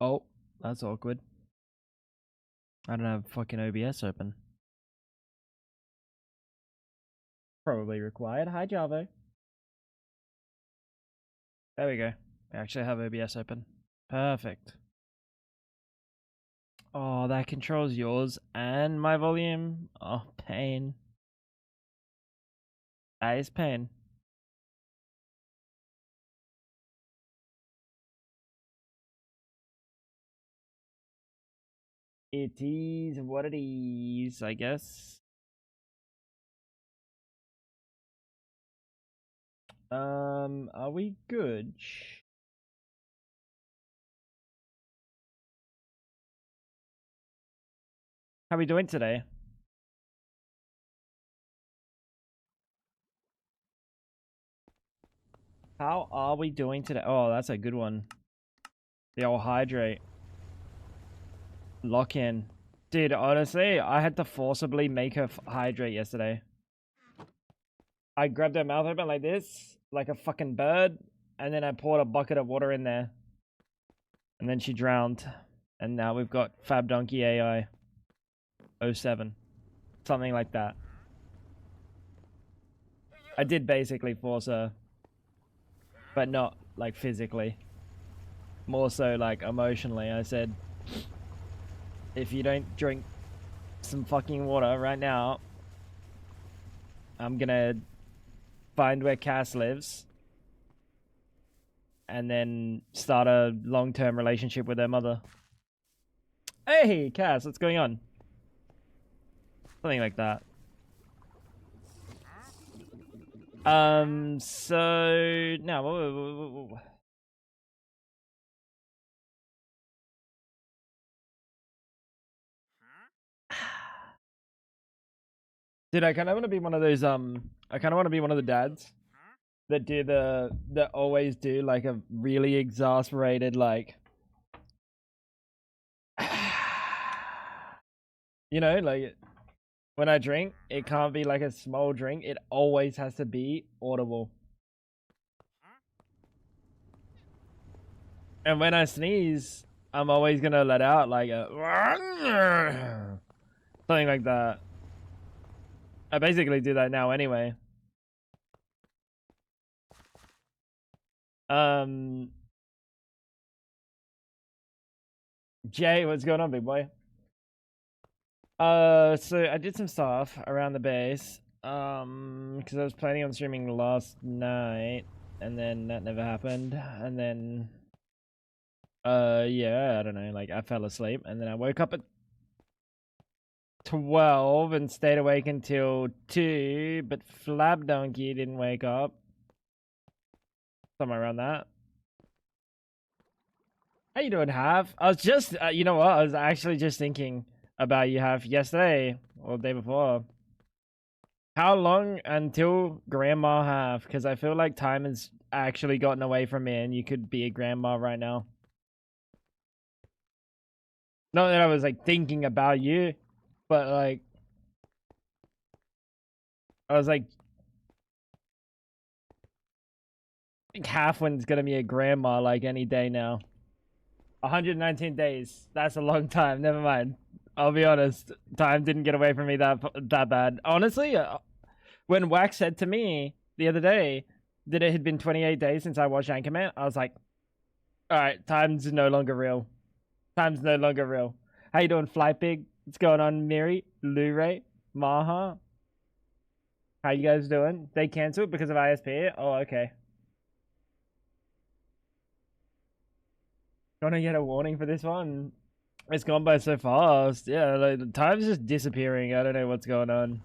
Oh, that's awkward. I don't have fucking OBS open. Probably required. Hi, Javo. There we go. I actually have OBS open. Perfect. Oh, that controls yours and my volume. Oh, pain. That is pain. It is what it is, I guess. Are we good? How are we doing today? How are we doing today? Oh, that's a good one. The old hydrate. Lock in. Dude, honestly, I had to forcibly make her hydrate yesterday. I grabbed her mouth open like this, like a fucking bird, and then I poured a bucket of water in there. And then she drowned. And now we've got Fab Donkey AI 07. Something like that. I did basically force her. But not, like, physically. More so, like, emotionally. I said, if you don't drink some fucking water right now, I'm gonna find where Cass lives and then start a long-term relationship with her mother. Hey, Cass, what's going on? Something like that. So now, dude, I kind of want to be one of those. I kind of want to be one of the dads that do that always do like a really exasperated like, you know, like when I drink, it can't be like a small drink. It always has to be audible. And when I sneeze, I'm always gonna let out like a something like that. I basically do that now anyway. Jay, what's going on, big boy? So I did some stuff around the base. Because I was planning on streaming last night, and then that never happened. And then, yeah, I don't know. Like I fell asleep, and then I woke up at 12 and stayed awake until 2. But Flab Donkey didn't wake up. Somewhere around that. How you doing, Half? I was just, you know what? I was actually just thinking about you, Half, yesterday or the day before. How long until grandma Half? Because I feel like time has actually gotten away from me, and you could be a grandma right now. Not that I was like thinking about you, but like I was like, I think Halfwin's gonna be a grandma like any day now. 119 days. That's a long time. Never mind. I'll be honest. Time didn't get away from me that bad. Honestly, when Wax said to me the other day that it had been 28 days since I watched Anchorman, I was like, all right, time's no longer real. Time's no longer real. How you doing, Fly Pig? What's going on, Miri, Luray, Maha? How you guys doing? They canceled because of ISP? Oh, okay. Gonna get a warning for this one. It's gone by so fast. Yeah, like the time's just disappearing. I don't know what's going on.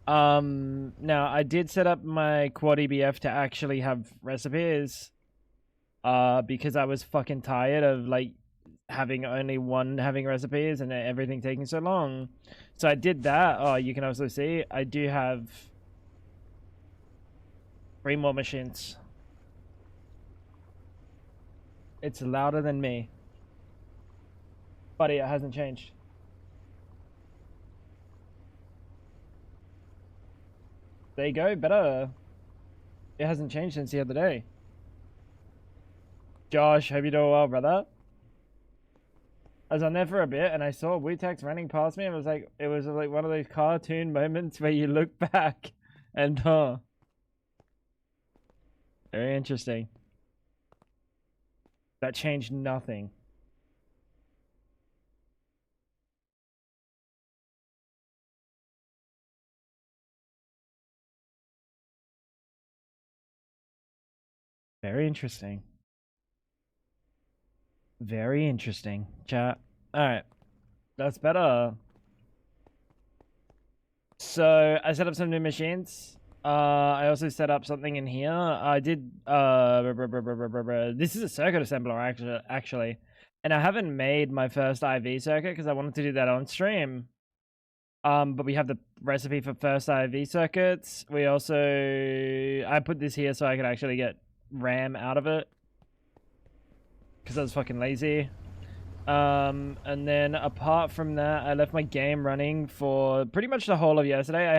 Now I did set up my quad EBF to actually have recipes. Because I was fucking tired of like having only one having recipes and everything taking so long. So I did that. Oh, you can also see I do have 3 more machines. It's louder than me. Buddy, it hasn't changed. There you go, better. It hasn't changed since the other day. Josh, hope you're doing well, brother. I was on there for a bit and I saw Wu-Tax running past me and it was like one of those cartoon moments where you look back and very interesting. That changed nothing. Very interesting. Very interesting. Chat. Alright. That's better. So I set up some new machines. I also set up something in here. I did this is a circuit assembler actually. And I haven't made my first IV circuit because I wanted to do that on stream. But we have the recipe for first IV circuits. We also I put this here so I could actually get RAM out of it. Because I was fucking lazy. And then apart from that, I left my game running for pretty much the whole of yesterday. I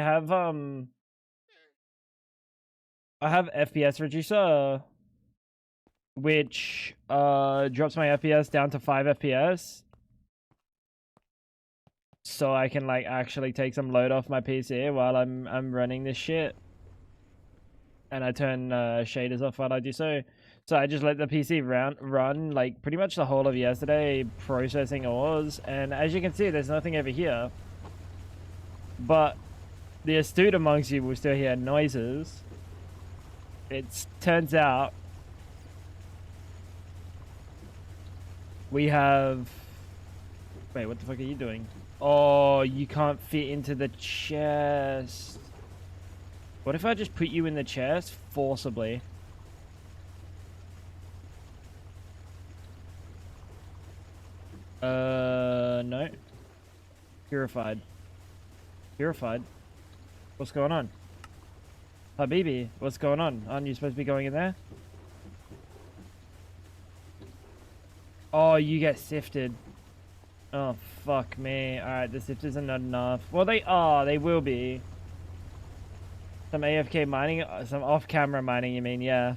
have FPS reducer, which drops my FPS down to 5 FPS. So I can like actually take some load off my PC while I'm running this shit. And I turn shaders off while I do so. So I just let the PC run like pretty much the whole of yesterday processing ores. And as you can see, there's nothing over here. But the astute amongst you will still hear noises. It turns out we have... Wait, what the fuck are you doing? Oh, you can't fit into the chest. What if I just put you in the chest forcibly? No. Purified. Purified? What's going on? Habibi, what's going on? Aren't you supposed to be going in there? Oh, you get sifted. Oh, fuck me. Alright, the sifters are not enough. Well, they are. They will be. Some AFK mining, some off-camera mining, you mean? Yeah.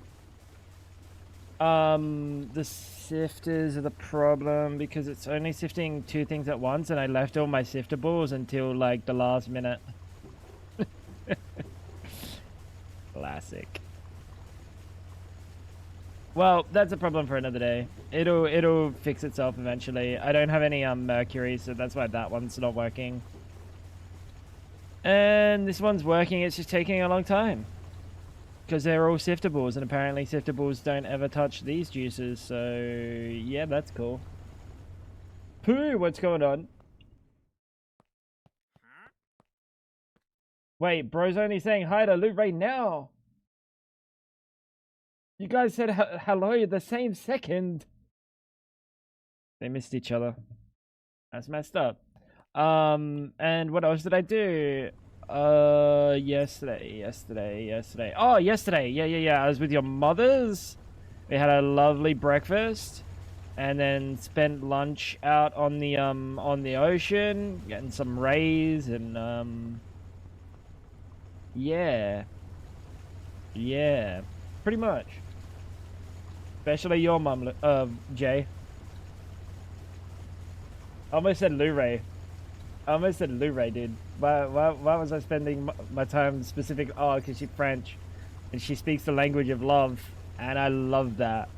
The sifters are the problem because it's only sifting 2 things at once, and I left all my sifter balls until like the last minute. Classic. Well, that's a problem for another day. It'll fix itself eventually. I don't have any mercury, so that's why that one's not working. And this one's working, it's just taking a long time. Because they're all siftables, and apparently siftables don't ever touch these juices, so yeah, that's cool. Pooh, what's going on? Wait, bro's only saying hi to Loot right now. You guys said hello the same second. They missed each other. That's messed up. And what else did I do? Yesterday. Oh, yesterday. Yeah. I was with your mothers. We had a lovely breakfast, and then spent lunch out on the ocean, getting some rays, and yeah, pretty much. Especially your mum, Jay. I almost said Lou-Ray. Dude. Why was I spending my time specific? Oh, because she's French, and she speaks the language of love, and I love that.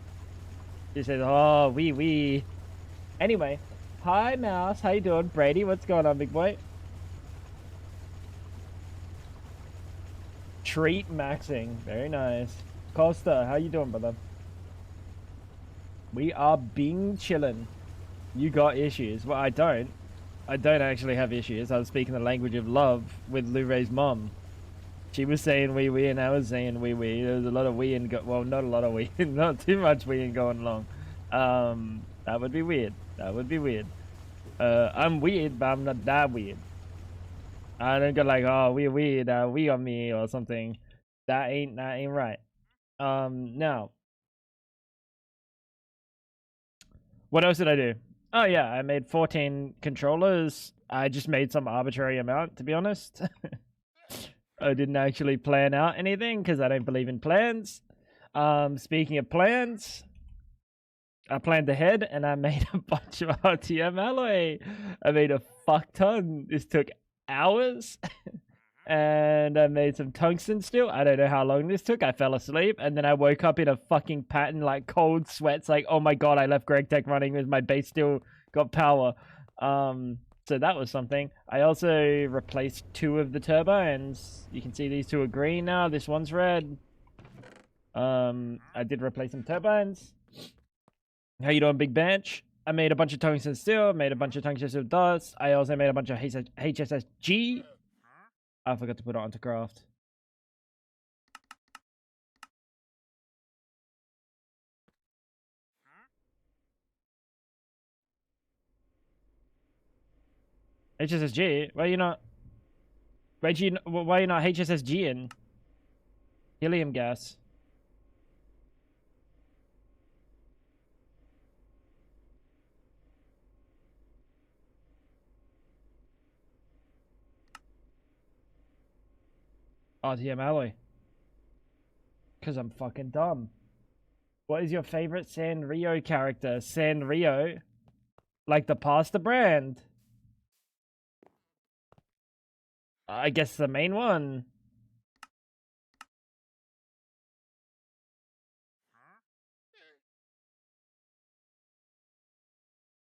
She says, "Oh, oui." Anyway, hi Mouse, how you doing? Brady, what's going on, big boy? Treat maxing, very nice. Costa, how you doing, brother? We are being chillin'. You got issues? Well, I don't. I don't actually have issues. I was speaking the language of love with Lou-Ray's mom. She was saying wee and I was saying wee. There was a lot of weeing well, not a lot of weeing, not too much weeing going along. That would be weird. I'm weird, but I'm not that weird. I don't go like, oh, we're weird, we on me or something. That ain't right. Now, what else did I do? Oh yeah, I made 14 controllers. I just made some arbitrary amount, to be honest. I didn't actually plan out anything because I don't believe in plans. Speaking of plans, I planned ahead and I made a bunch of RTM alloy. I made a fuck ton. This took hours. And I made some tungsten steel. I don't know how long this took. I fell asleep and then I woke up in a fucking pattern, like cold sweats, like, oh my god, I left Greg Tech running with my base still got power. So that was something. I also replaced 2 of the turbines. You can see these 2 are green now. This one's red. I did replace some turbines. How you doing, Big Bench? I made a bunch of tungsten steel, made a bunch of tungsten steel dust. I also made a bunch of HSSG. I forgot to put it onto craft. HSSG? Why are you not? Why are you not HSSG in? Helium gas. RTM alloy. Because I'm fucking dumb. What is your favorite Sanrio character? Sanrio? Like the pasta brand? I guess the main one.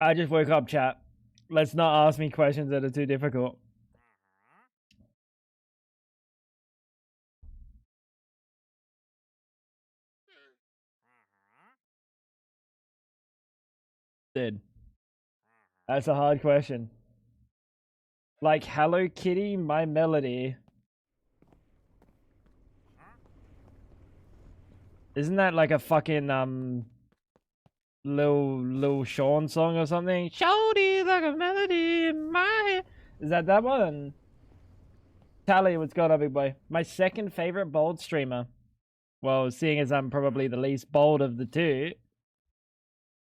I just woke up, chat. Let's not ask me questions that are too difficult. Dude. That's a hard question. Like Hello Kitty, My Melody. Isn't that like a fucking Lil Sean song or something? Shawty like a melody in my... Is that one? Tally, what's going on, big boy? My second favorite bold streamer. Well, seeing as I'm probably the least bold of the 2,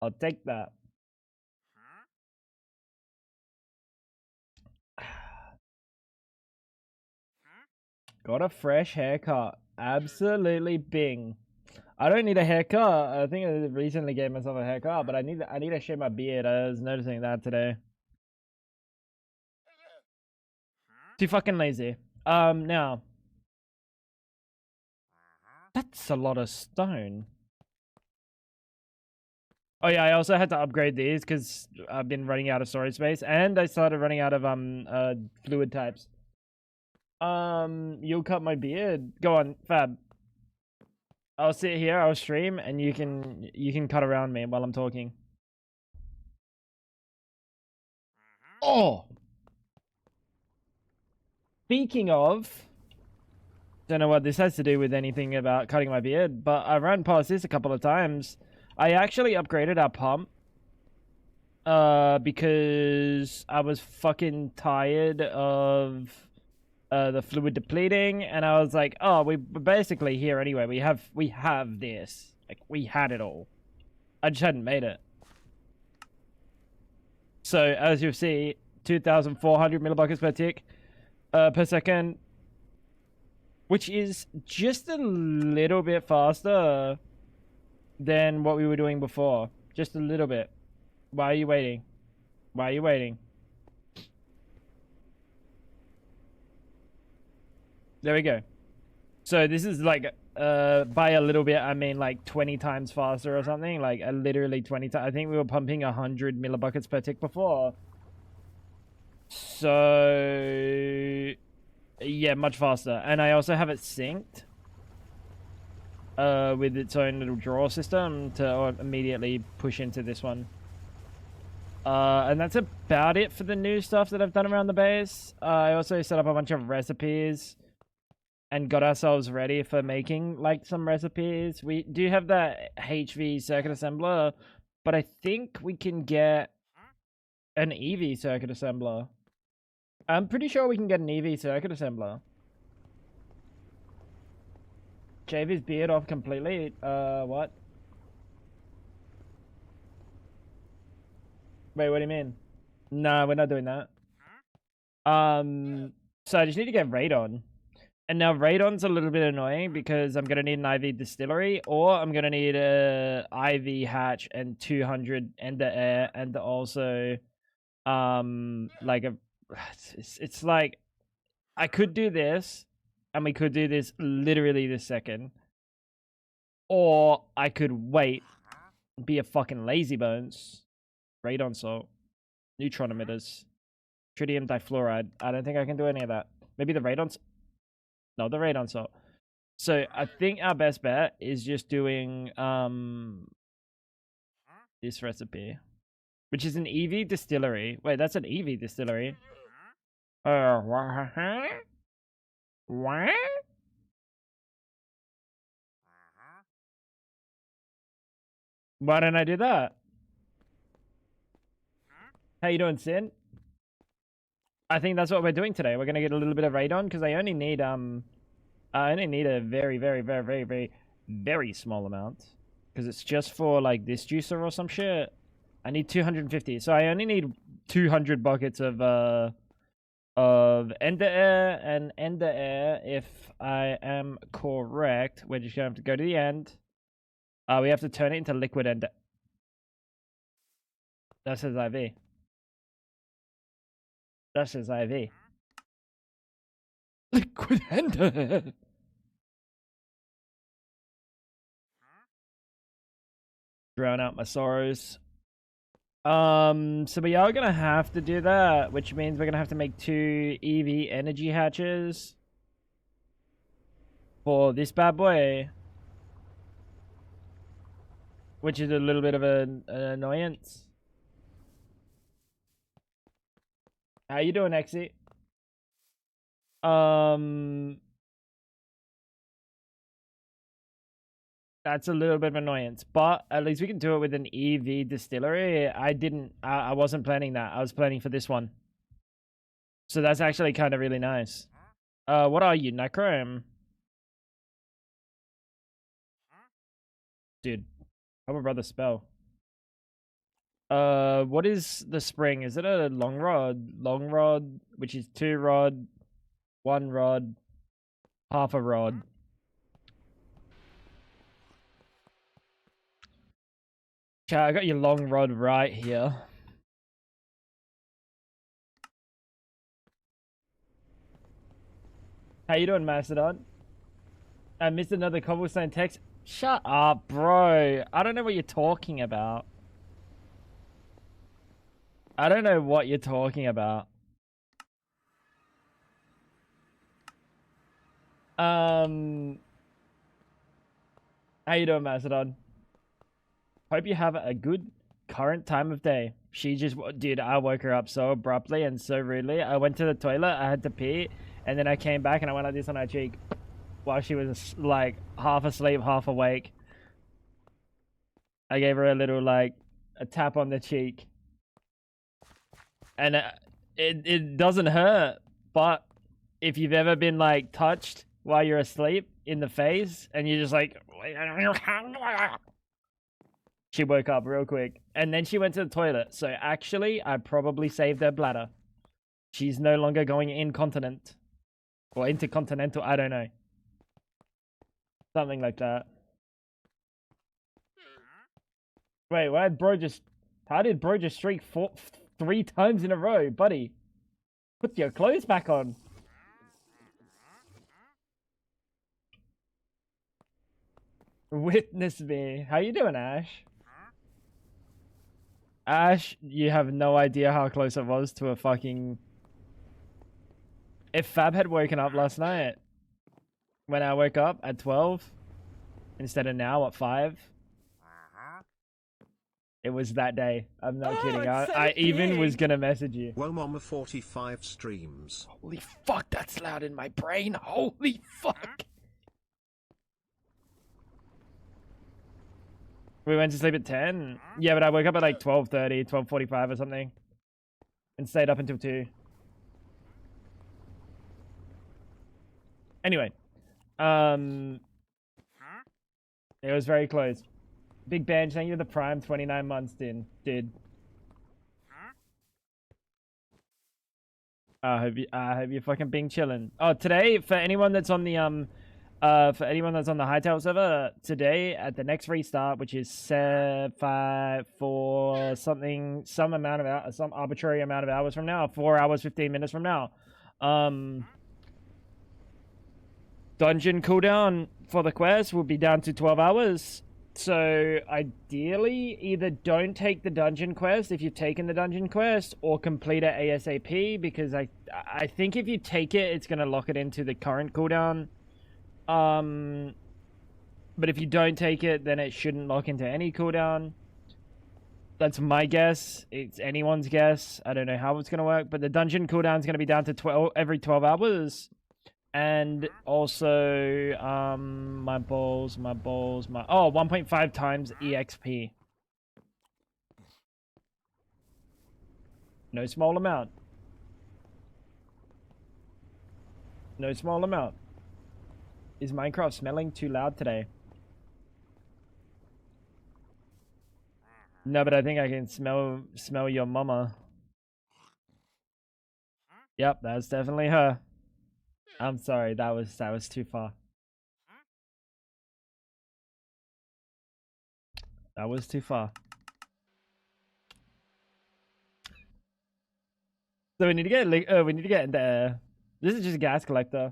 I'll take that. Got a fresh haircut. Absolutely bing. I don't need a haircut. I think I recently gave myself a haircut, but I need to shave my beard. I was noticing that today. Too fucking lazy. Now. That's a lot of stone. Oh yeah, I also had to upgrade these because I've been running out of storage space, and I started running out of fluid types. You'll cut my beard. Go on, Fab. I'll sit here, I'll stream, and you can cut around me while I'm talking. Oh! Speaking of, don't know what this has to do with anything about cutting my beard, but I ran past this a couple of times. I actually upgraded our pump. Because I was fucking tired of the fluid depleting, and I was like, oh, we're basically here anyway. We have this. Like, we had it all. I just hadn't made it. So, as you see, 2,400 millibuckets per tick per second, which is just a little bit faster than what we were doing before. Just a little bit. Why are you waiting? Why are you waiting? There we go. So this is like, by a little bit, I mean like 20 times faster or something. Like literally 20 times. I think we were pumping 100 millibuckets per tick before. So, yeah, much faster. And I also have it synced with its own little draw system to immediately push into this one. And that's about it for the new stuff that I've done around the base. I also set up a bunch of recipes and got ourselves ready for making like some recipes. We do have that HV circuit assembler, but I think we can get an EV circuit assembler. I'm pretty sure we can get an EV circuit assembler. Shave his beard off completely. What? Wait, what do you mean? No, we're not doing that. So I just need to get raid on. And now radon's a little bit annoying because I'm gonna need an IV distillery, or I'm gonna need a IV hatch and 200 ender air, and also like a it's like I could do this, and we could do this literally this second, or I could wait, be a fucking lazy bones. Radon salt, neutron emitters, tritium difluoride. I don't think I can do any of that. Maybe the radon. No, the radon salt. So I think our best bet is just doing this recipe, which is an EV distillery. Wait, that's an EV distillery. What? What? Why didn't I do that? How you doing, Sin? I think that's what we're doing today. We're gonna get a little bit of radon because I only need a very small amount, because it's just for like this juicer or some shit. I need 250, so I only need 200 buckets of ender air, and ender air, if I am correct, we're just gonna have to go to the end. We have to turn it into liquid ender. That says IV. That says IV. Liquid ender. Drown out my sorrows. So we are gonna have to do that, which means we're gonna have to make 2 EV energy hatches for this bad boy, which is a little bit of an annoyance. How you doing, Exit? That's a little bit of annoyance, but at least we can do it with an EV distillery. I wasn't planning that. I was planning for this one. So that's actually kind of really nice. What are you, Necrome? Dude, help a brother spell. What is the spring? Is it a long rod? Long rod, which is 2 rod, 1 rod, half a rod. Okay, I got your long rod right here. How you doing, Mastodon? I missed another cobblestone text. Shut up, bro. I don't know what you're talking about. I don't know what you're talking about. How you doing, Mastodon? Hope you have a good current time of day. She just, dude, I woke her up so abruptly and so rudely. I went to the toilet, I had to pee, and then I came back and I went like this on her cheek while she was like half asleep, half awake. I gave her a little like a tap on the cheek, and it doesn't hurt, but if you've ever been like touched while you're asleep in the face and you're just like, she woke up real quick and then she went to the toilet. So actually, I probably saved her bladder. She's no longer going incontinent or intercontinental. I don't know. Something like that. Wait, why did bro just... How did bro just streak 3 times in a row, buddy? Put your clothes back on. Witness me. How you doing, Ash? Ash, you have no idea how close it was to a fucking... If Fab had woken up last night, when I woke up at 12, instead of now at 5, it was that day. I'm not kidding. I even was gonna message you. Well, Mama 45 streams. Holy fuck, that's loud in my brain. Holy fuck. We went to sleep at 10. Yeah, but I woke up at like 12:30, 12:45 or something. And stayed up until 2. Anyway. It was very close. Big Bench, thank you for the Prime 29 months, dude. I hope you're fucking being chilling. Oh, today for anyone that's on the Hightail server, today at the next restart, which is 5, 4 something, some arbitrary amount of hours from now, 4 hours 15 minutes from now, dungeon cooldown for the quest will be down to 12 hours. So ideally, either don't take the dungeon quest if you've taken the dungeon quest, or complete it ASAP, because I think if you take it, it's gonna lock it into the current cooldown. But if you don't take it, then it shouldn't lock into any cooldown. That's my guess. It's anyone's guess. I don't know how it's gonna work, but the dungeon cooldown is gonna be down to every 12 hours. And also, my balls, oh, 1.5 times EXP. No small amount. No small amount. Is Minecraft smelling too loud today? No, but I think I can smell your mama. Yep, that's definitely her. I'm sorry, that was too far. That was too far. So we need to get the. This is just a gas collector.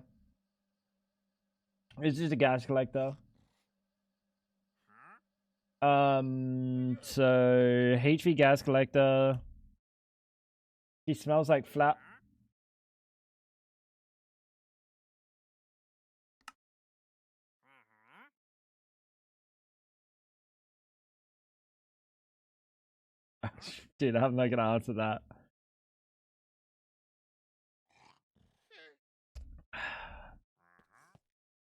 It's just a gas collector. So HV gas collector. He smells like flat. Dude, I'm not gonna answer that.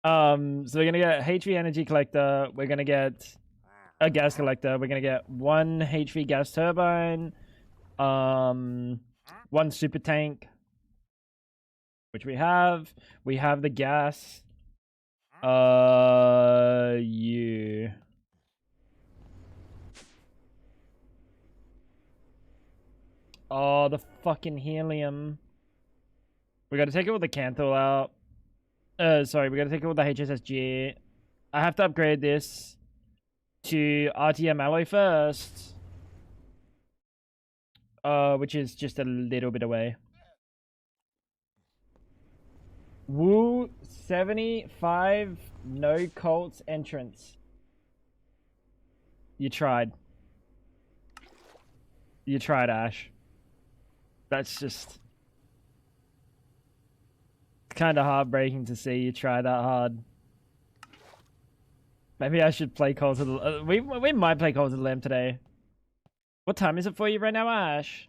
So we're gonna get HV energy collector. We're gonna get a gas collector. We're gonna get 1 HV gas turbine. 1 super tank, which we have. We have the gas. You. Oh, the fucking helium. We gotta take it with the Canthal out. Sorry, we gotta take it with the HSSG. I have to upgrade this to RTM alloy first. Which is just a little bit away. Woo 75, no Colts entrance. You tried. You tried, Ash. That's just kind of heartbreaking to see you try that hard. Maybe I should play Calls of the... we might play Calls of the Lamb today. What time is it for you right now, Ash?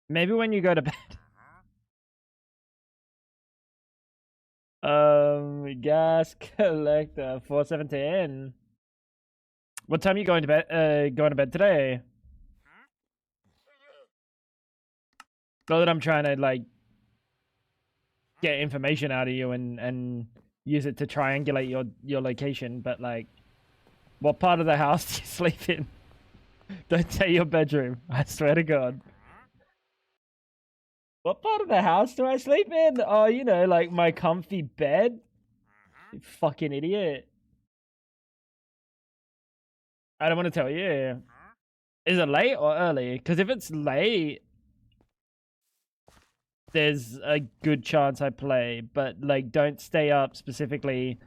Maybe when you go to bed. Gas collector 417. What time are you going to bed today? Not that I'm trying to like get information out of you and use it to triangulate your location, but like, what part of the house do you sleep in? Don't say your bedroom. I swear to God. What part of the house do I sleep in? Oh, you know, like my comfy bed. You fucking idiot. I don't want to tell you. Is it late or early? Because if it's late, there's a good chance I play. But, like, don't stay up specifically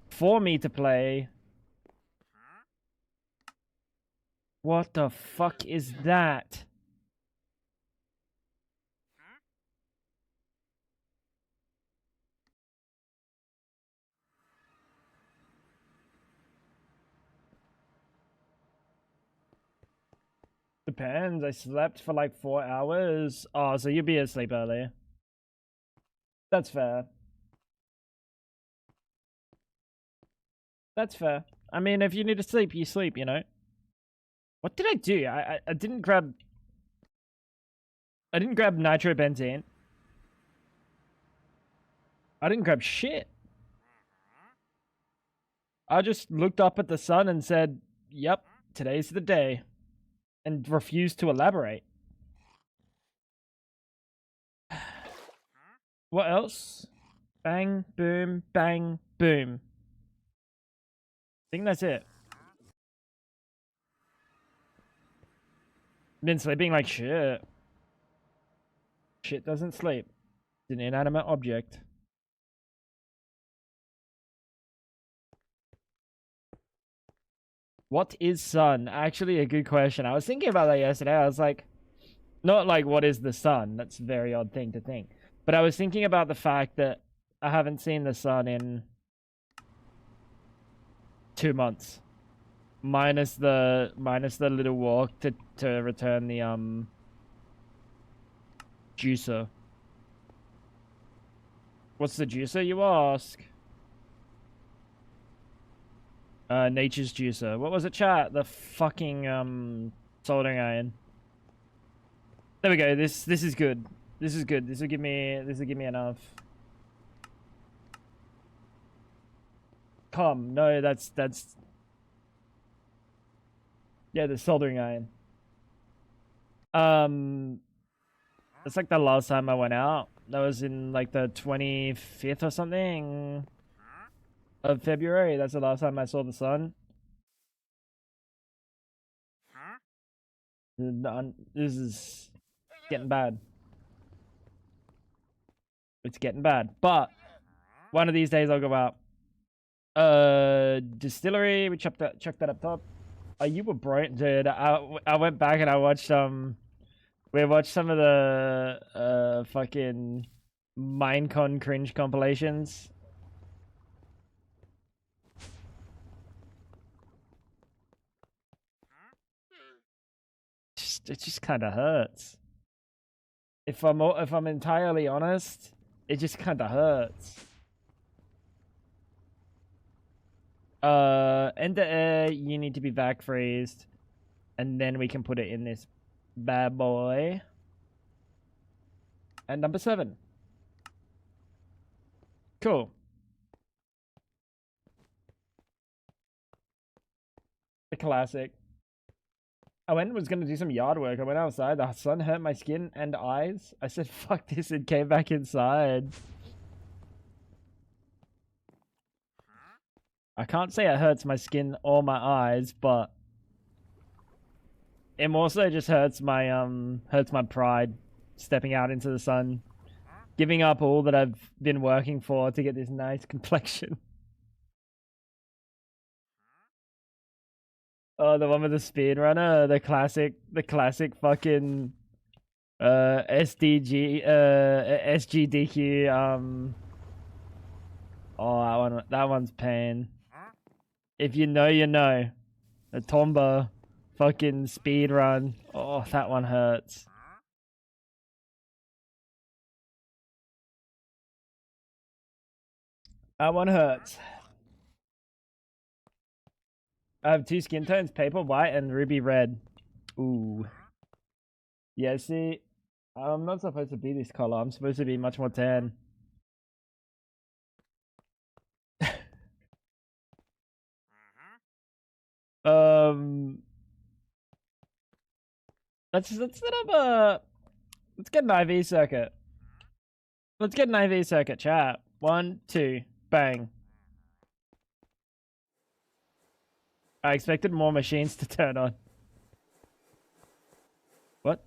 for me to play. What the fuck is that? Depends. I slept for like 4 hours. Oh, so you'll be asleep early. That's fair. That's fair. I mean, if you need to sleep, you sleep, you know? What did I do? I didn't grab... I didn't grab nitrobenzene. I didn't grab shit. I just looked up at the sun and said, yep, today's the day. And refused to elaborate. What else? Bang, boom, bang, boom. I think that's it. Been sleeping like shit. Shit doesn't sleep. It's an inanimate object. What is sun? Actually, a good question. I was thinking about that yesterday. I was like, not like what is the sun? That's a very odd thing to think. But I was thinking about the fact that I haven't seen the sun in 2 months. Minus the little walk to return the juicer. What's the juicer, you ask? Nature's juicer. What was it, chat? The fucking soldering iron. There we go. This is good. This is good. This will give me enough. No, that's yeah, the soldering iron. That's like the last time I went out. That was in like the 25th or something of February. That's the last time I saw the sun. This is getting bad. It's getting bad. But one of these days I'll go out. Distillery. We chucked that up top. Oh, you were bright, dude. I went back and I watched we watched some of the fucking Minecon cringe compilations. It just kind of hurts. If I'm entirely honest, it just kind of hurts. Enter air. You need to be vac freezed, and then we can put it in this bad boy. And number 7. Cool. The classic. I was going to do some yard work. I went outside. The sun hurt my skin and eyes. I said, fuck this, and came back inside. I can't say it hurts my skin or my eyes, but it also just hurts my pride stepping out into the sun, giving up all that I've been working for to get this nice complexion. Oh, the one with the speedrunner, the classic fucking SGDQ oh, that one's pain. If you know, you know. The Tomba fucking speedrun. Oh, that one hurts. That one hurts. I have 2 skin tones, paper white and ruby red. Ooh. Yeah, see, I'm not supposed to be this color. I'm supposed to be much more tan. Let's set up let's get an IV circuit. Let's get an IV circuit, chat. 1, 2, bang. I expected more machines to turn on. What?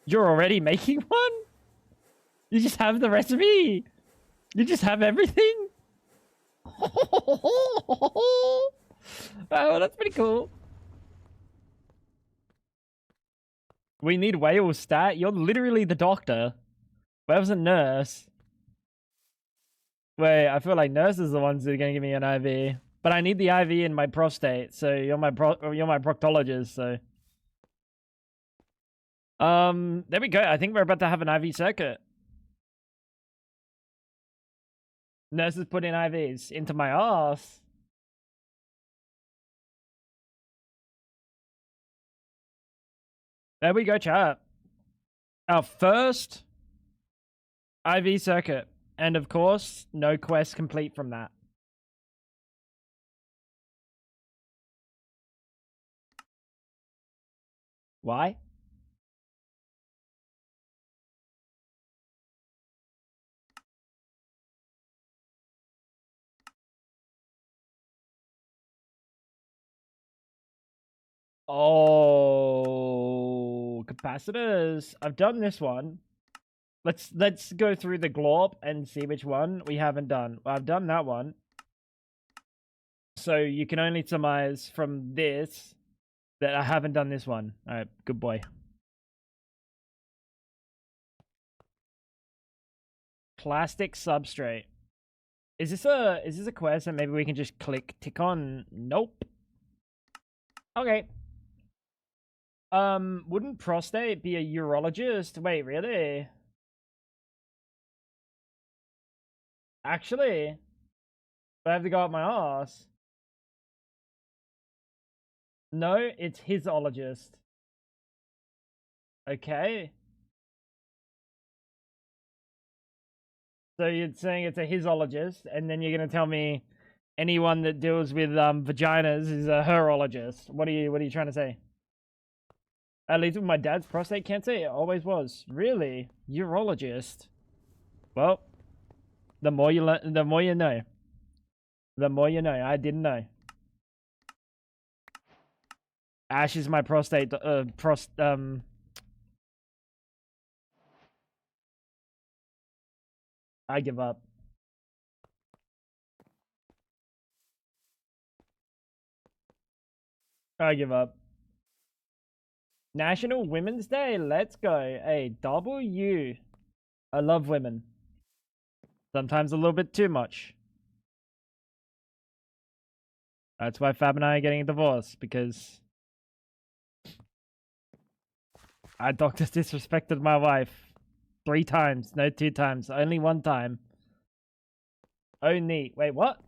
You're already making one? You just have the recipe? You just have everything? Oh, that's pretty cool. We need whale stat. You're literally the doctor. Where's the nurse? Wait, I feel like nurses are the ones that are gonna give me an IV. But I need the IV in my prostate, so you're my proctologist, so. There we go. I think we're about to have an IV circuit. Nurses put in IVs into my ass. There we go, chat. Our first IV circuit. And of course, no quest complete from that. Why? Oh, capacitors. I've done this one. Let's go through the glorp and see which one we haven't done. I've done that one. So you can only surmise from this that I haven't done this one. All right, good boy. Plastic substrate. Is this a quest that maybe we can just tick on? Nope. Okay. Wouldn't prostate be a urologist? Wait, really? Actually, I have to go up my ass. No, it's hisologist. Okay. So you're saying it's a hisologist, and then you're gonna tell me anyone that deals with vaginas is a herologist. What are you trying to say? At least with my dad's prostate cancer, it always was. Really? Urologist. Well, the more you learn, the more you know. The more you know. I didn't know. Ash is my prostate. I give up. I give up. National Women's Day. Let's go. Hey, W. I love women. Sometimes a little bit too much. That's why Fab and I are getting a divorce, because our doctor disrespected my wife 3 times. No, 2 times. Only 1 time. Oh, neat. Wait, what?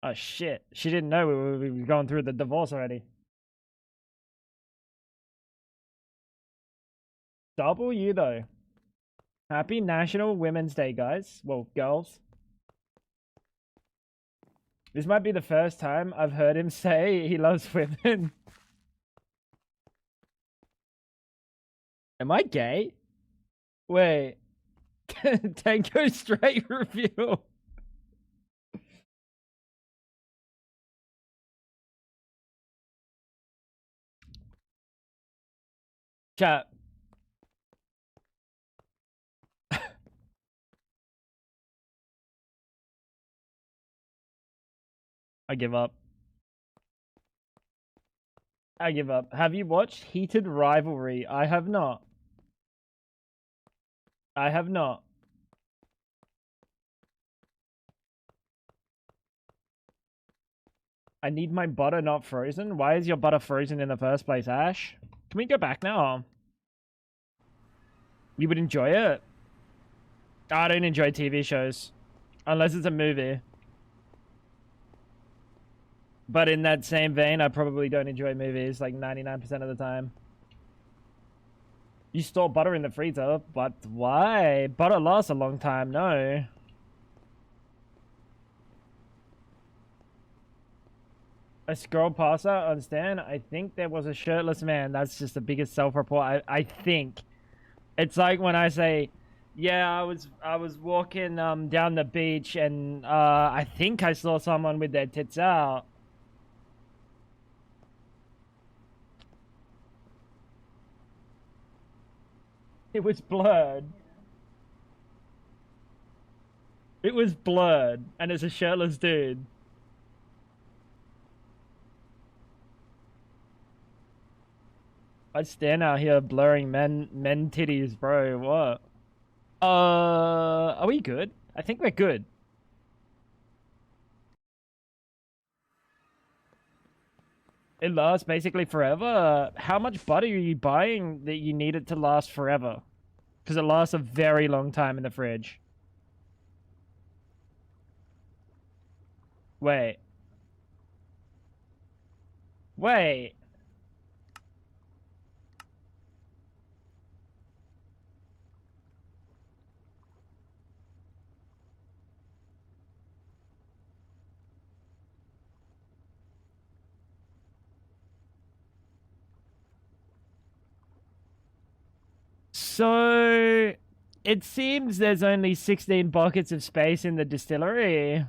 Oh, shit. She didn't know we were going through the divorce already. W, though. Happy National Women's Day, guys. Well, girls. This might be the first time I've heard him say he loves women. Am I gay? Wait. Tango Straight review. Chat. I give up. I give up. Have you watched Heated Rivalry? I have not. I have not. I need my butter not frozen. Why is your butter frozen in the first place, Ash? Can we go back now? You would enjoy it? I don't enjoy TV shows. Unless it's a movie. But in that same vein, I probably don't enjoy movies like 99% of the time. You store butter in the freezer, but why? Butter lasts a long time, no. I scrolled past that on Stan. I think there was a shirtless man. That's just the biggest self-report. I think. It's like when I say, yeah, I was walking down the beach and I think I saw someone with their tits out. It was blurred. It was blurred, and it's a shirtless dude. I stand out here blurring men titties, bro. What? Are we good? I think we're good. It lasts basically forever. How much butter are you buying that you need it to last forever? Because it lasts a very long time in the fridge. Wait. Wait. So, it seems there's only 16 buckets of space in the distillery.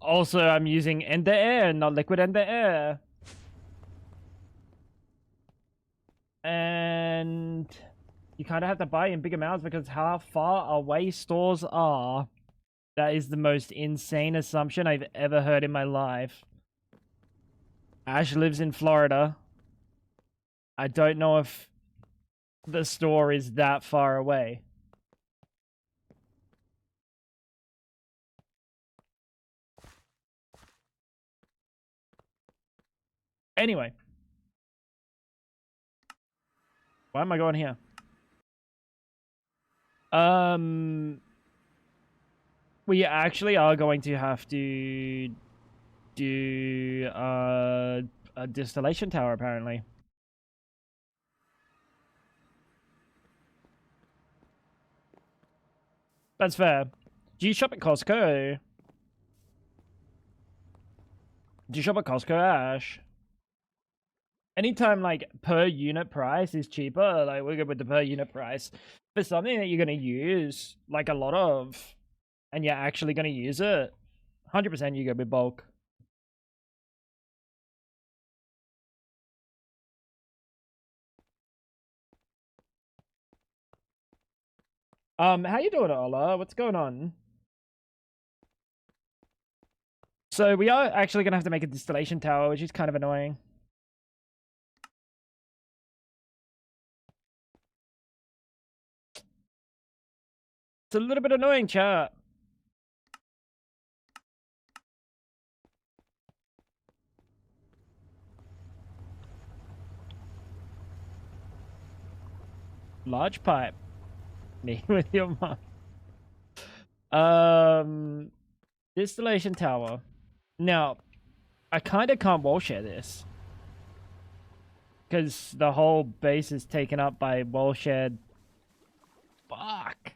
Also, I'm using Ender Air, not Liquid Ender Air. And you kind of have to buy in big amounts because how far away stores are. That is the most insane assumption I've ever heard in my life. Ash lives in Florida. I don't know if the store is that far away. Anyway. Why am I going here? We actually are going to have to do a distillation tower, apparently. That's fair. Do you shop at Costco? Do you shop at Costco, Ash? Anytime, like, per unit price is cheaper, like, we're good with the per unit price. For something that you're going to use, like, a lot of, and you're actually going to use it, 100% you go with bulk. How you doing, Ola? What's going on? So we are actually going to have to make a distillation tower, which is kind of annoying. It's a little bit annoying, chat. Large pipe. Me with your mom. Distillation tower. Now, I kind of can't wall share this. Because the whole base is taken up by wall shared. Fuck.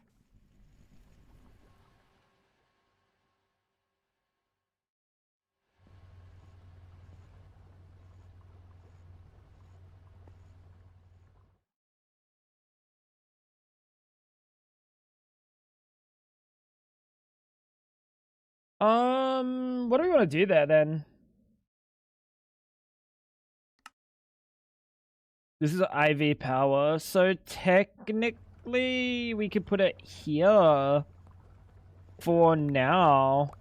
What do we want to do there then? This is IV power, so technically we could put it here for now.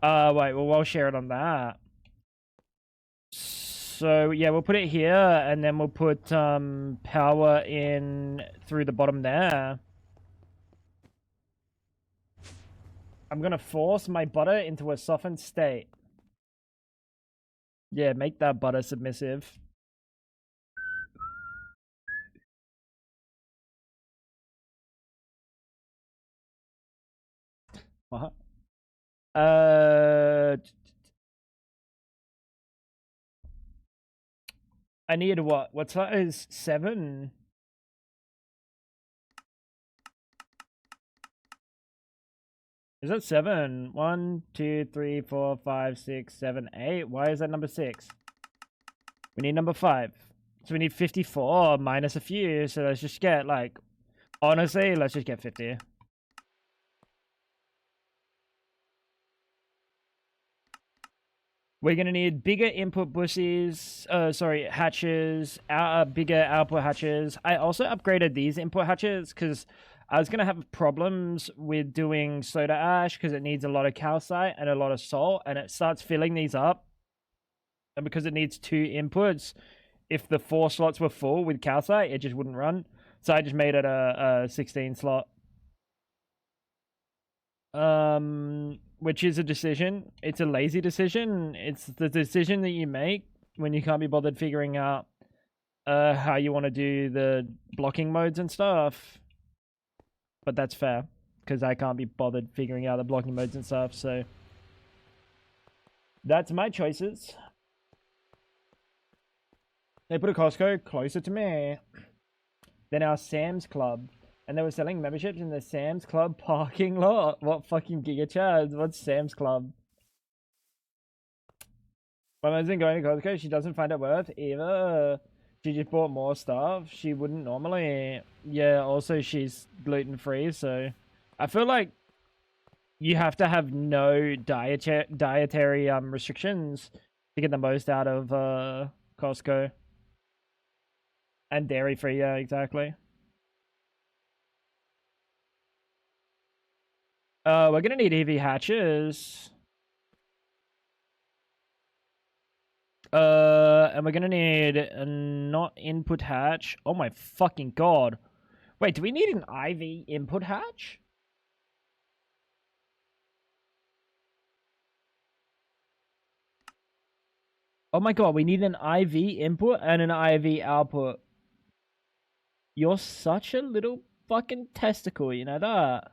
Wait, well, we'll share it on that. So yeah, we'll put it here, and then we'll put power in through the bottom there. I'm gonna force my butter into a softened state. Yeah, make that butter submissive. What? I need what? What's that? Is 7? Is that 7? 1, 2, 3, 4, 5, 6, 7, 8. Why is that number 6? We need number 5. So we need 54 minus a few. So let's just get, like, honestly, let's just get 50. We're going to need bigger input bushes, hatches, bigger output hatches. I also upgraded these input hatches because I was going to have problems with doing soda ash because it needs a lot of calcite and a lot of salt, and it starts filling these up. And because it needs 2 inputs, if the 4 slots were full with calcite, it just wouldn't run. So I just made it a 16 slot. Which is a decision. It's a lazy decision. It's the decision that you make when you can't be bothered figuring out how you want to do the blocking modes and stuff. But that's fair, because I can't be bothered figuring out the blocking modes and stuff, so that's my choices. They put a Costco closer to me than our Sam's Club. And they were selling memberships in the Sam's Club parking lot. What fucking giga chads? What's Sam's Club? My mom's been going to Costco. She doesn't find it worth either. She just bought more stuff. She wouldn't normally. Yeah, also she's gluten-free, so... I feel like you have to have no dietary restrictions to get the most out of Costco. And dairy free, yeah, exactly. We're gonna need EV hatches. And we're gonna need a not input hatch. Oh my fucking god. Wait, do we need an IV input hatch? Oh my god, we need an IV input and an IV output. You're such a little fucking testicle, you know that?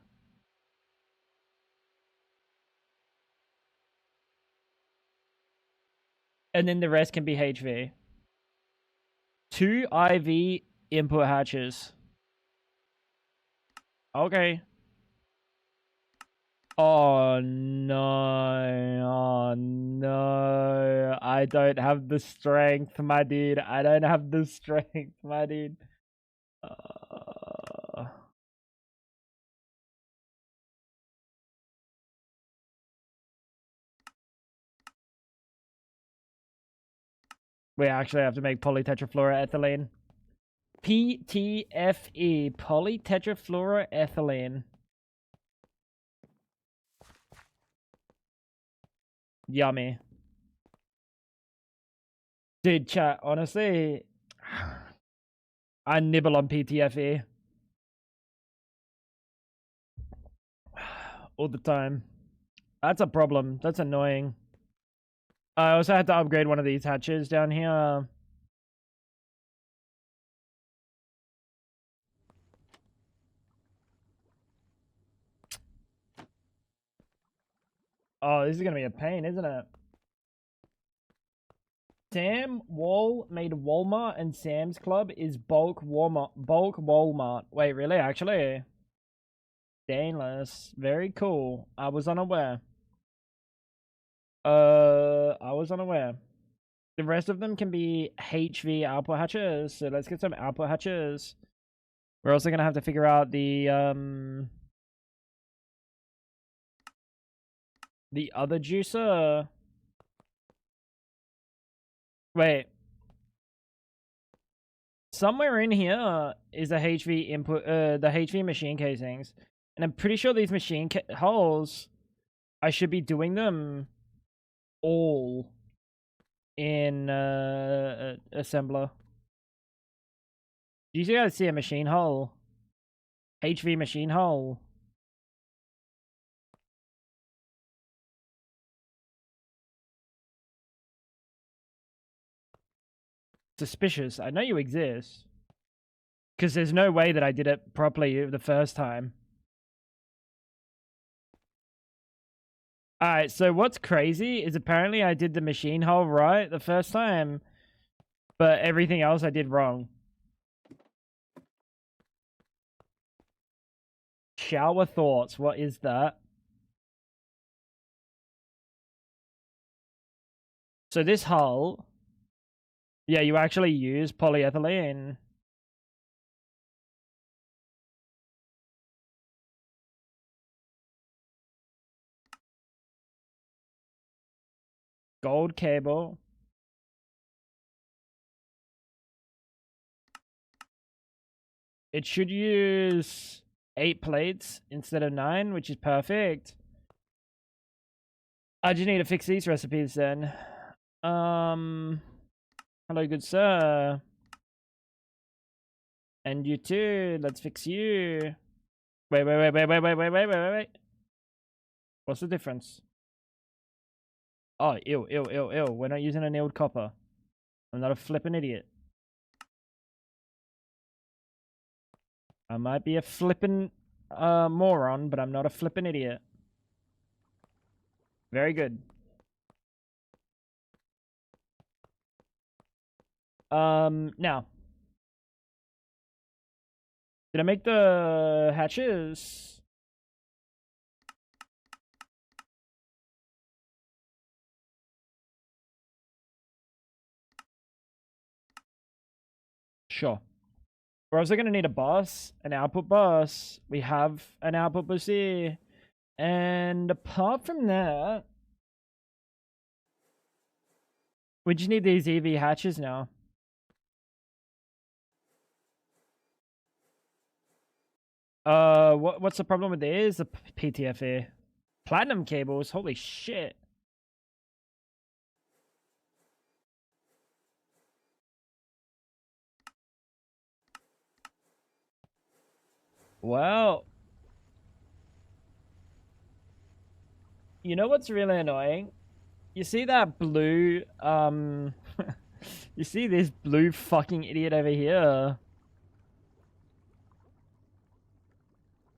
And then the rest can be HV. 2 IV input hatches. Okay. Oh no. Oh no. I don't have the strength, my dude. I don't have the strength, my dude. We actually have to make polytetrafluoroethylene. PTFE, polytetrafluoroethylene. Yummy. Dude, chat, honestly, I nibble on PTFE. All the time. That's a problem. That's annoying. I also had to upgrade one of these hatches down here. Oh, this is gonna be a pain, isn't it? Sam Wall made Walmart and Sam's Club is bulk Walmart. Bulk Walmart. Wait, really? Actually? Stainless. Very cool. I was unaware. I was unaware. The rest of them can be HV output hatches. So let's get some output hatches. We're also gonna have to figure out the other juicer. Wait. Somewhere in here is a HV input, the HV machine casings. And I'm pretty sure these machine holes, I should be doing them all in assembler. Do you guys see a machine hole? HV machine hole. Suspicious. I know you exist. Because there's no way that I did it properly the first time. Alright, so what's crazy is apparently I did the machine hole right the first time, but everything else I did wrong. Shower thoughts. What is that? So this hull, yeah, you actually use polyethylene. Gold cable. It should use 8 plates instead of 9, which is perfect. I just need to fix these recipes then. Hello, good sir. And you too. Let's fix you. Wait. What's the difference? Oh, ew. We're not using annealed copper. I'm not a flippin' idiot. I might be a flippin' moron, but I'm not a flippin' idiot. Very good. Now. Did I make the hatches? Sure. We're also going to need a bus, an output bus. We have an output bus here. And apart from that, we just need these EV hatches now. What's the problem with these? The PTFE. Platinum cables, holy shit. Well, you know what's really annoying? You see that blue, you see this blue fucking idiot over here?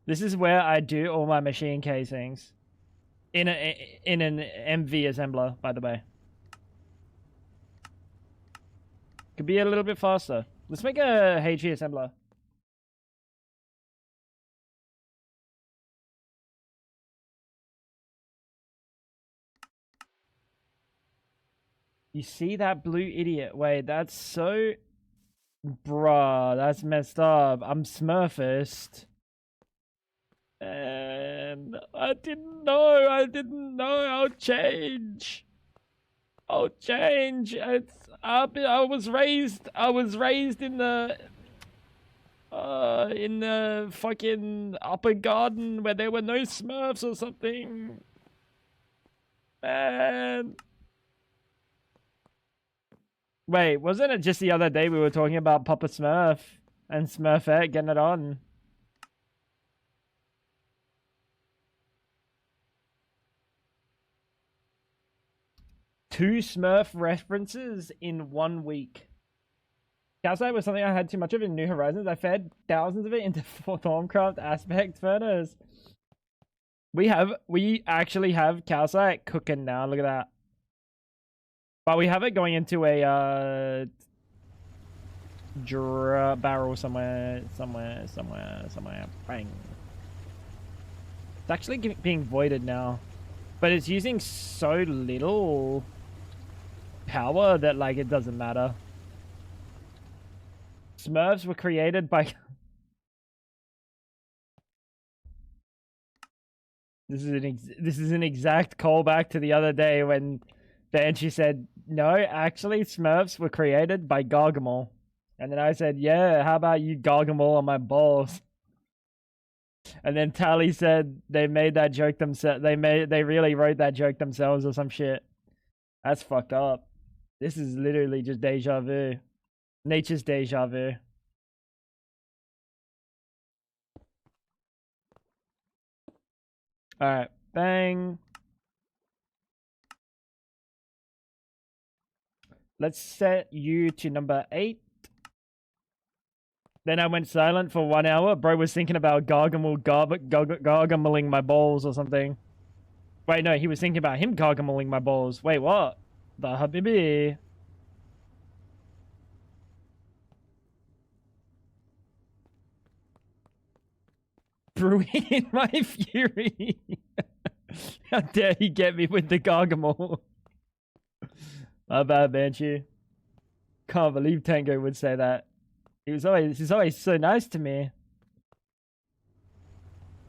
This is where I do all my machine casings. In an MV assembler, by the way. Could be a little bit faster. Let's make a HE assembler. You see that blue idiot? Wait, that's so... Bruh, that's messed up. I'm Smurfist. And I didn't know. I'll change. I was raised in the fucking upper garden where there were no Smurfs or something. Man. Wait, wasn't it just the other day we were talking about Papa Smurf and Smurfette getting it on? Two Smurf references in 1 week. Calcite was something I had too much of in New Horizons. I fed thousands of it into Thorncraft Aspect Furnace. We actually have calcite cooking now. Look at that. But we have it going into a barrel somewhere. Bang. It's actually being voided now, but it's using so little power that like it doesn't matter. Smurfs were created by this is an exact callback to the other day when Banshee said, no, actually Smurfs were created by Gargamel. And then I said, yeah, how about you Gargamel on my balls? And then Tally said they made that joke themselves. They really wrote that joke themselves or some shit. That's fucked up. This is literally just deja vu. Nature's deja vu. Alright, bang. Let's set you to number 8. Then I went silent for 1 hour. Bro was thinking about gargameling my balls or something. Wait, no, he was thinking about him gargameling my balls. Wait, what? The habibi. Brewing in my fury. How dare he get me with the gargamel? My bad, Banshee. Can't believe Tango would say that. He's always so nice to me.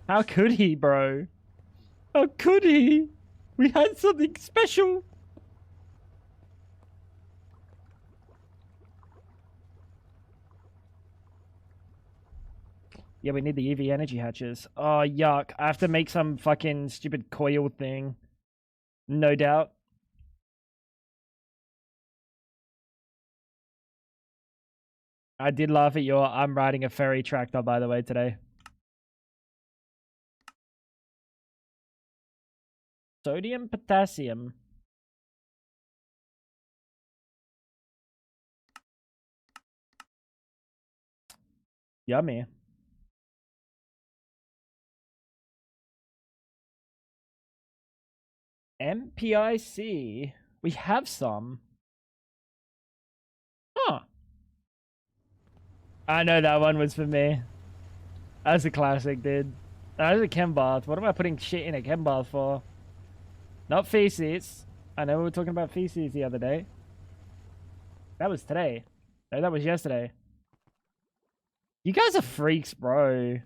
How could he, bro? How could he? We had something special. Yeah, we need the EV energy hatches. Oh, yuck. I have to make some fucking stupid coil thing. No doubt. I did laugh at your I'm riding a ferry tractor, by the way, today. Sodium, potassium. Yummy. MPIC. We have some. Huh. I know that one was for me. That's a classic, dude. That was a chem bath. What am I putting shit in a chem bath for? Not feces. I know we were talking about feces the other day. That was today. No, that was yesterday. You guys are freaks, bro.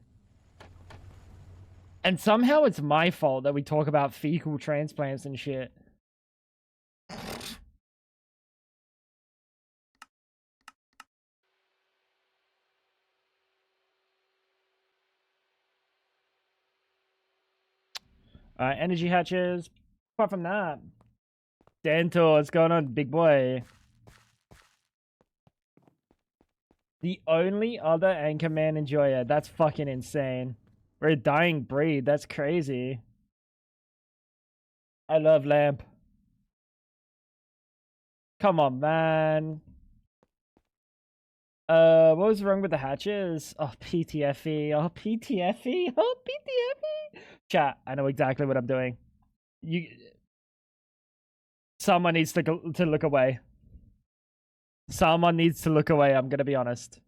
And somehow it's my fault that we talk about fecal transplants and shit. Energy hatches. Apart from that, Dental, what's going on, big boy? The only other Anchorman enjoyer. That's fucking insane. We're a dying breed. That's crazy. I love Lamp. Come on, man. What was wrong with the hatches? Oh, PTFE. Oh, PTFE. Oh, PTFE. Chat, I know exactly what I'm doing. Someone needs to look away. Someone needs to look away, I'm gonna be honest.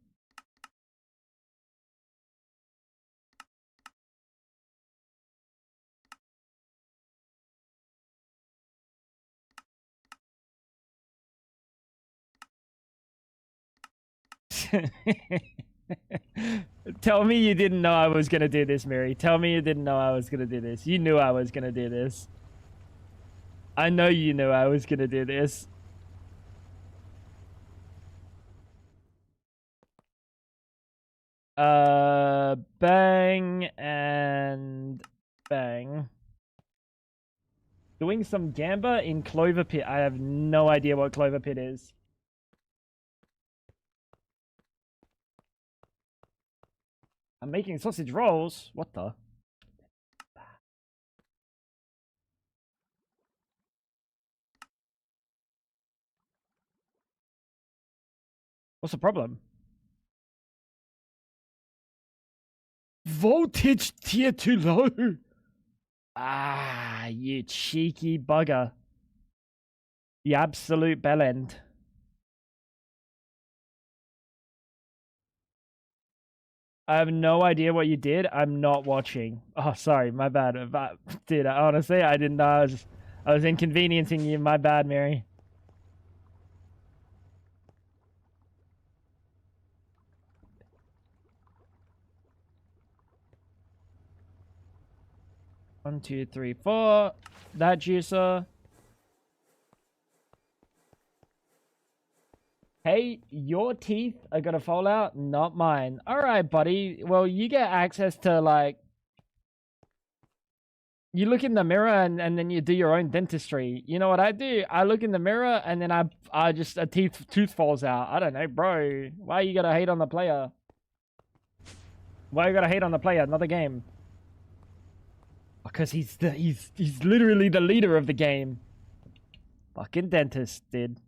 Tell me you didn't know I was gonna do this, Mary. Tell me you didn't know I was gonna do this. You knew I was gonna do this. I know you knew I was gonna do this. Bang and bang. Doing some gamba in Clover Pit. I have no idea what Clover Pit is. I'm making sausage rolls. What the? What's the problem? Voltage tier too low. Ah, you cheeky bugger. You absolute bellend. I have no idea what you did. I'm not watching. Oh, sorry, my bad. Dude, honestly, I didn't know. I was inconveniencing you. My bad, Mary. One, two, three, four. That juicer. Hey, your teeth are gonna fall out, not mine. All right, buddy. Well, you get access to, like, you look in the mirror and then you do your own dentistry. You know what I do? I look in the mirror and then I just a tooth falls out. I don't know, bro. Why you gotta hate on the player? Why you gotta hate on the player? Not the game. Because he's literally the leader of the game. Fucking dentist, dude.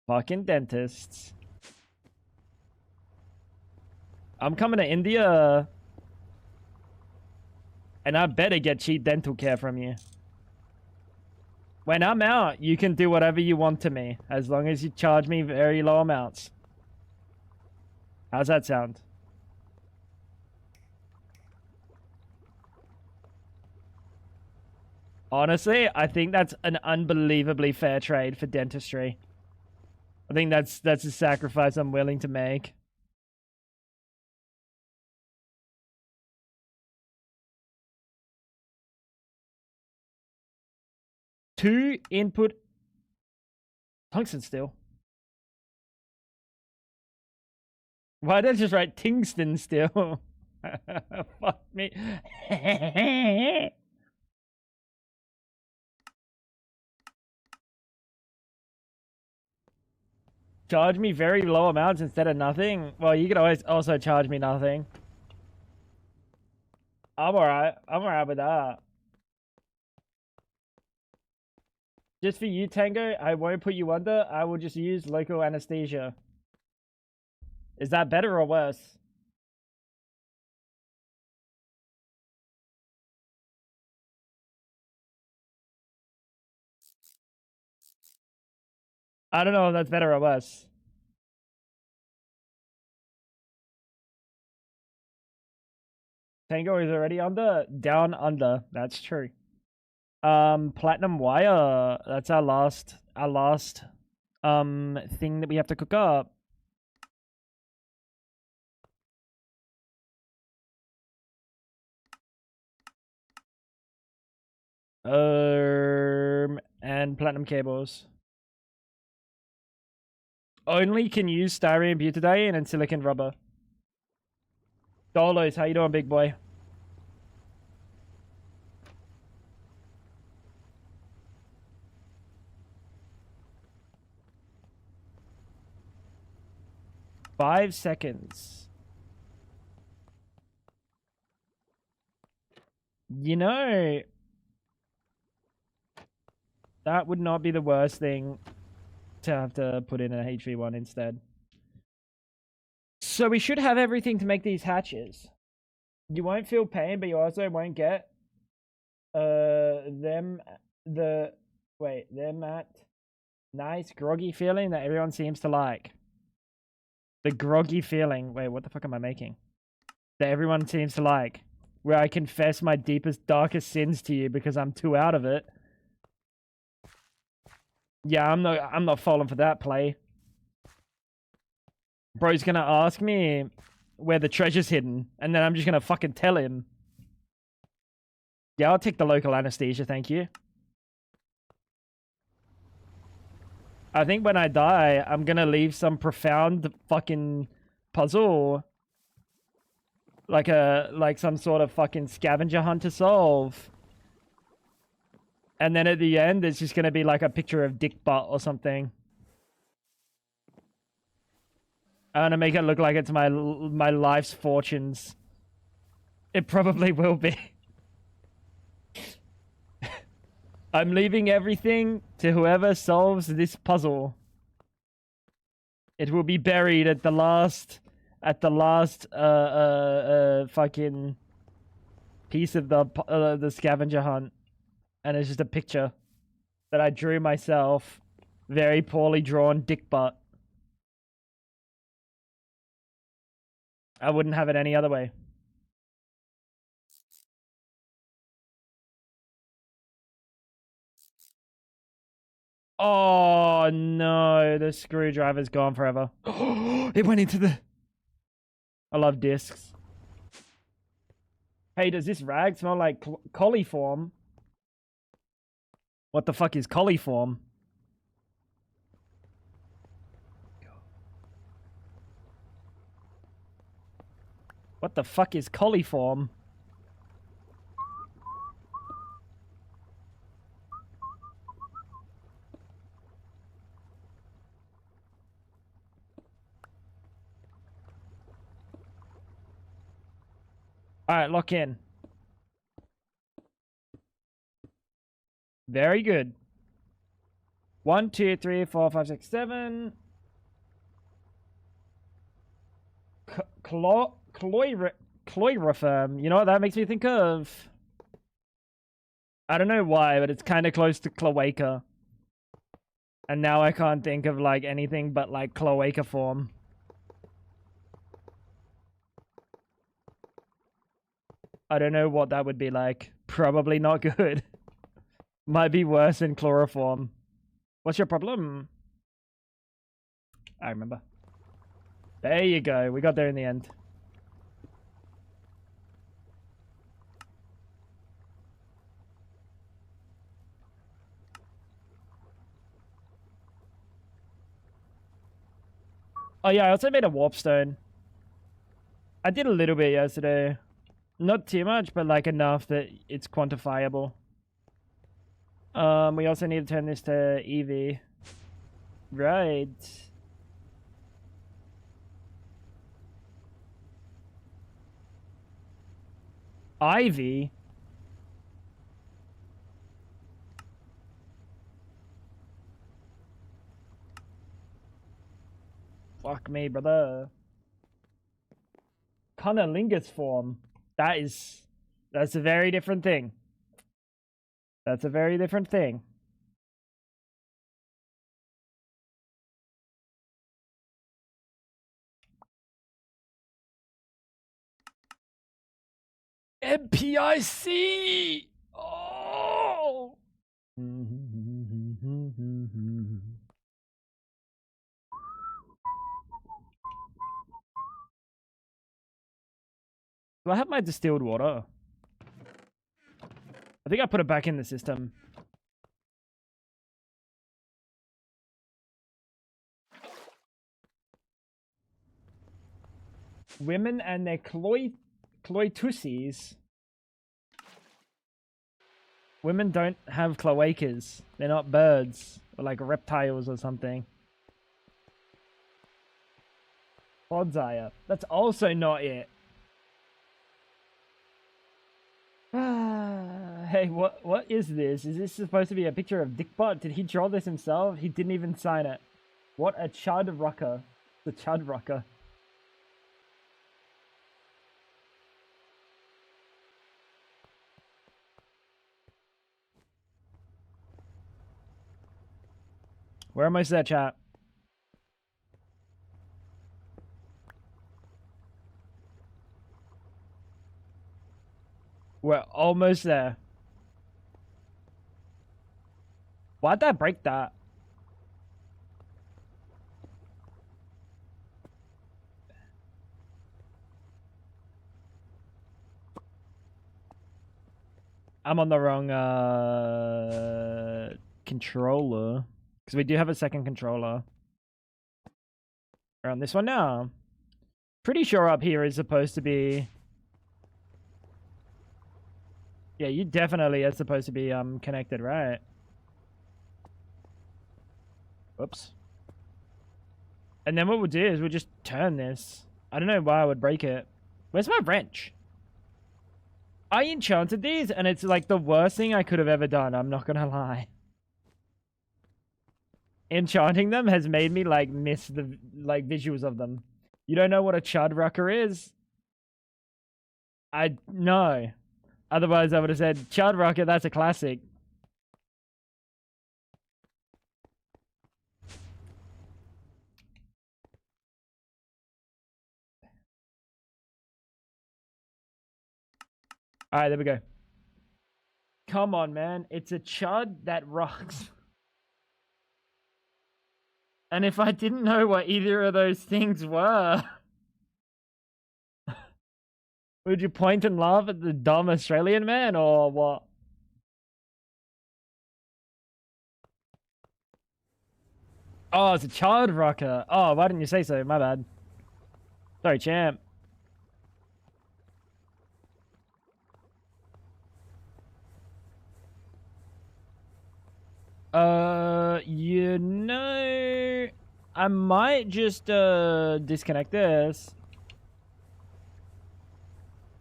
Fucking dentists. I'm coming to India. And I better get cheap dental care from you. When I'm out, you can do whatever you want to me. As long as you charge me very low amounts. How's that sound? Honestly, I think that's an unbelievably fair trade for dentistry. I think that's a sacrifice I'm willing to make. Two input tungsten steel. Why did I just write tungsten steel? Fuck me. Charge me very low amounts instead of nothing? Well, you could always also charge me nothing. I'm alright. I'm alright with that. Just for you, Tango, I won't put you under. I will just use local anesthesia. Is that better or worse? I don't know if that's better or worse. Tango is already under? Down under. That's true. Platinum wire. That's our last thing that we have to cook up. And platinum cables. Only can use styrene, butadiene, and silicon rubber. Dolos, how you doing, big boy? Five seconds. You know, that would not be the worst thing to have to put in an HV1 instead. So we should have everything to make these hatches. You won't feel pain, but you also won't get them that nice groggy feeling that everyone seems to like. The groggy feeling. Wait, what the fuck am I making? That everyone seems to like. Where I confess my deepest, darkest sins to you because I'm too out of it. Yeah, I'm not falling for that play. Bro's gonna ask me where the treasure's hidden, and then I'm just gonna fucking tell him. Yeah, I'll take the local anesthesia, thank you. I think when I die, I'm gonna leave some profound fucking puzzle. Like some sort of fucking scavenger hunt to solve. And then at the end, it's just gonna be like a picture of Dick Butt or something. I'm gonna make it look like it's my life's fortunes. It probably will be. I'm leaving everything to whoever solves this puzzle. It will be buried at the last fucking piece of the scavenger hunt, and it's just a picture that I drew myself, very poorly drawn dick butt. I wouldn't have it any other way. Oh no, the screwdriver's gone forever. It went into the... I love discs. Hey, does this rag smell like coliform? What the fuck is coliform? What the fuck is coliform? Alright, lock in. Very good. 1, 2, 3, 4, 5, 6, 7. Chloroform. You know what that makes me think of? I don't know why, but it's kind of close to cloaca. And now I can't think of like anything but like cloaca form. I don't know what that would be like. Probably not good. Might be worse than chloroform. What's your problem? I remember. There you go. We got there in the end. Oh yeah, I also made a warp stone. I did a little bit yesterday. Not too much, but like enough that it's quantifiable. We also need to turn this to EV. Right. Ivy? Fuck me, brother. Cunnilingus form. That's a very different thing. That's a very different thing. MPIC! Oh! Do I have my distilled water? I think I put it back in the system. Women and their cloituses. Women don't have cloacas. They're not birds. Or like reptiles or something. Podzire. That's also not it. Hey, what is this? Is this supposed to be a picture of Dickbot? Did he draw this himself? He didn't even sign it. What a chud rucker. The chud rucker. We're almost there, chat. We're almost there. Why'd that break that? I'm on the wrong controller. Because we do have a second controller. We're on this one now. Pretty sure up here is supposed to be... Yeah, you definitely are supposed to be connected, right? Whoops. And then what we'll do is we'll just turn this. I don't know why I would break it. Where's my wrench? I enchanted these and it's like the worst thing I could have ever done. I'm not gonna lie. Enchanting them has made me like miss the like visuals of them. You don't know what a chud rucker is? I know. Otherwise I would have said chud rucker, that's a classic. Alright, there we go. Come on, man. It's a chud that rocks. And if I didn't know what either of those things were... Would you point and laugh at the dumb Australian man, or what? Oh, it's a child rocker. Oh, why didn't you say so? My bad. Sorry, champ. You know, I might just disconnect this.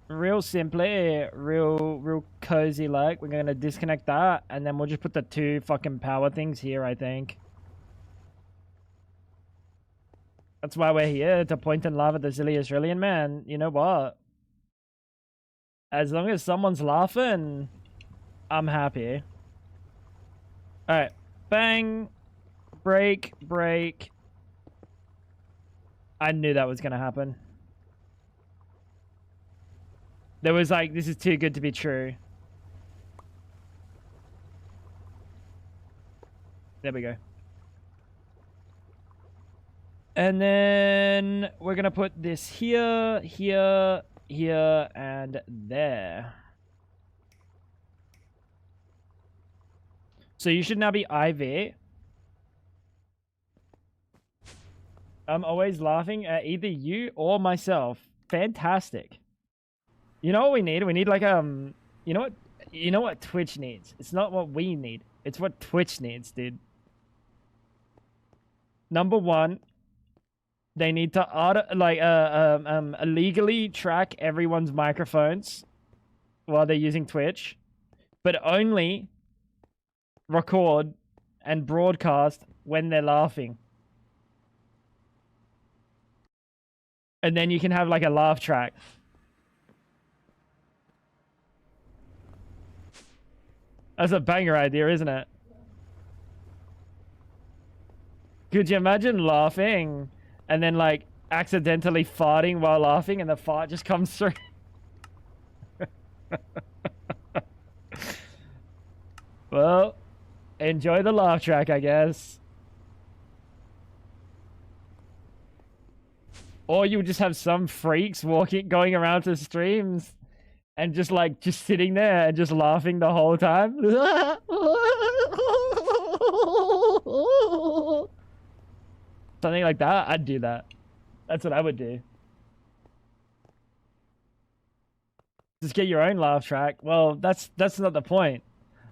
Real simply, real cozy like. We're gonna disconnect that, and then we'll just put the two fucking power things here, I think. That's why we're here, to point and laugh at the silly Australian man. You know what? As long as someone's laughing, I'm happy. Alright. Bang. Break. Break. I knew that was gonna happen. There was like, this is too good to be true. There we go. And then we're gonna put this here, here, here, and there. So you should now be IV. I'm always laughing at either you or myself. Fantastic. You know what we need? We need like you know what Twitch needs? It's not what we need. It's what Twitch needs, dude. Number one, they need to illegally track everyone's microphones while they're using Twitch, but only record and broadcast when they're laughing. And then you can have like a laugh track. That's a banger idea, isn't it? Could you imagine laughing and then like accidentally farting while laughing and the fart just comes through? Well, enjoy the laugh track, I guess. Or you would just have some freaks going around to streams and just like just sitting there and just laughing the whole time. Something like that, I'd do that. That's what I would do. Just get your own laugh track. Well, that's not the point.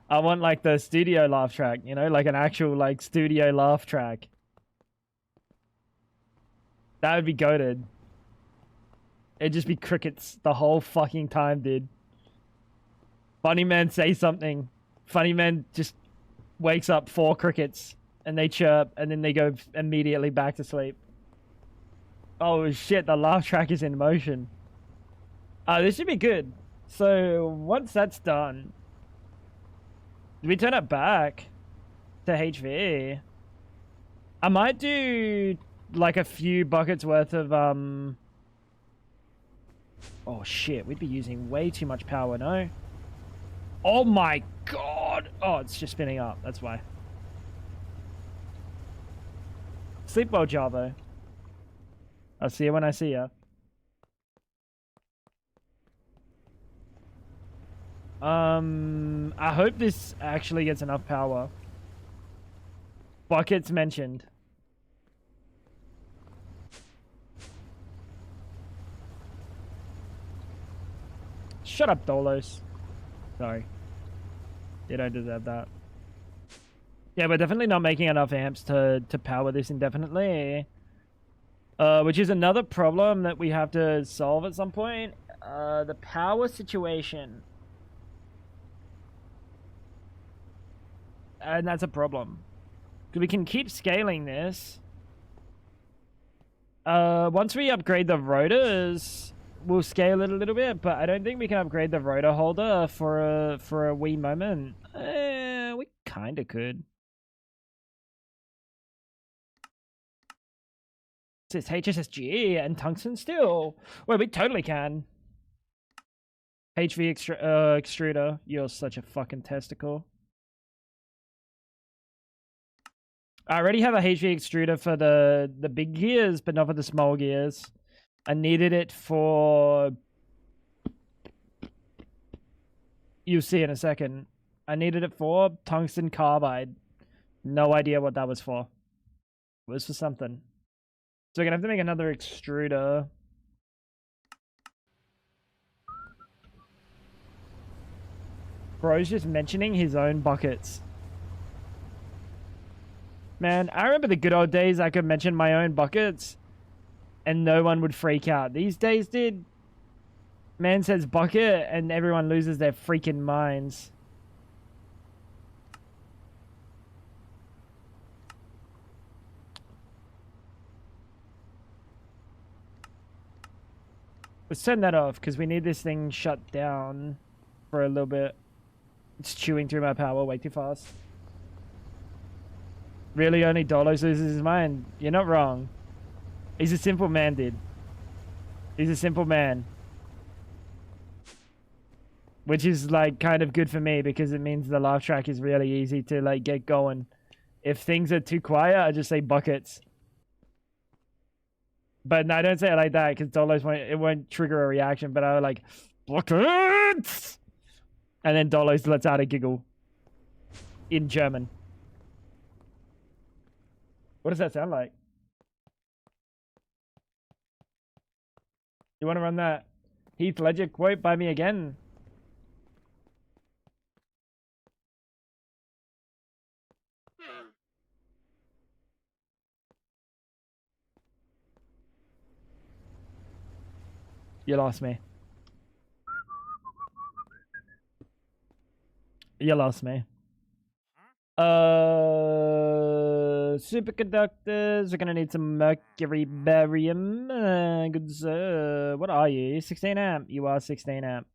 I want like the studio laugh track, you know, like an actual like studio laugh track. That would be goated. It'd just be crickets the whole fucking time, dude. Funny man say something. Funny man just wakes up 4 crickets and they chirp and then they go immediately back to sleep. Oh shit, the laugh track is in motion. This should be good. So once that's done, do we turn it back to HV? I might do like a few buckets worth of oh shit, we'd be using way too much power, no? Oh my god! Oh, it's just spinning up, that's why. Sleep well, Javo. I'll see you when I see ya. I hope this actually gets enough power. Buckets mentioned. Shut up, Dolos. Sorry. You don't deserve that. Yeah, we're definitely not making enough amps to power this indefinitely. Which is another problem that we have to solve at some point. The power situation. And that's a problem. We can keep scaling this. Once we upgrade the rotors, we'll scale it a little bit, but I don't think we can upgrade the rotor holder for a wee moment. We kind of could. It's HSSG and tungsten steel. Well, we totally can. HV extruder. You're such a fucking testicle. I already have a HV extruder for the big gears, but not for the small gears. I needed it for... You'll see in a second. I needed it for tungsten carbide. No idea what that was for. It was for something. So we're gonna have to make another extruder. Bro's just mentioning his own buckets. Man, I remember the good old days I could mention my own buckets and no one would freak out. These days, dude, man says bucket and everyone loses their freaking minds. Let's turn that off because we need this thing shut down for a little bit. It's chewing through my power way too fast. Really, only Dolos loses his mind? You're not wrong. He's a simple man, dude. He's a simple man. Which is, like, kind of good for me because it means the laugh track is really easy to, like, get going. If things are too quiet, I just say buckets. But no, I don't say it like that because Dolos won't trigger a reaction, but I would like, buckets! And then Dolos lets out a giggle. In German. What does that sound like? You want to run that Heath Ledger quote by me again? You lost me. You lost me. Superconductors. We're gonna need some mercury barium. Good sir. What are you? 16 amp. You are 16 amp.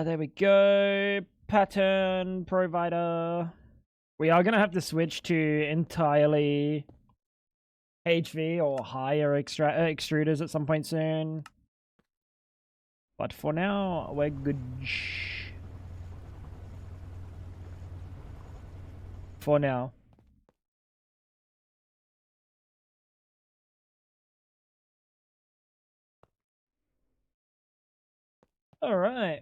There we go. Pattern provider. We are gonna have to switch to entirely HV or higher extruders at some point soon. But for now, we're good. for now. All right.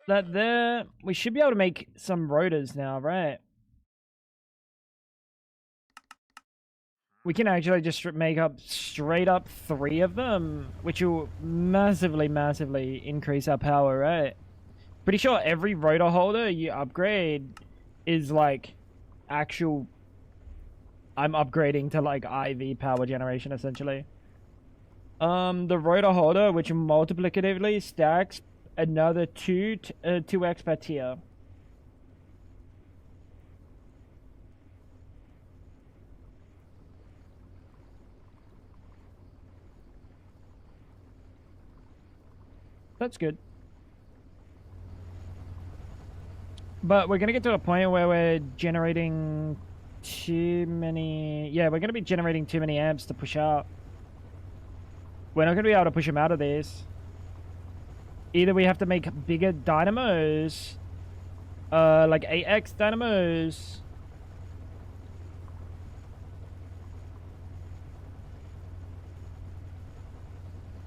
That there, we should be able to make some rotors now, right? We can actually just make up straight up 3 of them, which will massively, massively increase our power, right? Pretty sure every rotor holder you upgrade is like actual. I'm upgrading to like IV power generation essentially. The rotor holder, which multiplicatively stacks another 2x per tier. That's good. But we're gonna get to a point where we're generating too many. Yeah, we're gonna be generating too many amps to push out. We're not gonna be able to push them out of this. Either we have to make bigger dynamos, like 8x dynamos.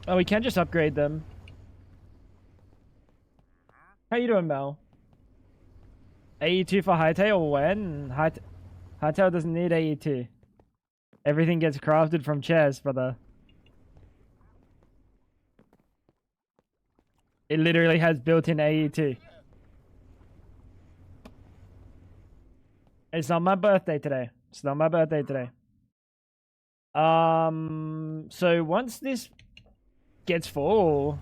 Oh, we can just upgrade them. How you doing, Mel? AE2 for Hightail? When? Hightail doesn't need AE2. Everything gets crafted from chairs, brother. It literally has built-in AE2. It's not my birthday today. It's not my birthday today. So once this gets full...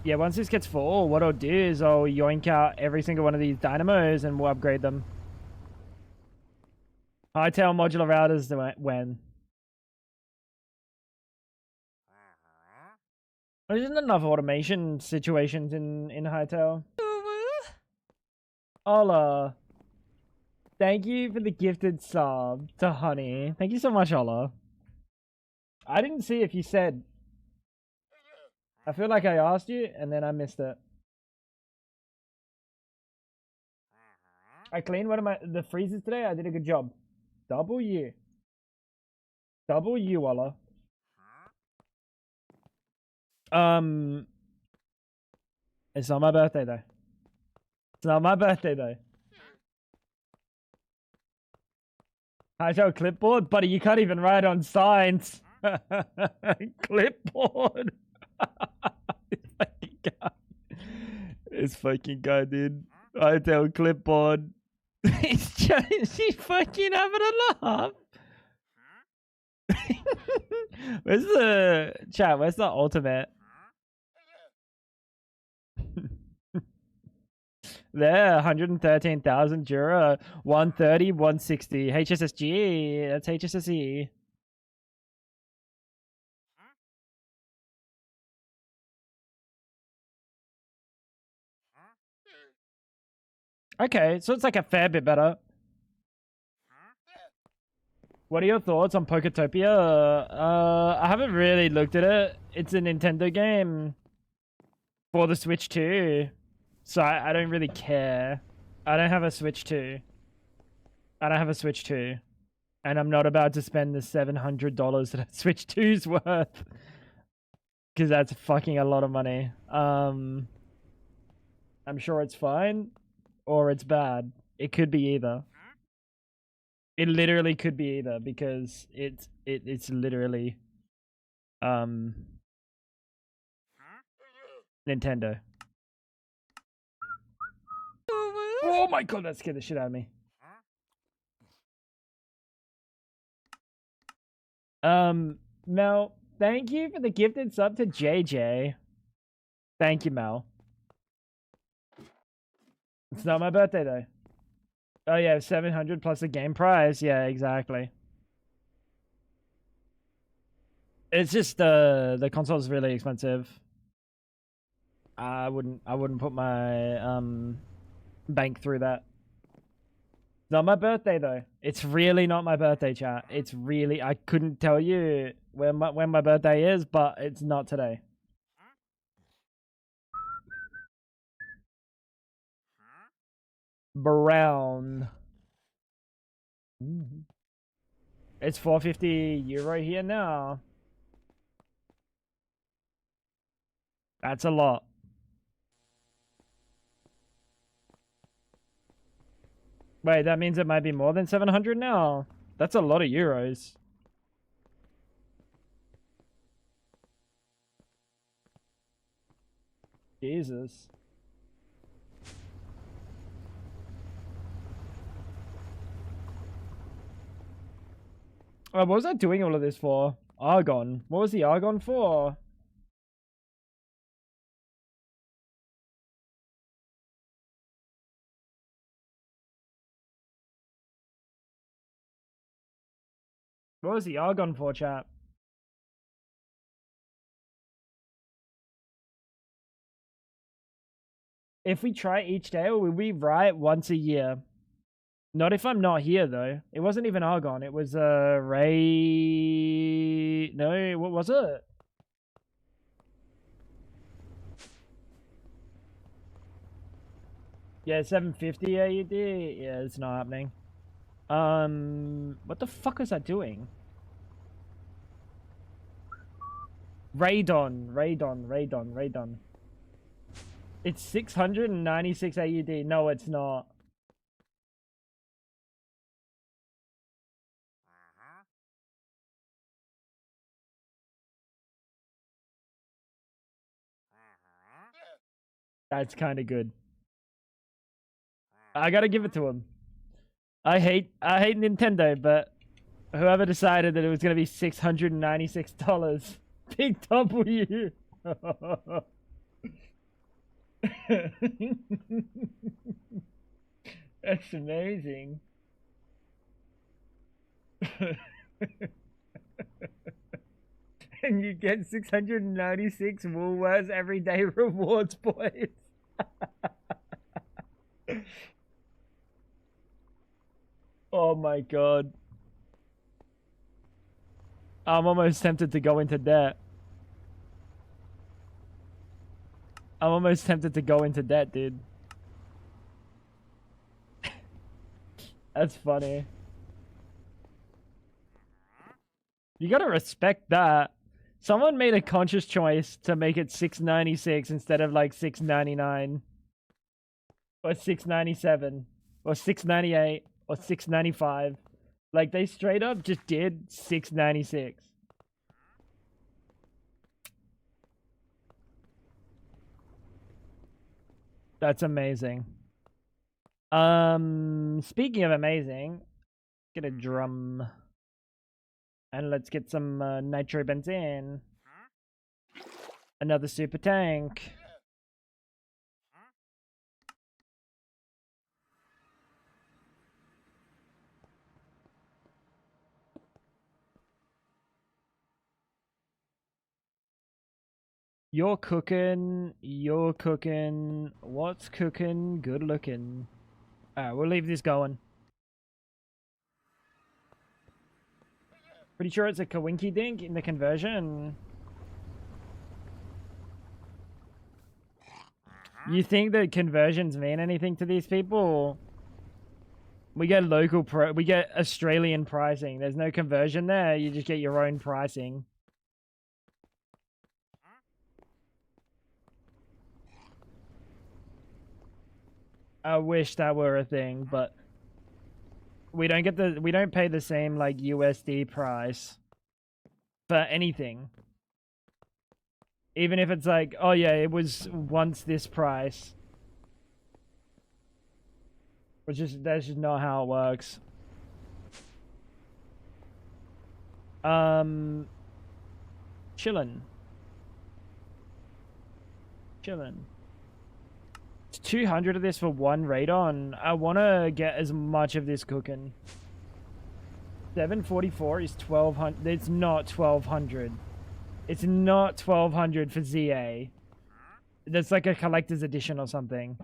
Yeah, once this gets full, what I'll do is I'll yoink out every single one of these dynamos and we'll upgrade them. Hightail modular routers when? There isn't enough automation situations in Hightail. Ola. Thank you for the gifted sub to Honey. Thank you so much, Ola. I didn't see if you said. I feel like I asked you and then I missed it. I cleaned one of the freezers today. I did a good job. W. W, Ola. It's not my birthday though. It's not my birthday though. Hightail clipboard? Buddy, you can't even write on signs. Clipboard. This fucking guy, dude. Hightail clipboard. He's fucking having a laugh. Where's the chat? Where's the ultimate? There, 113,000 Jura, 130, 160. HSSG, that's HSSE. Okay, so it's like a fair bit better. What are your thoughts on Poketopia? I haven't really looked at it. It's a Nintendo game for the Switch 2. So I don't really care. I don't have a Switch 2. I don't have a Switch 2. And I'm not about to spend the $700 that a Switch 2's worth. Because that's fucking a lot of money. I'm sure it's fine. Or it's bad. It could be either. It literally could be either. Because it's literally... Nintendo. Oh my god, that scared the shit out of me. Mel, thank you for the gifted sub to JJ. Thank you, Mel. It's not my birthday though. Oh yeah, 700 plus a game prize. Yeah, exactly. It's just the console's really expensive. I wouldn't put my bank through that. Not my birthday though. It's really not my birthday, chat. It's really, I couldn't tell you when my birthday is, but it's not today. Brown. It's 450 euro here now. That's a lot. Wait, that means it might be more than 700 now? That's a lot of euros. Jesus. Oh, what was I doing all of this for? Argon. What was the argon for? What was the argon for, chap? If we try each day, or will we write once a year? Not if I'm not here, though. It wasn't even argon. It was, ray... No, what was it? Yeah, 750 AUD. Yeah, it's not happening. What the fuck is that doing? Radon. It's 696 AUD. No, it's not. That's kind of good. I gotta give it to him. I hate Nintendo, but whoever decided that it was gonna be $696, big W. That's amazing. And you get 696 Woolworths everyday rewards points. Oh my god. I'm almost tempted to go into debt. Dude. That's funny. You gotta respect that. Someone made a conscious choice to make it 696 instead of like 699 or 697 or 698 or 695. Like they straight up just did 696. That's amazing. Speaking of amazing, get a drum. And let's get some nitro benzene. Another super tank. You're cooking. What's cooking? Good looking. Alright, we'll leave this going. Pretty sure it's a Kawinky Dink in the conversion. You think that conversions mean anything to these people? We get we get Australian pricing. There's no conversion there. You just get your own pricing. I wish that were a thing, but we don't pay the same like USD price for anything. Even if it's like, oh yeah, it was once this price. That's just not how it works. Chillin'. It's 200 of this for one radon. I want to get as much of this cooking. 744 is 1200. It's not 1200. It's not 1200 for ZA. That's like a collector's edition or something.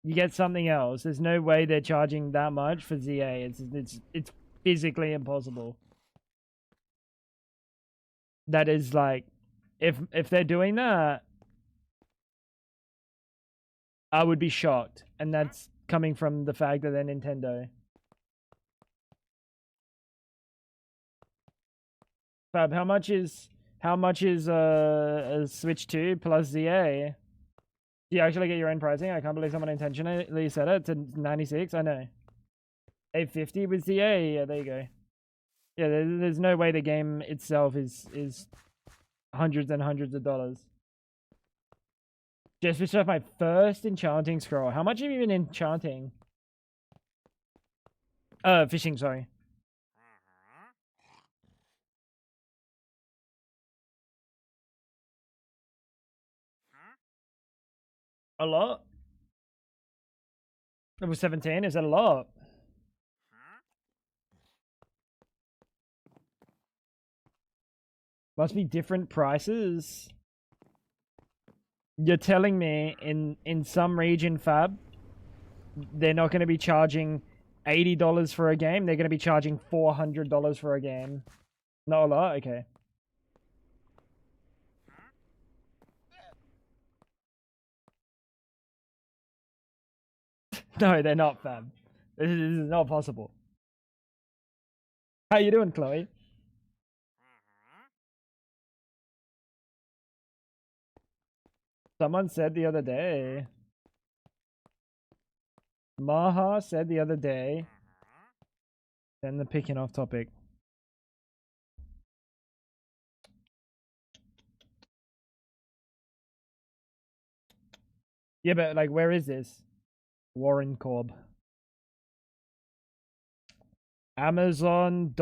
You get something else. There's no way they're charging that much for ZA. It's physically impossible. That is like, if they're doing that, I would be shocked, and that's coming from the fact that they're Nintendo. Fab, how much is a Switch 2 plus ZA? Do you actually get your own pricing? I can't believe someone intentionally said it. To 96, I know. 850 with ZA, yeah, there you go. Yeah, there's no way the game itself is hundreds and hundreds of dollars. Just switched off my first enchanting scroll. How much have you been enchanting? Fishing, sorry. A lot? Level 17, is that a lot? Must be different prices. You're telling me in some region, Fab, they're not going to be charging $80 for a game. They're going to be charging $400 for a game. Not a lot? Okay. No, they're not, Fab. This is not possible. How you doing, Chloe? Someone said the other day. Maha said the other day. Then the picking off topic. Yeah, but like, where is this? Warren Corb. Amazon.de.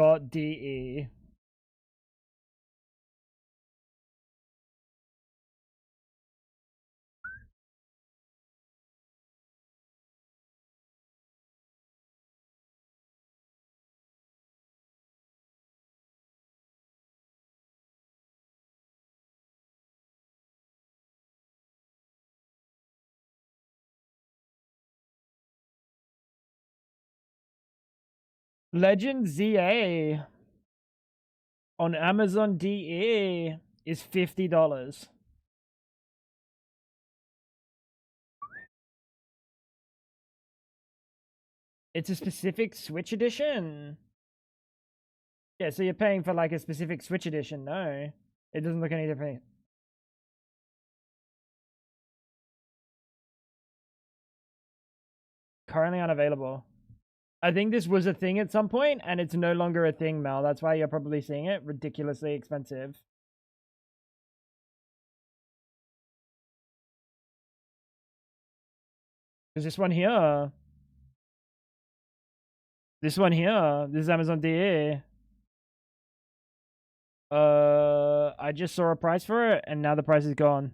Legend ZA on Amazon DE is $50. It's a specific Switch edition. Yeah, so you're paying for like a specific Switch edition. No, it doesn't look any different. Currently unavailable. I think this was a thing at some point, and it's no longer a thing, Mel. That's why you're probably seeing it. Ridiculously expensive. Because this one here. This is Amazon DA. I just saw a price for it, and now the price is gone.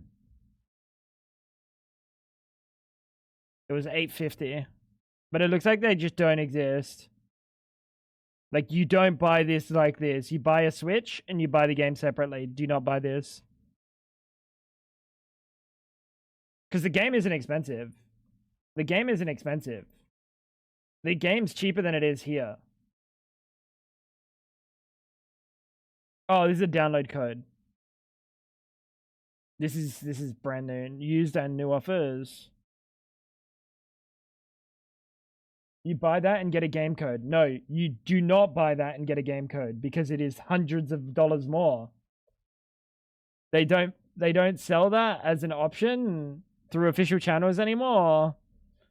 It was $850. But it looks like they just don't exist. Like, you don't buy this like this. You buy a Switch, and you buy the game separately. Do not buy this. Because the game isn't expensive. The game isn't expensive. The game's cheaper than it is here. Oh, this is a download code. This is brand new. Used and new offers. You buy that and get a game code. No, you do not buy that and get a game code because it is hundreds of dollars more. They don't sell that as an option through official channels anymore.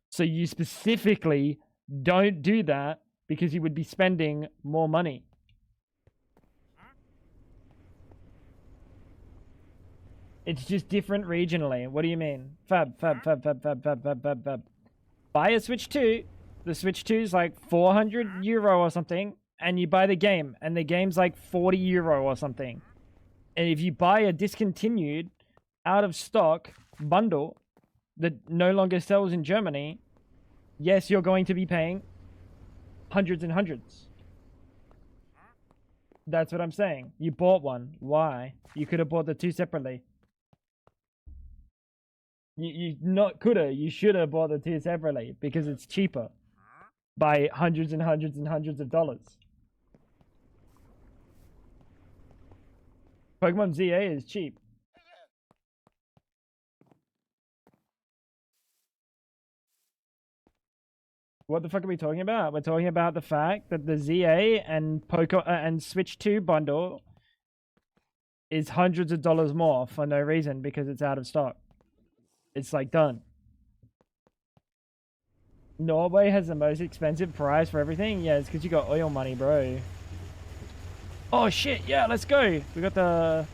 So you specifically don't do that because you would be spending more money. It's just different regionally. What do you mean? Fab. Buy a Switch 2. The Switch 2 is like €400 or something, and you buy the game, and the game's like €40 or something. And if you buy a discontinued, out of stock bundle that no longer sells in Germany, yes, you're going to be paying hundreds and hundreds. That's what I'm saying. You bought one. Why? You could have bought the two separately. You not coulda. You should have bought the two separately because it's cheaper by hundreds and hundreds and hundreds of dollars. Pokemon ZA is cheap. What the fuck are we talking about? We're talking about the fact that the ZA and and Switch 2 bundle is hundreds of dollars more for no reason because it's out of stock. It's like done. Norway has the most expensive price for everything? Yeah, it's because you got oil money, bro. Oh shit, yeah, let's go. We got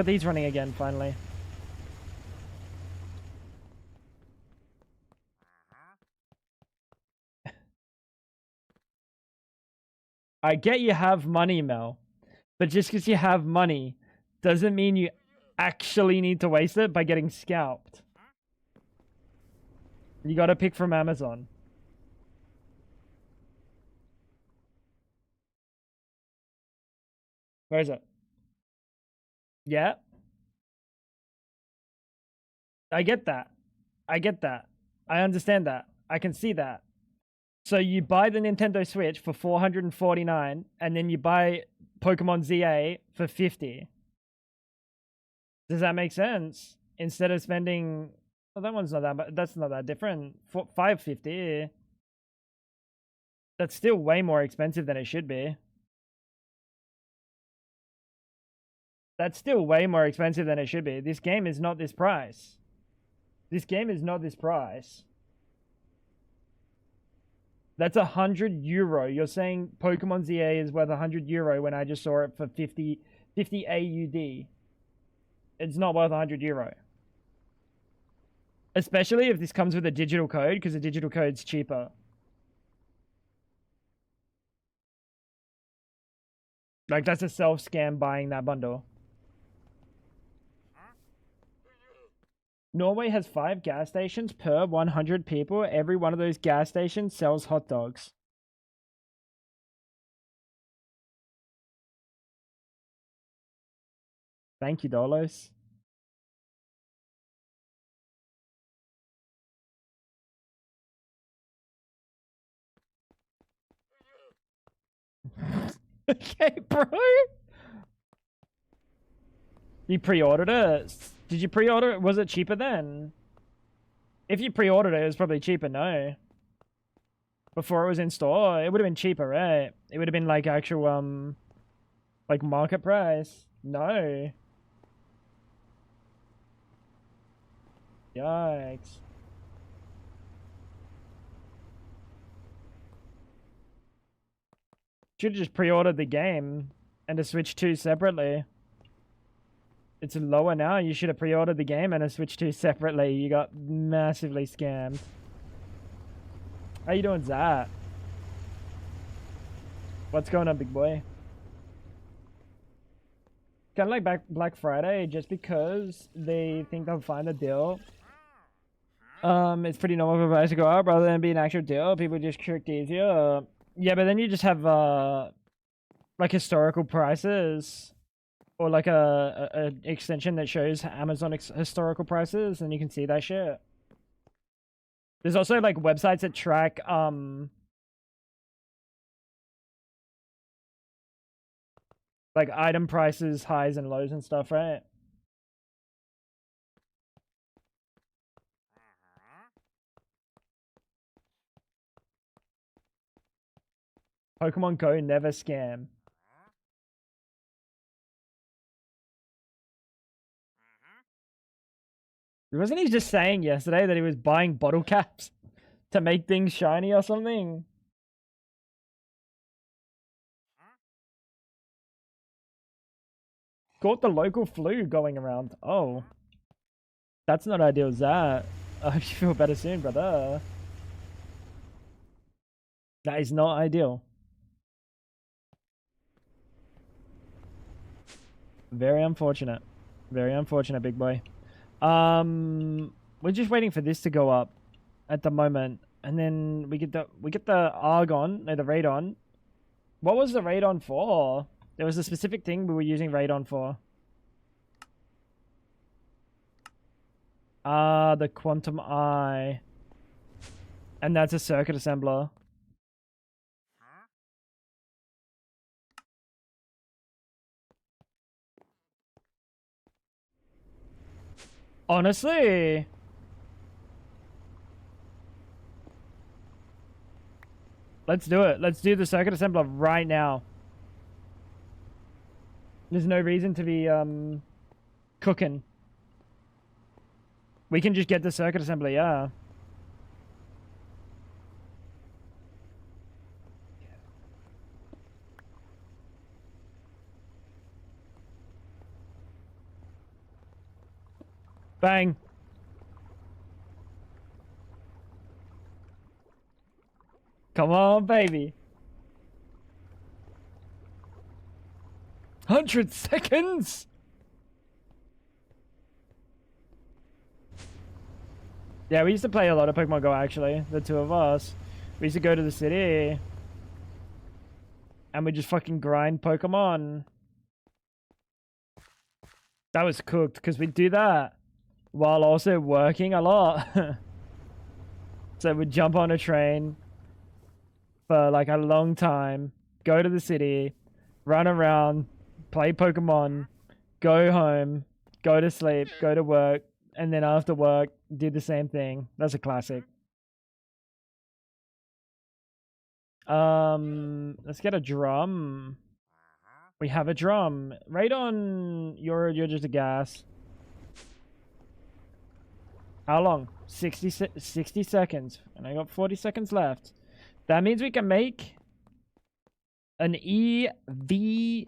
these running again, finally. I get you have money, Mel. But just because you have money doesn't mean you actually need to waste it by getting scalped. You gotta pick from Amazon. Where is it? Yeah, I get that. I get that. I understand that. I can see that. So you buy the Nintendo Switch for $449 and then you buy Pokemon ZA for $50. Does that make sense? Instead of spending, well, that one's not that, but that's not that different. For $550. That's still way more expensive than it should be. That's still way more expensive than it should be. This game is not this price. This game is not this price. That's €100. You're saying Pokemon ZA is worth €100 when I just saw it for 50 AUD. It's not worth €100. Especially if this comes with a digital code, because the digital code's cheaper. Like, that's a self-scam buying that bundle. Norway has 5 gas stations per 100 people. Every one of those gas stations sells hot dogs. Thank you, Dolos. Okay, bro. You pre-ordered it? Did you pre-order it? Was it cheaper then? If you pre-ordered it, it was probably cheaper, no. Before it was in store, it would have been cheaper, right? It would have been like actual, like market price. No. Yikes. Should have just pre-ordered the game and a Switch 2 separately. It's lower now. You should have pre-ordered the game and a Switch 2 separately. You got massively scammed. How you doing, Zat? What's going on, big boy? Kind of like Black Friday, just because they think they'll find a deal. It's pretty normal for price to go up rather than be an actual deal. People just tricked easier. Yeah, but then you just have like historical prices, or like a extension that shows Amazon historical prices, and you can see that shit. There's also like websites that track like item prices, highs and lows and stuff, right? Pokemon Go never scam. Wasn't he just saying yesterday that he was buying bottle caps to make things shiny or something? Got the local flu going around. Oh. That's not ideal, Zat. I hope you feel better soon, brother. That is not ideal. Very unfortunate. Very unfortunate, big boy. We're just waiting for this to go up at the moment, and then we get the Argon, no, the Radon. What was the Radon for? There was a specific thing we were using Radon for. The Quantum Eye. And that's a circuit assembler. Honestly, Let's do it. Let's do the circuit assembler right now. There's no reason to be cooking. We can just get the circuit assembler, yeah. Bang. Come on, baby. 100 seconds? Yeah, we used to play a lot of Pokemon Go, actually. The two of us. We used to go to the city. And we just fucking grind Pokemon. That was cooked, because we do that while also working a lot. So we'd jump on a train for like a long time, go to the city, run around, play Pokemon, go home, go to sleep, go to work, and then after work, do the same thing. That's a classic. Let's get a drum. We have a drum. Right on, you're just a gas. How long? 60 seconds. And I got 40 seconds left. That means we can make an EV.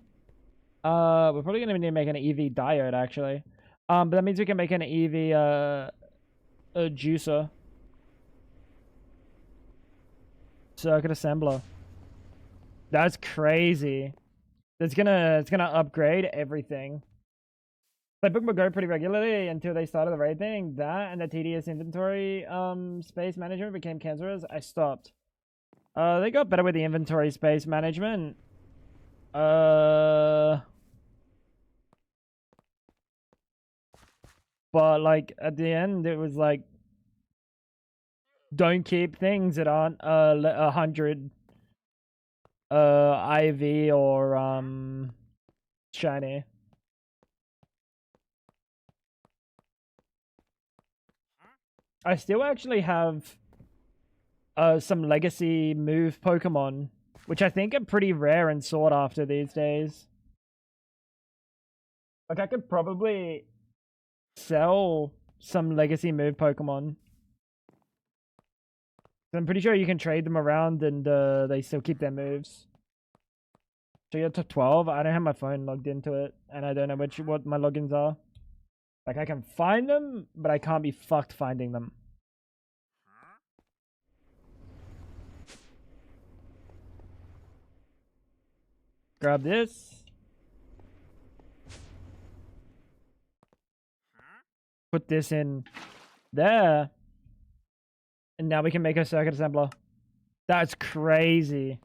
We're probably gonna need to make an EV diode, actually. But that means we can make an EV a juicer. Circuit assembler. That's crazy. It's gonna upgrade everything. I book my Go pretty regularly until they started the raid thing. That and the tedious inventory space management became cancerous. I stopped. They got better with the inventory space management. But like at the end it was like, don't keep things that aren't 100 IV or shiny. I still actually have some legacy move Pokemon, which I think are pretty rare and sought after these days. Like I could probably sell some legacy move Pokemon. I'm pretty sure you can trade them around and they still keep their moves. So you're top 12. I don't have my phone logged into it, and I don't know what my logins are. Like I can find them, but I can't be fucked finding them. Grab this. Put this in there. And now we can make a circuit assembler. That's crazy.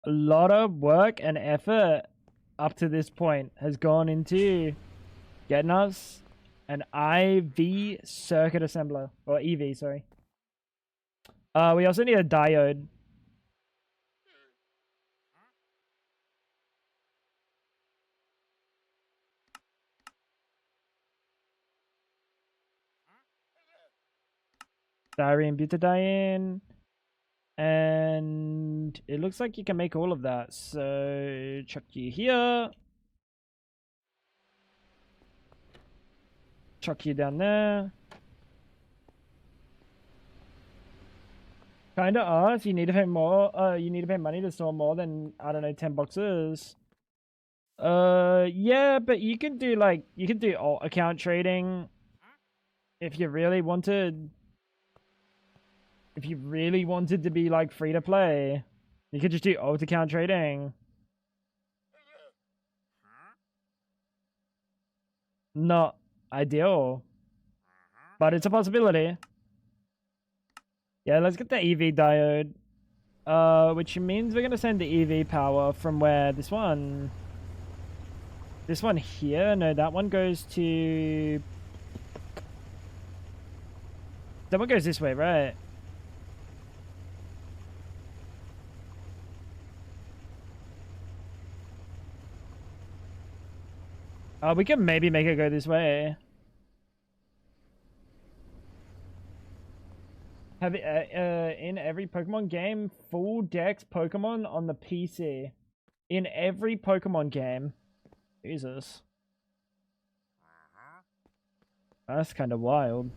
A lot of work and effort up to this point has gone into getting us an IV circuit assembler. Or EV, sorry. We also need a diode. Diarrhea and butadiene. And it looks like you can make all of that. So chuck you here. Chuck you down there. Kinda if you need to pay more, you need to pay money to store more than, I don't know, 10 boxes. Yeah, but you can do alt account trading if you really wanted. If you really wanted to be like free to play, you could just do alt account trading. Not ideal, but it's a possibility. Yeah, let's get the EV diode. Which means we're gonna send the EV power from where this one here. No, that one goes to. That one goes this way, right? We can maybe make it go this way. Have in every Pokemon game, full Dex Pokemon on the PC. In every Pokemon game. Jesus. That's kind of wild.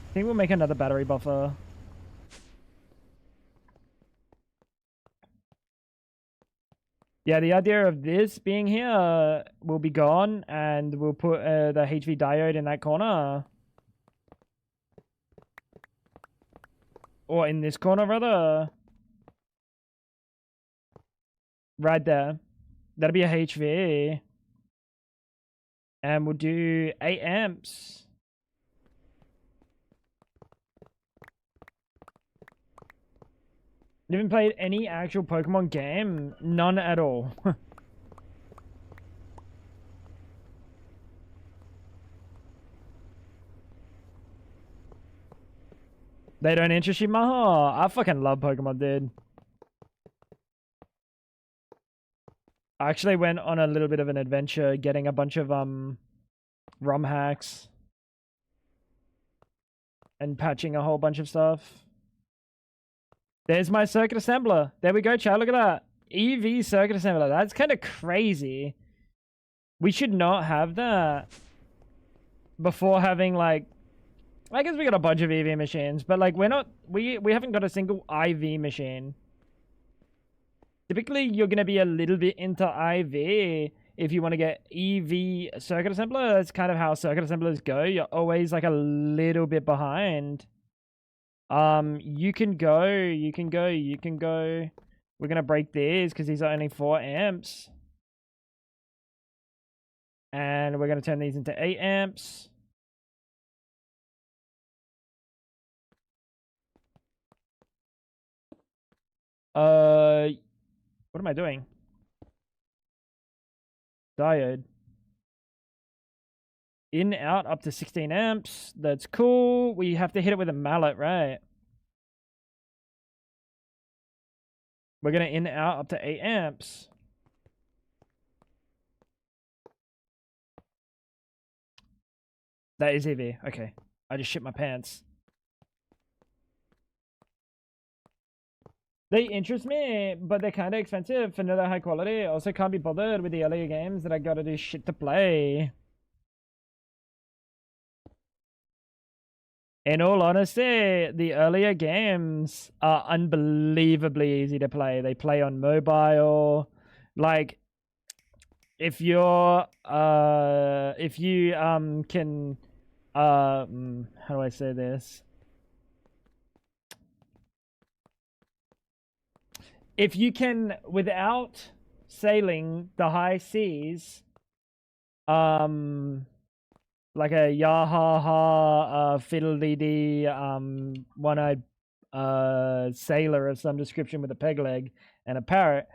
I think we'll make another battery buffer. Yeah, the idea of this being here will be gone, and we'll put the HV diode in that corner. Or in this corner, rather. Right there. That'll be a HV. And we'll do 8 amps. You haven't played any actual Pokemon game? None at all. They don't interest you, Maha? I fucking love Pokemon, dude. I actually went on a little bit of an adventure getting a bunch of ROM hacks and patching a whole bunch of stuff. There's my circuit assembler. There we go, Chad. Look at that. EV circuit assembler. That's kind of crazy. We should not have that before having, like, I guess we got a bunch of EV machines, but like we haven't got a single IV machine. Typically, you're going to be a little bit into IV if you want to get EV circuit assembler. That's kind of how circuit assemblers go. You're always like a little bit behind. You can go. We're going to break these because these are only 4 amps. And we're going to turn these into 8 amps. What am I doing? Diode. In, out, up to 16 amps. That's cool. We have to hit it with a mallet, right? We're going to in, out, up to 8 amps. That is EV. Okay. I just shit my pants. They interest me, but they're kind of expensive for another high quality. Also can't be bothered with the earlier games that I gotta do shit to play. In all honesty, the earlier games are unbelievably easy to play. They play on mobile. Like, if you're, if you, can, how do I say this? If you can, without sailing the high seas, like a yahaha, fiddle-dee-dee, one-eyed sailor of some description with a peg leg and a parrot,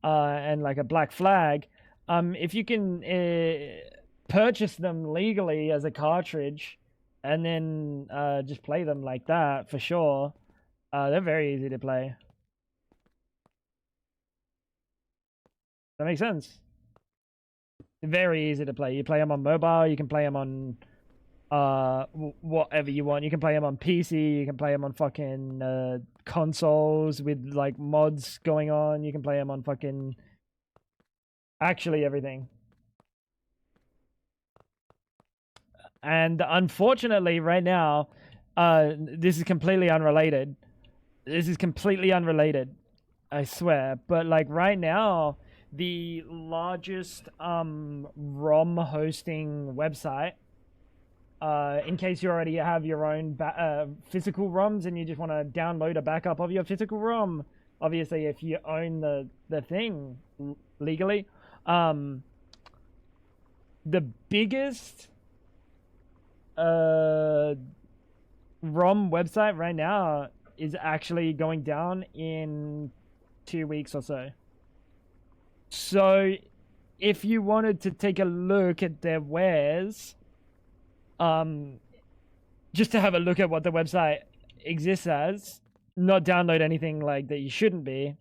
and like a black flag, if you can purchase them legally as a cartridge and then just play them like that, for sure, they're very easy to play. That makes sense. Very easy to play. You play them on mobile. You can play them on whatever you want. You can play them on PC. You can play them on fucking consoles with like mods going on. You can play them on fucking actually everything. And unfortunately, right now, this is completely unrelated. This is completely unrelated. I swear. But like right now, the largest ROM hosting website, in case you already have your own physical ROMs and you just want to download a backup of your physical ROM, obviously if you own the thing legally, the biggest ROM website right now is actually going down in 2 weeks or so. So, if you wanted to take a look at their wares, just to have a look at what the website exists as, not download anything like that you shouldn't be,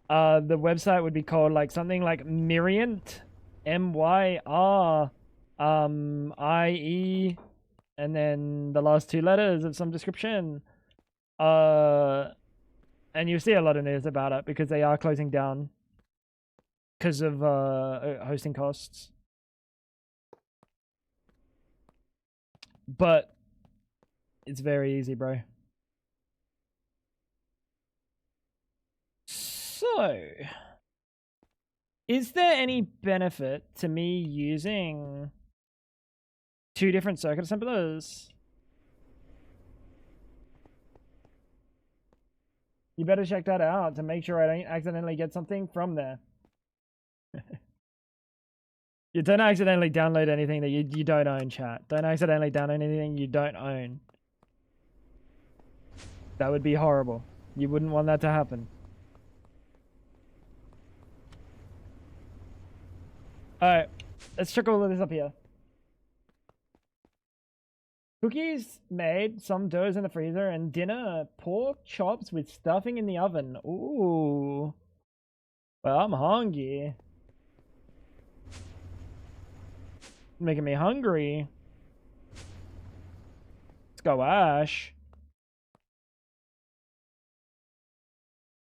The website would be called like something like Myriant, MYRIE, and then the last two letters of some description. And you see a lot of news about it because they are closing down because of hosting costs. But it's very easy, bro. So, is there any benefit to me using two different circuit assemblers? You better check that out to make sure I don't accidentally get something from there. You don't accidentally download anything that you don't own, chat. Don't accidentally download anything you don't own. That would be horrible. You wouldn't want that to happen. Alright, let's check all of this up here. Cookies made, some doughs in the freezer, and dinner, pork chops with stuffing in the oven. Ooh. Well, I'm hungry. Making me hungry. Let's go, Ash.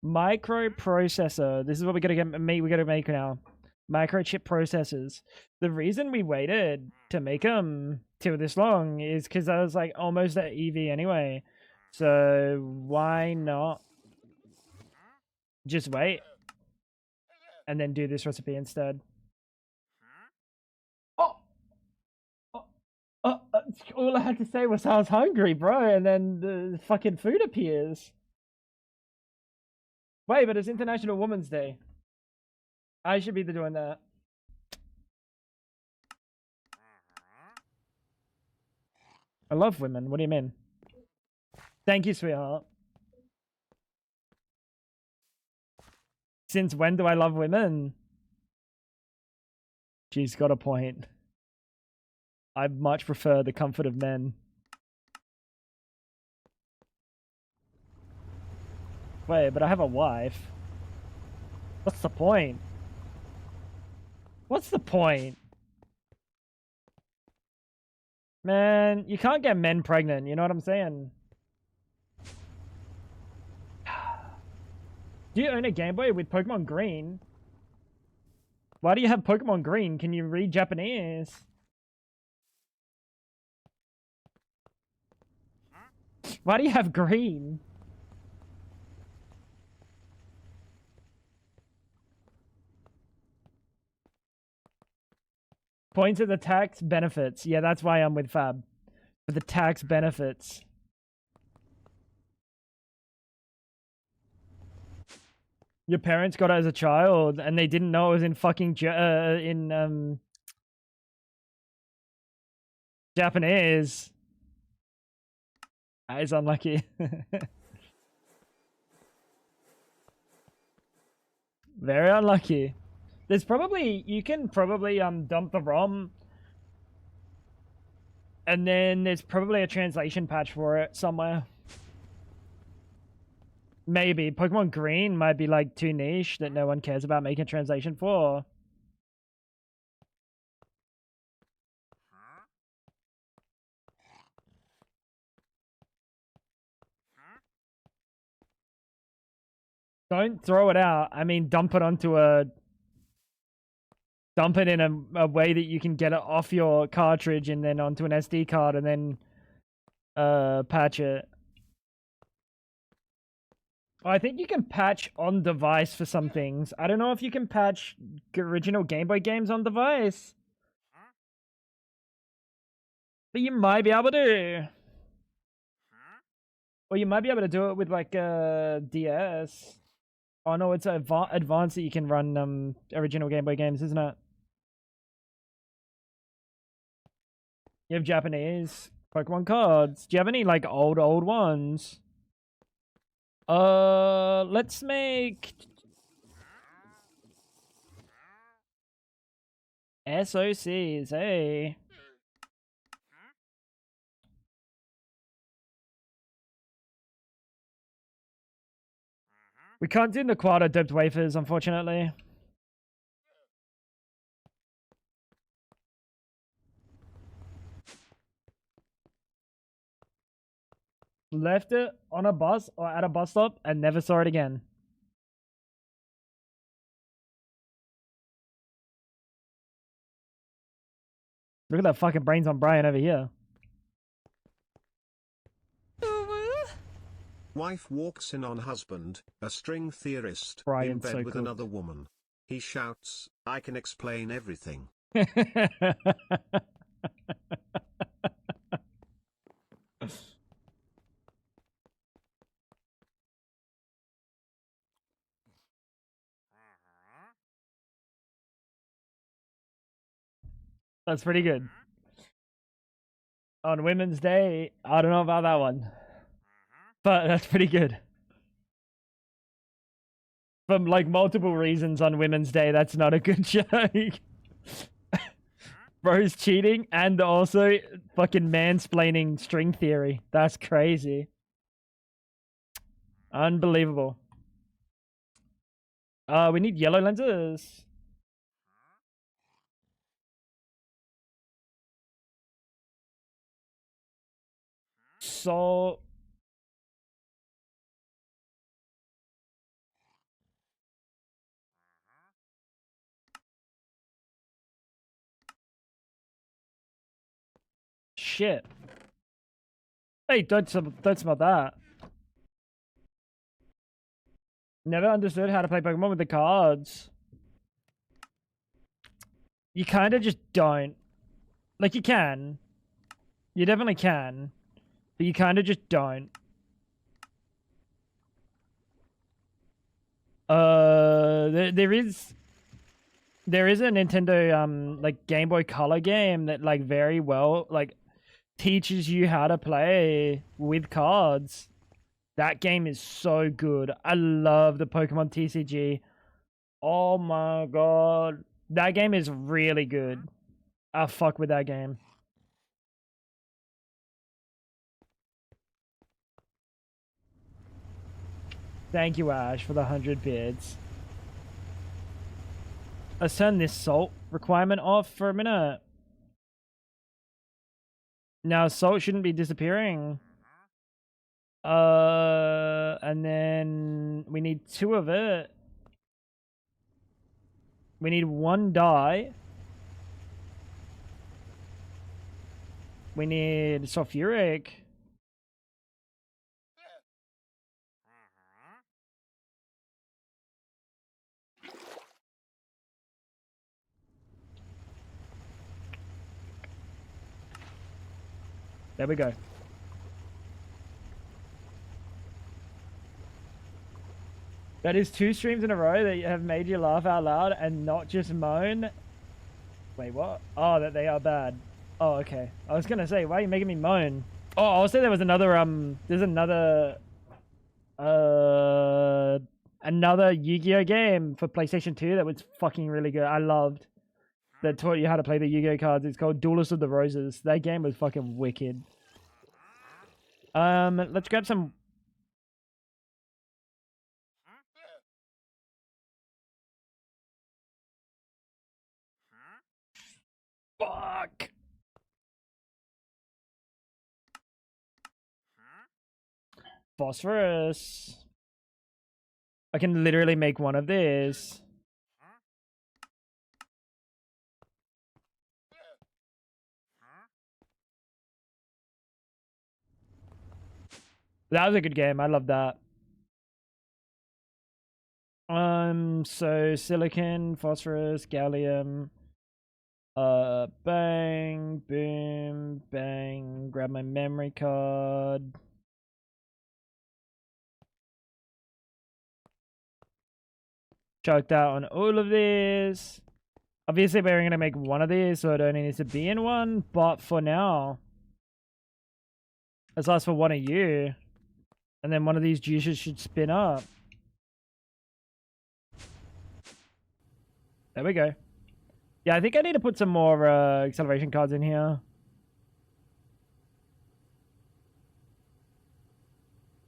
Microprocessor. This is what we gotta make now. Microchip processors. The reason we waited to make them till this long is because I was like almost at EV anyway. So why not just wait and then do this recipe instead? All I had to say was I was hungry, bro, and then the fucking food appears. Wait, but it's International Women's Day. I should be doing that. I love women. What do you mean? Thank you, sweetheart. Since when do I love women? She's got a point. I much prefer the comfort of men. Wait, but I have a wife. What's the point? What's the point? Man, you can't get men pregnant, you know what I'm saying? Do you own a Game Boy with Pokemon Green? Why do you have Pokemon Green? Can you read Japanese? Why do you have green? Points of the tax benefits. Yeah, that's why I'm with Fab. For the tax benefits. Your parents got it as a child and they didn't know it was in fucking Japanese. That is unlucky. Very unlucky. There's probably, you can probably dump the ROM and then there's probably a translation patch for it somewhere. Maybe. Pokemon Green might be like too niche that no one cares about making a translation for. Don't throw it out. I mean, dump it onto a... Dump it in a way that you can get it off your cartridge and then onto an SD card and then patch it. I think you can patch on device for some things. I don't know if you can patch original Game Boy games on device. But you might be able to. Or you might be able to do it with like a DS. Oh no, it's advanced that you can run original Game Boy games, isn't it? You have Japanese Pokemon cards. Do you have any like old ones? Let's make SOCs, hey. We can't do the quad or dipped wafers, unfortunately. Left it on a bus or at a bus stop and never saw it again. Look at that fucking brains on Brian over here. Wife walks in on husband, a string theorist, Brian's in bed so with cool. another woman. He shouts, "I can explain everything." That's pretty good. On Women's Day, I don't know about that one. But that's pretty good. From like multiple reasons on Women's Day, that's not a good joke. Bro's cheating and also fucking mansplaining string theory. That's crazy. Unbelievable. We need yellow lenses. So shit. Hey, don't smell that. Never understood how to play Pokemon with the cards. You kind of just don't. Like, you can. You definitely can. But you kind of just don't. There is a Nintendo like Game Boy Color game that like very well like teaches you how to play with cards. That game is so good. I love the Pokemon TCG. Oh my god. That game is really good. I fuck with that game. Thank you, Ash, for the 100 bids. Let's turn this salt requirement off for a minute. Now, salt shouldn't be disappearing. And then we need 2 of it. We need 1 dye. We need sulfuric. There we go. That is 2 streams in a row that have made you laugh out loud and not just moan. Wait, what? Oh, that they are bad. Oh, okay. I was gonna say, why are you making me moan? Oh, also there was another, there's another Yu-Gi-Oh game for PlayStation 2 that was fucking really good. I loved. That taught you how to play the Yu-Gi-Oh cards. It's called Duelist of the Roses. That game was fucking wicked. Let's grab some. Fuck. Phosphorus. I can literally make one of these. That was a good game. I love that. So silicon, phosphorus, gallium. Bang, boom, bang. Grab my memory card. Chuck that on all of these. Obviously, we're going to make one of these, so it only needs to be in one. But for now, let's ask for one of you. And then one of these juices should spin up. There we go. Yeah, I think I need to put some more acceleration cards in here.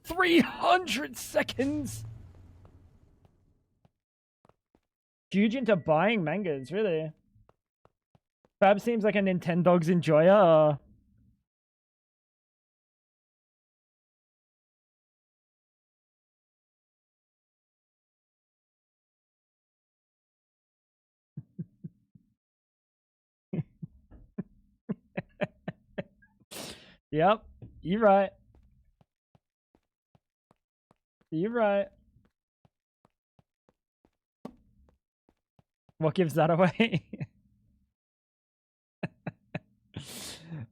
300 seconds! Huge into buying mangas, really. Fab seems like a Nintendogs enjoyer. Yep, you're right. You're right. What gives that away?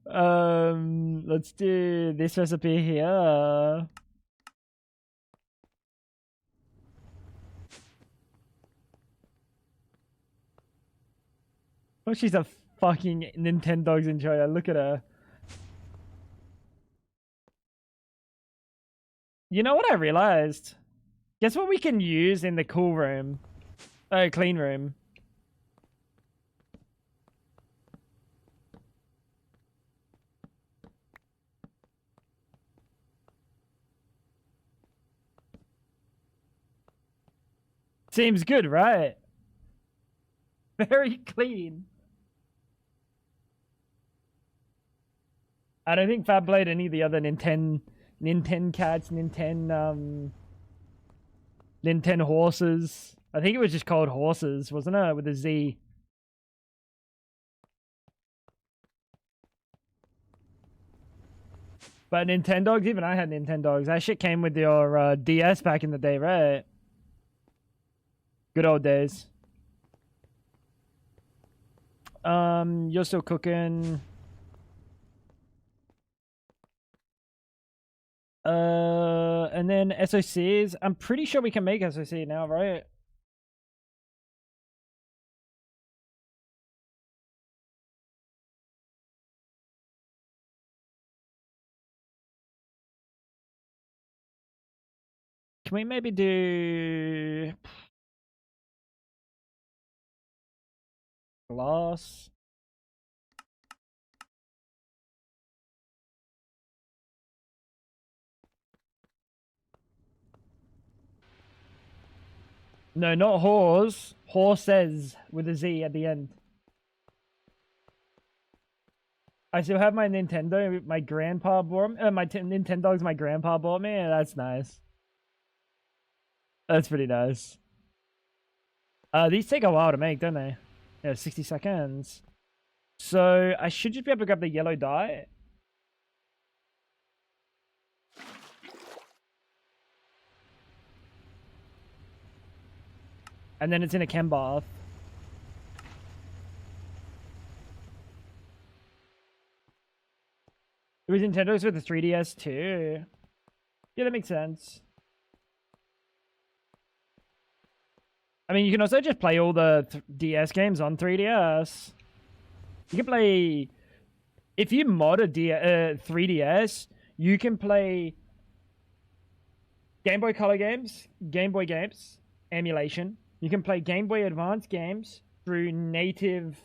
Let's do this recipe here. Oh, she's a fucking Nintendogs enjoyer. Look at her. You know what I realized? Guess what we can use in the cool room? Oh, clean room. Seems good, right? Very clean. I don't think Fab played any of the other Nintendo cats, Nintendo horses. I think it was just called horses, wasn't it? With a Z. But Nintendogs, even I had Nintendogs. That shit came with your DS back in the day, right? Good old days. You're still cooking. And then SOCs. I'm pretty sure we can make SOC now, right? Can we maybe do glass? No, not horse. Horses with a Z at the end. I still have my Nintendo. My grandpa bought me. My Nintendogs my grandpa bought me. That's nice. That's pretty nice. These take a while to make, don't they? Yeah, 60 seconds. So I should just be able to grab the yellow dye. And then it's in a chem bath. It was Nintendo's with the 3DS too. Yeah, that makes sense. I mean, you can also just play all the DS games on 3DS. You can play... If you mod a 3DS, you can play Game Boy Color games, Game Boy games, emulation. You can play Game Boy Advance games through native,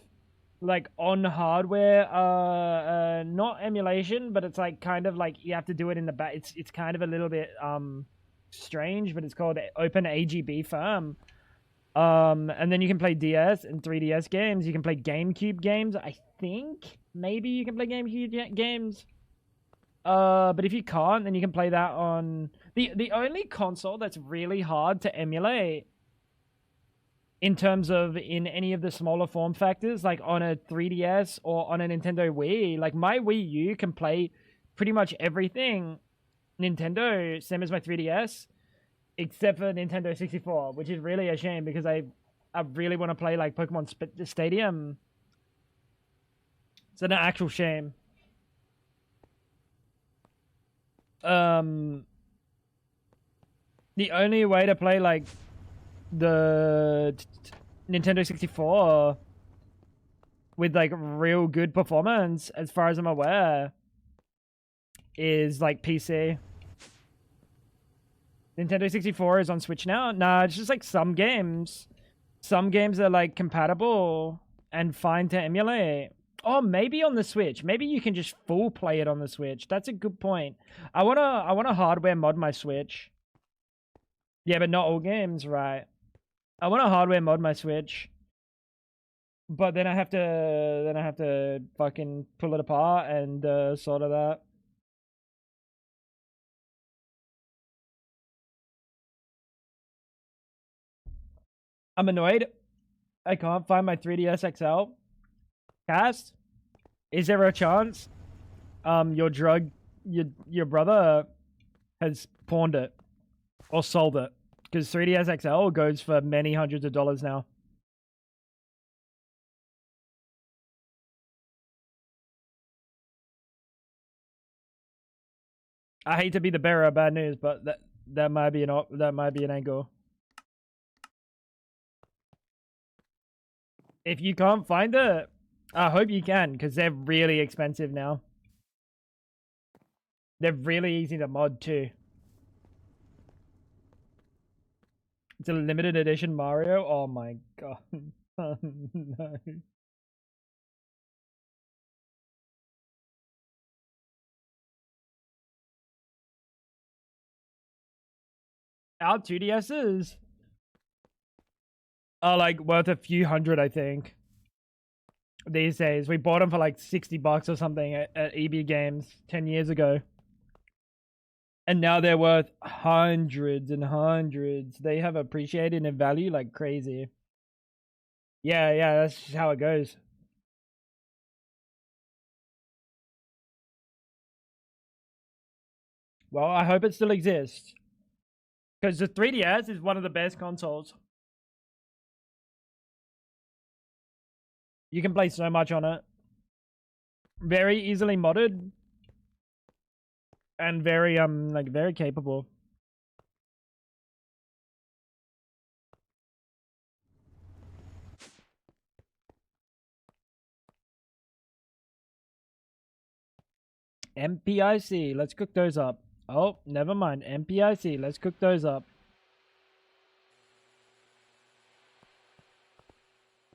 like, on hardware, not emulation, but it's like kind of like you have to do it in the back. It's kind of a little bit strange, but it's called Open AGB firm. And then you can play DS and 3DS games. You can play GameCube games. I think maybe you can play GameCube games. But if you can't, then you can play that on the only console that's really hard to emulate in terms of in any of the smaller form factors, like on a 3DS or on a Nintendo Wii. Like my Wii U can play pretty much everything Nintendo, same as my 3DS. Except for Nintendo 64, which is really a shame because I really want to play like Pokemon Stadium. It's an actual shame. The only way to play like the Nintendo 64 with like real good performance, as far as I'm aware, is like PC. Nintendo 64 is on Switch now? Nah, it's just like some games. Some games are like compatible and fine to emulate. Oh, maybe on the Switch. Maybe you can just full play it on the Switch. That's a good point. I wanna hardware mod my Switch. Yeah, but not all games, right? I want to hardware mod my Switch, but then I have to fucking pull it apart and sort of that. I'm annoyed. I can't find my 3DS XL. Cast, is there a chance your brother has pawned it or sold it? Because 3DS XL goes for many hundreds of dollars now. I hate to be the bearer of bad news, but that might be an angle. If you can't find it, I hope you can, because they're really expensive now. They're really easy to mod too. It's a limited edition Mario. Oh my god. Oh, no. Our 2DSs are like worth a few hundred, I think. These days, we bought them for like $60 or something at EB Games 10 years ago. And now they're worth hundreds and hundreds. They have appreciated in value like crazy. Yeah, that's just how it goes. Well, I hope it still exists. Because the 3DS is one of the best consoles. You can play so much on it. Very easily modded. And very, like, very capable. MPIC, let's cook those up. Oh, never mind. MPIC, let's cook those up.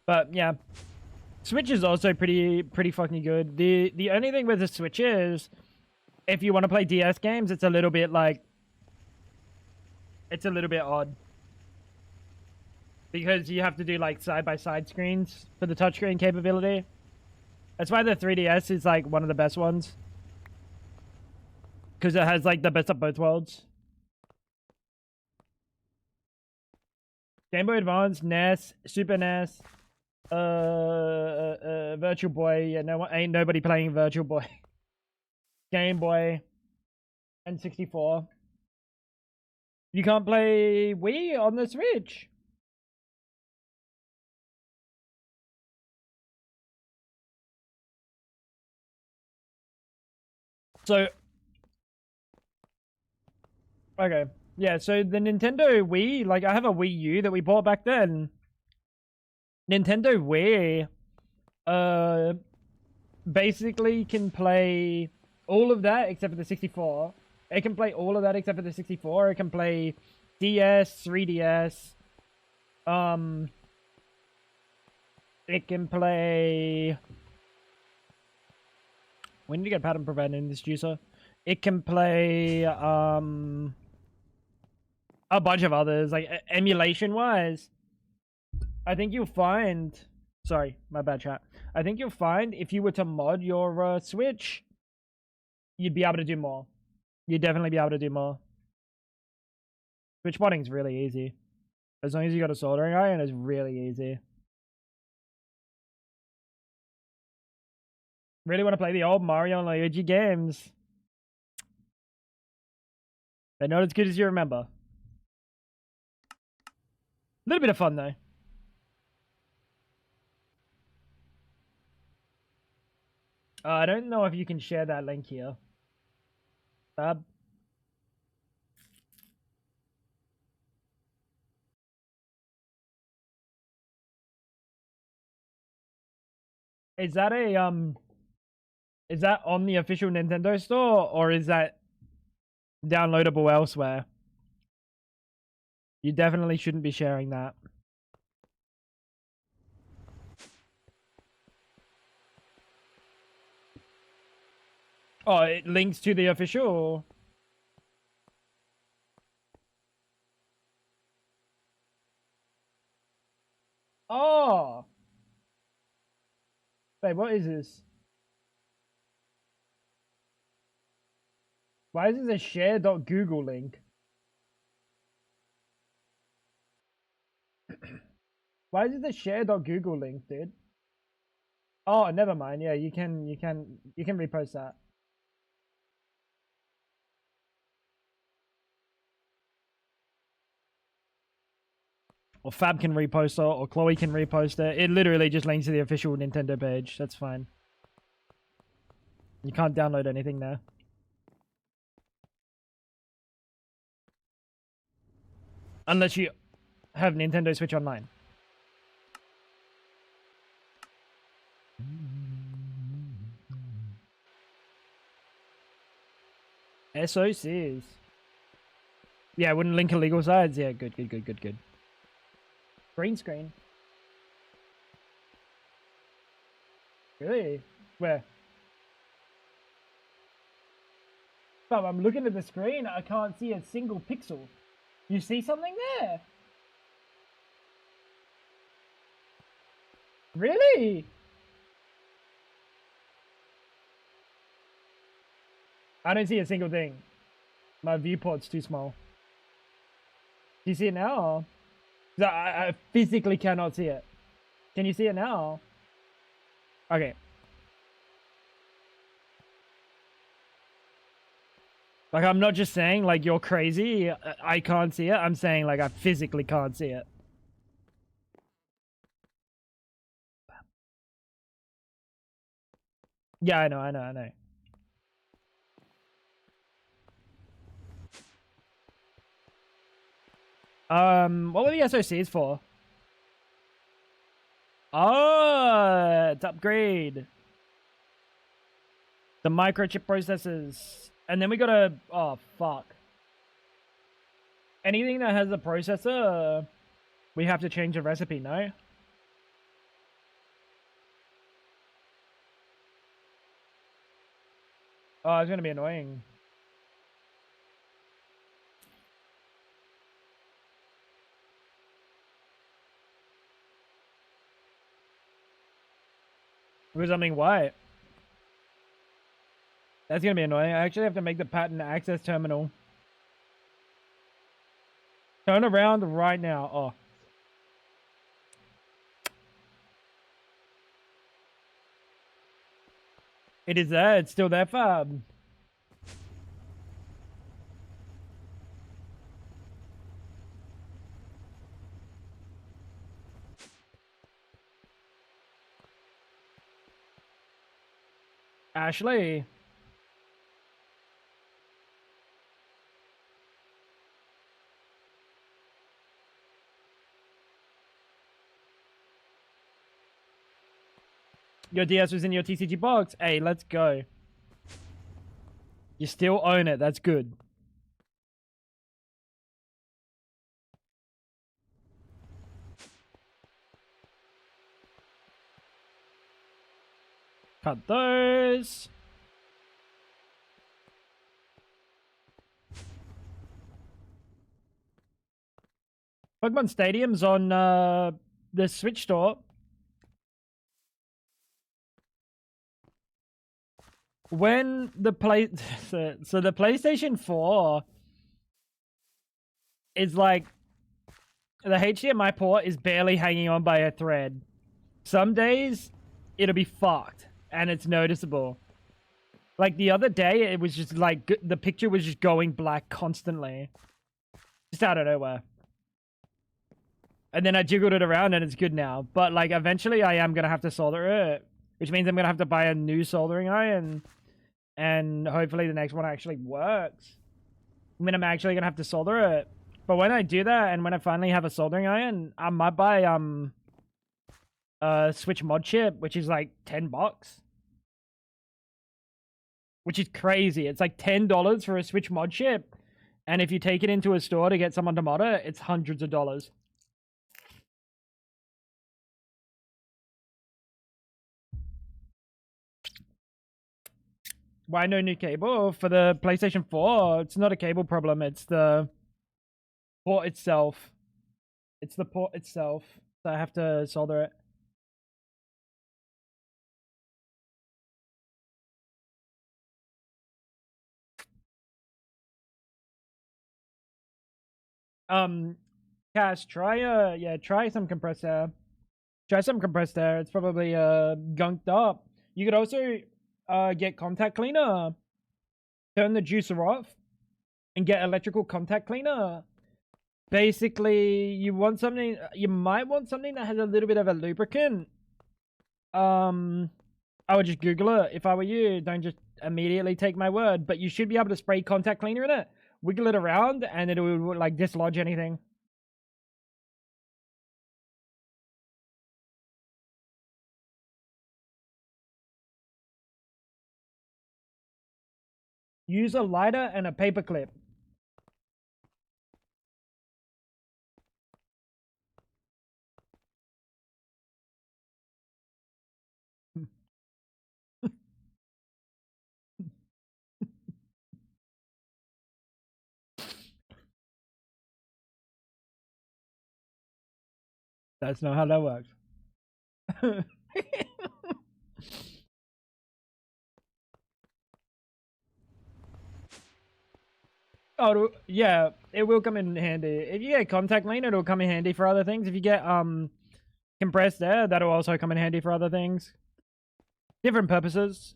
But yeah, Switch is also pretty fucking good. The only thing with the Switch is, if you want to play DS games, it's a little bit like, it's a little bit odd. Because you have to do like side-by-side screens for the touchscreen capability. That's why the 3DS is like one of the best ones. Because it has like the best of both worlds. Game Boy Advance, NES, Super NES, Virtual Boy. Yeah, ain't nobody playing Virtual Boy. Game Boy, and 64. You can't play Wii on the Switch. So, okay. Yeah, so the Nintendo Wii, like I have a Wii U that we bought back then. Nintendo Wii, basically can play all of that except for the 64. It can play all of that except for the 64. It can play DS, 3DS. It can play... We need to get pattern prevent in this juicer. It can play, a bunch of others, like emulation-wise. I think you'll find... Sorry, my bad chat. I think you'll find if you were to mod your Switch, you'd be able to do more. You'd definitely be able to do more. Switch modding's really easy. As long as you got a soldering iron, it's really easy. Really want to play the old Mario and Luigi games. They're not as good as you remember. A little bit of fun, though. I don't know if you can share that link here. Fab. Is that a, is that on the official Nintendo store, or is that downloadable elsewhere? You definitely shouldn't be sharing that. Oh, it links to the official? Wait, what is this? Why is this a share.google link? Why is it a share.google link, dude? Oh, never mind. Yeah, you can repost that. Or Fab can repost it, or Chloe can repost it. It literally just links to the official Nintendo page. That's fine. You can't download anything there. Unless you have Nintendo Switch Online. SOCs. Yeah, wouldn't link illegal sites. Yeah, good. Green screen. Really? Where? But I'm looking at the screen. I can't see a single pixel. You see something there? Really? I don't see a single thing. My viewport's too small. Do you see it now? I physically cannot see it. Can you see it now? Okay. Like, I'm not just saying, like, you're crazy. I can't see it. I'm saying, like, I physically can't see it. Yeah, I know. What were the SOCs for? Oh, to upgrade the microchip processors. And then we gotta, oh, fuck. Anything that has a processor, we have to change the recipe, no? Oh, it's gonna be annoying. Because something white. That's gonna be annoying. I actually have to make the patent access terminal. Turn around right now. Oh. It is there. It's still there, Fab. Ashley. Your DS was in your TCG box. Hey, let's go. You still own it. That's good. Cut those. Pokemon Stadium's on the Switch store. When the so the PlayStation 4 is like the HDMI port is barely hanging on by a thread. Some days it'll be fucked and it's noticeable. Like the other day, it was just like the picture was just going black constantly, just out of nowhere. And then I jiggled it around and it's good now. But like eventually, I am gonna have to solder it, which means I'm gonna have to buy a new soldering iron, and hopefully the next one actually works. I mean, I'm actually gonna have to solder it. But when I do that, and when I finally have a soldering iron, I might buy Switch mod chip, which is like $10. Which is crazy. It's like $10 for a Switch mod chip. And if you take it into a store to get someone to mod it, it's hundreds of dollars. Why no new cable? For the PlayStation 4, it's not a cable problem. It's the port itself. It's the port itself. So I have to solder it. Cash, try some compressed air. Try some compressed air. It's probably gunked up. You could also get contact cleaner. Turn the juicer off and get electrical contact cleaner. Basically, you might want something that has a little bit of a lubricant. I would just Google it if I were you. Don't just immediately take my word, but you should be able to spray contact cleaner in it, wiggle it around, and it will like dislodge anything. Use a lighter and a paper clip. That's not how that works. Oh, yeah, it will come in handy. If you get contact cleaner, it'll come in handy for other things. If you get compressed air, that'll also come in handy for other things. Different purposes.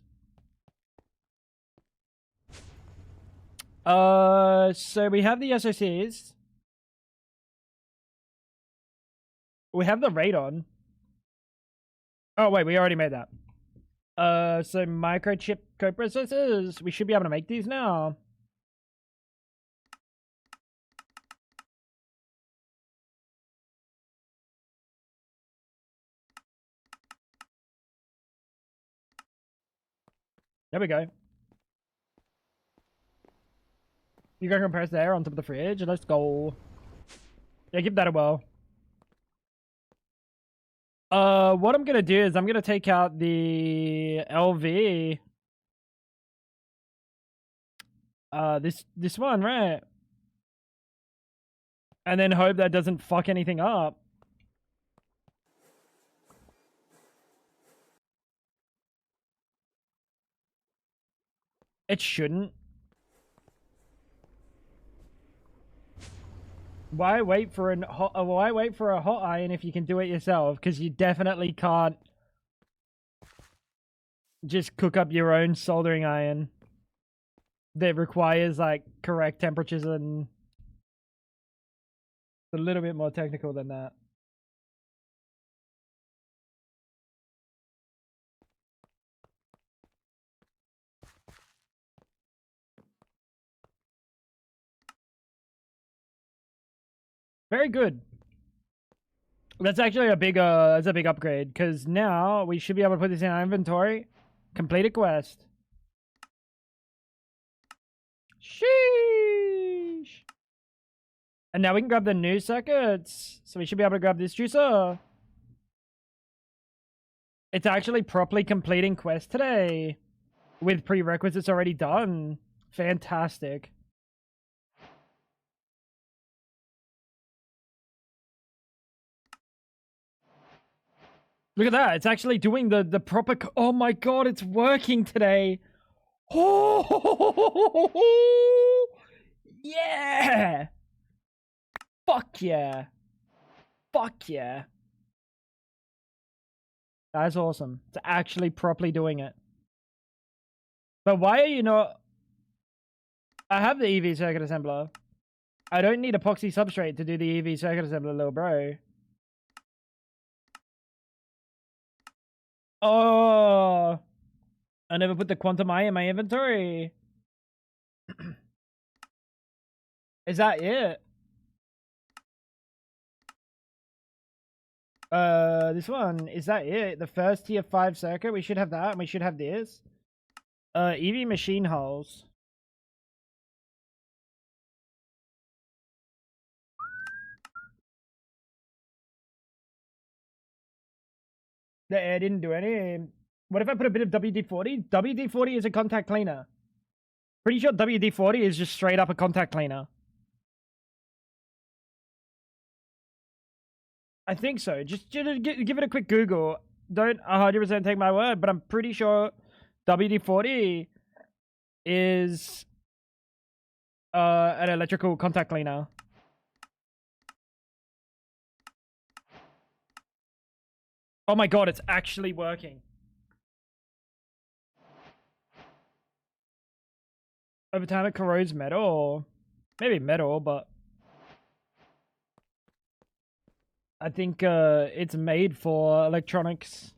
So we have the SOCs. We have the radon. Oh wait, we already made that. So microchip coprocessors. We should be able to make these now. There we go. You got compressed air on top of the fridge. Let's go. Yeah, give that a whirl. What I'm gonna do is I'm gonna take out the LV. This one, right? And then hope that doesn't fuck anything up. It shouldn't. Why wait for a hot iron if you can do it yourself? Because you definitely can't just cook up your own soldering iron that requires like correct temperatures, and it's a little bit more technical than that. Very good. That's actually a big that's a big upgrade, because now we should be able to put this in our inventory. Complete a quest. Sheesh. And now we can grab the new circuits. So we should be able to grab this juicer. It's actually properly completing quest today with prerequisites already done. Fantastic. Look at that. It's actually doing the proper... Oh my god, it's working today. Oh, yeah. Fuck yeah. Fuck yeah. That's awesome. It's actually properly doing it. But why are you not... I have the EV circuit assembler. I don't need epoxy substrate to do the EV circuit assembler, little bro. Oh, I never put the quantum eye in my inventory. Is that it? This one, is that it? The first tier 5 circuit? We should have that, and we should have this. EV machine hulls. The air didn't do any. What if I put a bit of WD-40? WD-40 is a contact cleaner. Pretty sure WD-40 is just straight up a contact cleaner. I think so. Just give it a quick Google. Don't 100% take my word, but I'm pretty sure WD-40 is an electrical contact cleaner. Oh my god, it's actually working. Over time it corrodes metal, or maybe metal, but I think it's made for electronics.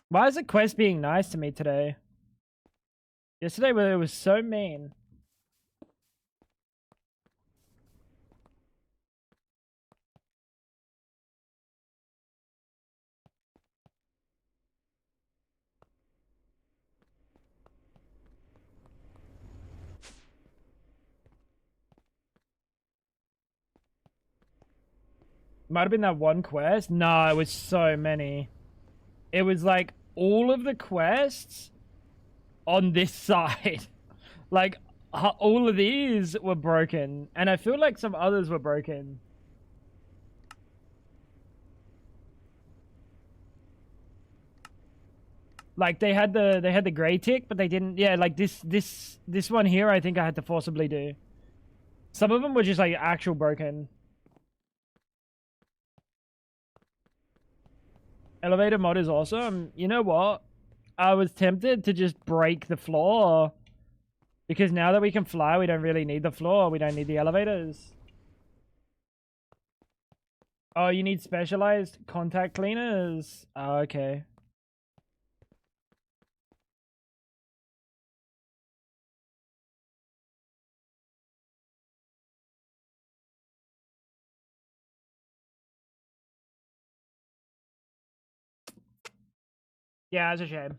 Why is the quest being nice to me today? Yesterday it was so mean. Might have been that one quest. No, it was so many. It was like all of the quests on this side. Like all of these were broken, and I feel like some others were broken. Like they had the gray tick, but they didn't. Yeah, like this one here, I think I had to forcibly do. Some of them were just like actual broken. Elevator mod is awesome. You know what? I was tempted to just break the floor. Because now that we can fly, we don't really need the floor. We don't need the elevators. Oh, you need specialized contact cleaners? Oh, okay. Yeah, it's a shame.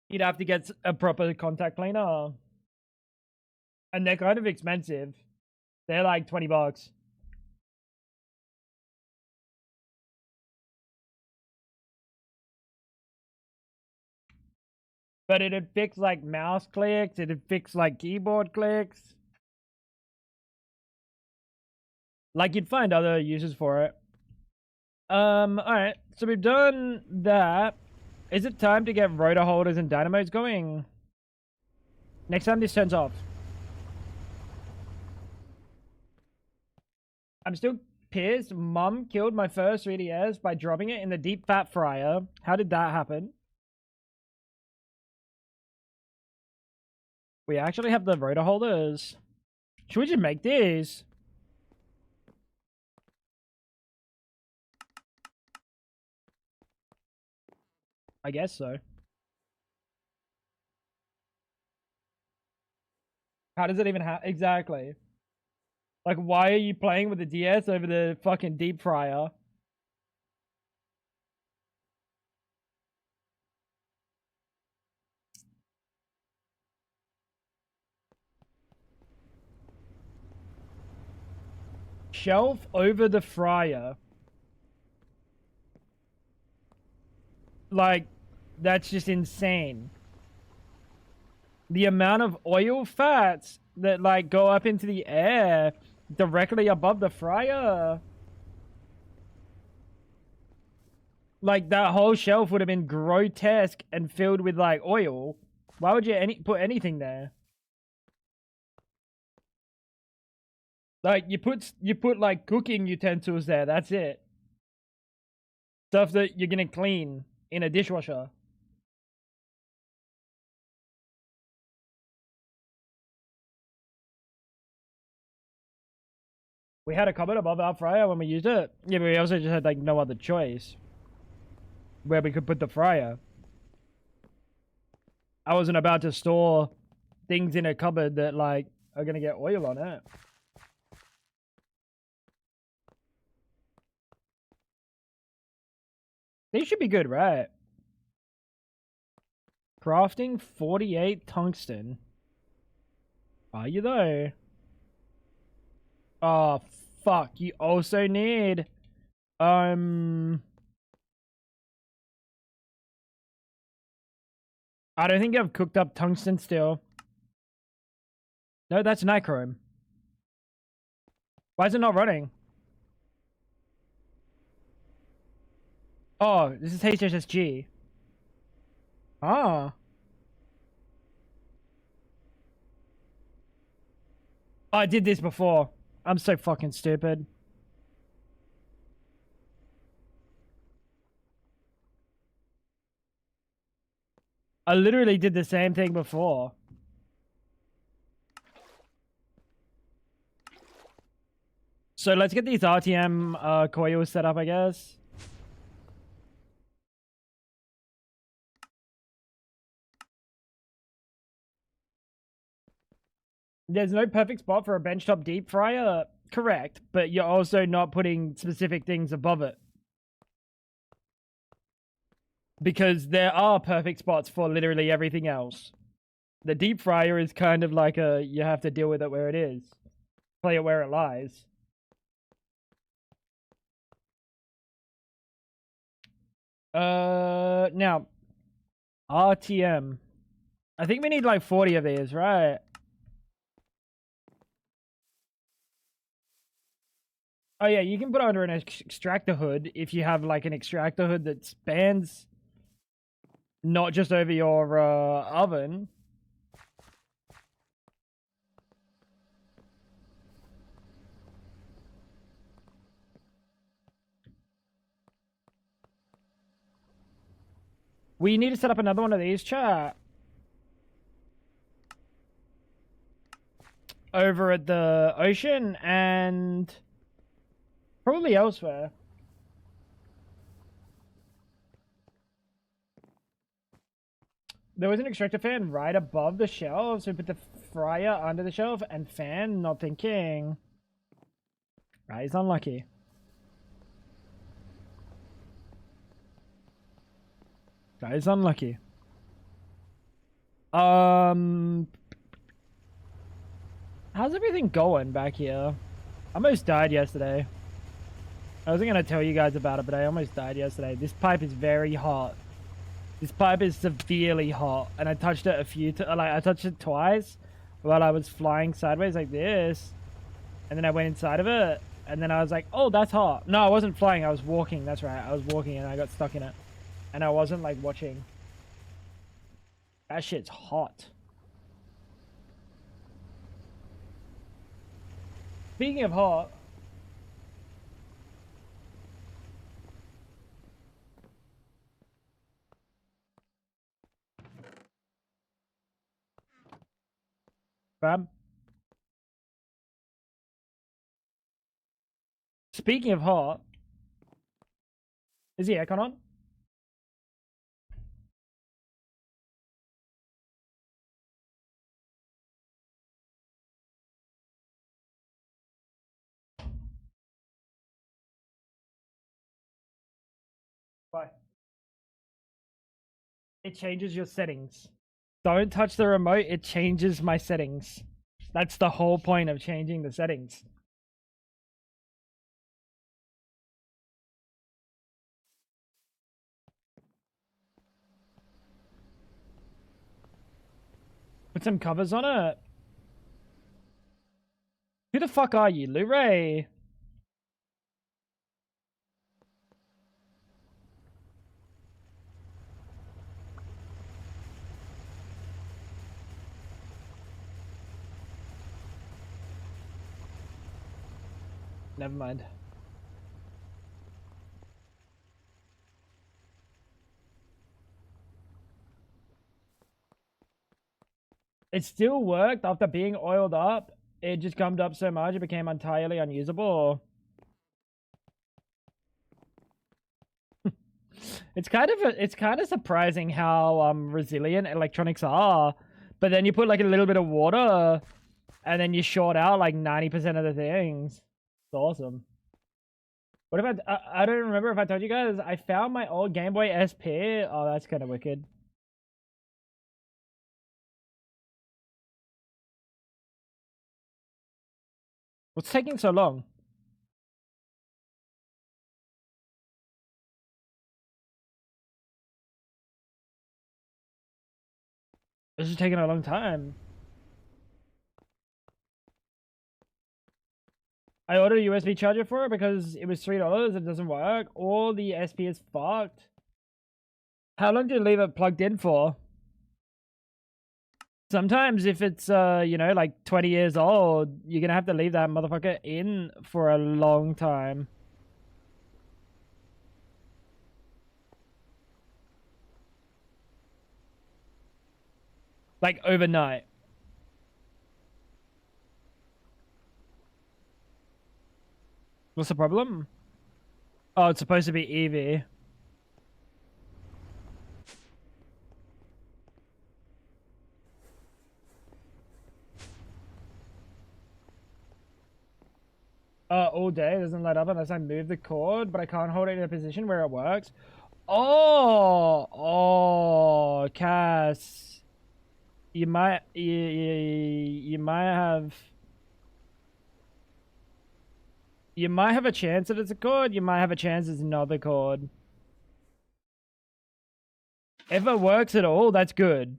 You'd have to get a proper contact cleaner. And they're kind of expensive. They're like 20 bucks. But it'd fix like mouse clicks. It'd fix like keyboard clicks. Like you'd find other uses for it. Alright. So we've done that. Is it time to get rotor holders and dynamos going? Next time this turns off. I'm still pissed. Mum killed my first 3DS by dropping it in the deep fat fryer. How did that happen? We actually have the rotor holders. Should we just make these? I guess so. How does it even happen? Exactly. Like, why are you playing with the DS over the fucking deep fryer? Shelf over the fryer. Like, that's just insane. The amount of oil fats that, like, go up into the air directly above the fryer. Like, that whole shelf would have been grotesque and filled with, like, oil. Why would you put anything there? Like, you put like cooking utensils there. That's it. Stuff that you're gonna clean in a dishwasher. We had a cupboard above our fryer when we used it. Yeah, but we also just had like no other choice where we could put the fryer. I wasn't about to store things in a cupboard that like are gonna get oil on it. These should be good, right? Crafting 48 tungsten. Are you though? Oh, fuck. You also need... I don't think I've cooked up tungsten still. No, that's nichrome. Why is it not running? Oh, this is HSSG. Ah. I did this before. I'm so fucking stupid. I literally did the same thing before. So let's get these RTM coils set up, I guess. There's no perfect spot for a benchtop deep fryer. Correct, but you're also not putting specific things above it. Because there are perfect spots for literally everything else. The deep fryer is kind of like you have to deal with it where it is. Play it where it lies. Now, RTM. I think we need like 40 of these, right? Oh yeah, you can put it under an extractor hood if you have like an extractor hood that spans not just over your oven. We need to set up another one of these, chat. Over at the ocean and probably elsewhere. There was an extractor fan right above the shelf, so we put the fryer under the shelf and fan, not thinking. Right, he's unlucky. That is unlucky. How's everything going back here? I almost died yesterday. I wasn't gonna tell you guys about it, but I almost died yesterday. This pipe is very hot. This pipe is severely hot, and I touched it I touched it twice while I was flying sideways like this, and then I went inside of it, and then I was like, oh, that's hot. No, I wasn't flying, I was walking. That's right, I was walking and I got stuck in it, and I wasn't like watching. That shit's hot. Speaking of hot, fam. Speaking of hot, is the aircon on? Why? It changes your settings. Don't touch the remote, it changes my settings. That's the whole point of changing the settings. Put some covers on it. Who the fuck are you, Luray? Never mind. It still worked after being oiled up. It just gummed up so much it became entirely unusable. It's kind of surprising how resilient electronics are. But then you put like a little bit of water and then you short out like 90% of the things. It's awesome. What if I don't remember if I told you guys I found my old Game Boy SP. Oh, that's kind of wicked. What's taking so long? This is taking a long time. I ordered a USB charger for it because it was $3. It doesn't work. Or the SP is fucked. How long did you leave it plugged in for? Sometimes if it's you know, like 20 years old, you're gonna have to leave that motherfucker in for a long time. Like overnight. What's the problem? Oh, it's supposed to be Eevee. All day. It doesn't light up unless I move the cord, but I can't hold it in a position where it works. Oh, Cass. You might have a chance that it's a cord. You might have a chance it's not the cord. If it works at all, that's good.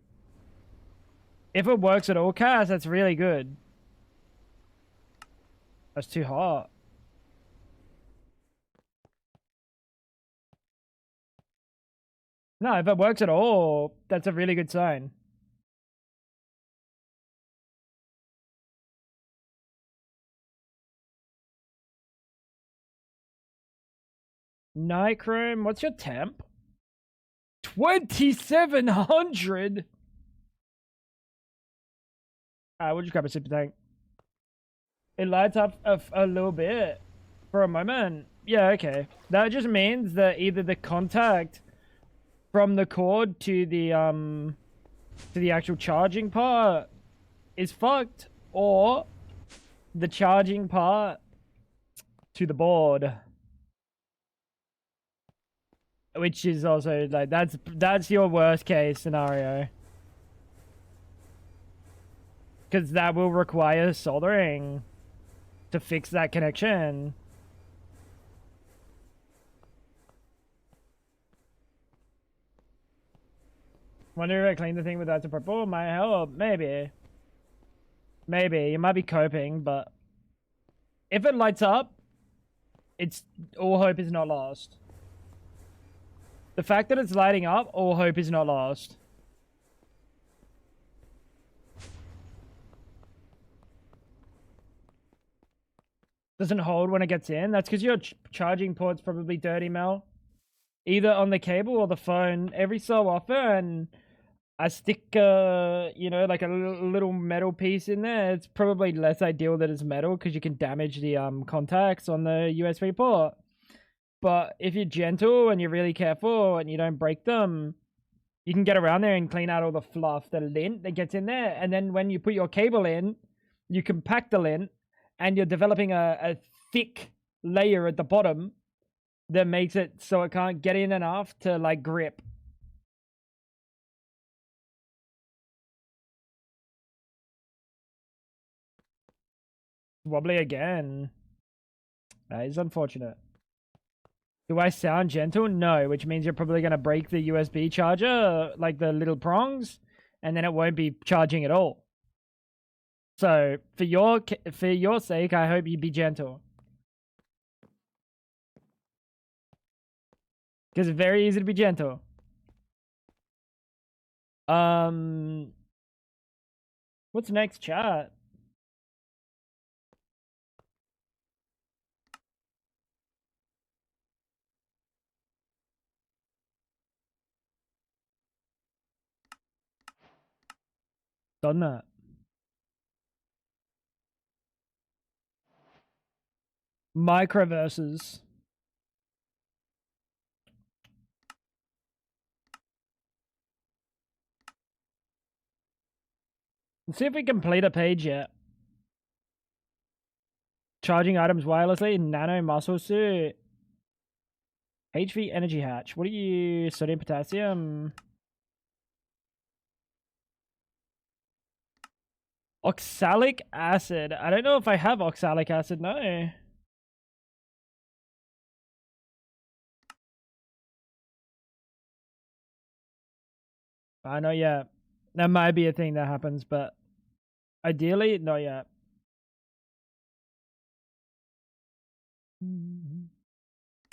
If it works at all, Cass, that's really good. That's too hot. No, if it works at all, that's a really good sign. Nichrome, what's your temp? 2,700. We'll just grab a super tank. It lights up a little bit for a moment. Yeah, okay. That just means that either the contact from the cord to the actual charging part is fucked, or the charging part to the board, which is also like that's your worst case scenario, because that will require soldering to fix that connection. Wonder if I clean the thing without the purple might help. Maybe you might be coping, but if it lights up, it's all hope is not lost. The fact that it's lighting up, all hope is not lost. Doesn't hold when it gets in. That's because your charging port's probably dirty, Mel. Either on the cable or the phone. Every so often, I stick, you know, like a little metal piece in there. It's probably less ideal that it's metal because you can damage the contacts on the USB port. But if you're gentle and you're really careful and you don't break them, you can get around there and clean out all the fluff, the lint that gets in there. And then when you put your cable in, you compact the lint and you're developing a thick layer at the bottom that makes it so it can't get in enough to like grip. Wobbly again. That is unfortunate. Do I sound gentle? No, which means you're probably going to break the USB charger, like the little prongs, and then it won't be charging at all. So for your sake, I hope you be gentle. Because it's very easy to be gentle. What's next, chat? Done that. Microverses. Let's see if we complete a page yet. Charging items wirelessly. Nano muscle suit. HV energy hatch. What are you? Sodium, potassium. Oxalic acid. I don't know if I have oxalic acid. No. I know yet. That might be a thing that happens, but ideally, not yet.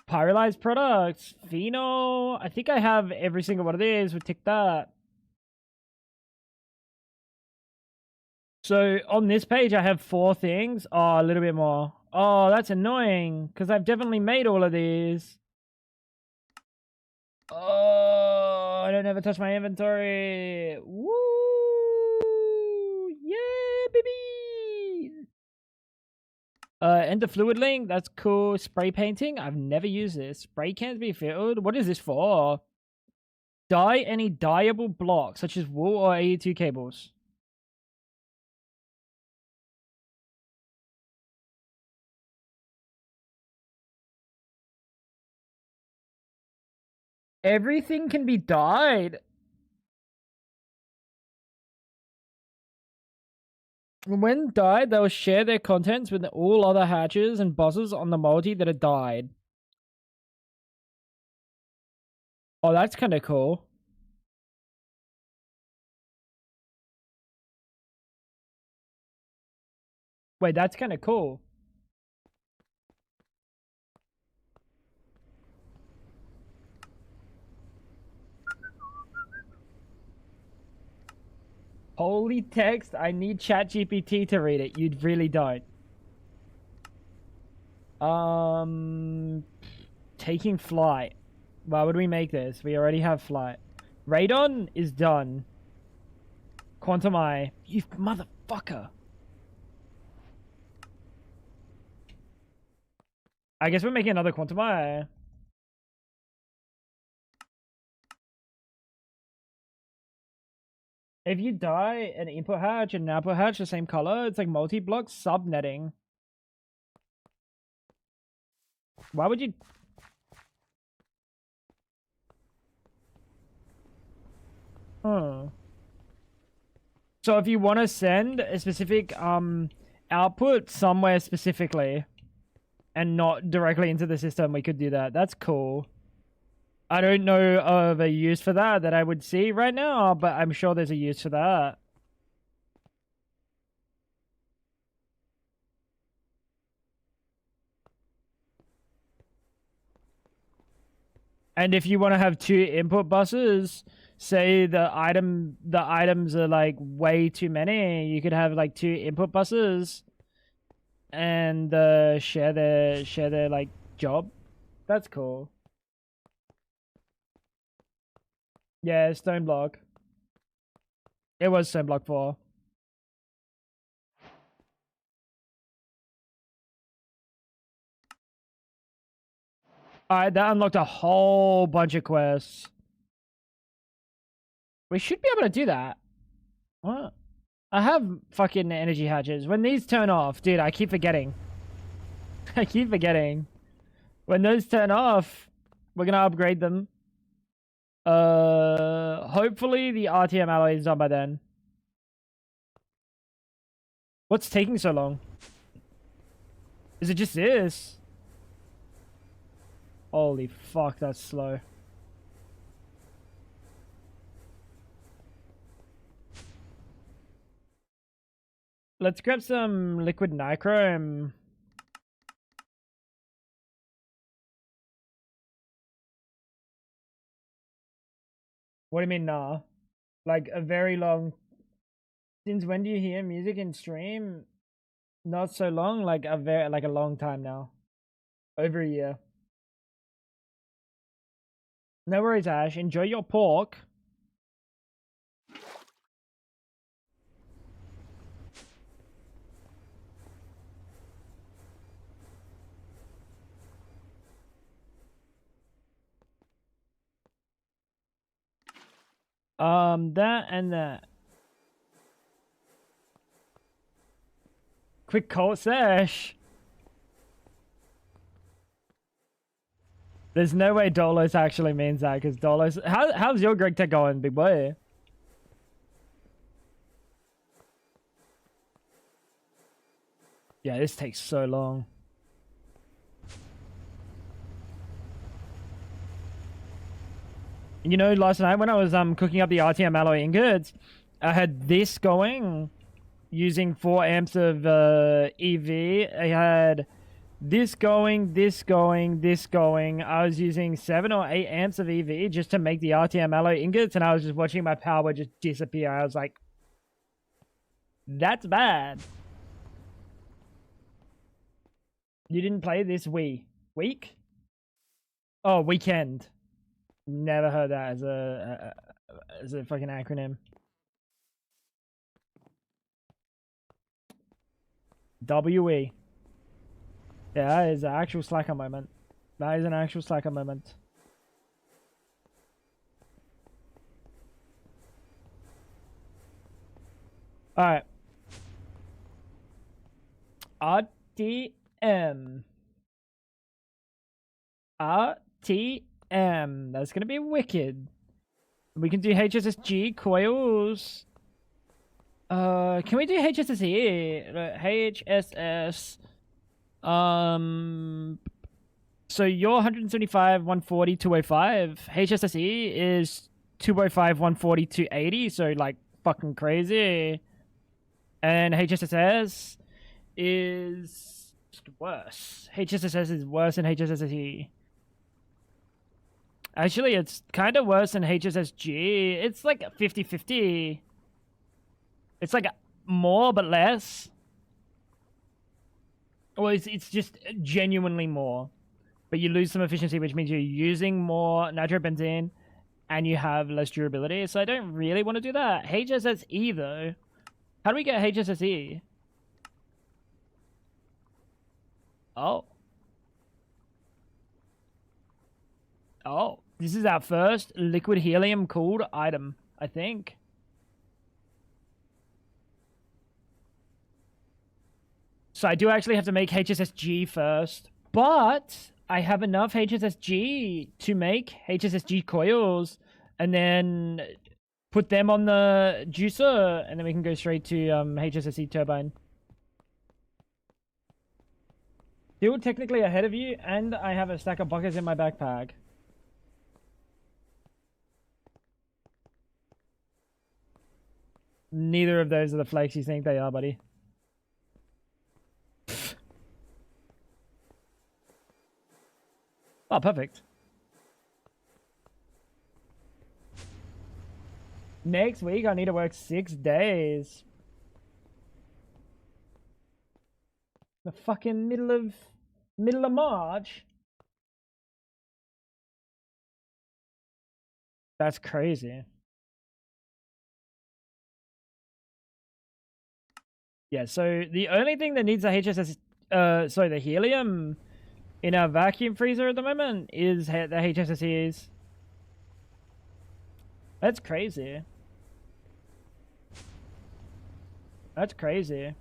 Pyrolyzed products. Phenol. I think I have every single one of these. We tick that. So on this page, I have 4 things. Oh, a little bit more. Oh, that's annoying because I've definitely made all of these. Oh, I don't ever touch my inventory. Woo! Yeah, baby! Enter fluid link. That's cool. Spray painting. I've never used this. Spray cans be filled. What is this for? Dye any dyeable blocks, such as wool or AE2 cables. Everything can be dyed. When dyed, they will share their contents with all other hatches and bosses on the multi that are dyed. Oh, that's kind of cool. Wait, that's kind of cool. Holy text, I need ChatGPT to read it. You really don't. Taking flight. Why would we make this? We already have flight. Radon is done. Quantum Eye. You motherfucker. I guess we're making another Quantum Eye. If you dye an input hatch and an output hatch the same color, it's like multi-block subnetting. Why would you... Huh. So if you want to send a specific output somewhere specifically and not directly into the system, we could do that. That's cool. I don't know of a use for that I would see right now, but I'm sure there's a use for that. And if you want to have 2 input buses, say the items are like way too many, you could have like 2 input buses and share their like job. That's cool. Yeah, stone block. It was stone block 4. Alright, that unlocked a whole bunch of quests. We should be able to do that. What? I have fucking energy hatches. When these turn off, dude, I keep forgetting. I keep forgetting. When those turn off, we're gonna upgrade them. Hopefully the RTM alloy is done by then. What's taking so long? Is it just this? Holy fuck, that's slow. Let's grab some liquid nichrome. What do you mean, nah? Like a very long... Since when do you hear music in stream? Not so long, like a long time now. Over a year. No worries, Ash. Enjoy your pork. That and that. Quick cult sesh. There's no way Dolos actually means that, because Dolos... How's your Greg Tech going, big boy? Yeah, this takes so long. You know, last night when I was cooking up the RTM alloy ingots, I had this going using 4 amps of EV. I had this going, this going, this going. I was using 7 or 8 amps of EV just to make the RTM alloy ingots, and I was just watching my power just disappear. I was like, That's bad. You didn't play this week? Oh, weekend. Never heard that as a fucking acronym. WE. Yeah, that is an actual slacker moment. That is an actual slacker moment. Alright. RTM. RTM. That's gonna be wicked. We can do HSSG coils. Can we do HSSE? HSS. So you're 175, 140, 205. HSSE is 205, 140, 280. So like fucking crazy. And HSSS is worse. HSSS is worse than HSSE. Actually, it's kind of worse than HSSG. It's like 50-50. It's like more but less. Well, it's just genuinely more. But you lose some efficiency, which means you're using more nitrobenzene and you have less durability. So I don't really want to do that. HSSE, though. How do we get HSSE? Oh. Oh. This is our first liquid helium cooled item, I think. So I do actually have to make HSSG first. But I have enough HSSG to make HSSG coils and then put them on the juicer and then we can go straight to HSSE turbine. Still technically ahead of you, and I have a stack of buckets in my backpack. Neither of those are the flakes you think they are, buddy. Oh, perfect. Next week, I need to work 6 days. The fucking middle of March. That's crazy. Yeah, so the only thing that needs a HSS, sorry, the helium in our vacuum freezer at the moment is the HSSEs. That's crazy. That's crazy.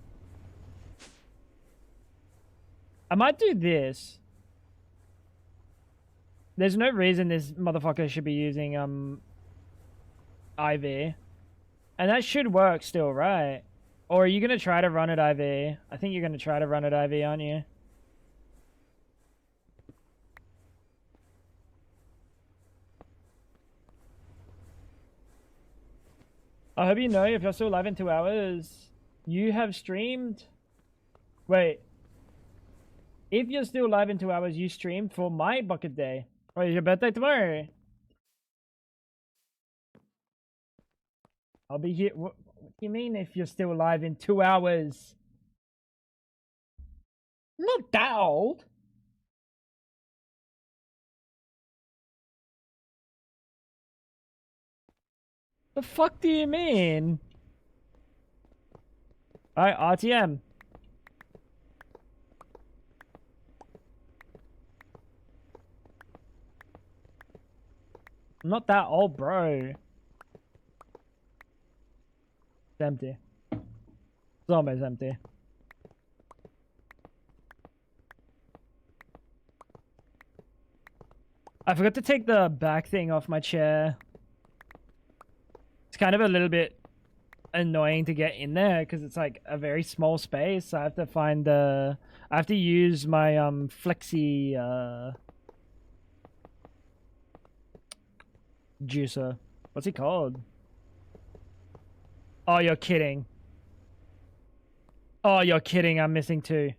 I might do this. There's no reason this motherfucker should be using IV. And that should work still, right? Or are you gonna try to run it IV? I think you're gonna try to run it IV, aren't you? I hope you know if you're still live in 2 hours, you have streamed. Wait. If you're still live in 2 hours, you streamed for my bucket day. Or is your birthday tomorrow? I'll be here. What do you mean if you're still live in 2 hours? I'm not that old. The fuck do you mean? Alright, RTM. I'm not that old, bro. It's empty. It's almost empty. I forgot to take the back thing off my chair. It's kind of a little bit annoying to get in there because it's like a very small space. I have to find I have to use my flexi juicer. What's it called? Oh, you're kidding. Oh, you're kidding. I'm missing 2.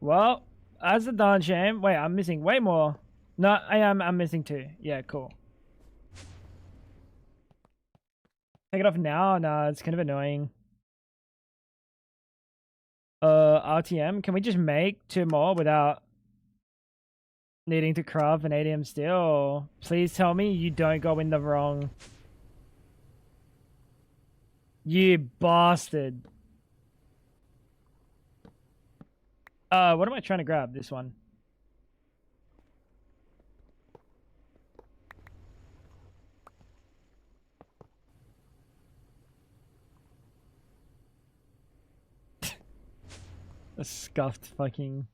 Well, that's a darn shame. Wait, I'm missing way more. No, I am. I'm missing 2. Yeah, cool. Take it off now? No, it's kind of annoying. RTM. Can we just make 2 more without needing to craft vanadium steel? Please tell me you don't go in the wrong. You bastard. What am I trying to grab? This one. A scuffed fucking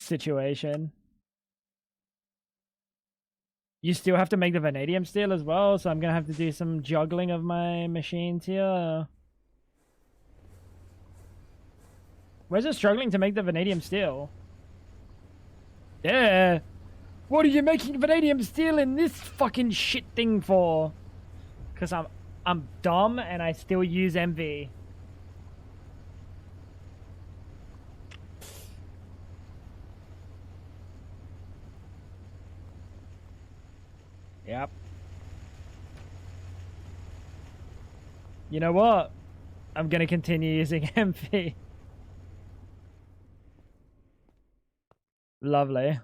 situation. You still have to make the vanadium steel as well, so I'm gonna have to do some juggling of my machines here. Where's it struggling to make the vanadium steel? Yeah. What are you making vanadium steel in this fucking shit thing for? Cause I'm dumb and I still use MV. Yep. You know what? I'm gonna continue using MV. Lovely.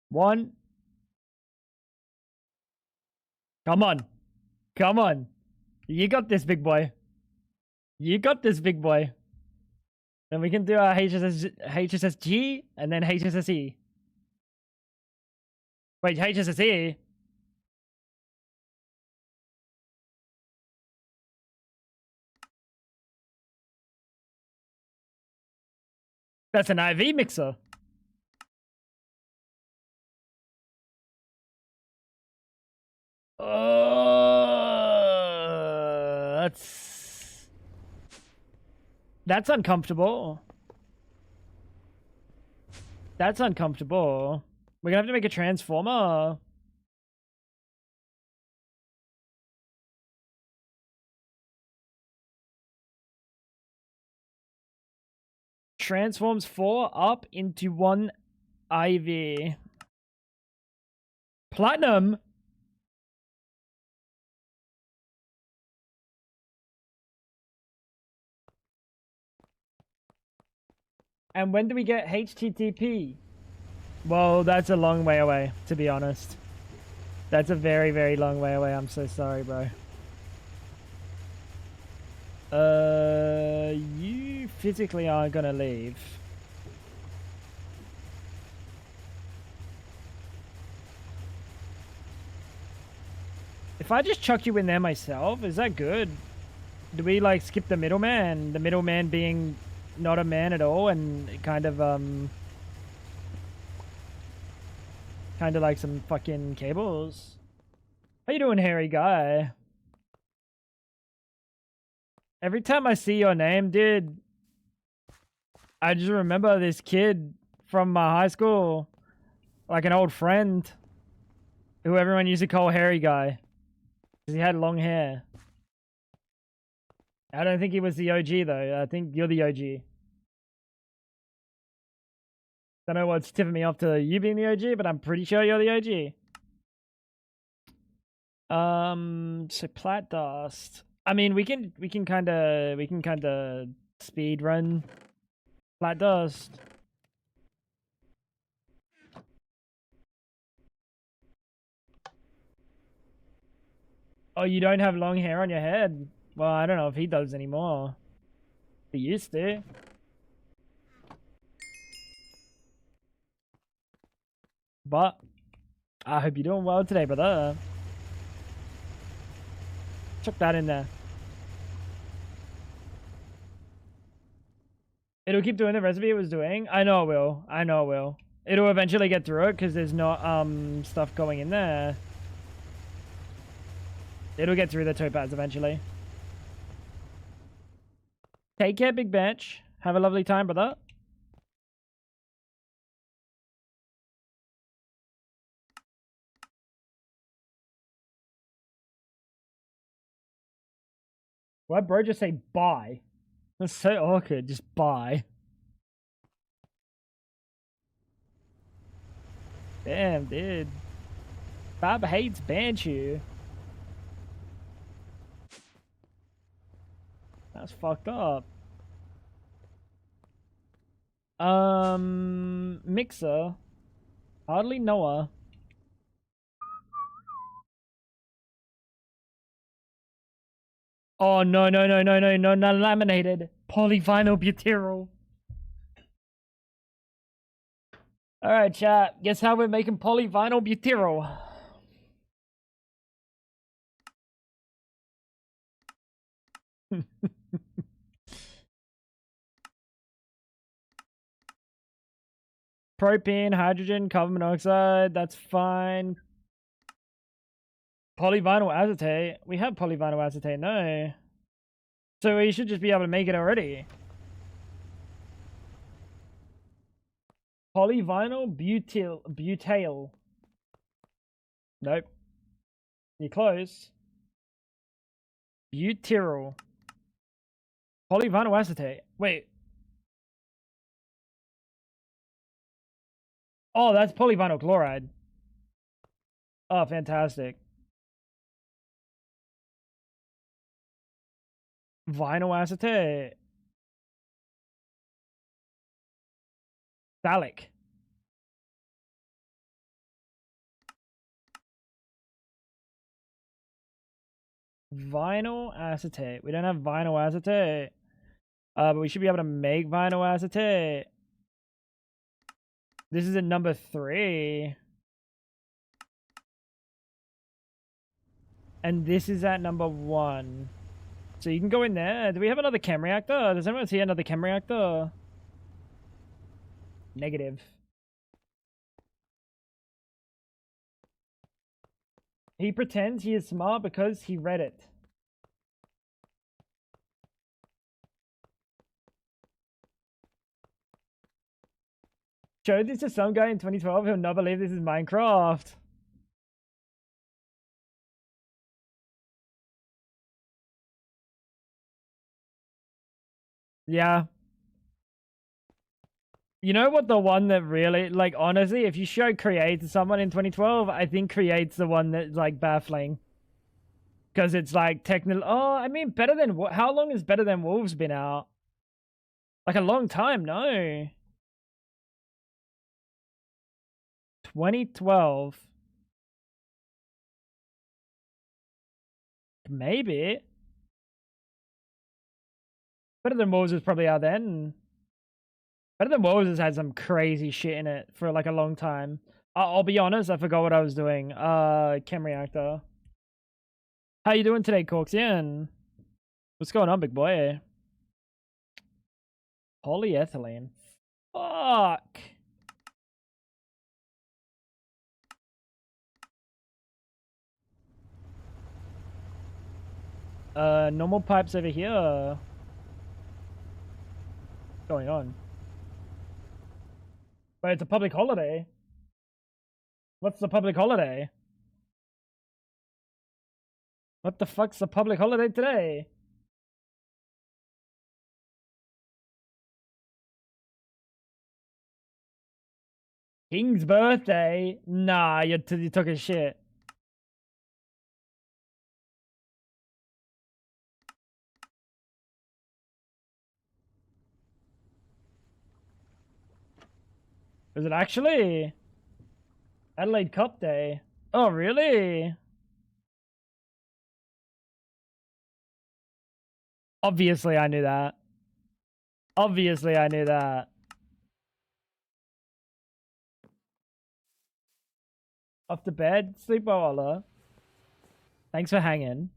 One. Come on. Come on. You got this, big boy. You got this, big boy. Then we can do our HSSG and then HSSE. Wait, HSSE? That's an IV mixer. That's uncomfortable. That's uncomfortable. We're gonna have to make a transformer. Transforms 4 up into 1 IV. Platinum? And when do we get HTTP? Well, that's a long way away, to be honest. That's a very, very long way away. I'm so sorry, bro. You physically are gonna leave. If I just chuck you in there myself, is that good? Do we like skip the middleman? The middleman being not a man at all and kind of like some fucking cables. How you doing, hairy guy? Every time I see your name, dude, I just remember this kid from my high school, like an old friend who everyone used to call hairy guy because he had long hair. I don't think he was the OG though. I think you're the OG. Don't know what's tipping me off to you being the OG, but I'm pretty sure you're the OG. So plat dust. I mean, we can kind of speed run plat dust. Oh, you don't have long hair on your head? Well, I don't know if he does anymore. He used to. But I hope you're doing well today, brother. Chuck that in there. It'll keep doing the recipe it was doing. I know it will. I know it will. It'll eventually get through it because there's not stuff going in there. It'll get through the topaz eventually. Take care, Big Bench. Have a lovely time, brother. Why'd bro just say bye? That's so awkward. Just bye. Damn, dude. Bob hates Banshee. That's fucked up. Mixer. Hardly know her. Oh, no, no, no, no, no, no, not laminated. Polyvinyl butyryl. Alright, chat. Guess how we're making polyvinyl butyryl? Propane, hydrogen, carbon monoxide. That's fine. Polyvinyl acetate. We have polyvinyl acetate, no. So we should just be able to make it already. Polyvinyl butyl. Nope. You're close. Butyryl. Polyvinyl acetate. Wait. Oh, that's polyvinyl chloride. Oh, fantastic. Vinyl acetate. Phthalic. Vinyl acetate. We don't have vinyl acetate. But we should be able to make vinyl acetate. This is at number 3. And this is at number 1. So you can go in there. Do we have another chem reactor? Does anyone see another chem reactor? Negative. He pretends he is smart because he read it. Showed this to some guy in 2012. He'll not believe this is Minecraft. Yeah. You know what, the one that really, like, honestly, if you show Create to someone in 2012, I think Create's the one that's, like, baffling. Because it's, like, technical. Oh, I mean, better than... How long has Better Than Wolves been out? Like, a long time, no. 2012. Maybe. Better Than Wolves was probably out then. Better Than Wolves has had some crazy shit in it for like a long time. I'll be honest, I forgot what I was doing. Chem reactor. How you doing today, Corksian? What's going on, big boy? Polyethylene. Fuck. Normal pipes over here. What's going on? But it's a public holiday. What's the public holiday? What the fuck's the public holiday today? King's birthday? Nah, you took a shit. Is it actually? Adelaide Cup Day. Oh, really? Obviously, I knew that. Obviously, I knew that. Off to bed? Sleep well, Ola. Thanks for hanging.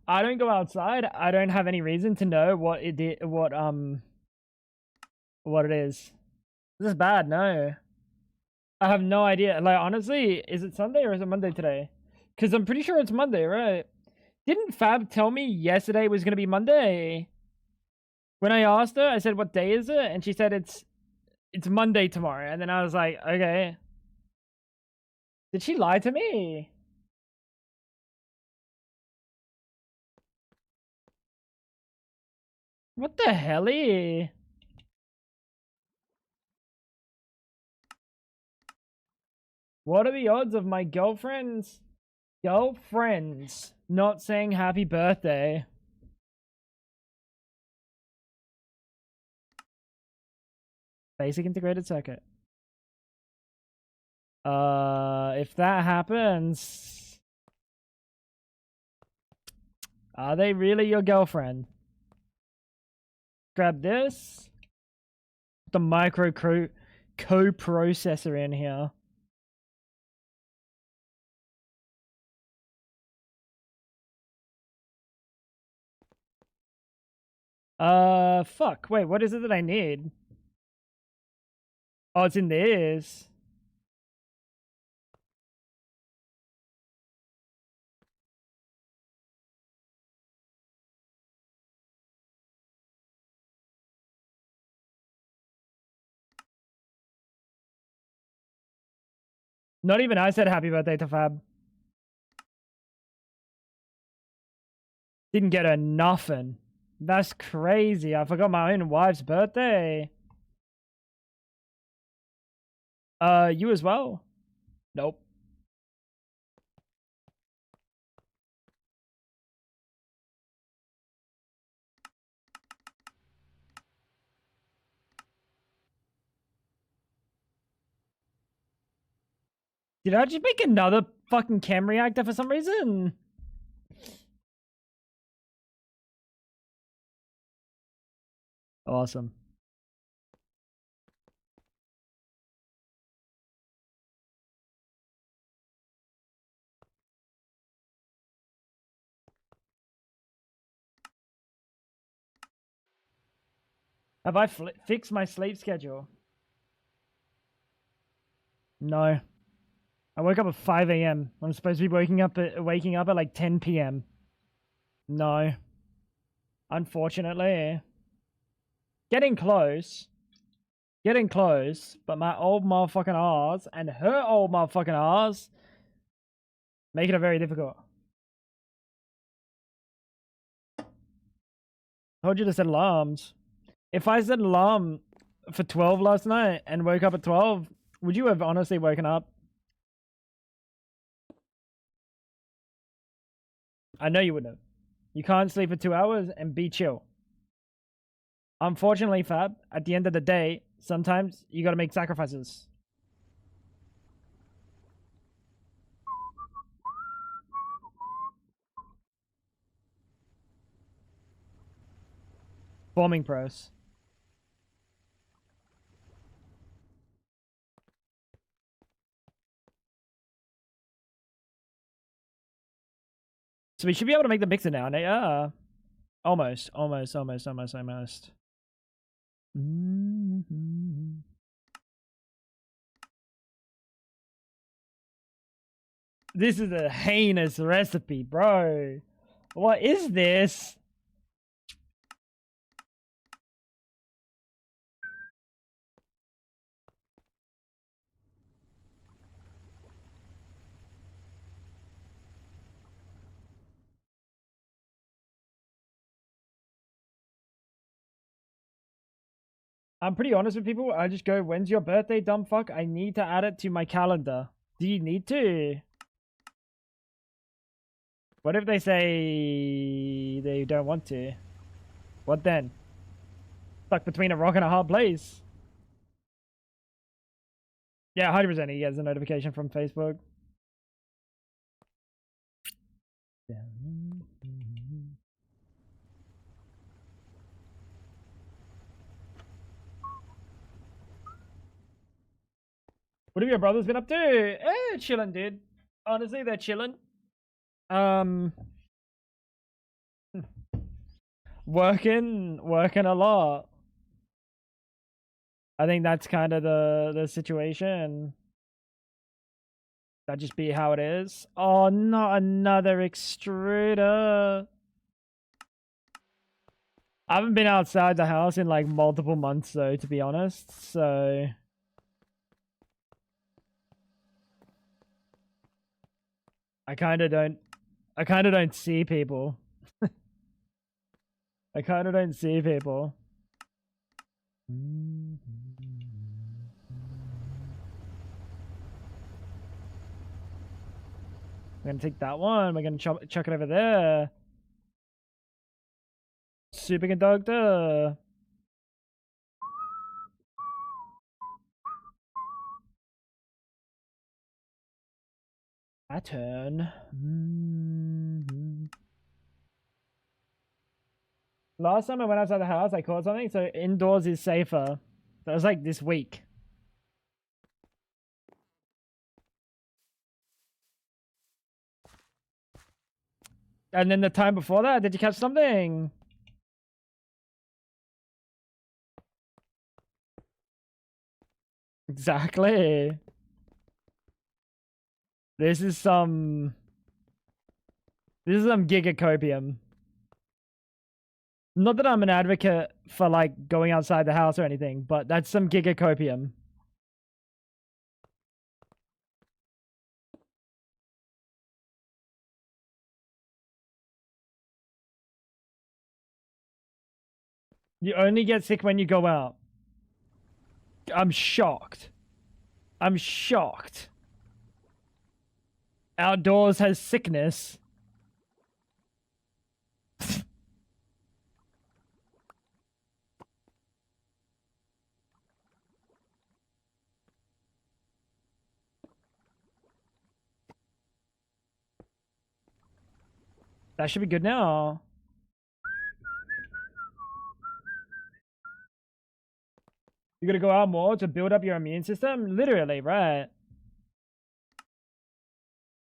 I don't go outside. I don't have any reason to know what it is. This is bad, no. I have no idea. Like, honestly, is it Sunday or is it Monday today? Because I'm pretty sure it's Monday, right? Didn't Fab tell me yesterday was going to be Monday? When I asked her, I said, what day is it? And she said, it's Monday tomorrow. And then I was like, okay. Did she lie to me? What the hell? What are the odds of my girlfriends not saying happy birthday? Basic integrated circuit. If that happens, are they really your girlfriend? Grab this. The micro co-processor in here. Fuck. Wait, what is it that I need? Oh, it's in this. Not even I said happy birthday to Fab. Didn't get her nothing. That's crazy. I forgot my own wife's birthday. You as well? Nope. Did I just make another fucking chem reactor for some reason? Awesome. Have I fixed my sleep schedule? No. I woke up at 5 a.m. I'm supposed to be waking up at like 10 p.m. No. Unfortunately. Getting close. Getting close, but my old motherfucking R's and her old motherfucking R's make it very difficult. Told you to set alarms. If I set an alarm for 12 last night and woke up at 12, would you have honestly woken up? I know you wouldn't have. You can't sleep for 2 hours and be chill. Unfortunately, Fab, at the end of the day, sometimes you gotta make sacrifices. Forming pros. So we should be able to make the mixer now. Yeah. Almost. This is a heinous recipe, bro. What is this? I'm pretty honest with people. I just go, when's your birthday, dumb fuck? I need to add it to my calendar. Do you need to? What if they say they don't want to? What then? Stuck between a rock and a hard place. Yeah, 100% he gets a notification from Facebook. What have your brothers been up to? Chilling, dude. Honestly, they're chilling. Working a lot. I think that's kind of the situation. That just be how it is. Oh, not another extruder. I haven't been outside the house in like multiple months though, to be honest. So I kind of don't see people. I kind of don't see people. We're gonna take that one. We're gonna chuck it over there. Superconductor. My turn. Last time I went outside the house, I caught something, so indoors is safer. That was like this week. And then the time before that, did you catch something? Exactly. This is some gigacopium. Not that I'm an advocate for like going outside the house or anything, but that's some gigacopium. You only get sick when you go out. I'm shocked. I'm shocked. Outdoors has sickness. That should be good now. You gotta go out more to build up your immune system? Literally, right?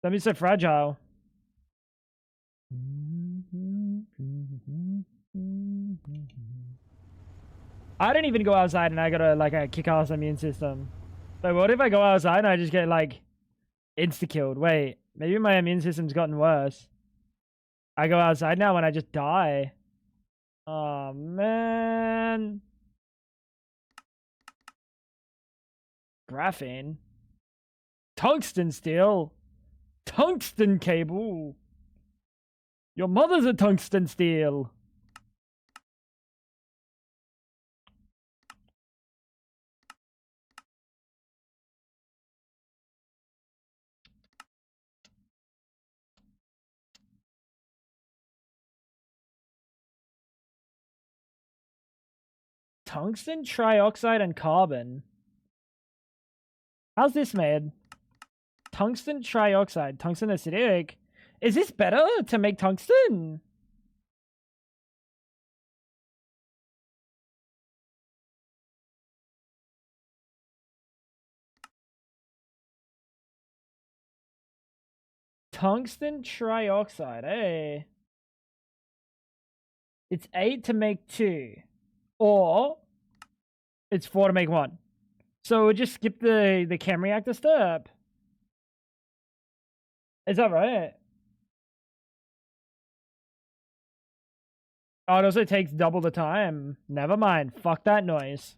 Don't be so fragile. I don't even go outside and I got a kick-ass immune system. But what if I go outside and I just get like insta-killed? Wait, maybe my immune system's gotten worse. I go outside now and I just die. Oh man. Graphene. Tungsten steel. Tungsten cable. Your mother's a tungsten steel. Tungsten, trioxide, and carbon. How's this made? Tungsten trioxide. Tungsten acidic. Is this better to make tungsten? Tungsten trioxide, eh? It's 8 to make 2. Or it's 4 to make 1. So we'll just skip the chem reactor step. Is that right? Oh, it also takes double the time. Never mind. Fuck that noise.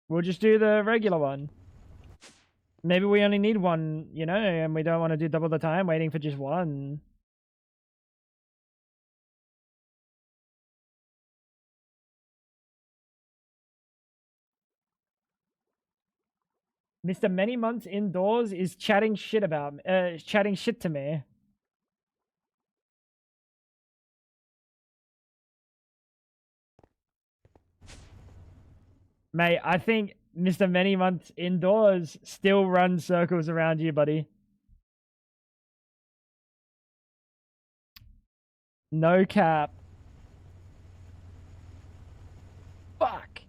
We'll just do the regular one. Maybe we only need one, you know, and we don't want to do double the time waiting for just one. Mr. Many Months Indoors is chatting shit to me. Mate, I think Mr. Many Months Indoors still runs circles around you, buddy. No cap. Fuck.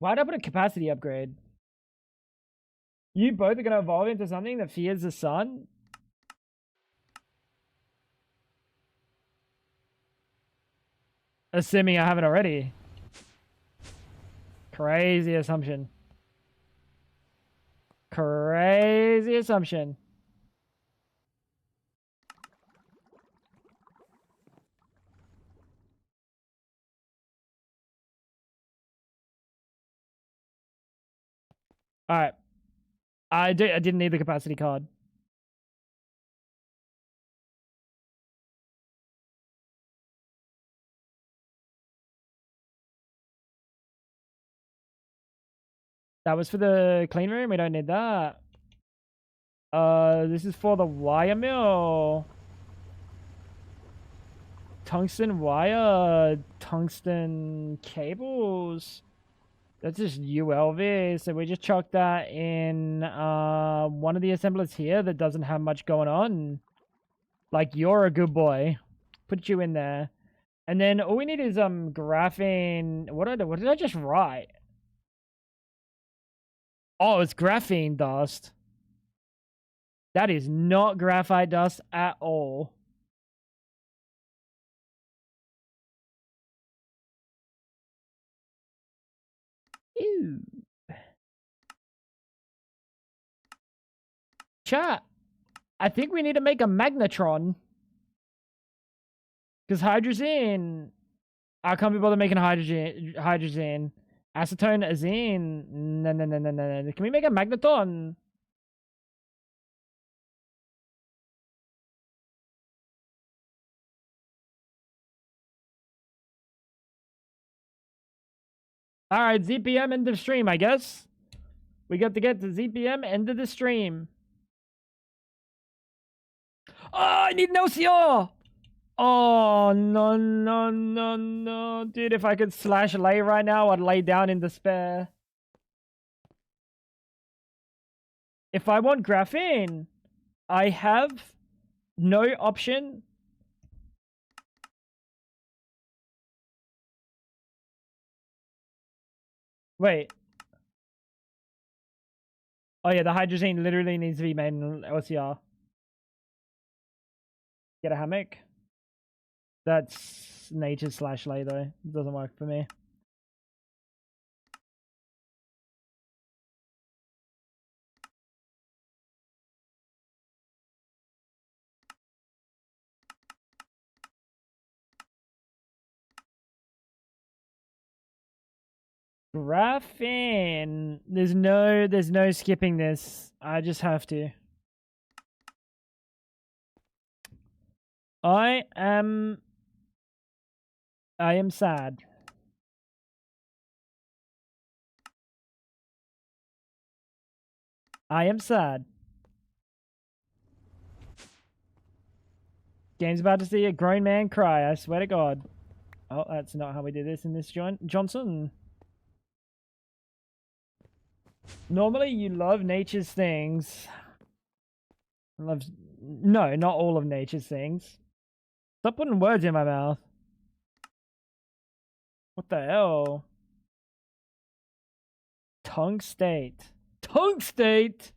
Why'd I put a capacity upgrade? You both are gonna evolve into something that fears the sun? Assuming I haven't already. Crazy assumption. Crazy assumption. All right. I didn't need the capacity card. That was for the clean room. We don't need that. This is for the wire mill. Tungsten wire, tungsten cables. That's just ULV. So we just chucked that in one of the assemblers here that doesn't have much going on. Like, you're a good boy. Put you in there. And then all we need is graphene. What did I just write? Oh, it's graphene dust. That is not graphite dust at all. Ew. Chat. I think we need to make a magnetron. Because hydrogen. I can't be bothered making hydrogen. Acetone, azine. No. Can we make a magneton? Alright, ZPM end of stream, I guess. We got to get to ZPM end of the stream. Oh, I need an OCR! Oh, no. Dude, if I could slash lay right now, I'd lay down in despair. If I want graphene, I have no option. Wait. Oh yeah, the hydrazine literally needs to be made in OCR. Get a hammock. That's nature slash lay though. It doesn't work for me. Graphene. There's no skipping this. I just have to. I am sad. I am sad. Game's about to see a grown man cry, I swear to God. Oh, that's not how we do this in this Johnson. Normally you love nature's things. No, not all of nature's things. Stop putting words in my mouth. What the hell? Tungstate. Tungstate!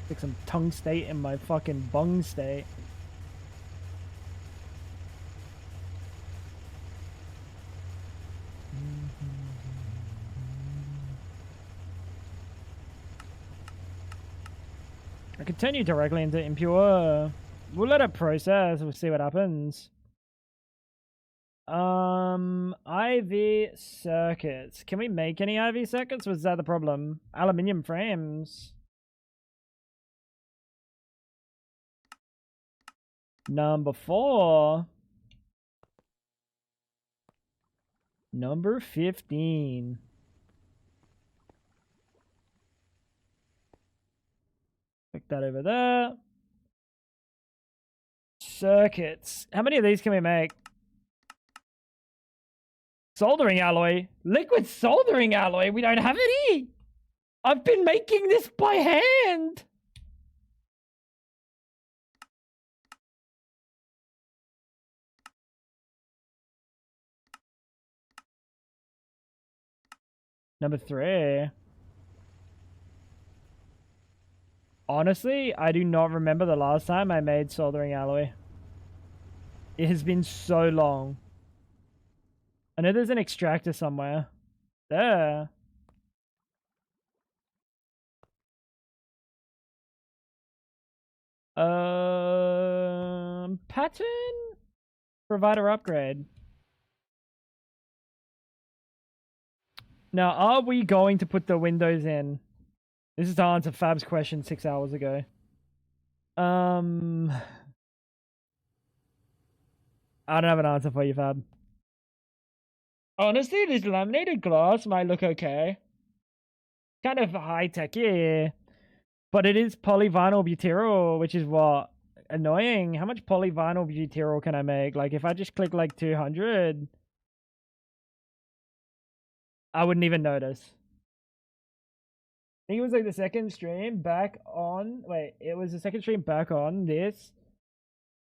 Like some tungstate in my fucking bung state. I could turn you directly into impure. We'll let it process. We'll see what happens. IV circuits. Can we make any IV circuits? Was that the problem? Aluminium frames. Number 4. Number 15. Pick that over there. Circuits. How many of these can we make? Soldering alloy. Liquid soldering alloy. We don't have any. I've been making this by hand. Number 3. Honestly, I do not remember the last time I made soldering alloy. It has been so long. I know there's an extractor somewhere. There. Pattern provider upgrade. Now, are we going to put the windows in? This is to answer Fab's question 6 hours ago. I don't have an answer for you, Fab. Honestly, this laminated glass might look okay. Kind of high-tech, yeah. But it is polyvinyl butyryl, which is what? Annoying. How much polyvinyl butyryl can I make? Like, if I just click, like, 200... I wouldn't even notice. I think it was, like, the second stream back on... Wait, it was the second stream back on. This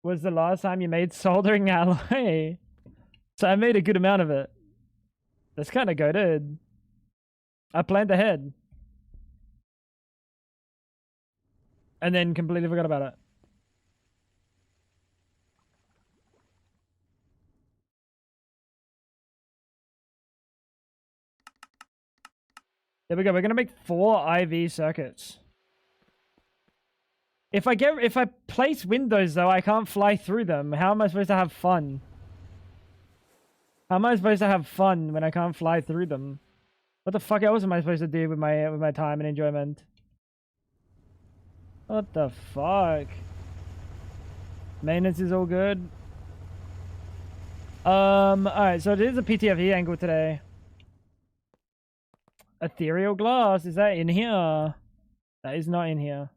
was the last time you made soldering alloy. So I made a good amount of it. That's kind of goated. I planned ahead. And then completely forgot about it. There we go. We're gonna make 4 IV circuits. If I place windows though, I can't fly through them. How am I supposed to have fun? How am I supposed to have fun when I can't fly through them? What the fuck else am I supposed to do with my time and enjoyment? What the fuck? Maintenance is all good. Alright, so it is a PTFE angle today. Ethereal glass, is that in here? That is not in here.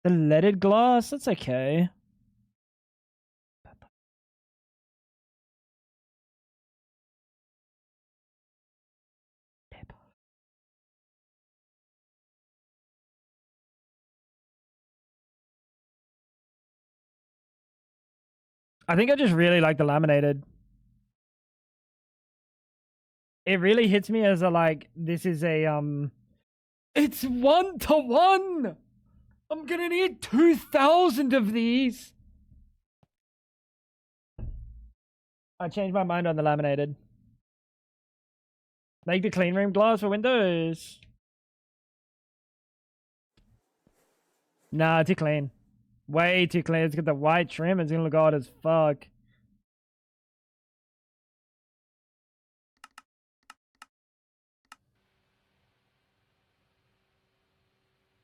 The leaded glass, that's okay. I think I just really like the laminated. It really hits me as a, like, this is a, it's 1-to-1! I'm gonna need 2,000 of these! I changed my mind on the laminated. Make the clean room glass for windows. Nah, too clean. Way too clean. It's got the white trim. It's gonna look odd as fuck.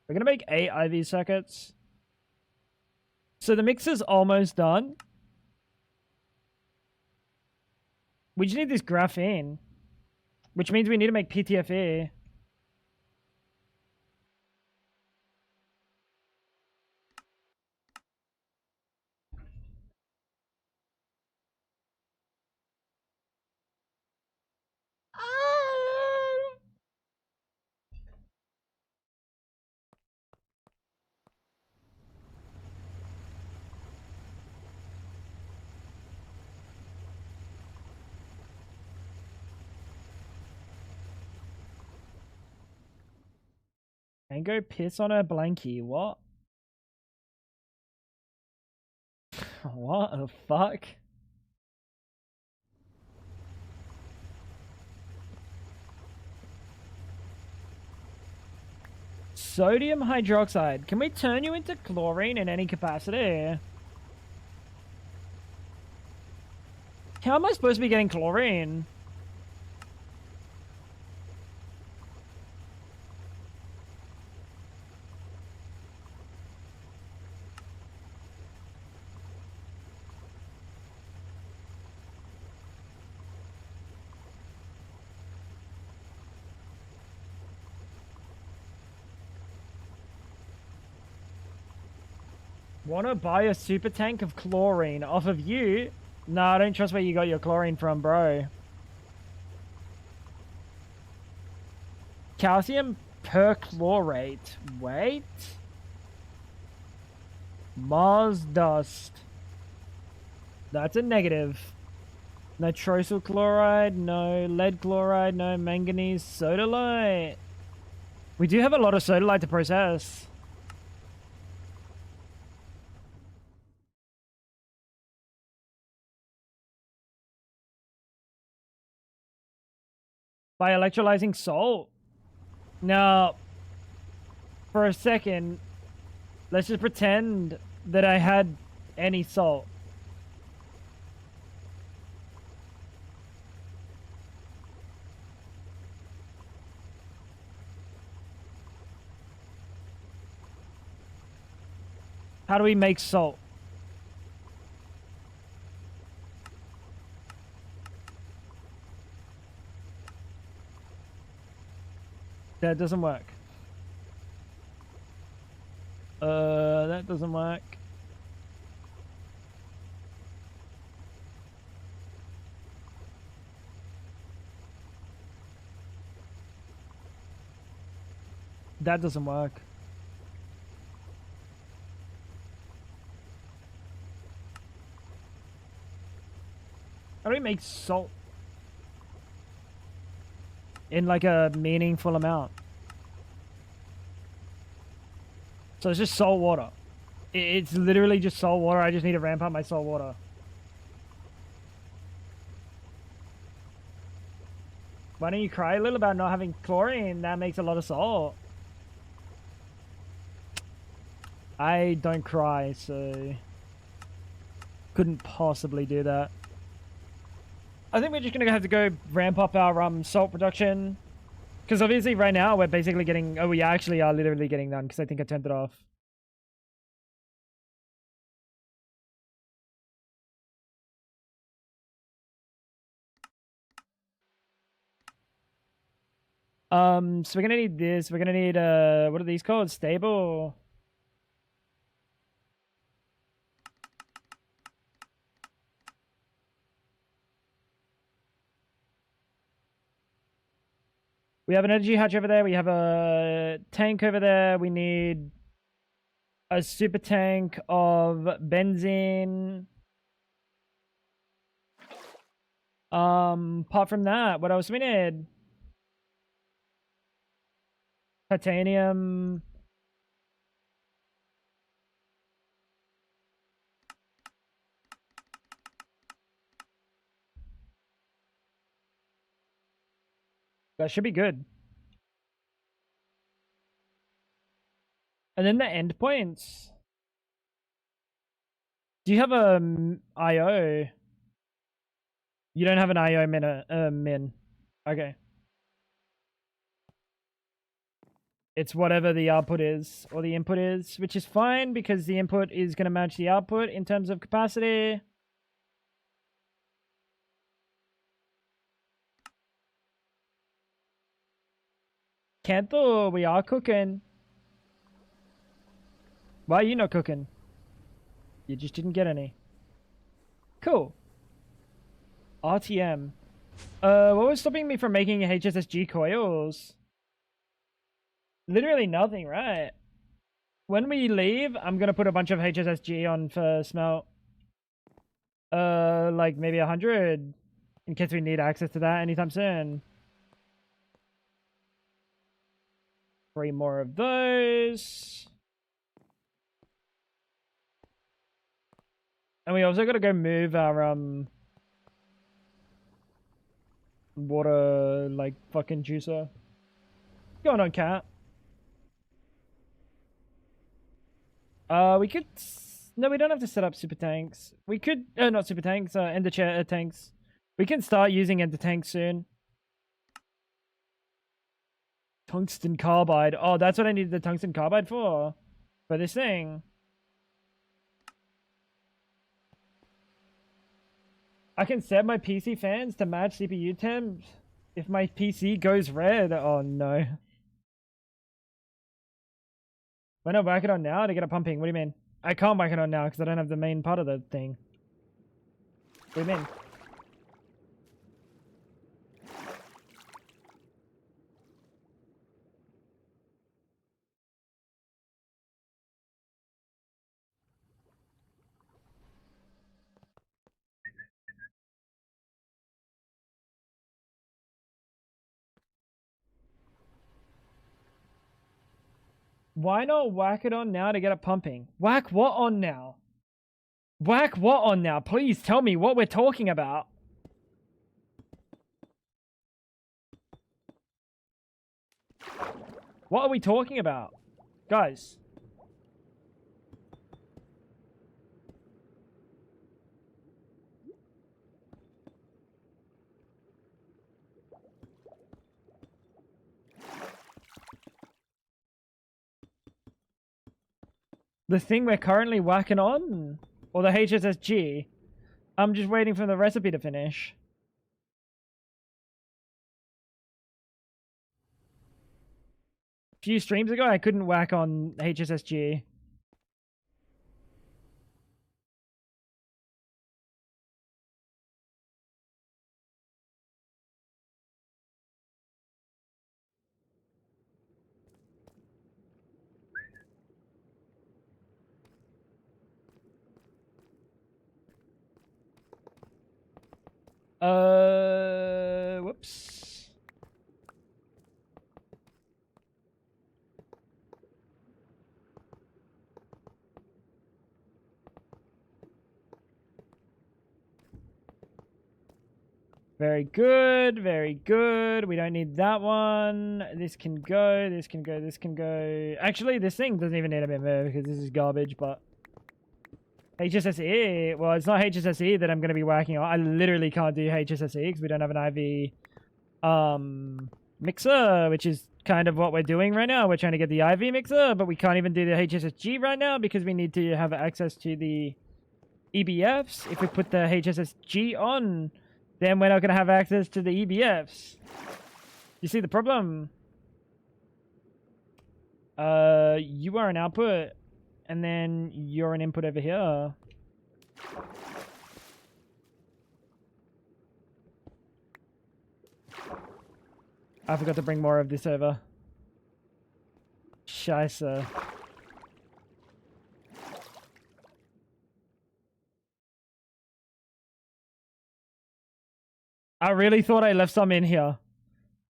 We're gonna make 8 IV circuits. So the mix is almost done. We just need this graphene. Which means we need to make PTFE. And go piss on her blankie. What? What the fuck? Sodium hydroxide. Can we turn you into chlorine in any capacity? How am I supposed to be getting chlorine? Wanna buy a super tank of chlorine off of you? Nah, I don't trust where you got your chlorine from, bro. Calcium perchlorate. Wait. Mars dust. That's a negative. Nitrosyl chloride, no. Lead chloride, no. Manganese sodalite. We do have a lot of sodalite to process. By electrolyzing salt. Now, for a second, let's just pretend that I had any salt. How do we make salt? That doesn't work. That doesn't work. That doesn't work. How do we make salt in like a meaningful amount? So it's just salt water. It's literally just salt water. I just need to ramp up my salt water. Why don't you cry a little about not having chlorine? That makes a lot of salt. I don't cry, so couldn't possibly do that. I think we're just gonna have to go ramp up our salt production, because obviously right now we're basically getting. Oh, we actually are literally getting none because I think I turned it off. So we're gonna need this. We're gonna need what are these called? Stable. We have an energy hatch over there. We have a tank over there. We need a super tank of benzene. Apart from that, what else do we need? Titanium. That should be good. And then the endpoints. Do you have a IO? You don't have an IO min. Okay. It's whatever the output is, or the input is, which is fine because the input is going to match the output in terms of capacity. Kanthal, we are cooking. Why are you not cooking? You just didn't get any. Cool. RTM. What was stopping me from making HSSG coils? Literally nothing, right? When we leave, I'm gonna put a bunch of HSSG on for smelt. Like maybe 100, in case we need access to that anytime soon. 3 more of those. And we also gotta go move our water like fucking juicer. What's going on, cat? We could. No, we don't have to set up super tanks. We could. Not super tanks. Ender tanks. We can start using ender tanks soon. Tungsten carbide. Oh, that's what I needed the tungsten carbide for. For this thing. I can set my PC fans to match CPU temps if my PC goes red. Oh no. Why not whack it on now to get it pumping? What do you mean? I can't whack it on now because I don't have the main part of the thing. What do you mean? Why not whack it on now to get it pumping? Whack what on now? Whack what on now? Please tell me what we're talking about. What are we talking about? Guys. The thing we're currently working on? Or the HSSG? I'm just waiting for the recipe to finish. A few streams ago, I couldn't whack on HSSG. Whoops. Very good, very good. We don't need that one. This can go, this can go, this can go. Actually, this thing doesn't even need to be moved because this is garbage, but... HSSE, well, it's not HSSE that I'm going to be working on. I literally can't do HSSE because we don't have an IV mixer, which is kind of what we're doing right now. We're trying to get the IV mixer, but we can't even do the HSSG right now because we need to have access to the EBFs. If we put the HSSG on, then we're not going to have access to the EBFs. You see the problem? You are an output. And then you're an input over here. I forgot to bring more of this over. Scheisse. I really thought I left some in here.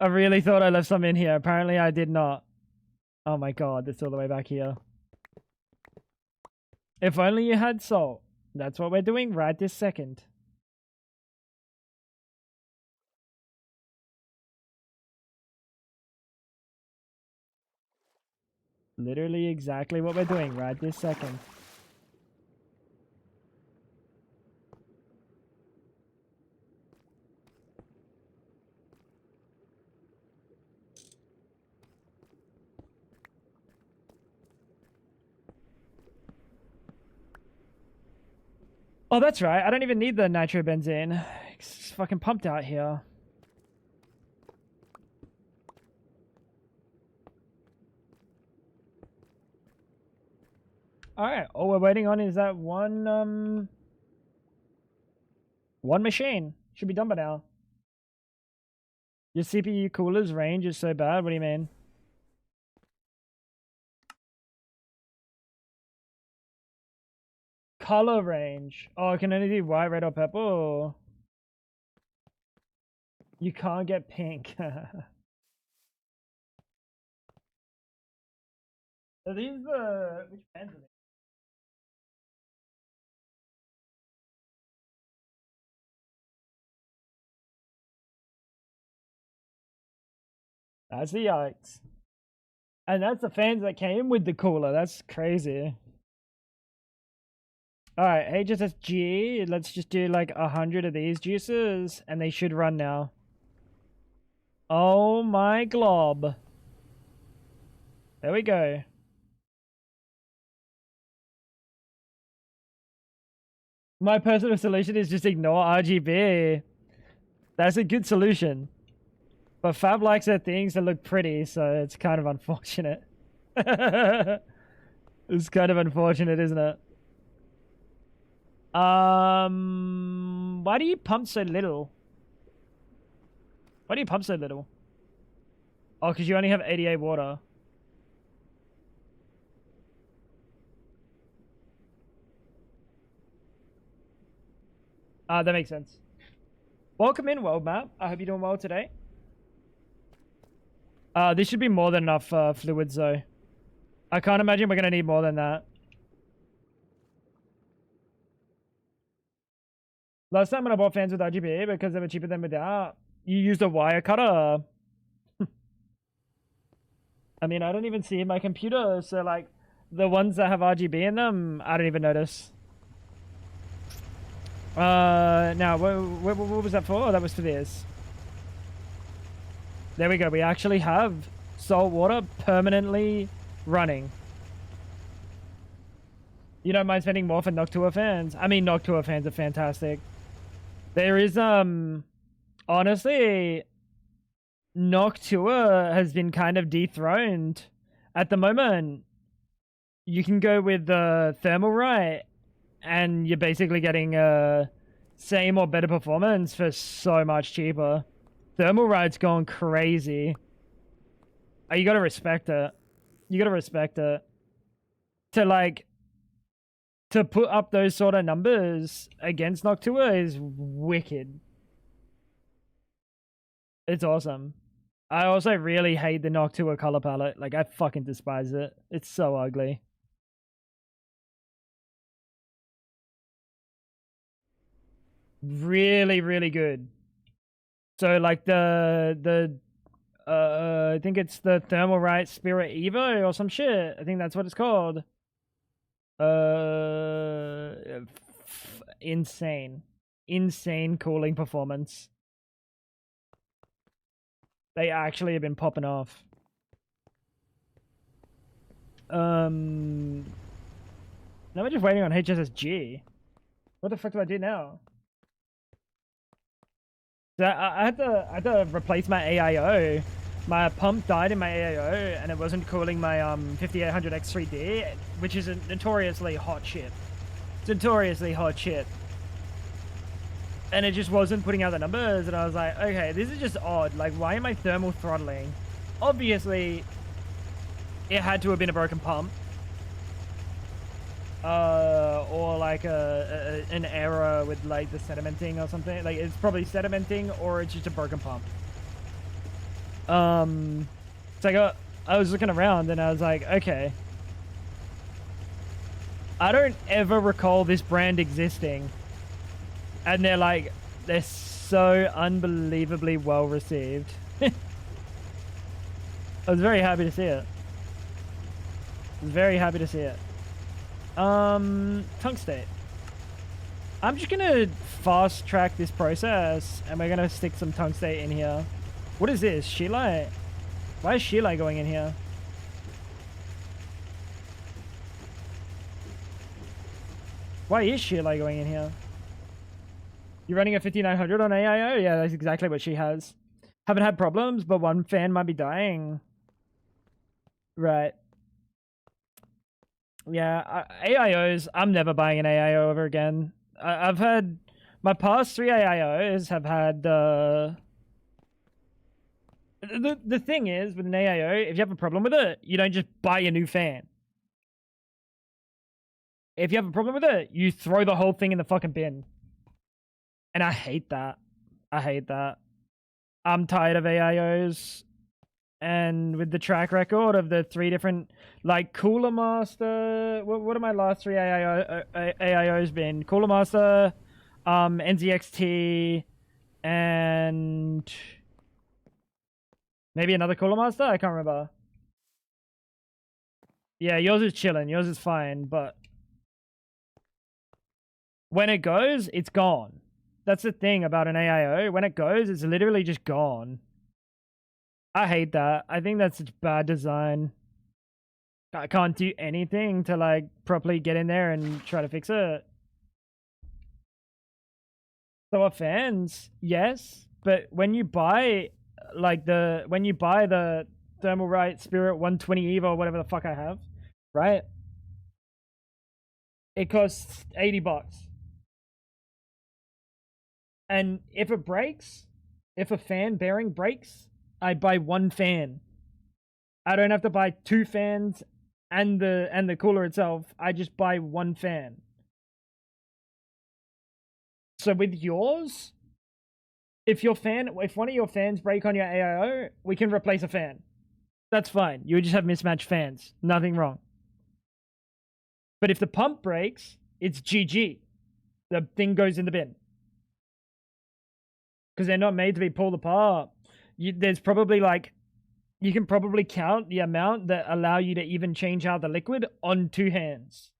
I really thought I left some in here. Apparently I did not. Oh my god, it's all the way back here. If only you had salt. That's what we're doing right this second. Literally exactly what we're doing right this second. Oh, that's right. I don't even need the nitrobenzene. It's fucking pumped out here. Alright, all we're waiting on is that one machine. Should be done by now. Your CPU cooler's range is so bad, what do you mean? Color range. Oh, I can only do white, red, or purple. You can't get pink. Are these which pens are they? That's the yikes. And that's the fans that came with the cooler. That's crazy. Alright, HSSG. Let's just do like 100 of these juices. And they should run now. Oh my glob. There we go. My personal solution is just ignore RGB. That's a good solution. But Fab likes her things that look pretty, so it's kind of unfortunate. It's kind of unfortunate, isn't it? Why do you pump so little? Why do you pump so little? Oh, because you only have 88 water. That makes sense. Welcome in, World Map. I hope you're doing well today. This should be more than enough fluids, though. I can't imagine we're going to need more than that. Last time when I bought fans with RGB, because they were cheaper than without, you used a wire cutter. I mean, I don't even see my computer, so like the ones that have RGB in them, I don't even notice. Now, what was that for? Oh, that was for this. There we go. We actually have salt water permanently running. You don't mind spending more for Noctua fans? I mean, Noctua fans are fantastic. There is, honestly, Noctua has been kind of dethroned. At the moment, you can go with the Thermal Right, and you're basically getting same or better performance for so much cheaper. Thermal Right's going crazy. Oh, you gotta respect it. You gotta respect it. To put up those sort of numbers against Noctua is wicked. It's awesome. I also really hate the Noctua color palette. Like, I fucking despise it. It's so ugly. Really, really good. So, like, I think it's the Thermal Right Spirit Evo or some shit. I think that's what it's called. Insane. Insane cooling performance. They actually have been popping off. Now we're just waiting on HSSG. What the fuck do I do now? So I had to replace my AIO. My pump died in my AIO, and it wasn't cooling my 5800X3D, which is a notoriously hot chip. It's a notoriously hot chip. And it just wasn't putting out the numbers, and I was like, okay, this is just odd. Like, why am I thermal throttling? Obviously, it had to have been a broken pump. Or like an error with like the sedimenting or something. Like, it's probably sedimenting, or it's just a broken pump. So I was looking around and I was like, okay, I don't ever recall this brand existing, and they're so unbelievably well received. I was very happy to see it. Very happy to see it. Tungstate. I'm just gonna fast track this process, and we're gonna stick some tungstate in here. What is this? Sheelite? Why is Sheelite going in here? Why is Sheelite going in here? You're running a 5900 on AIO? Yeah, that's exactly what she has. Haven't had problems, but one fan might be dying. Right. Yeah, AIOs, I'm never buying an AIO ever again. I've had... My past 3 AIOs have had... The thing is, with an AIO, if you have a problem with it, you don't just buy a new fan. If you have a problem with it, you throw the whole thing in the fucking bin. And I hate that. I hate that. I'm tired of AIOs. And with the track record of the 3 different, like, Cooler Master, what are my last 3 AIOs been? Cooler Master, NZXT, and maybe another Cooler Master? I can't remember. Yeah, yours is chilling. Yours is fine, but when it goes, it's gone. That's the thing about an AIO. When it goes, it's literally just gone. I hate that. I think that's such bad design. I can't do anything to like properly get in there and try to fix it. So are fans, yes, but when you buy the Thermal Right Spirit 120 EVO or whatever the fuck I have, right? It costs $80. And if it breaks, if a fan bearing breaks, I buy one fan. I don't have to buy 2 fans and the cooler itself. I just buy one fan. So with yours, if one of your fans break on your AIO, we can replace a fan. That's fine. You just have mismatched fans. Nothing wrong. But if the pump breaks, it's GG. The thing goes in the bin. Because they're not made to be pulled apart. There's probably like you can probably count the amount that allow you to even change out the liquid on 2 hands.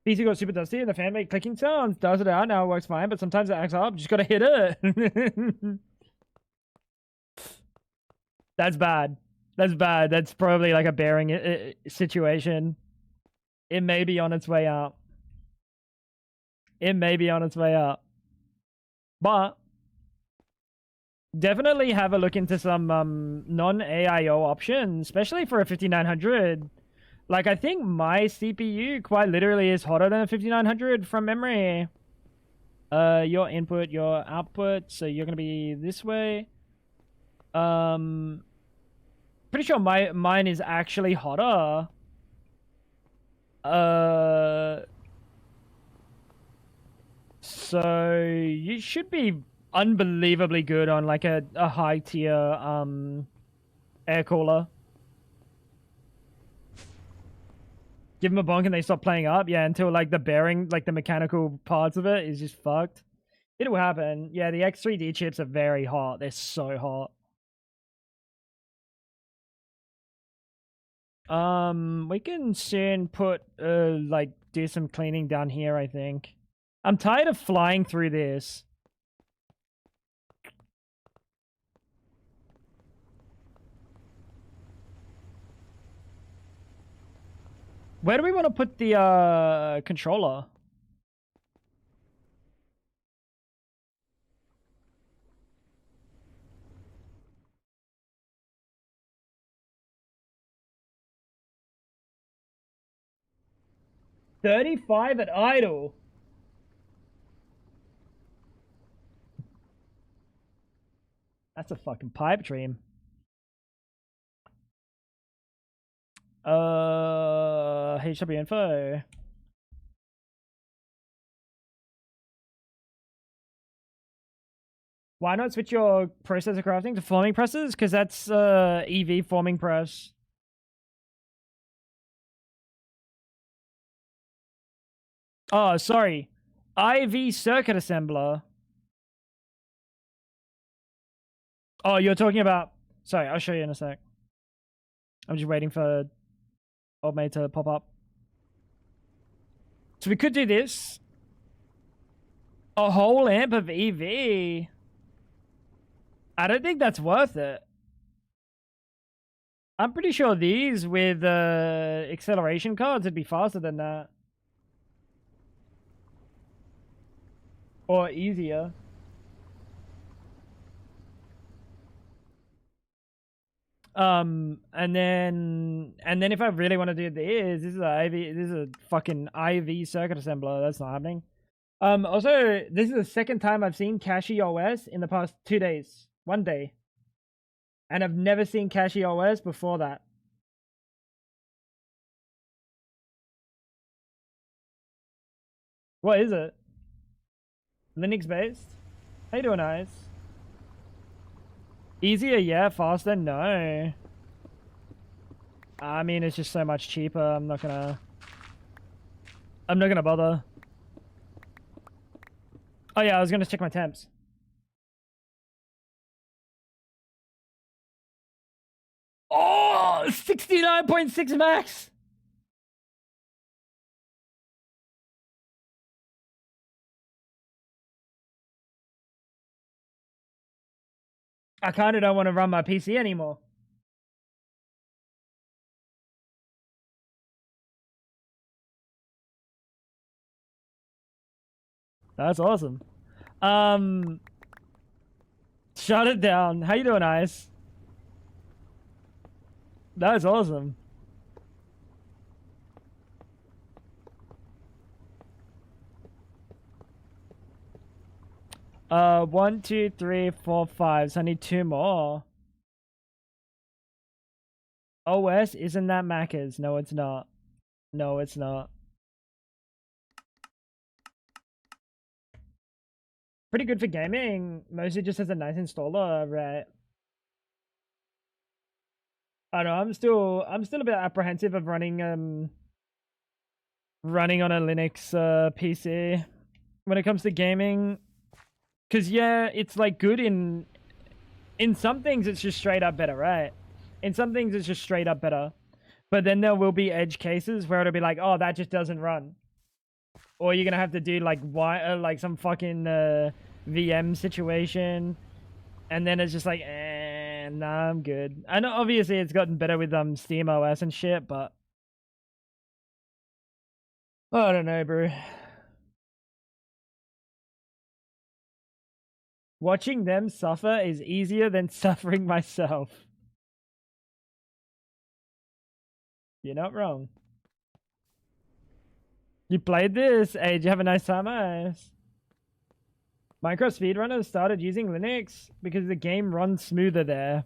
PC got super dusty and the fan made clicking sounds. Does it out now, it works fine, but sometimes it acts up. Just gotta hit it. That's bad. That's bad. That's probably like a bearing situation. It may be on its way out. It may be on its way out. But definitely have a look into some non-AIO options, especially for a 5900. Like, I think my CPU quite literally is hotter than a 5900 from memory. Your input, your output, so you're gonna be this way. Pretty sure mine is actually hotter. So you should be unbelievably good on like a high tier air cooler. Give them a bonk and they stop playing up. Yeah, until like the bearing, like the mechanical parts of it is just fucked. It will happen. Yeah, the X3D chips are very hot. They're so hot. We can soon put like do some cleaning down here, I think. I'm tired of flying through this. Where do we want to put the controller? $35 at idle. That's a fucking pipe dream. HW info. Why not switch your processor crafting to forming presses? Because that's EV forming press. Oh, sorry. IV circuit assembler. Oh, you're talking about... Sorry, I'll show you in a sec. I'm just waiting for old mate to pop up. So we could do this. A whole amp of EV. I don't think that's worth it. I'm pretty sure these with acceleration cards would be faster than that. Or easier. And then if I really want to do this is a fucking IV circuit assembler. That's not happening. Also, this is the second time I've seen Cache OS in the past 2 days. 1 day. And I've never seen Cache OS before that. What is it? Linux based? How you doing, Ice? Easier, yeah. Faster, no. I mean, it's just so much cheaper. I'm not gonna bother. Oh yeah, I was gonna check my temps. Oh, 69.6 max. I kind of don't want to run my PC anymore. That's awesome. Shut it down. How you doing, Ice? That's awesome. One, two, three, four, five. So I need 2 more. OS isn't that Macca's? No, it's not. No, it's not. Pretty good for gaming. Mostly just has a nice installer, right? I know. I'm still a bit apprehensive of running on a Linux PC when it comes to gaming. Cause yeah, it's like good in In some things, it's just straight up better, right? In some things, it's just straight up better. But then there will be edge cases where it'll be like, oh, that just doesn't run. Or you're gonna have to do like some fucking VM situation, and then it's just like, nah, I'm good. I know obviously it's gotten better with Steam OS and shit, but I don't know, bro. Watching them suffer is easier than suffering myself. You're not wrong. You played this? Hey, did you have a nice time, guys? Minecraft speedrunners started using Linux because the game runs smoother there.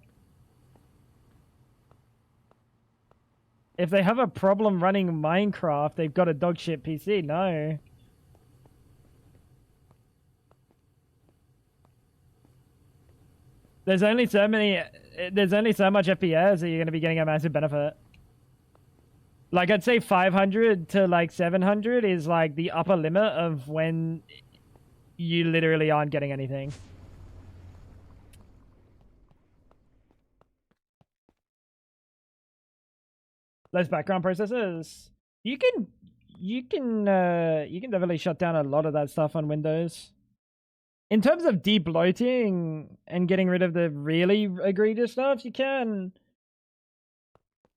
If they have a problem running Minecraft, they've got a dogshit PC. No. There's only so much FPS that you're going to be getting a massive benefit. Like, I'd say 500 to like 700 is like the upper limit of when you literally aren't getting anything. Those background processes, you can definitely shut down a lot of that stuff on Windows. In terms of de-bloating and getting rid of the really egregious stuff, you can.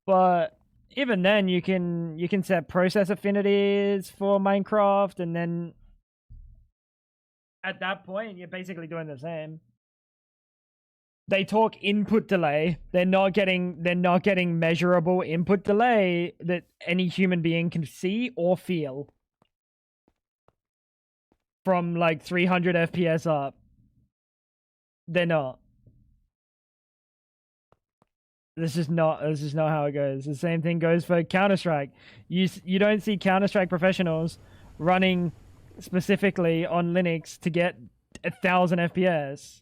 But even then, you can set process affinities for Minecraft, and then at that point, you're basically doing the same. They talk input delay. They're not getting measurable input delay that any human being can see or feel. From like 300 FPS up. They're not. This is not how it goes. The same thing goes for Counter-Strike. You don't see Counter-Strike professionals running specifically on Linux to get 1,000 FPS.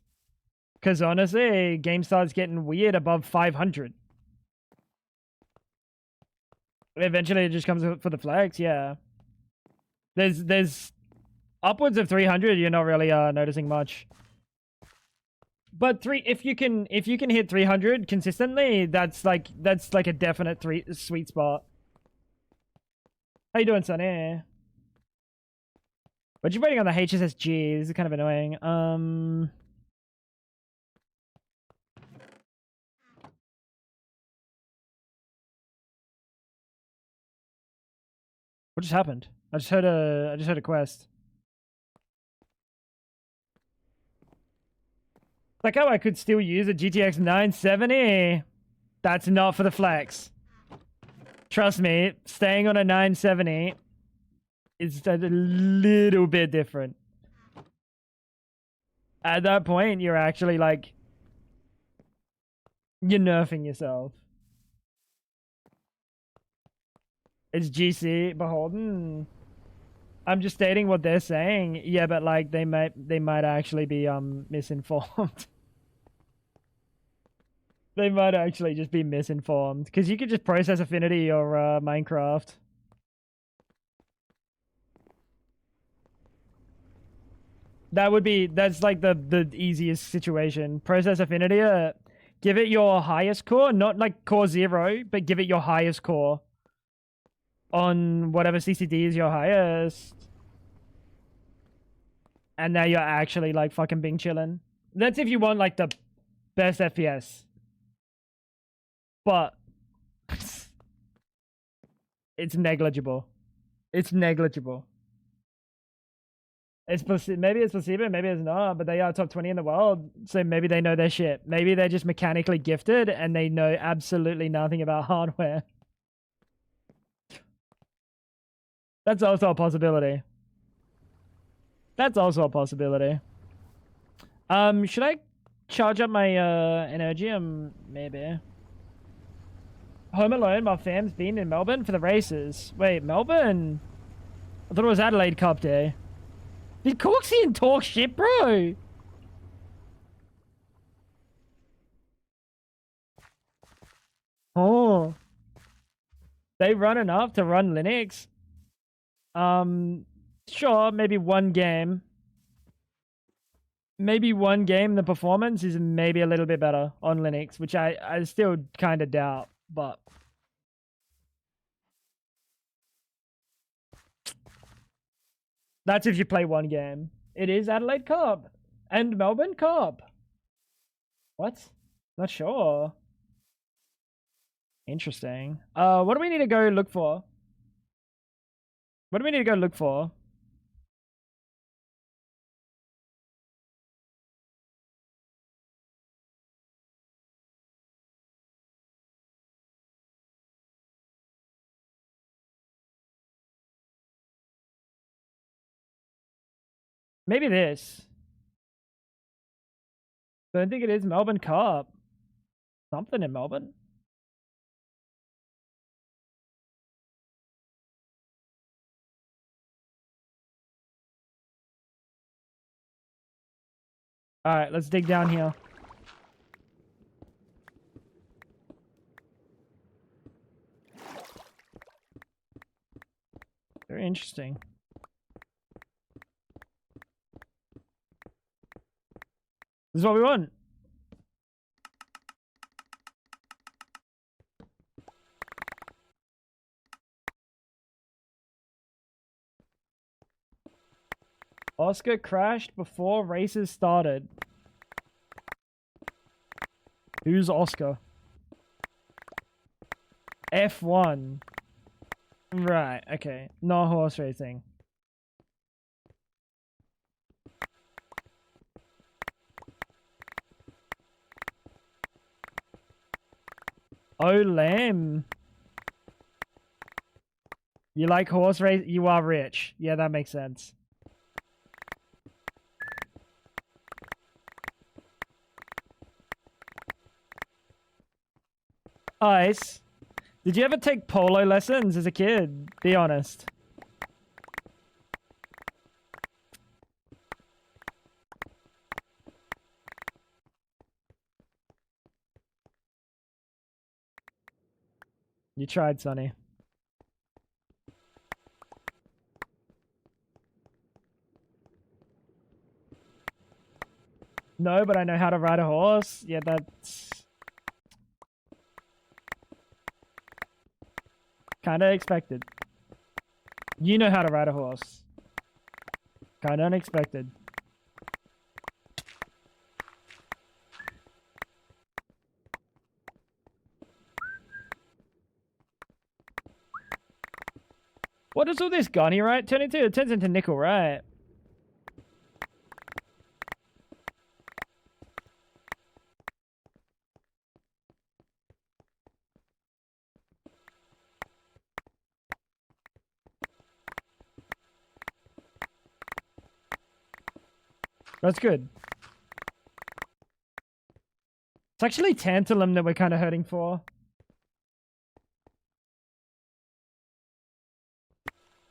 Because honestly, game starts getting weird above 500. Eventually it just comes for the flex, yeah. There's upwards of 300, you're not really noticing much. But if you can hit 300 consistently, that's like a definite sweet spot. How you doing, Sonny? But you're waiting on the HSSG. This is kind of annoying. What just happened? I just heard a quest. Like how I could still use a GTX 970. That's not for the flex. Trust me, staying on a 970 is a little bit different. At that point, you're actually like, you're nerfing yourself. It's GC beholden. I'm just stating what they're saying. Yeah, but like they might actually be misinformed. They might actually just be misinformed because you could just process affinity or Minecraft. That's like the easiest situation. Process affinity. Give it your highest core, not like core 0, but give it your highest core. On whatever CCD is your highest. And now you're actually like fucking being chillin'. That's if you want like the best FPS. But it's negligible. It's negligible. Maybe it's placebo, maybe it's not, but they are top 20 in the world, so maybe they know their shit. Maybe they're just mechanically gifted and they know absolutely nothing about hardware. That's also a possibility. That's also a possibility. Should I charge up my Energium? Maybe. Home alone while fam's been in Melbourne for the races. Wait, Melbourne? I thought it was Adelaide Cup Day. Did Corksian talk shit, bro? Oh. They run enough to run Linux. Sure, maybe one game. maybe one game the performance is maybe a little bit better on Linux, which I still kind of doubt, but that's if you play one game. It is Adelaide Cup and Melbourne Cup. What? Not sure. Interesting. What do we need to go look for? What do we need to go look for? Maybe this. Don't think it is Melbourne Cup. Something in Melbourne. All right, let's dig down here. Very interesting. This is what we want. Oscar crashed before races started. Who's Oscar? F1. Right, okay. Not horse racing. Oh, lamb. You like horse race? You are rich. Yeah, that makes sense. Ice. Did you ever take polo lessons as a kid? Be honest. You tried, Sonny. No, but I know how to ride a horse. Yeah, that's kind of expected. You know how to ride a horse. Kind of unexpected. What is all this gunny, right? 22, it turns into nickel, right? That's good. It's actually tantalum that we're kind of hurting for.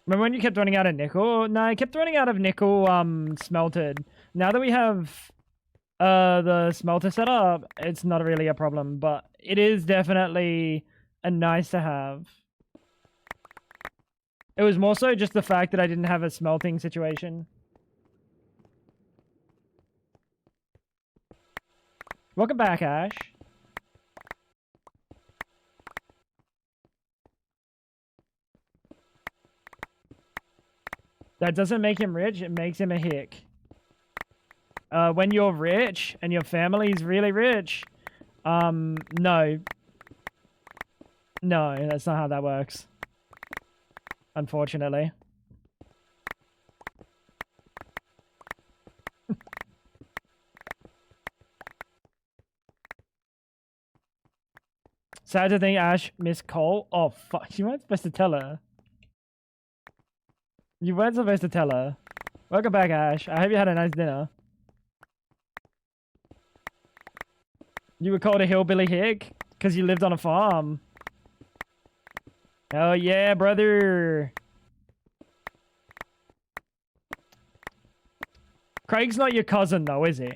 Remember when you kept running out of nickel? No, I kept running out of nickel smelted. Now that we have the smelter set up, it's not really a problem, but it is definitely a nice to have. It was more so just the fact that I didn't have a smelting situation. Welcome back, Ash. That doesn't make him rich, it makes him a hick. When you're rich and your family's really rich, no. No, that's not how that works. Unfortunately. Sad to think Ash missed Cole. Oh, fuck. You weren't supposed to tell her. You weren't supposed to tell her. Welcome back, Ash. I hope you had a nice dinner. You were called a hillbilly hick because you lived on a farm. Oh yeah, brother. Craig's not your cousin though, is he?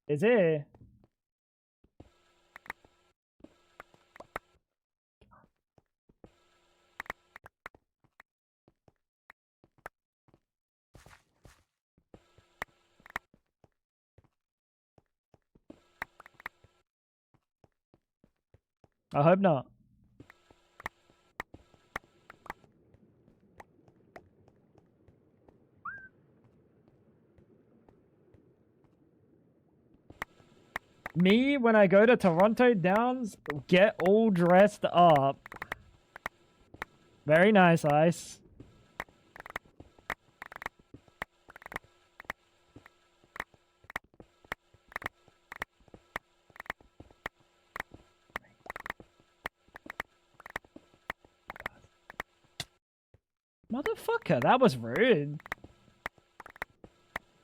Is he? I hope not. Me, when I go to Toronto Downs, get all dressed up. Very nice, Ice. Motherfucker, that was rude.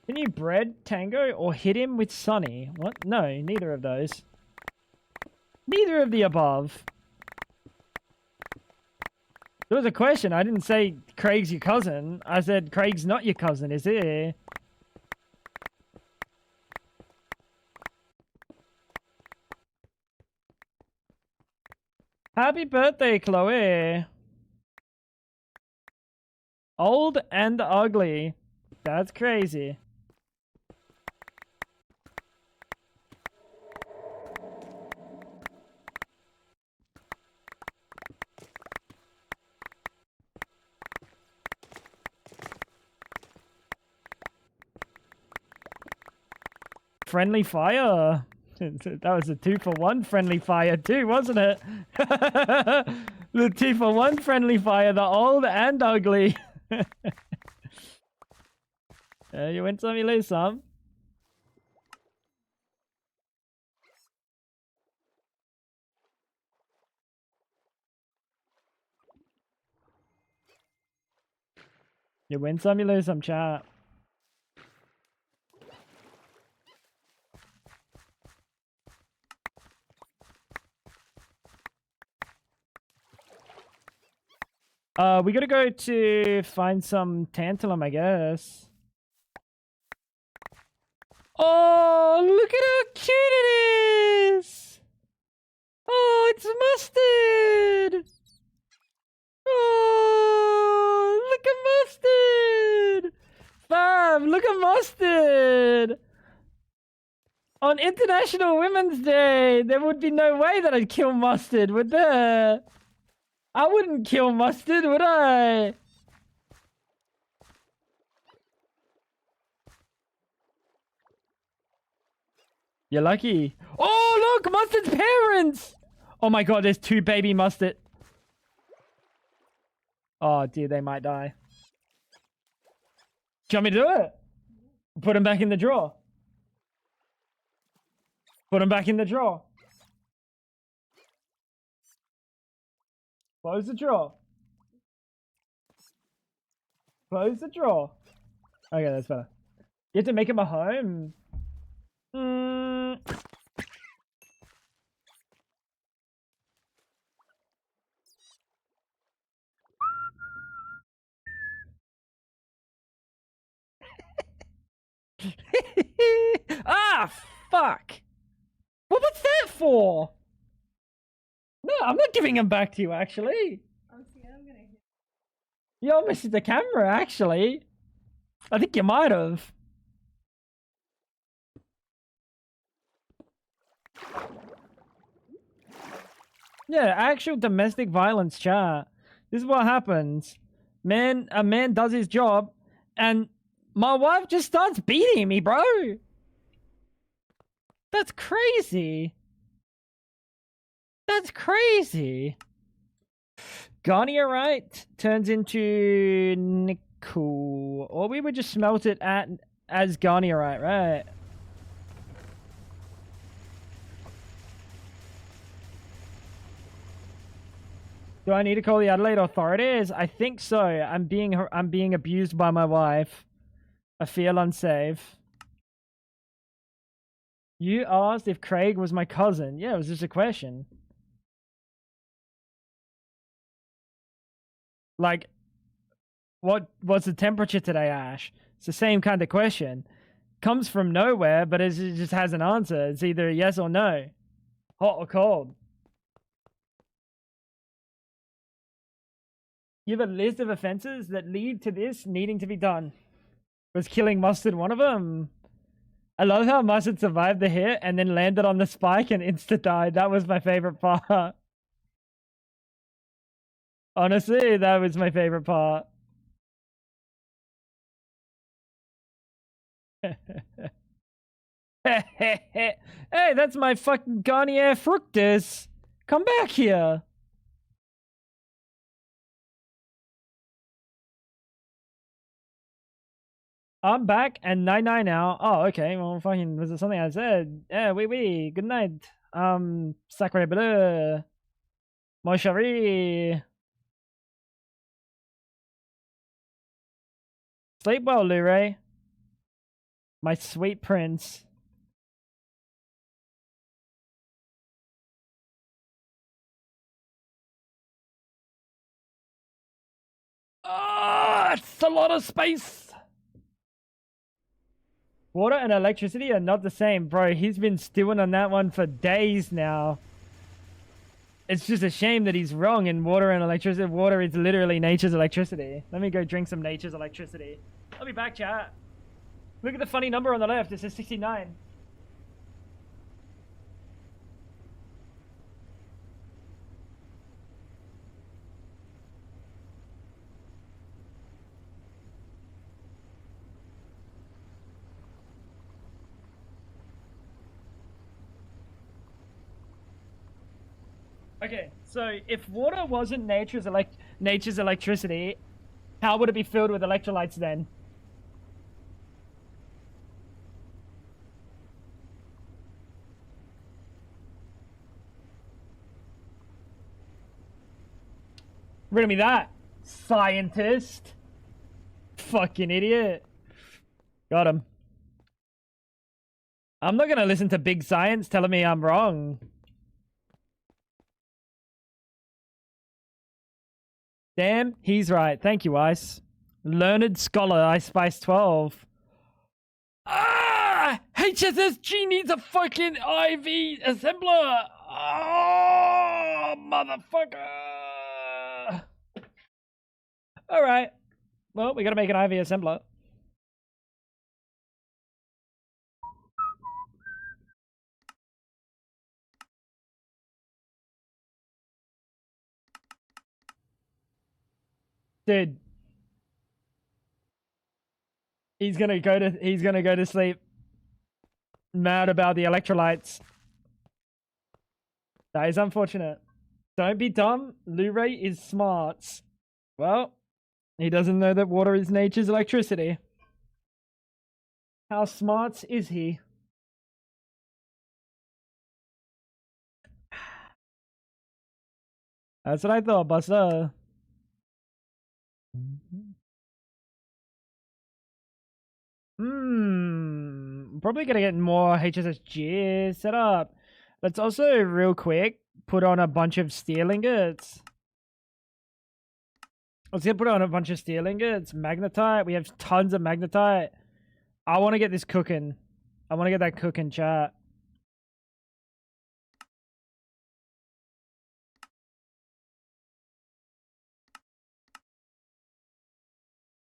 Can you bread Tango or hit him with Sunny? What? No, neither of those. Neither of the above. There was a question. I didn't say Craig's your cousin. I said Craig's not your cousin, is he? Happy birthday, Chloe. Old and ugly. That's crazy. Friendly fire. That was a 2-for-1 friendly fire too, wasn't it? The 2-for-1 friendly fire, the old and ugly. You win some, you lose some. You win some, you lose some, chat. We gotta go to find some tantalum, I guess. Oh, look at how cute it is! Oh, it's mustard! Oh, look at mustard! Fam, look at mustard! On International Women's Day, there would be no way that I'd kill mustard, would there? I wouldn't kill mustard, would I? You're lucky. Oh, look! Mustard's parents! Oh my god, there's 2 baby mustard. Oh, dear, they might die. Do you want me to do it? Put them back in the drawer. Put them back in the drawer. Close the drawer. Close the drawer. Okay, that's better. You have to make him a home. Ah, fuck. What was that for? No, I'm not giving him back to you, actually. Oh, see, I'm gonna hit. You almost hit the camera, actually. I think you might have. Yeah, actual domestic violence, chat. This is what happens. A man does his job, and my wife just starts beating me, bro. That's crazy. That's crazy. Garnierite turns into nickel. Or we would just smelt it as garnierite, right? Do I need to call the Adelaide authorities? I think so. I'm being abused by my wife. I feel unsafe. You asked if Craig was my cousin. Yeah, it was just a question. Like, what's the temperature today, Ash? It's the same kind of question. Comes from nowhere, but it just has an answer. It's either yes or no. Hot or cold. You have a list of offenses that lead to this needing to be done. Was killing Mustard one of them? I love how Mustard survived the hit and then landed on the spike and insta-died. That was my favorite part. Honestly, that was my favorite part. Hey, that's my fucking Garnier Fructus. Come back here. I'm back and 9-9 now. Oh, okay. Well, fucking, was it something I said? Yeah, oui. Good night. Sacre bleu. Mon chéri. Sleep well, Luray. My sweet prince. Ah, it's a lot of space. Water and electricity are not the same, bro. He's been stewing on that one for days now. It's just a shame that he's wrong in water and electricity. Water is literally nature's electricity. Let me go drink some nature's electricity. I'll be back, chat. Look at the funny number on the left. It says 69. Okay, so if water wasn't nature's electricity, how would it be filled with electrolytes then? Riddle me that, scientist. Fucking idiot. Got him. I'm not gonna listen to big science telling me I'm wrong. Damn, he's right. Thank you, Ice. Learned scholar, Ice Spice 12. Ah! HSSG needs a fucking IV assembler! Oh, motherfucker! Alright. Well, we gotta make an IV assembler. Dude. He's gonna go to sleep. Mad about the electrolytes. That is unfortunate. Don't be dumb. Luray is smart. Well, he doesn't know that water is nature's electricity. How smart is he? That's what I thought, Buster. Probably gonna get more HSSG set up. Let's also, real quick, put on a bunch of steel ingots. Let's put on a bunch of steel ingots. Magnetite. We have tons of magnetite. I want to get this cooking. I want to get that cooking, chat.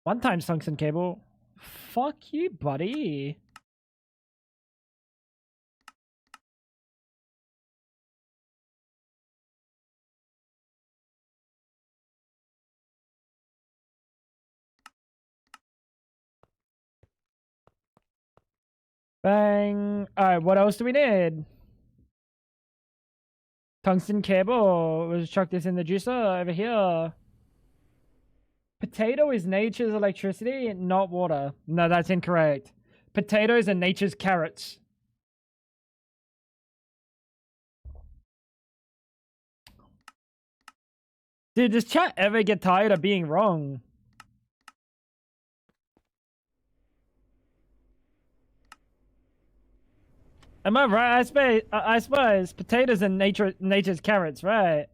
One time tungsten cable. Fuck you, buddy. Bang. Alright, what else do we need? Tungsten cable. Let's chuck this in the juicer over here. Potato is nature's electricity, not water. No, that's incorrect. Potatoes are nature's carrots. Dude, does chat ever get tired of being wrong? Am I right? I suppose potatoes are nature's carrots, right?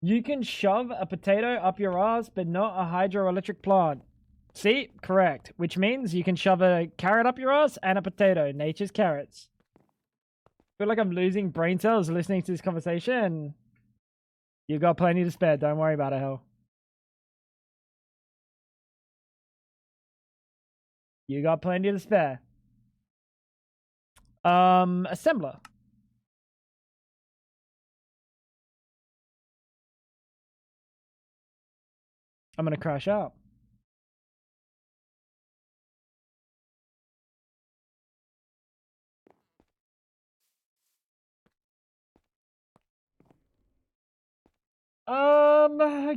You can shove a potato up your ass, but not a hydroelectric plant. See? Correct. Which means you can shove a carrot up your ass and a potato. Nature's carrots. I feel like I'm losing brain cells listening to this conversation. You got plenty to spare. Don't worry about it, hell. You got plenty to spare. Assembler. I'm gonna crash out.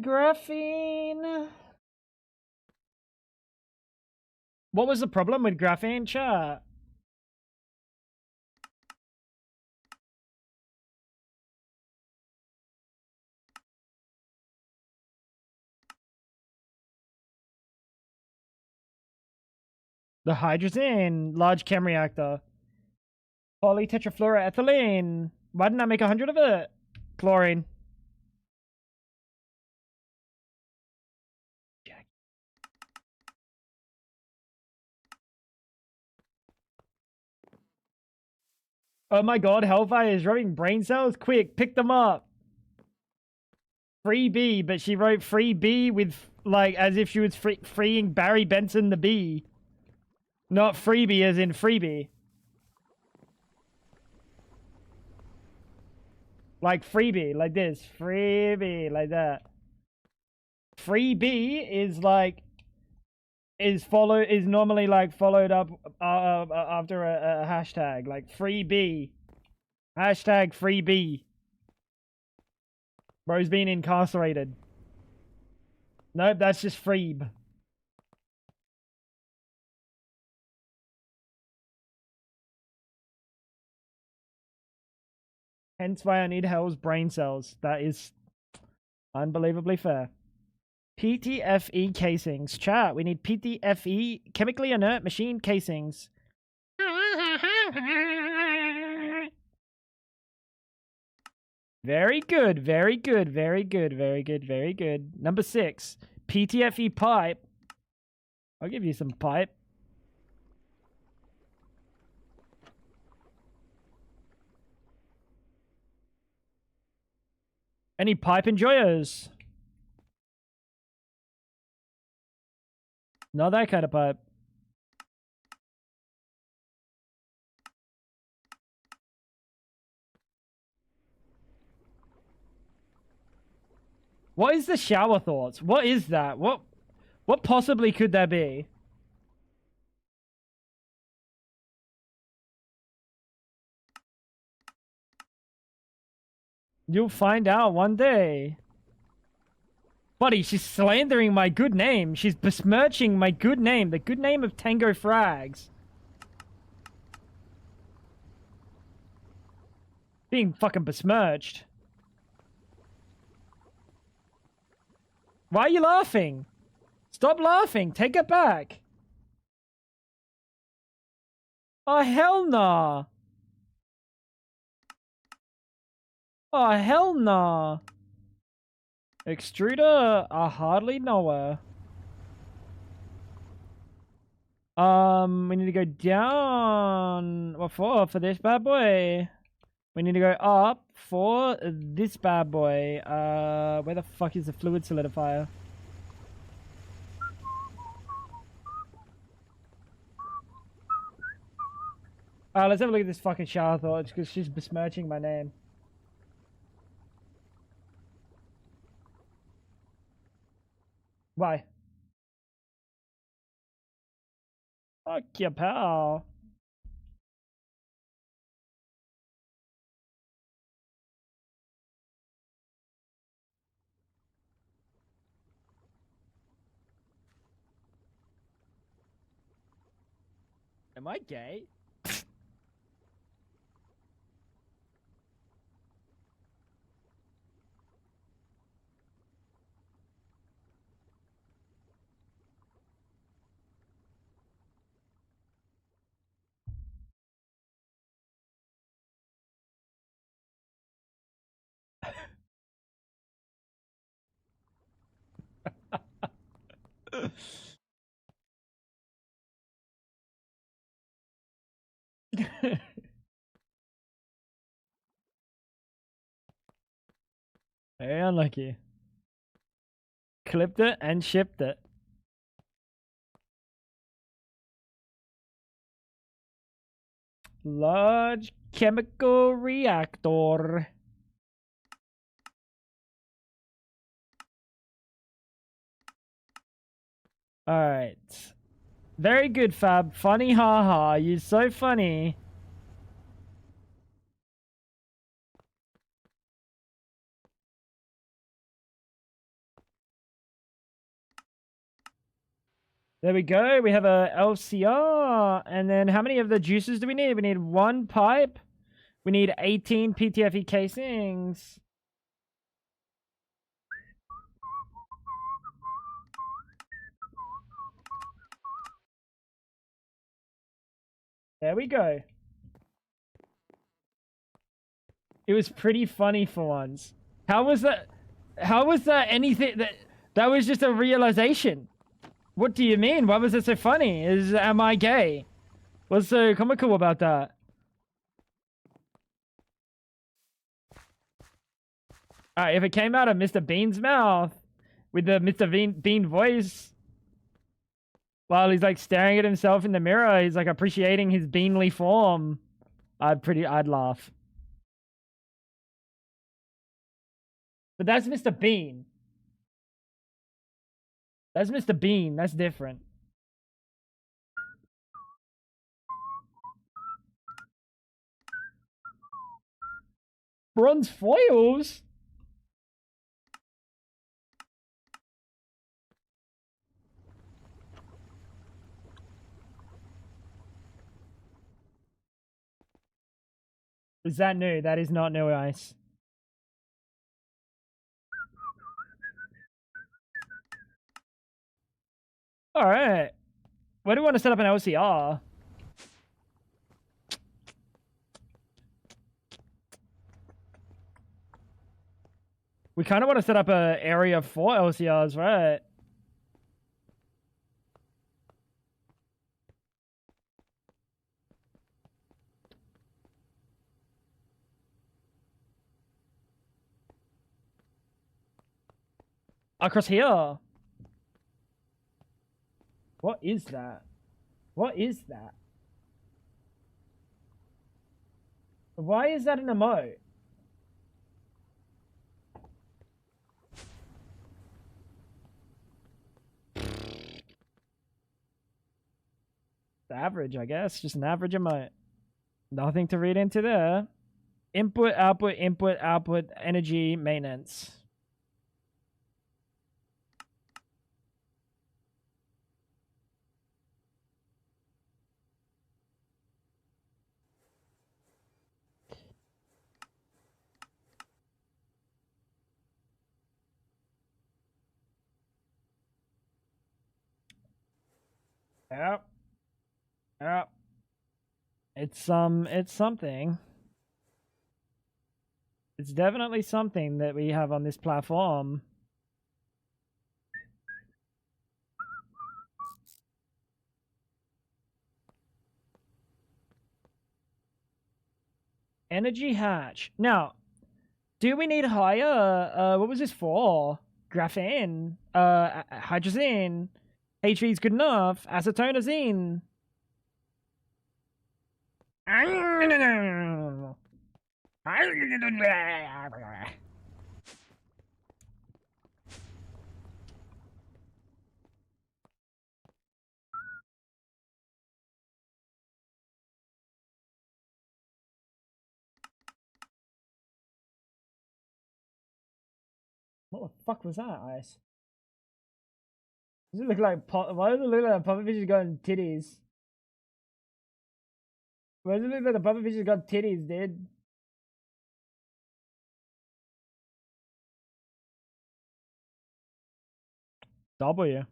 Graphene. What was the problem with graphene, chat? The hydrogen, large chem reactor. Polytetrafluoroethylene. Why didn't I make 100 of it? Chlorine. Oh my god, Hellfire is rubbing brain cells? Quick, pick them up. Free B, but she wrote free B with, like, as if she was freeing Barry Benson the bee. Not freebie as in freebie. Like freebie, like this. Freebie, like that. Freebie is like, is normally like followed up after a hashtag. Like freebie. Hashtag freebie. Bro's been incarcerated. Nope, that's just freeb. Hence why I need Hell's brain cells. That is unbelievably fair. PTFE casings. Chat, we need PTFE, chemically inert machine casings. Very good, very good, very good, very good, very good. Number 6, PTFE pipe. I'll give you some pipe. Any pipe enjoyers? Not that kind of pipe. What is the shower thoughts? What is that? What possibly could that be? You'll find out one day. Buddy, she's slandering my good name. She's besmirching my good name. The good name of Tango Frags. Being fucking besmirched. Why are you laughing? Stop laughing. Take it back. Oh, hell nah. Oh, hell nah. Extruder, I hardly know her. We need to go down. What for? For this bad boy. We need to go up for this bad boy. Where the fuck is the fluid solidifier? Let's have a look at this fucking shower thoughts because she's besmirching my name. Why? Fuck your pal. Am I gay? Very unlucky. Clipped it and shipped it. Large chemical reactor. Alright. Very good, Fab. Funny, haha. You're so funny. There we go. We have a LCR. And then how many of the juices do we need? We need 1 pipe. We need 18 PTFE casings. There we go. It was pretty funny for once. How was that? How was that anything? That was just a realization. What do you mean? Why was it so funny? Am I gay? What's so comical about that? Alright, if it came out of Mr. Bean's mouth with the Mr. Bean voice while he's like staring at himself in the mirror, he's like appreciating his beanly form. I'd laugh. But that's Mr. Bean. That's Mr. Bean. That's different. Bronze foils? Is that new? That is not new ice. Alright. Where do we want to set up an LCR? We kind of want to set up an area for LCRs, right? Across here. What is that? What is that? Why is that an emote? Average, I guess. Just an average emote. Nothing to read into there. Input, output, energy, maintenance. Yep. Yep. It's something. It's definitely something that we have on this platform. Energy hatch. Now, do we need higher? What was this for? Graphene. Hydrazine. HV is good enough. Acetonazine. What the fuck was that, Ice? Does it look like why does it look like a pufferfish has got titties? Why does it look like the pufferfish has got titties, dude? W.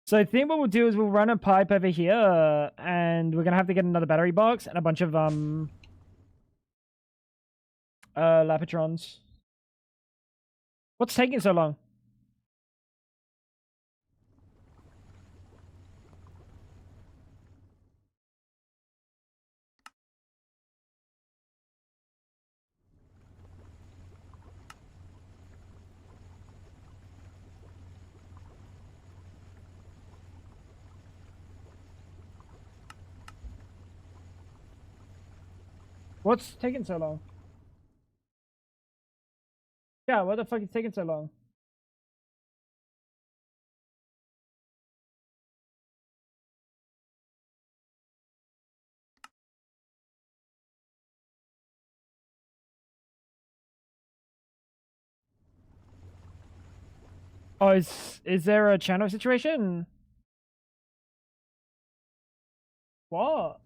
So I think what we'll do is we'll run a pipe over here, and we're gonna have to get another battery box and a bunch of Lapitrons. What's taking so long? What's taking so long? Yeah, what the fuck is taking so long? Oh, is there a channel situation? What?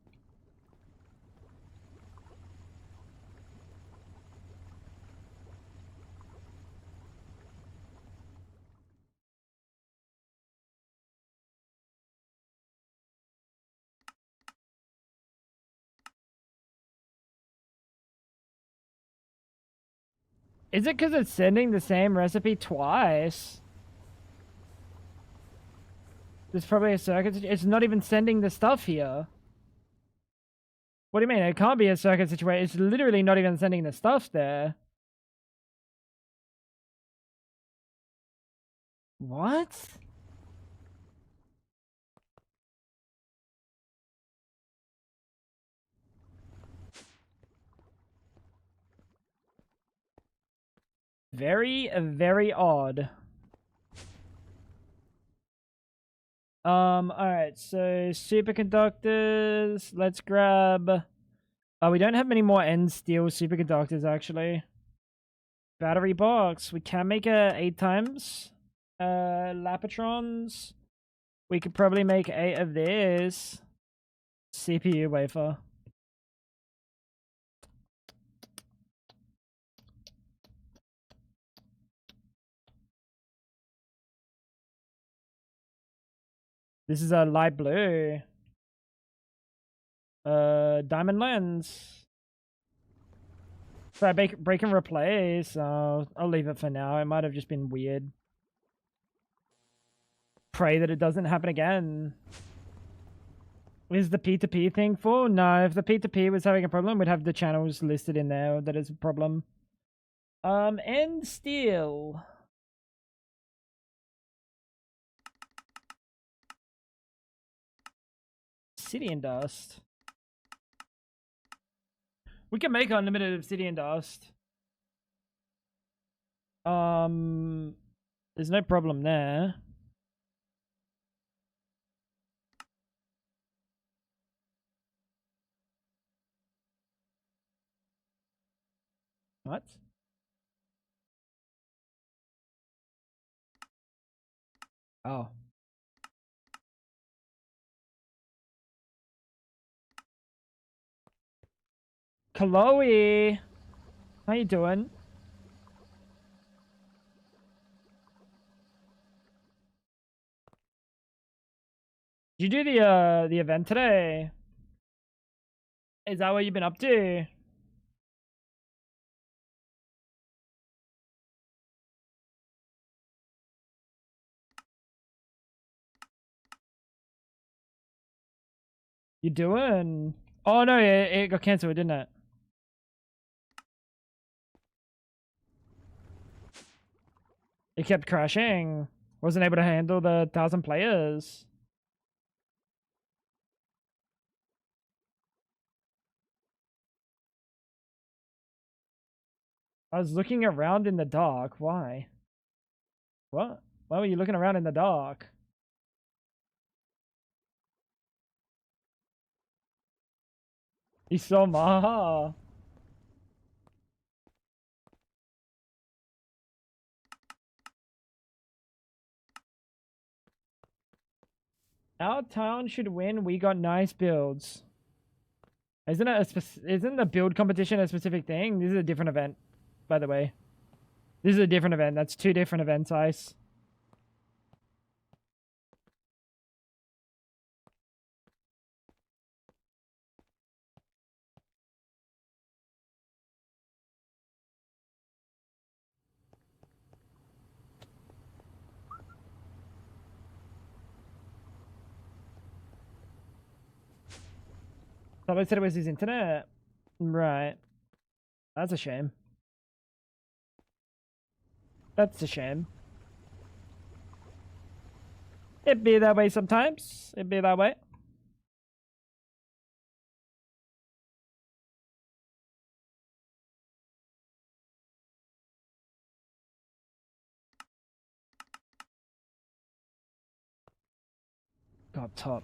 Is it because it's sending the same recipe twice? There's probably a circuit. It's not even sending the stuff here. What do you mean? It can't be a circuit situation. It's literally not even sending the stuff there. What? Very, very odd. Alright, so superconductors. Let's grab. We don't have many more end steel superconductors actually. Battery box. We can make a 8 times. Lapatrons. We could probably make 8 of this. CPU wafer. This is a light blue. Diamond lens. So break and replace. I'll leave it for now. It might have just been weird. Pray that it doesn't happen again. Is the P2P thing full? No, if the P2P was having a problem, we'd have the channels listed in there that is a problem. And steel. Obsidian dust. We can make unlimited obsidian dust. There's no problem there. What? Oh. Chloe! How you doing? Did you do the event today? Is that what you've been up to? You doing? Oh no, it got cancelled, didn't it? It kept crashing. Wasn't able to handle the 1,000 players. I was looking around in the dark. Why? What? Why were you looking around in the dark? You saw Maha. Our town should win. We got nice builds. Isn't the build competition a specific thing? This is a different event, by the way. This is a different event. That's 2 different events, Ice. Somebody said it was his internet. Right. That's a shame. That's a shame. It'd be that way sometimes. It'd be that way. go up top.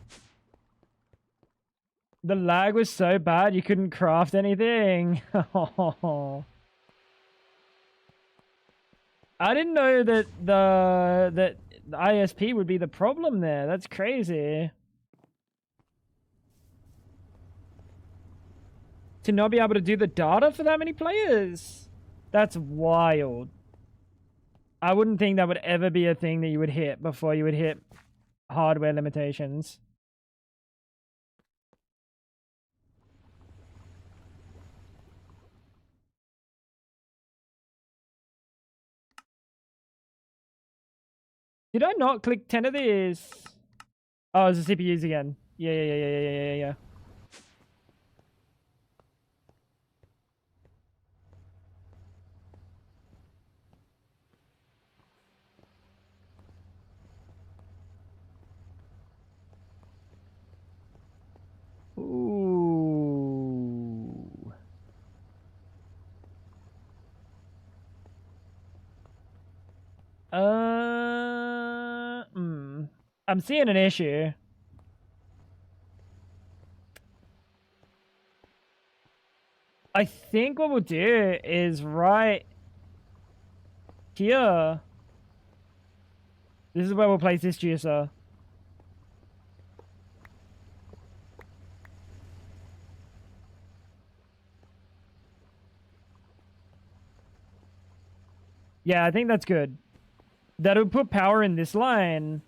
The lag was so bad you couldn't craft anything. I didn't know that the ISP would be the problem there. That's crazy. To not be able to do the data for that many players. That's wild. I wouldn't think that would ever be a thing that you would hit before you would hit hardware limitations. Did I not click 10 of these? Oh, it's the CPUs again. Yeah. Ooh. I'm seeing an issue. I think what we'll do is right here. This is where we'll place this juicer. Yeah, I think that's good. That'll put power in this line.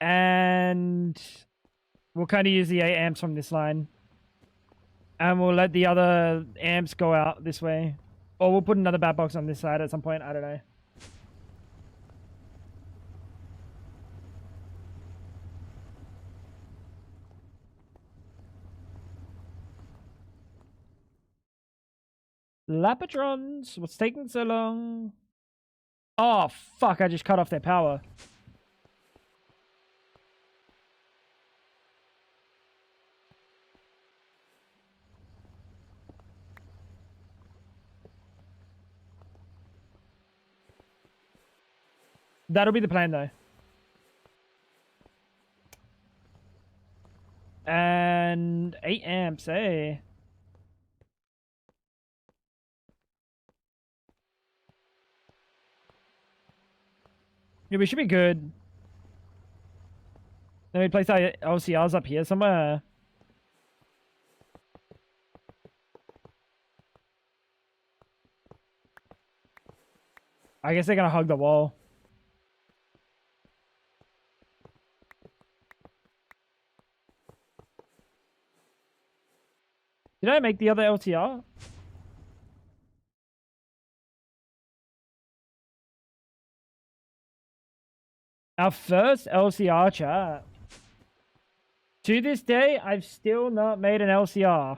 And we'll kind of use the 8 amps from this line. And we'll let the other amps go out this way. Or we'll put another bat box on this side at some point. I don't know. Lapatrons, what's taking so long? Oh, fuck, I just cut off their power. That'll be the plan, though. And 8 amps, eh? Yeah, we should be good. Let me place our LCRs up here somewhere. I guess they're gonna hug the wall. Did I make the other LTR? Our first LCR chat. To this day, I've still not made an LCR.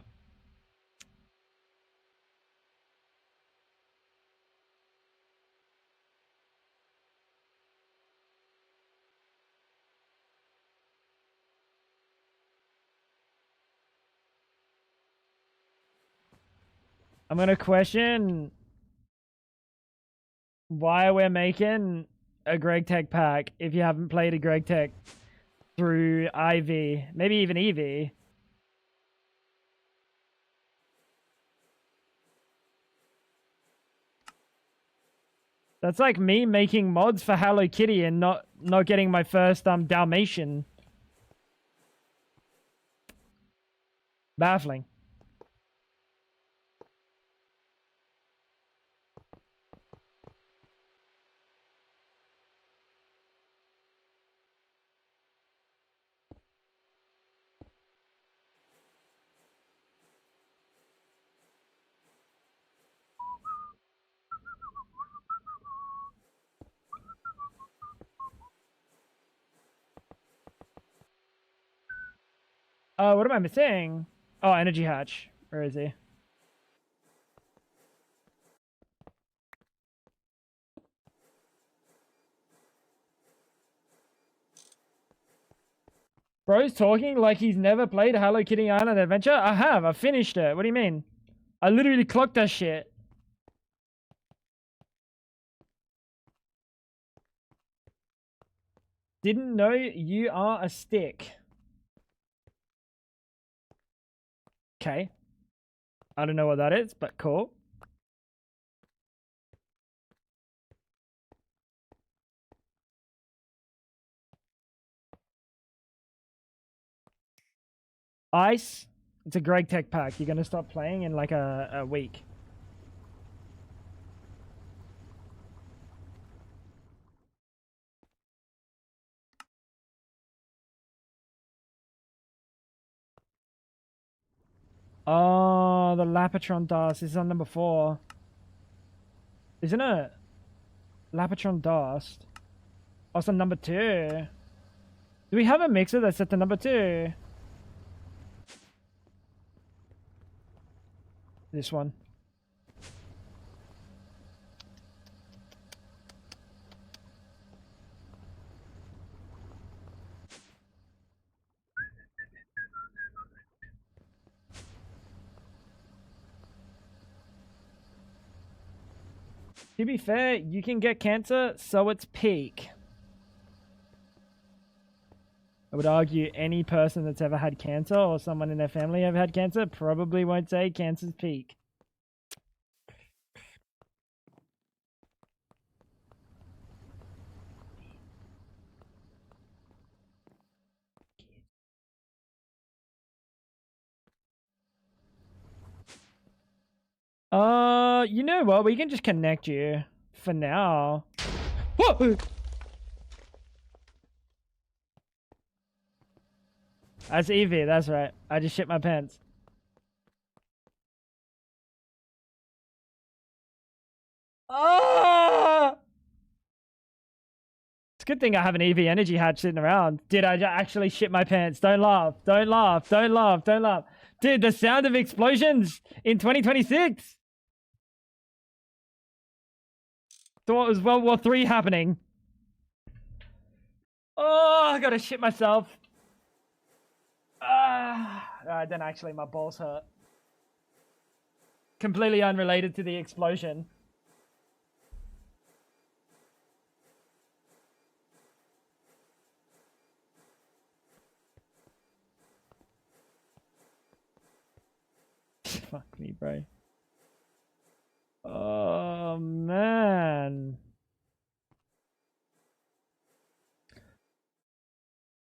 I'm gonna question why we're making a Greg Tech pack if you haven't played a Greg Tech through IV, maybe even EV. That's like me making mods for Hello Kitty and not getting my first Dalmatian. Baffling. What am I missing? Oh, Energy Hatch. Where is he? Bro's talking like he's never played Hello Kitty Island Adventure. I have. I finished it. What do you mean? I literally clocked that shit. Didn't know you are a stick. Okay. I don't know what that is, but cool. Ice. It's a Greg Tech pack. You're gonna stop playing in like a week. Oh, the Lapatron dust. This is on number 4. Isn't it? Lapatron dust. Oh, it's on number 2. Do we have a mixer that's set to number 2? This one. To be fair, you can get cancer, so it's peak. I would argue any person that's ever had cancer or someone in their family ever had cancer probably won't say cancer's peak. You know what? We can just connect you for now. Whoa! That's Evie, that's right. I just shit my pants. Oh! It's a good thing I have an EV energy hatch sitting around. Did I actually shit my pants? Don't laugh. Don't laugh. Don't laugh. Don't laugh. Dude, the sound of explosions in 2026. Thought it was World War III happening. Oh, I gotta shit myself. Then actually my balls hurt. Completely unrelated to the explosion. Fuck me, bro. Oh, man.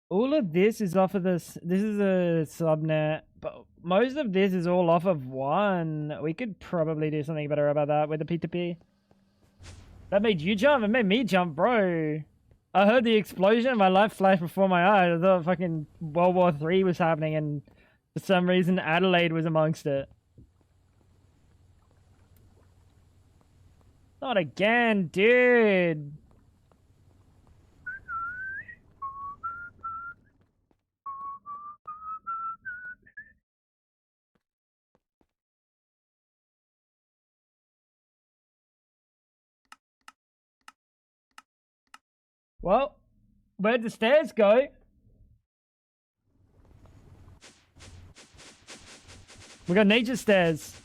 All of this is off of this. This is a subnet, but most of this is all off of one. We could probably do something better about that with the P2P. That made you jump. It made me jump, bro. I heard the explosion. My life flashed before my eyes. I thought fucking World War III was happening, and for some reason Adelaide was amongst it. Not again, dude. Well, where'd the stairs go? We got nature stairs.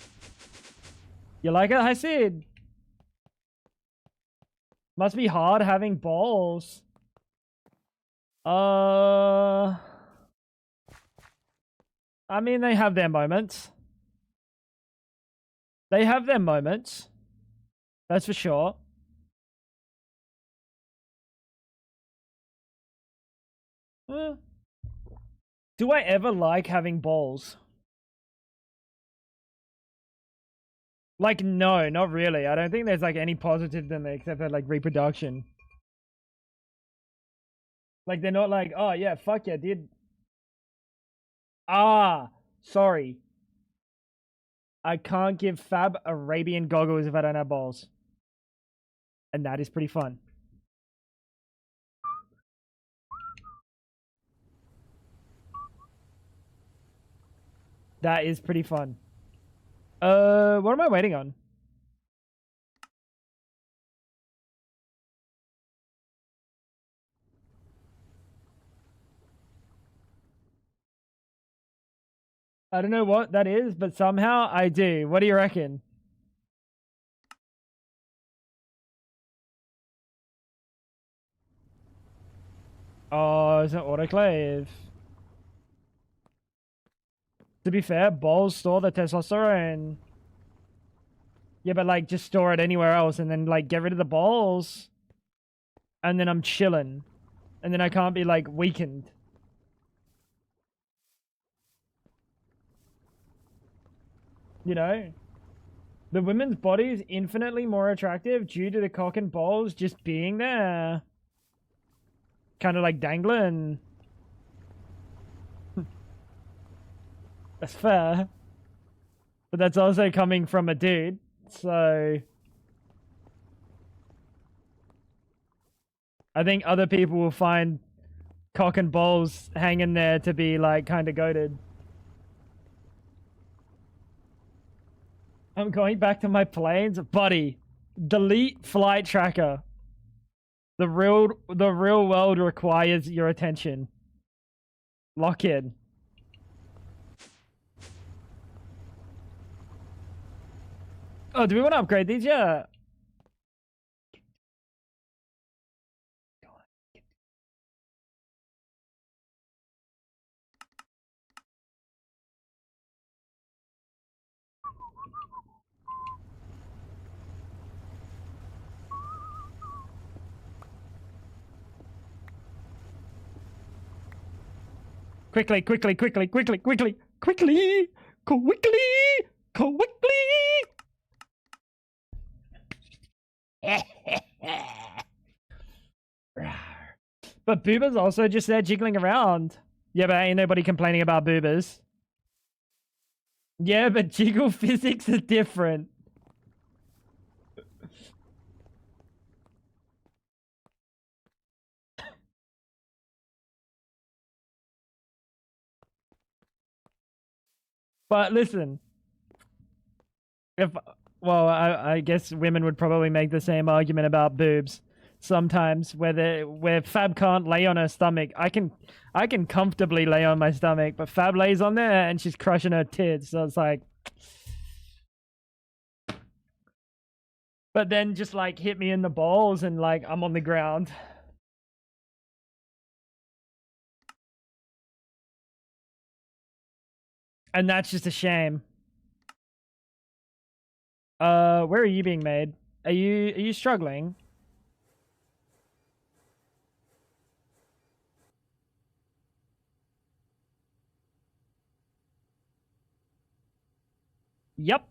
You like it, I said? Must be hard having balls. I mean, they have their moments. They have their moments. That's for sure. Do I ever like having balls? Like, no, not really. I don't think there's like any positive in it except for like reproduction. Like, they're not like, oh yeah, fuck yeah, dude. Ah, sorry. I can't give Fab Arabian goggles if I don't have balls. And that is pretty fun. That is pretty fun. What am I waiting on? I don't know what that is, but somehow I do. What do you reckon? Oh, it's an autoclave. To be fair, balls store the testosterone. Yeah, but like just store it anywhere else and then like get rid of the balls. And then I'm chilling. And then I can't be like weakened. You know? The women's body is infinitely more attractive due to the cock and balls just being there. Kind of like dangling. That's fair. But that's also coming from a dude. So I think other people will find cock and balls hanging there to be like kind of goated. I'm going back to my planes, buddy. Delete flight tracker. The real world requires your attention. Lock in. Oh, do we want to upgrade these? Yeah. Quickly, quickly, quickly, quickly, quickly, quickly, quickly, quickly. But boobas also just there jiggling around. Yeah, but ain't nobody complaining about boobas. Yeah, but jiggle physics is different. But listen, if well, I guess women would probably make the same argument about boobs sometimes, where Fab can't lay on her stomach. I can comfortably lay on my stomach, but Fab lays on there and she's crushing her tits. So it's like, but then just like hit me in the balls and like I'm on the ground. And that's just a shame. Where are you being made? Are you struggling? Yep.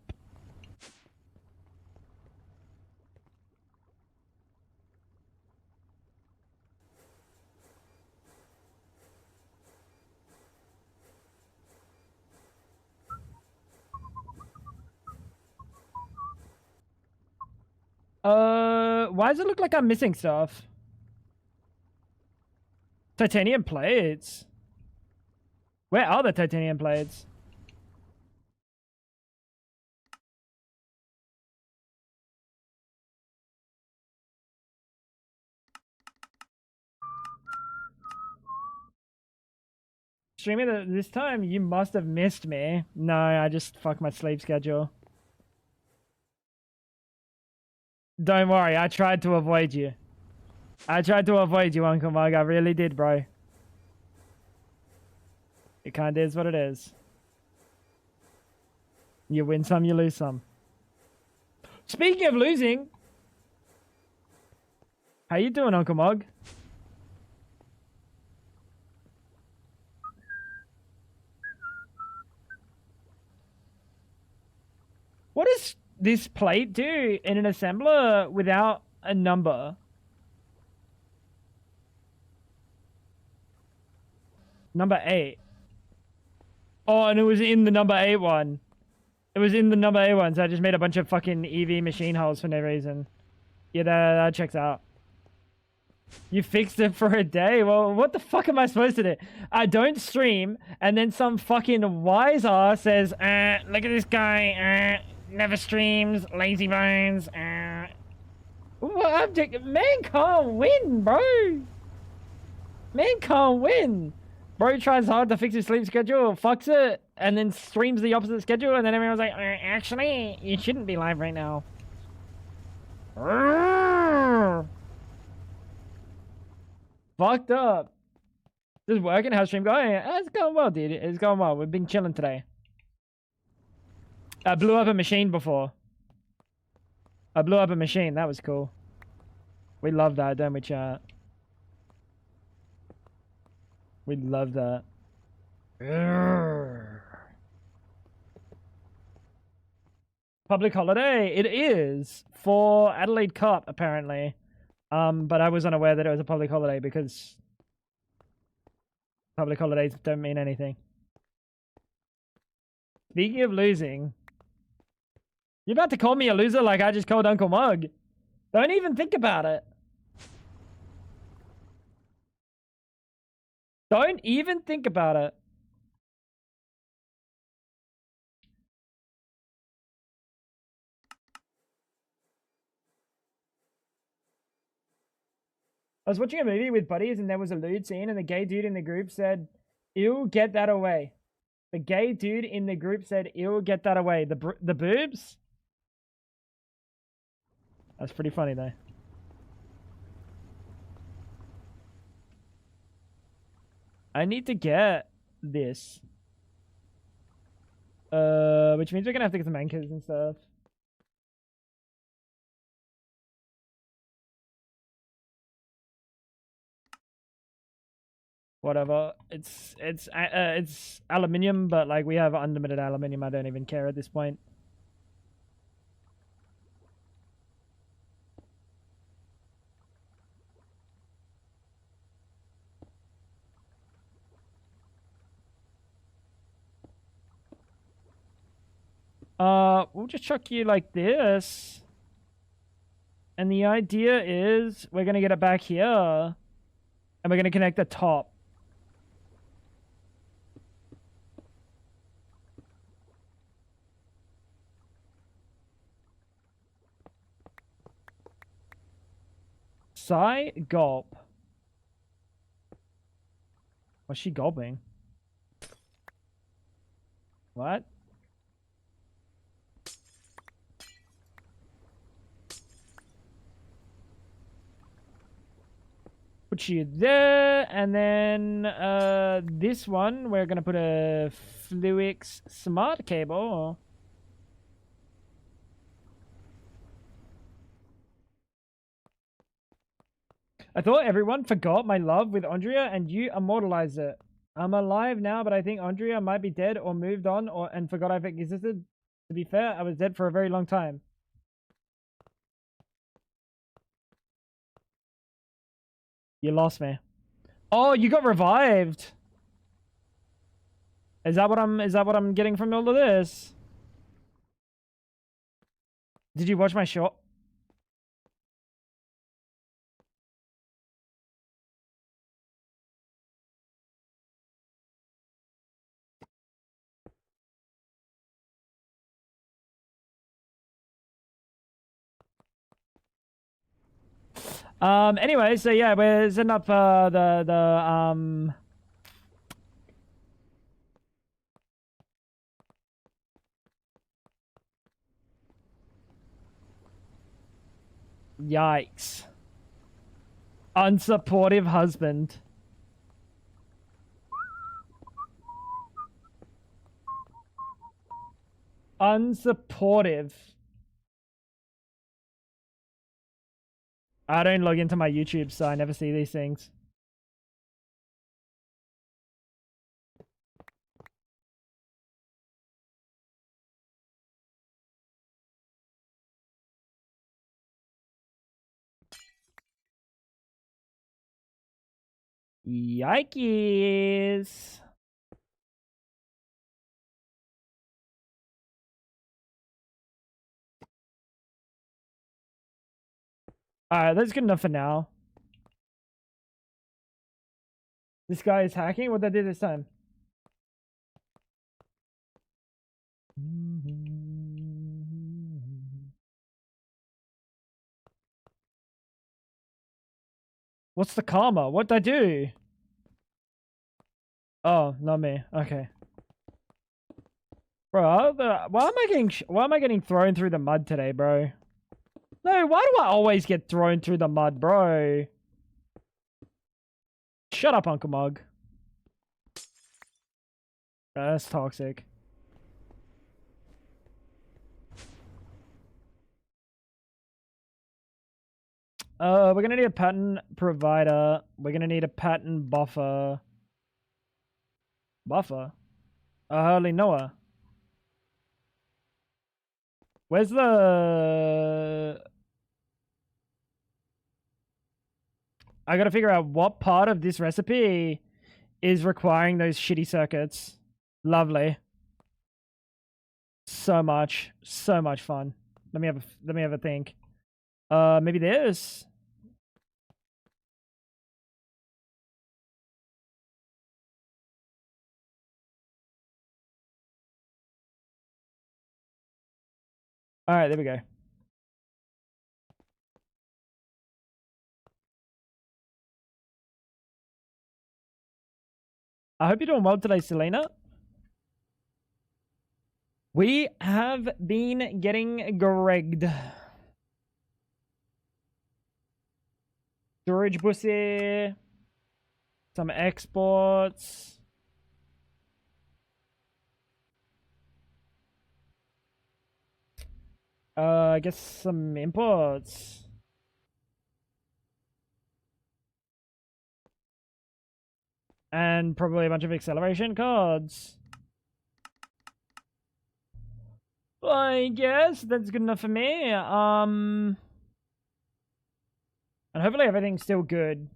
Why does it look like I'm missing stuff? Titanium plates. Where are the titanium plates? Streaming this time, you must have missed me. No, I just fucked my sleep schedule. Don't worry, I tried to avoid you. I tried to avoid you, Uncle Mug. I really did, bro. It kinda is what it is. You win some, you lose some. Speaking of losing, how you doing, Uncle Mug? What does this plate do in an assembler without a number? Number 8. Oh, and it was in the number 8 one. It was in the number 8 one, so I just made a bunch of fucking EV machine holes for no reason. Yeah, that checks out. You fixed it for a day? Well, what the fuck am I supposed to do? I don't stream, and then some fucking wise ass says, look at this guy, never streams, lazy bones, What object? Man can't win, bro! Man can't win! Bro tries hard to fix his sleep schedule, fucks it, and then streams the opposite schedule, and then everyone's like, actually, you shouldn't be live right now. Fucked up. Just working. How's stream going? It's going well, dude. It's going well. We've been chilling today. I blew up a machine before. I blew up a machine. That was cool. We love that, don't we, chat? We love that. Urgh. Public holiday. It is for Adelaide Cup, apparently. But I was unaware that it was a public holiday because public holidays don't mean anything. Speaking of losing, you're about to call me a loser like I just called Uncle Mug. Don't even think about it. Don't even think about it. I was watching a movie with buddies and there was a lewd scene and the gay dude in the group said, "Ew, get that away." The gay dude in the group said, "Ew, get that away." The boobs? That's pretty funny though. I need to get this. Which means we're gonna have to get some anchors and stuff. Whatever. It's aluminium, but like we have unlimited aluminium. I don't even care at this point. We'll just chuck you like this. And the idea is we're gonna get it back here. And we're gonna connect the top. Sigh, gulp. What's she gulping? What? Put you there, and then this one we're gonna put a Fluix smart cable. I thought everyone forgot my love with Andrea and you immortalized it. I'm alive now, but I think Andrea might be dead or moved on and forgot I've existed. To be fair, I was dead for a very long time. You lost me. Oh, you got revived. Is that what I'm getting from all of this? Did you watch my short? Anyway, so yeah, we're setting up yikes. Unsupportive husband. Unsupportive. I don't log into my YouTube, so I never see these things. Yikes. Alright, that's good enough for now. This guy is hacking? What'd I do this time? What's the karma? What'd I do? Oh, not me. Okay. Bro, why am I getting thrown through the mud today, bro? No, why do I always get thrown through the mud, bro? Shut up, Uncle Mug. That's toxic. We're gonna need a pattern provider. We're gonna need a pattern buffer. Buffer? Hardly know her. Where's the... I gotta figure out what part of this recipe is requiring those shitty circuits. Lovely. So much fun. Let me have a think. Maybe this. All right, there we go. I hope you're doing well today, Selena. We have been getting Gregged. Storage bussy. Some exports. I guess some imports. And probably a bunch of acceleration cards. I guess that's good enough for me. And hopefully everything's still good.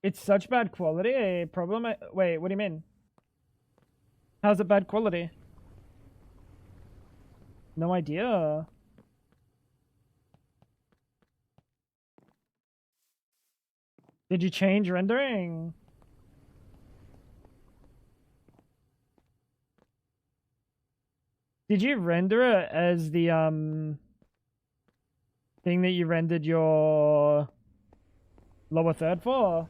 It's such bad quality. Problem? Wait, what do you mean? How's it bad quality? No idea. Did you change rendering? Did you render it as the thing that you rendered your lower third for?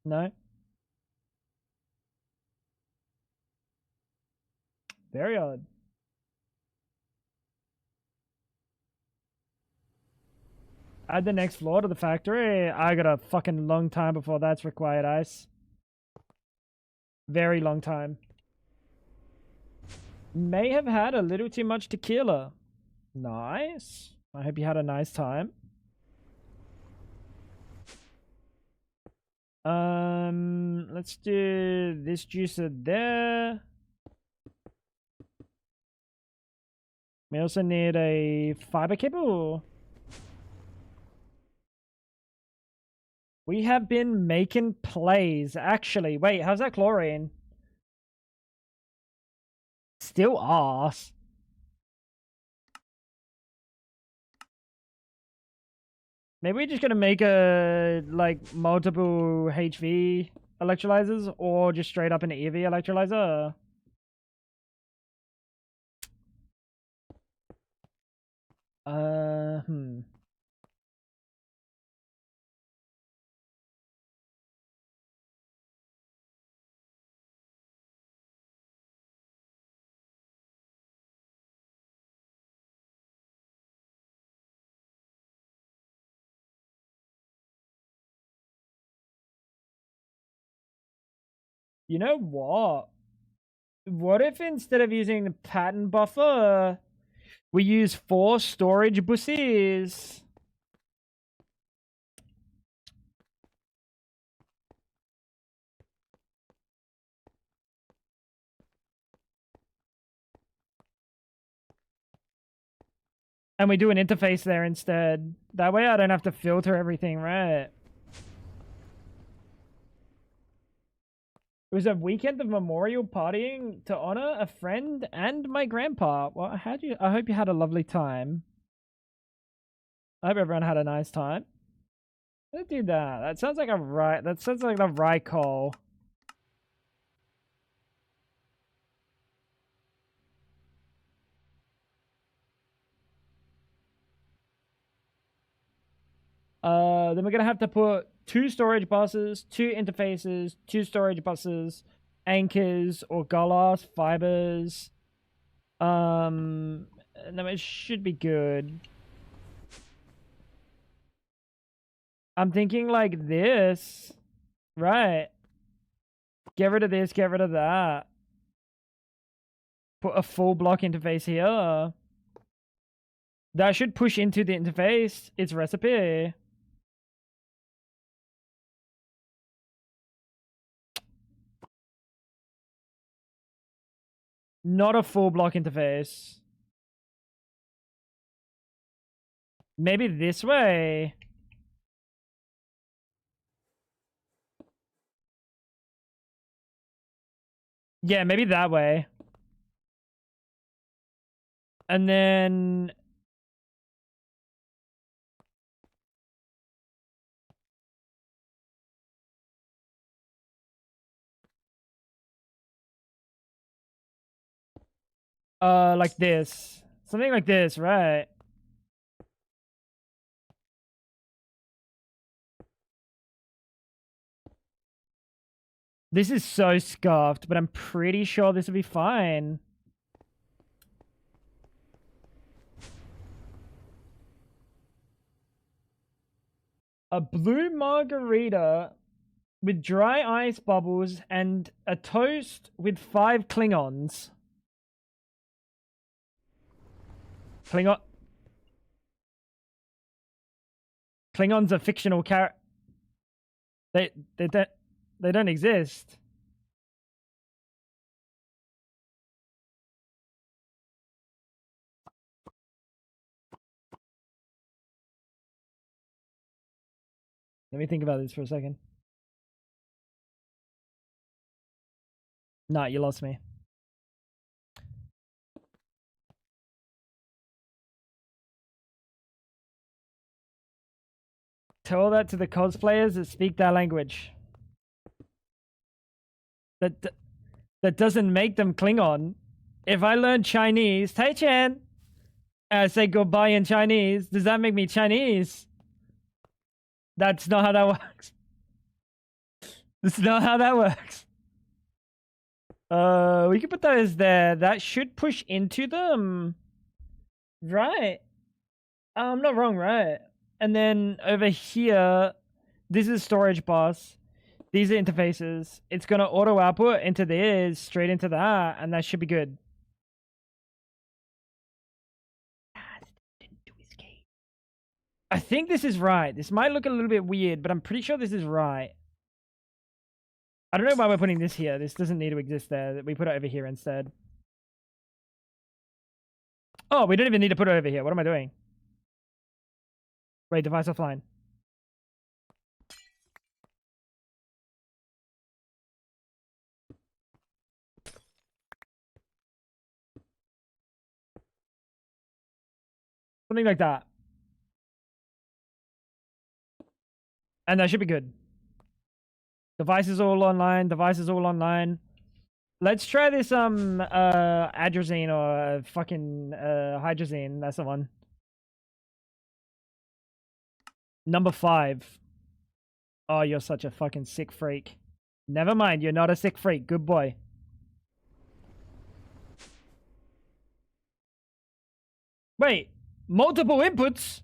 No? Very odd. Add the next floor to the factory. I got a fucking long time before that's required ice. Very long time. May have had a little too much tequila. Nice. I hope you had a nice time. Let's do this juicer there. We also need a fiber cable. We have been making plays, actually. Wait, how's that chlorine? Still arse. Maybe we're just gonna make a, like, multiple HV electrolyzers or just straight up an EV electrolyzer. Hmm. You know what? What if instead of using the pattern buffer, we use 4 storage buses? And we do an interface there instead. That way I don't have to filter everything, right? It was a weekend of memorial partying to honor a friend and my grandpa. Well, I hope you had a lovely time. I hope everyone had a nice time. Let's do that. That sounds like the right call. Then we're gonna have to put 2 storage buses, 2 interfaces, 2 storage buses, anchors or glass fibers. No, it should be good. I'm thinking like this. Right. Get rid of this, get rid of that. Put a full block interface here. That should push into the interface. Its recipe. Not a full block interface. Maybe this way. Yeah, maybe that way. And then... like this. Something like this, right? This is so scuffed, but I'm pretty sure this will be fine. A blue margarita with dry ice bubbles and a toast with 5 Klingons. Klingons are fictional characters. They don't exist. Let me think about this for a second. Nah, you lost me. Tell that to the cosplayers that speak that language. That doesn't make them Klingon. If I learn Chinese, Tai-chan, say goodbye in Chinese, does that make me Chinese? That's not how that works. That's not how that works. We can put those there. That should push into them. Right. I'm not wrong, right? And then over here, this is storage bus. These are interfaces. It's going to auto output into this, straight into that, and that should be good. I think this is right. This might look a little bit weird, but I'm pretty sure this is right. I don't know why we're putting this here. This doesn't need to exist there. We put it over here instead. Oh, we don't even need to put it over here. What am I doing? Wait, device offline. Something like that. And that should be good. Device is all online. Device is all online. Let's try this atrazine or fucking hydrazine. That's the one. Number 5. Oh, you're such a fucking sick freak. Never mind, you're not a sick freak. Good boy. Wait, multiple inputs?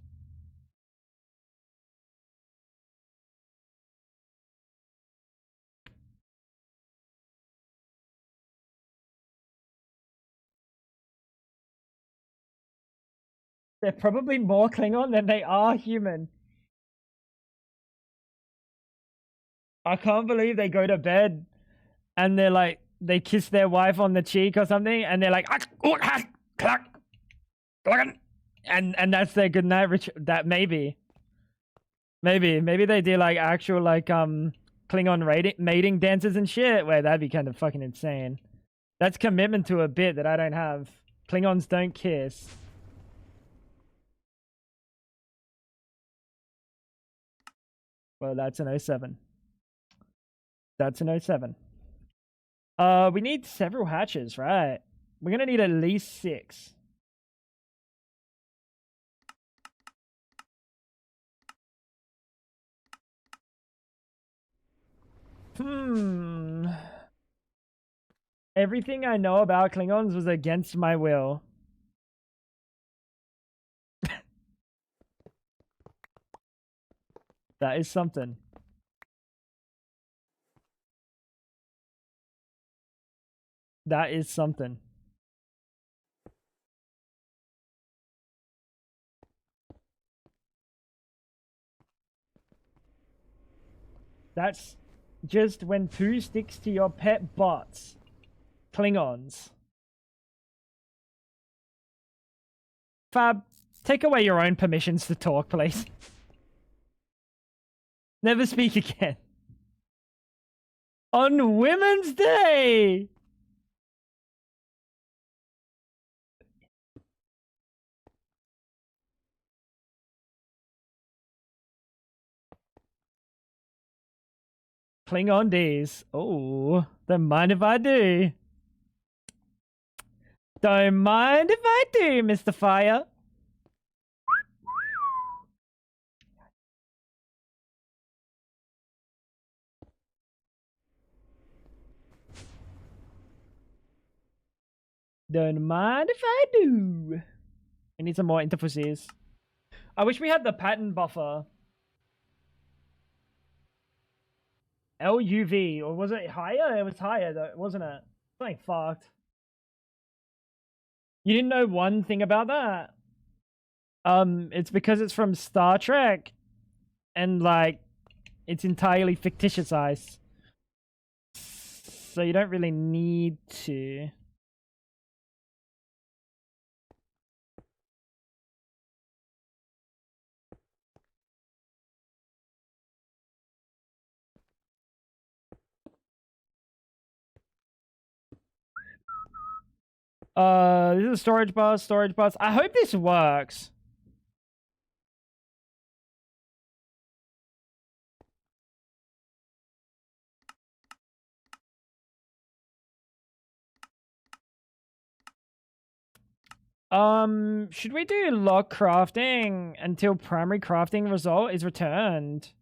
They're probably more Klingon than they are human. I can't believe they go to bed and they're like, they kiss their wife on the cheek or something, and they're like, and that's their good night ritual. That maybe they do like actual like Klingon mating dances and shit. Wait, that'd be kind of fucking insane. That's commitment to a bit that I don't have. Klingons don't kiss. Well, that's an 07. That's an 07. We need several hatches, right? We're gonna need at least 6. Everything I know about Klingons was against my will. That is something. That is something. That's just when poo sticks to your pet butts. Klingons. Fab, take away your own permissions to talk, please. Never speak again. On Women's Day! Klingon days. Oh, don't mind if I do. Don't mind if I do, Mr. Fire. Don't mind if I do. We need some more interfaces. I wish we had the pattern buffer. LUV, or was it higher? It was higher, though, wasn't it? Something fucked. You didn't know one thing about that? It's because it's from Star Trek. And, like, it's entirely fictitious ice. So you don't really need to. This is a storage bus. I hope this works. Should we do lock crafting until primary crafting result is returned?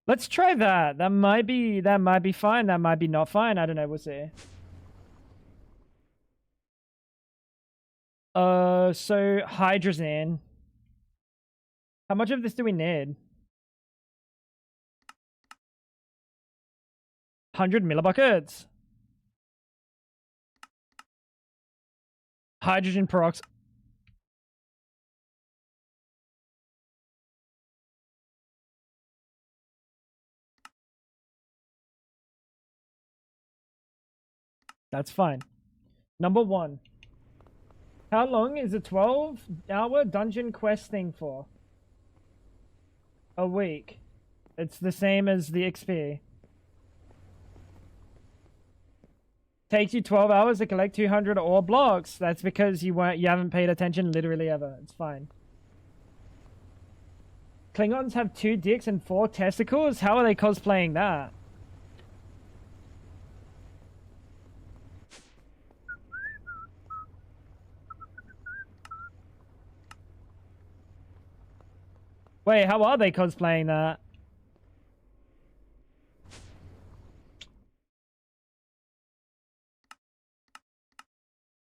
Let's try that. That might be fine. That might be not fine. I don't know. We'll see. So hydrazine. How much of this do we need? 100 millibuckets. Hydrogen peroxide. That's fine. Number 1. How long is a 12-hour dungeon quest thing for? A week. It's the same as the XP. Takes you 12 hours to collect 200 ore blocks. That's because you haven't paid attention literally ever. It's fine. Klingons have 2 dicks and 4 testicles? How are they cosplaying that? Wait, how are they cosplaying that?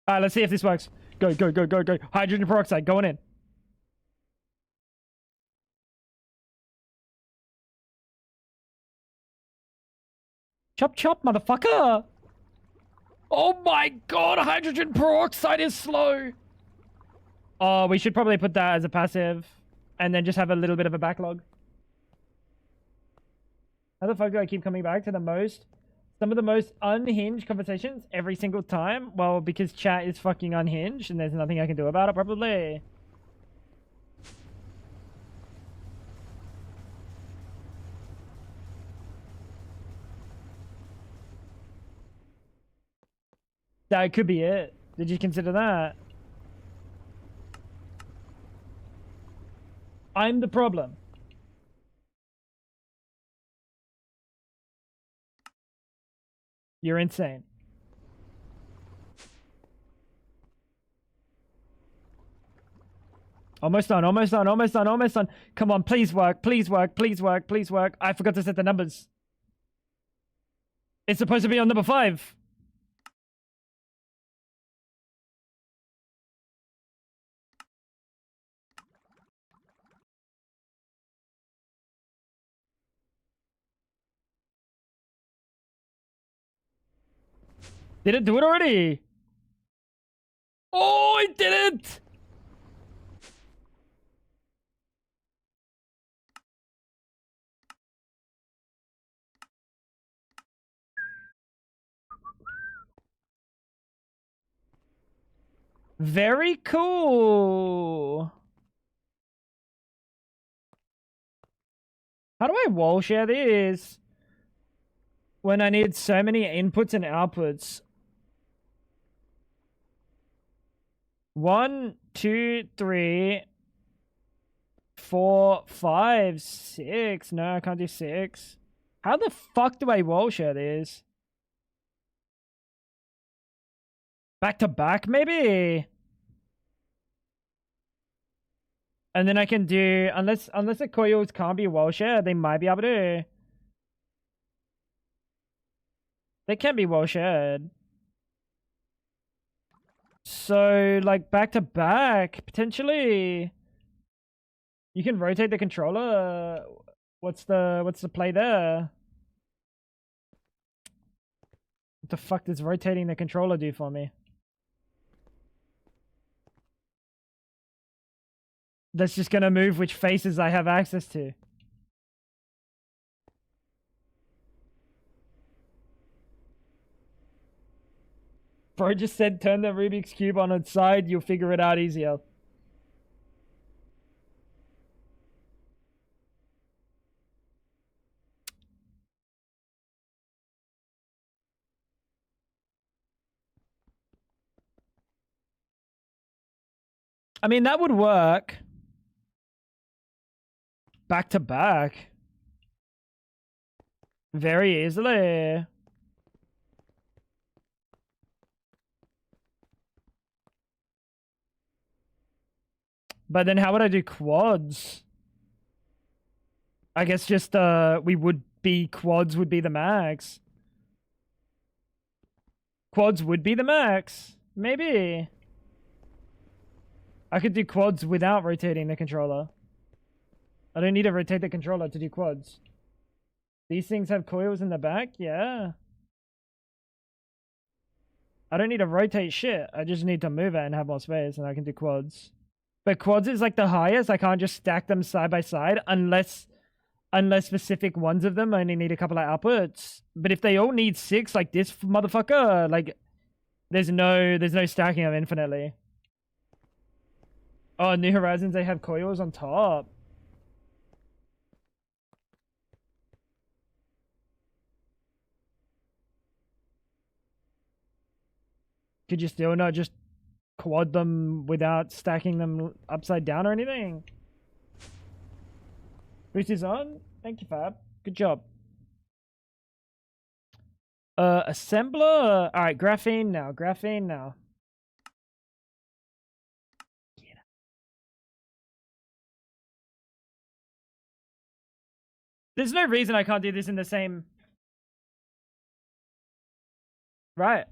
Alright, let's see if this works. Go, go, go, go, go. Hydrogen peroxide, going in. Chop, chop, motherfucker! Oh my god, hydrogen peroxide is slow! Oh, we should probably put that as a passive. And then just have a little bit of a backlog. How the fuck do I keep coming back to some of the most unhinged conversations every single time? Well, because chat is fucking unhinged and there's nothing I can do about it, probably. That could be it. Did you consider that? I'm the problem. You're insane. Almost done, almost done, almost done, almost done. Come on, please work, please work, please work, please work. I forgot to set the numbers. It's supposed to be on number 5. Did it do it already? Oh, it did it! Very cool. How do I wall share this when I need so many inputs and outputs? 1, 2, 3, 4, 5, 6. No, I can't do 6. How the fuck do I wall share this? Back to back, maybe? And then I can do, unless the coils can't be wall shared, they might be able to. They can be wall shared. So, like, back to back, potentially. You can rotate the controller. What's the play there? What the fuck does rotating the controller do for me? That's just gonna move which faces I have access to. Bro just said turn the Rubik's Cube on its side, you'll figure it out easier. I mean, that would work. Back to back. Very easily. But then how would I do quads? I guess just, we would be, quads would be the max. Quads would be the max. Maybe. I could do quads without rotating the controller. I don't need to rotate the controller to do quads. These things have coils in the back? Yeah. I don't need to rotate shit. I just need to move it and have more space and I can do quads. But quads is like the highest. I can't just stack them side by side unless specific ones of them only need a couple of outputs. But if they all need 6 like this motherfucker, like there's no stacking of infinitely. Oh, New Horizons, they have coils on top. Could you still not just quad them without stacking them upside down or anything? Boost is on. Thank you, Fab. Good job. Assembler. All right, graphene now. Graphene now. There's no reason I can't do this in the same. Right.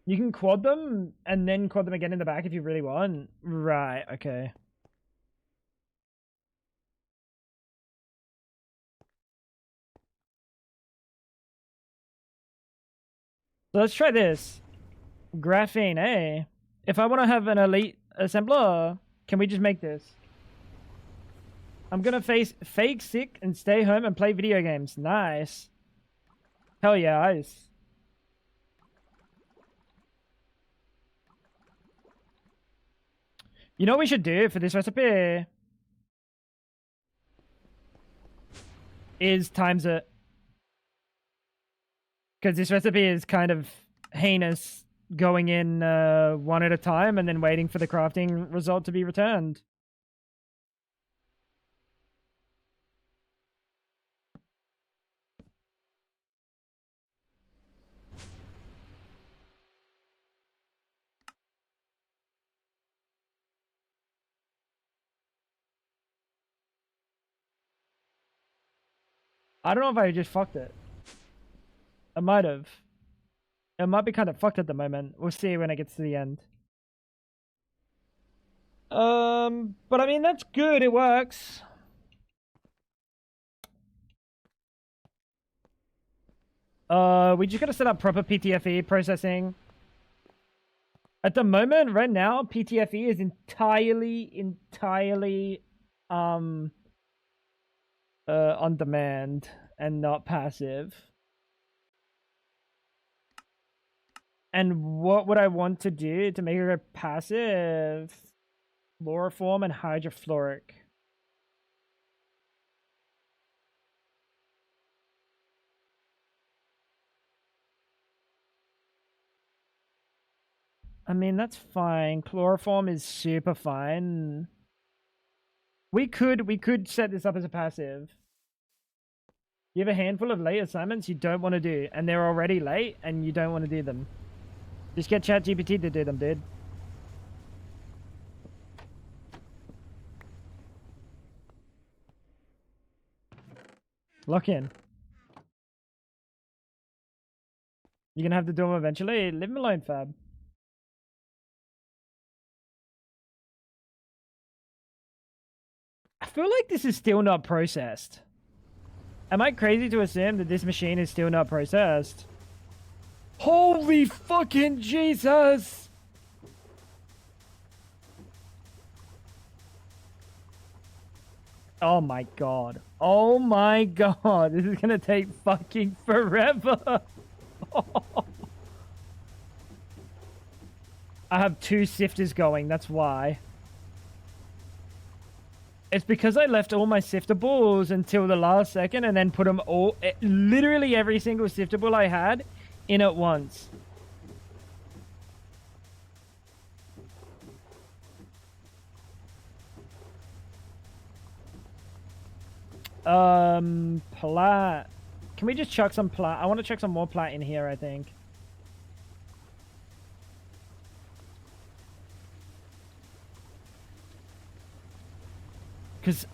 You can quad them and then quad them again in the back if you really want. Right, okay. So let's try this. Graphene, eh? If I want to have an elite assembler, can we just make this? I'm gonna fake sick and stay home and play video games. Nice. Hell yeah, ice. You know what we should do for this recipe? Is times it. Because this recipe is kind of heinous, going in one at a time and then waiting for the crafting result to be returned. I don't know if I just fucked it. I might have. It might be kind of fucked at the moment. We'll see when it gets to the end. But I mean, that's good. It works. We just gotta set up proper PTFE processing. At the moment, right now, PTFE is entirely, on demand and not passive. And what would I want to do to make it a passive? Chloroform and hydrofluoric. I mean, that's fine. Chloroform is super fine. We could set this up as a passive. You have a handful of late assignments you don't want to do, and they're already late, and you don't want to do them. Just get ChatGPT to do them, dude. Lock in. You're gonna have to do them eventually. Leave them alone, Fab. I feel like this is still not processed. Am I crazy to assume that this machine is still not processed? Holy fucking Jesus! Oh my god. Oh my god. This is gonna take fucking forever. I have 2 sifters going, that's why. It's because I left all my sifter balls until the last second and then put them all, literally every single sifter ball I had, in at once. Plat. Can we just chuck some plat? I want to chuck some more plat in here, I think. Because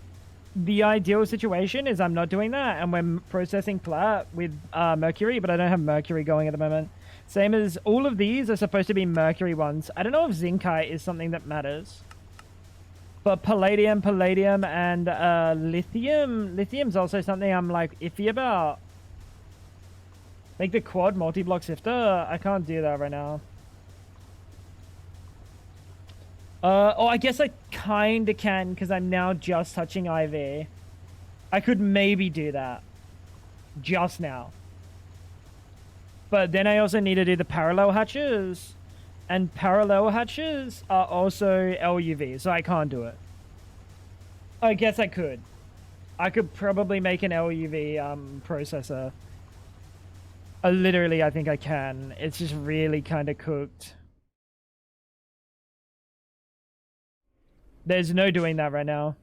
the ideal situation is I'm not doing that, and we're processing plat with mercury, but I don't have mercury going at the moment. Same as all of these are supposed to be mercury ones. I don't know if zincite is something that matters. But palladium, and lithium. Lithium's also something I'm like iffy about. Make the quad multi-block sifter? I can't do that right now. Oh, I guess I kinda can, because I'm now just touching IV. I could maybe do that. Just now. But then I also need to do the parallel hatches. And parallel hatches are also LUV, so I can't do it. I guess I could. I could probably make an LUV processor. Literally, I think I can. It's just really kind of cooked. There's no doing that right now.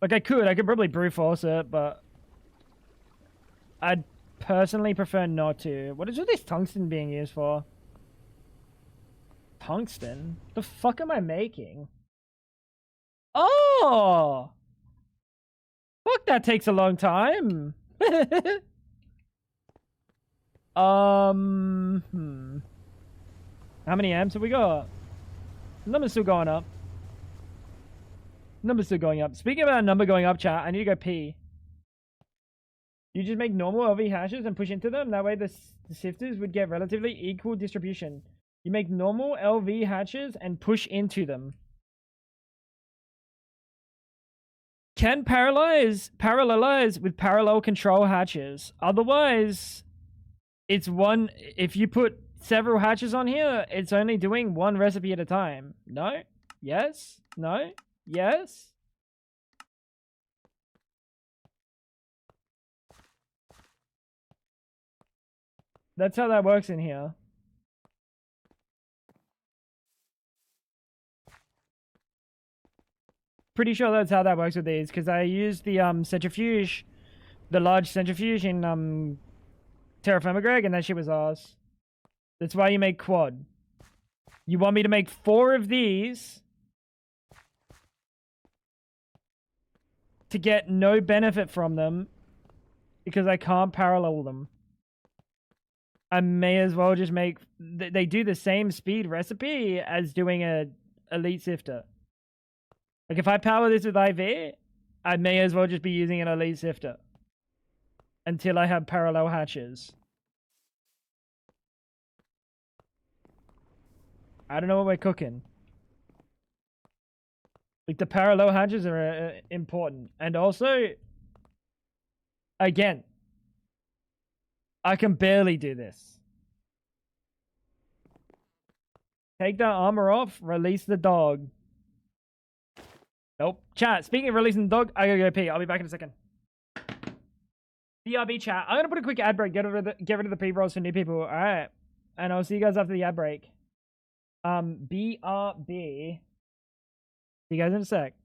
Like, I could probably brute force it, but I'd personally prefer not to. What is all this tungsten being used for? Tungsten? The fuck am I making? Oh! Fuck, that takes a long time. How many amps have we got? Number's still going up. Number's still going up. Speaking about a number going up, chat, I need to go pee. You just make normal LV hashes and push into them. That way the sifters would get relatively equal distribution. You make normal LV hatches and push into them. Can parallelize with parallel control hatches. Otherwise, it's one. If you put several hatches on here, it's only doing one recipe at a time. No? Yes? No? Yes? That's how that works in here. Pretty sure that's how that works with these, because I used the centrifuge, the large centrifuge in Terra Firma Greg, and that shit was ours. That's why you make quad. You want me to make 4 of these to get no benefit from them because I can't parallel them. I may as well just make... They do the same speed recipe as doing a elite sifter. Like, if I power this with IV, I may as well just be using an elite sifter. Until I have parallel hatches. I don't know what we're cooking. Like, the parallel hatches are important. And also... Again... I can barely do this. Take that armor off, release the dog. Nope. Chat, speaking of releasing the dog, I gotta go pee. I'll be back in a second. BRB chat. I'm gonna put a quick ad break. Get rid of the pre-rolls for new people. Alright. And I'll see you guys after the ad break. BRB. See you guys in a sec.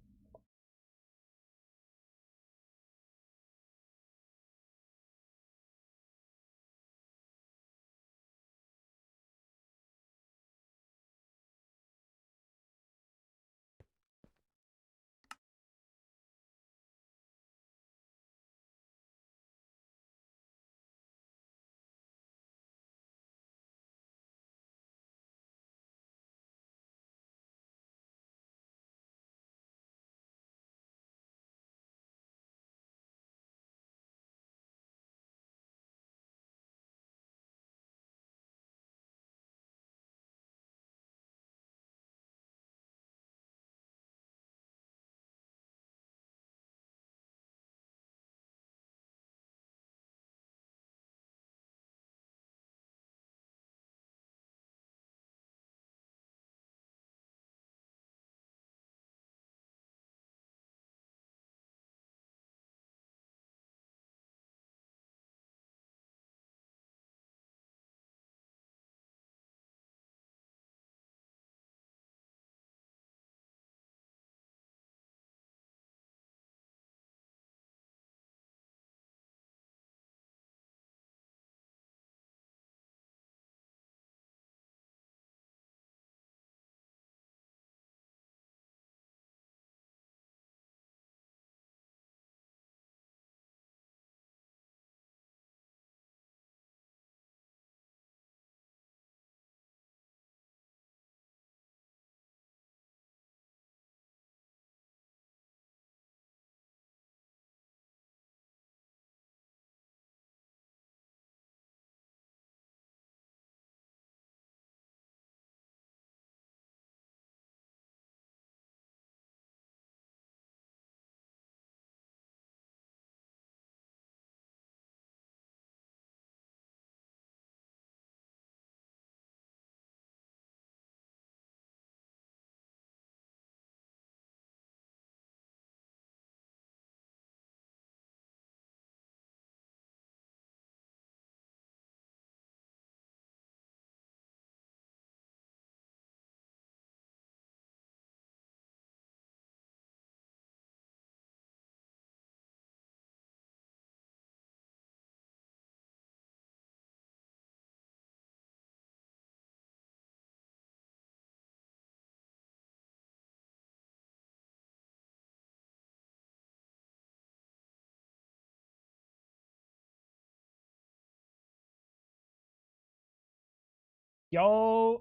Yo.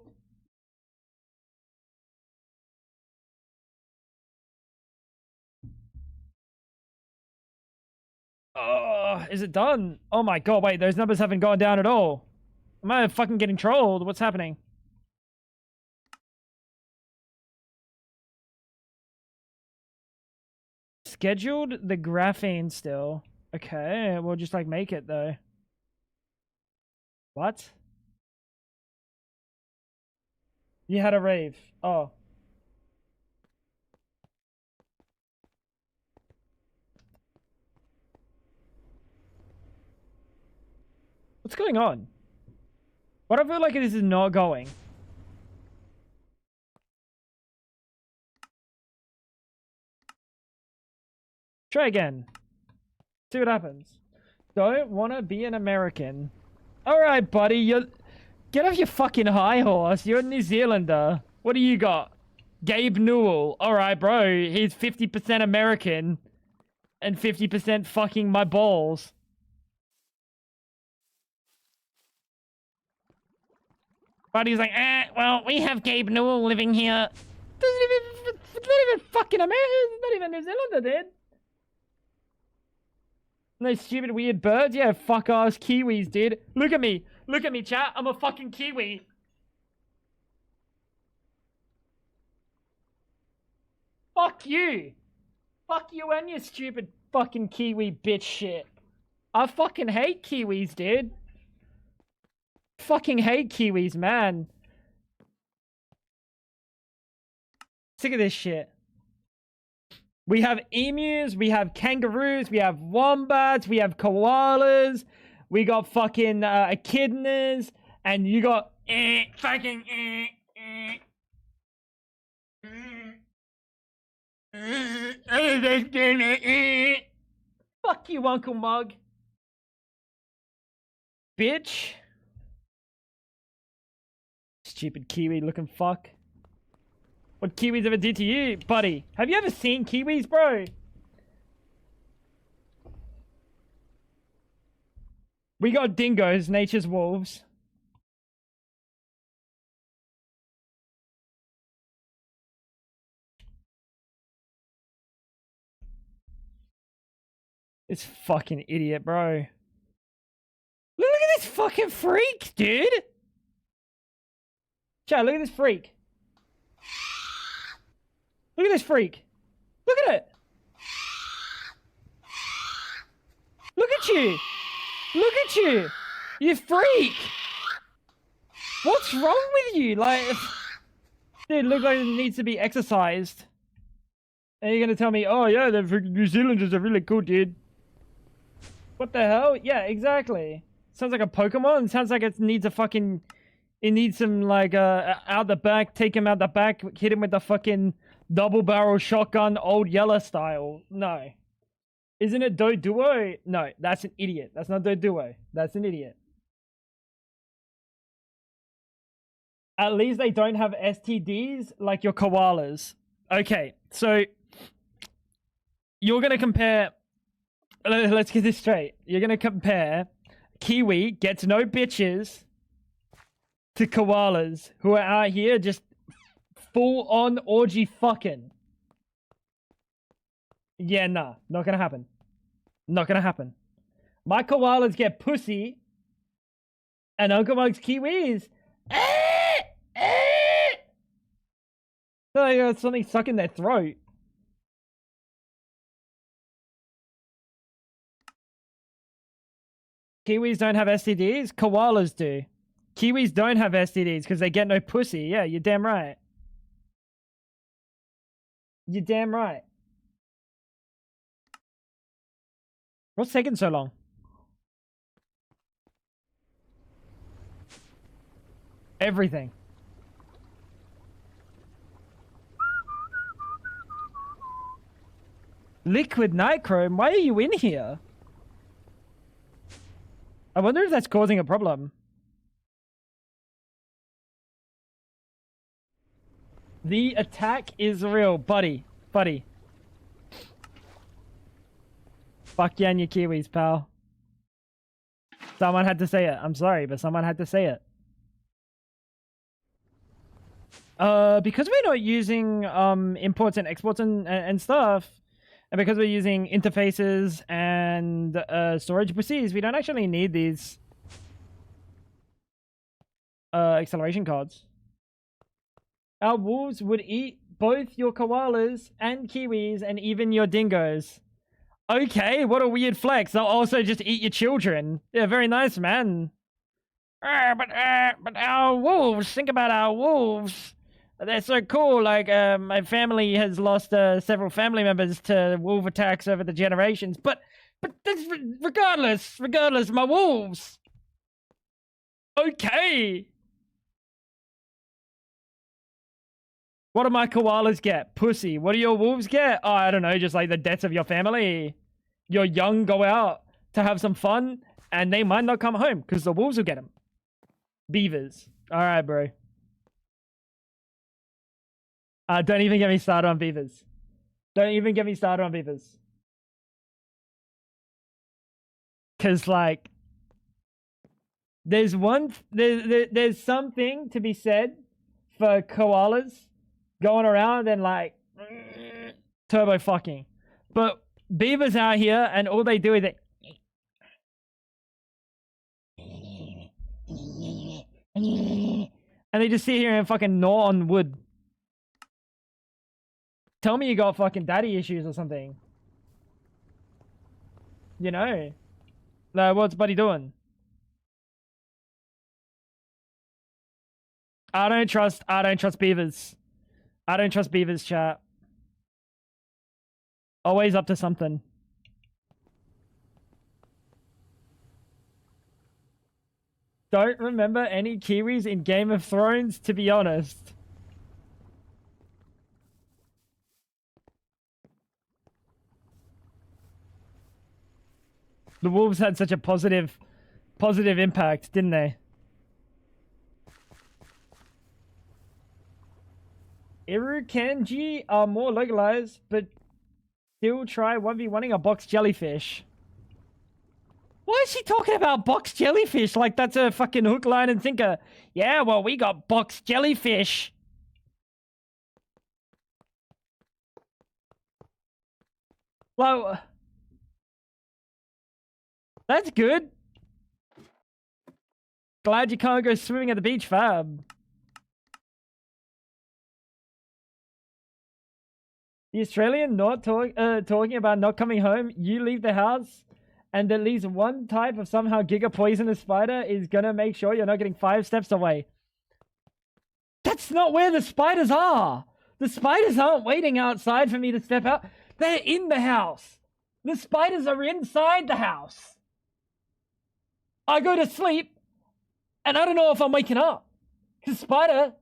Oh, is it done? Oh my god, wait, those numbers haven't gone down at all. Am I fucking getting trolled? What's happening? Scheduled the graphene still. Okay, we'll just like make it though. What? You had a rave. Oh. What's going on? Why do I feel like this is not going? Try again. See what happens. Don't want to be an American. Alright, buddy. Get off your fucking high horse. You're a New Zealander. What do you got? Gabe Newell. Alright, bro. He's 50% American. and 50% fucking my balls. But he's like, well, we have Gabe Newell living here. It's not even fucking America. It's not even New Zealander, dude. No stupid weird birds. Yeah, fuck ass Kiwis, dude. Look at me. Look at me, chat. I'm a fucking Kiwi. Fuck you. Fuck you and your stupid fucking Kiwi bitch shit. I fucking hate Kiwis, dude. Fucking hate Kiwis, man. Sick of this shit. We have emus, we have kangaroos, we have wombats, we have koalas, we got fucking echidnas, and you got fucking fuck you, Uncle Mug. Bitch. Stupid Kiwi looking fuck. What Kiwis ever did to you, buddy? Have you ever seen Kiwis, bro? We got dingoes, nature's wolves. This fucking idiot, bro. Look at this fucking freak, dude. Chat, look at this freak. Look at this freak. Look at it. Look at you. Look at you. You freak. What's wrong with you? Like, dude, look like it needs to be exercised. And you're gonna tell me, oh yeah, the New Zealanders are really cool, dude. What the hell? Yeah, exactly. Sounds like a Pokemon. Sounds like it needs a fucking... It needs some, like, out the back, take him out the back, hit him with the fucking double barrel shotgun, old Yeller style. No. Isn't it Duo? No, that's an idiot. That's not Duo. That's an idiot. At least they don't have STDs like your koalas. Okay, so you're gonna compare... Let's get this straight. You're gonna compare Kiwi gets no bitches to koalas who are out here just full on orgy fucking. Yeah, nah, not gonna happen. Not gonna happen. My koalas get pussy, and Uncle Mug's Kiwis. They got something stuck in their throat. Kiwis don't have STDs? Koalas do. Kiwis don't have STDs because they get no pussy. Yeah, you're damn right. You're damn right. What's taking so long? Everything. Liquid Nitchrome? Why are you in here? I wonder if that's causing a problem. The attack is real, buddy. Buddy. Fuck you and your Kiwis, pal. Someone had to say it. I'm sorry, but someone had to say it. Because we're not using imports and exports and stuff, and because we're using interfaces and storage PCs, we don't actually need these acceleration cards. Our wolves would eat both your koalas and Kiwis and even your dingoes. Okay, what a weird flex. They'll also just eat your children. Yeah, very nice, man. But our wolves, think about our wolves. They're so cool. Like, my family has lost several family members to wolf attacks over the generations. But that's regardless, my wolves. Okay. What do my koalas get? Pussy. What do your wolves get? Oh, I don't know, just like the deaths of your family. Your young go out to have some fun, and they might not come home, because the wolves will get them. Beavers. Alright, bro. Don't even get me started on beavers. Don't even get me started on beavers. Because, like, there's something to be said for koalas going around and, like, turbo fucking. But beavers out here, and all they do is they... and they just sit here and fucking gnaw on wood. Tell me you got fucking daddy issues or something. You know? Like, what's buddy doing? I don't trust beavers. I don't trust beavers, chat. Always up to something. Don't remember any Kiwis in Game of Thrones, to be honest. The wolves had such a positive impact, didn't they? Irukanji are more localized, but still try 1v1ing a box jellyfish. Why is she talking about box jellyfish like that's a fucking hook, line, and sinker? Yeah, well, we got box jellyfish. Well, that's good. Glad you can't go swimming at the beach, fab. The Australian not talking about not coming home. You leave the house, and at least one type of somehow giga poisonous spider is gonna make sure you're not getting 5 steps away. That's not where the spiders are. The spiders aren't waiting outside for me to step out. They're in the house. The spiders are inside the house. I go to sleep, and I don't know if I'm waking up. Because spider,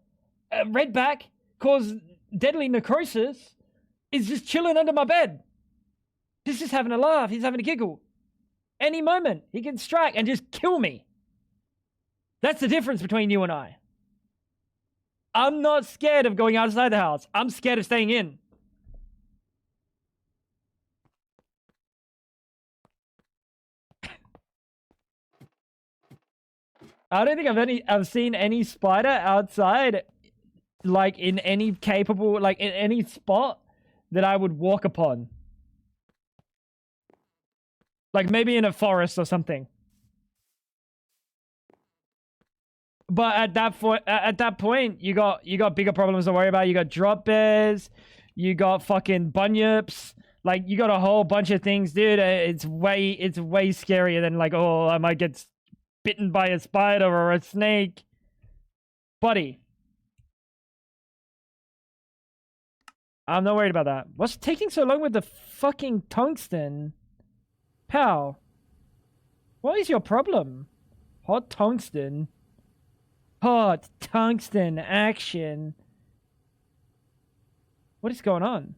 redback, cause deadly necrosis, is just chilling under my bed. He's just having a laugh. He's having a giggle. Any moment, he can strike and just kill me. That's the difference between you and I. I'm not scared of going outside the house. I'm scared of staying in. I don't think I've seen any spider outside, like in any capable, like in any spot that I would walk upon. Like maybe in a forest or something. But at that point, you got bigger problems to worry about. You got drop bears, you got fucking bunyips, like you got a whole bunch of things, dude. It's way scarier than like, oh, I might get bitten by a spider or a snake, buddy. I'm not worried about that. What's taking so long with the fucking tungsten? Pal, what is your problem? Hot tungsten. Hot tungsten action. What is going on?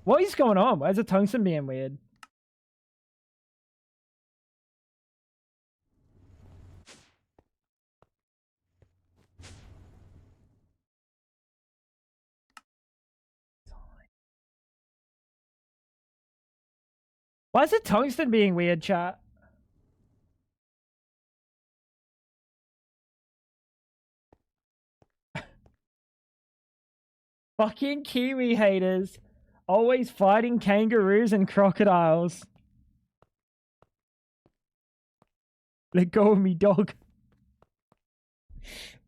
What is going on? Why is the tungsten being weird? Why is the tungsten being weird, chat? Fucking Kiwi haters. Always fighting kangaroos and crocodiles. Let go of me, dog.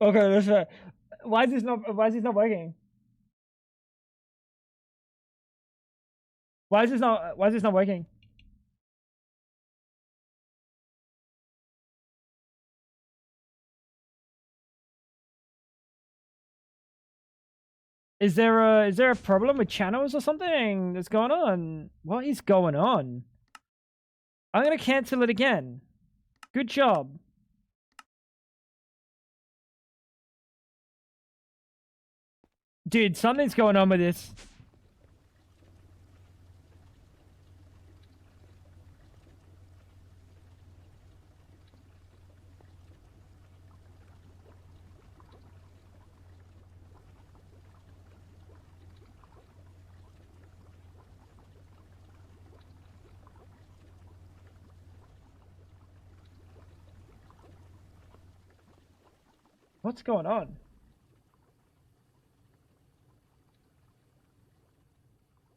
Okay, that's right. Why is this not working? Why is this not working? Is there a problem with channels or something that's going on? What is going on? I'm gonna cancel it again. Good job. Dude, something's going on with this. What's going on?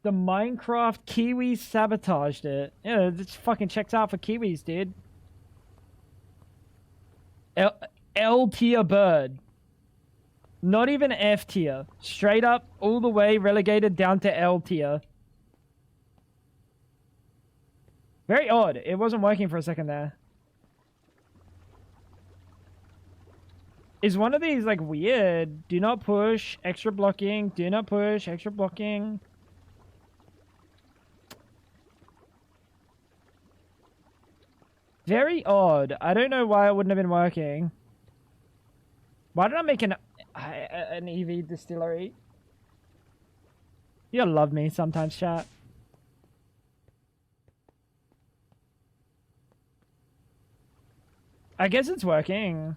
The Minecraft Kiwis sabotaged it. Yeah, this fucking checks out for Kiwis, dude. L tier bird. Not even F tier. Straight up, all the way relegated down to L tier. Very odd. It wasn't working for a second there. Is one of these like weird? Do not push, extra blocking. Do not push, extra blocking. Very odd. I don't know why it wouldn't have been working. Why did I make an EV distillery? You love me sometimes, chat. I guess it's working.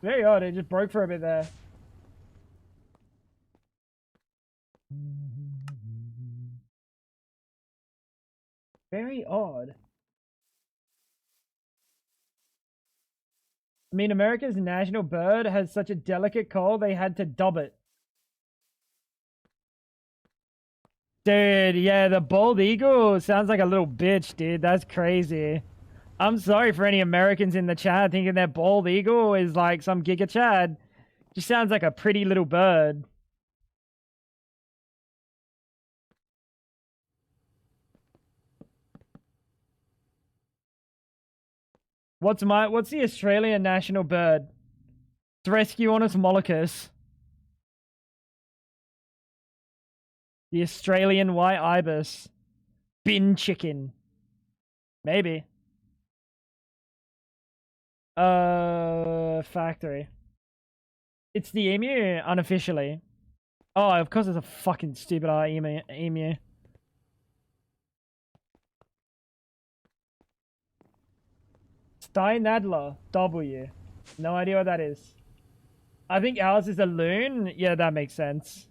Very odd. It just broke for a bit there. Very odd. I mean, America's national bird has such a delicate call, they had to dub it. Dude, yeah, the bald eagle sounds like a little bitch, dude. That's crazy. I'm sorry for any Americans in the chat thinking that bald eagle is like some Giga Chad. Just sounds like a pretty little bird. What's the Australian national bird? Threscuornis mollicus. The Australian white ibis. Bin chicken. Maybe. Factory. It's the emu, unofficially. Oh, of course it's a fucking stupid emu. Steinadler, W. No idea what that is. I think ours is a loon. Yeah, that makes sense.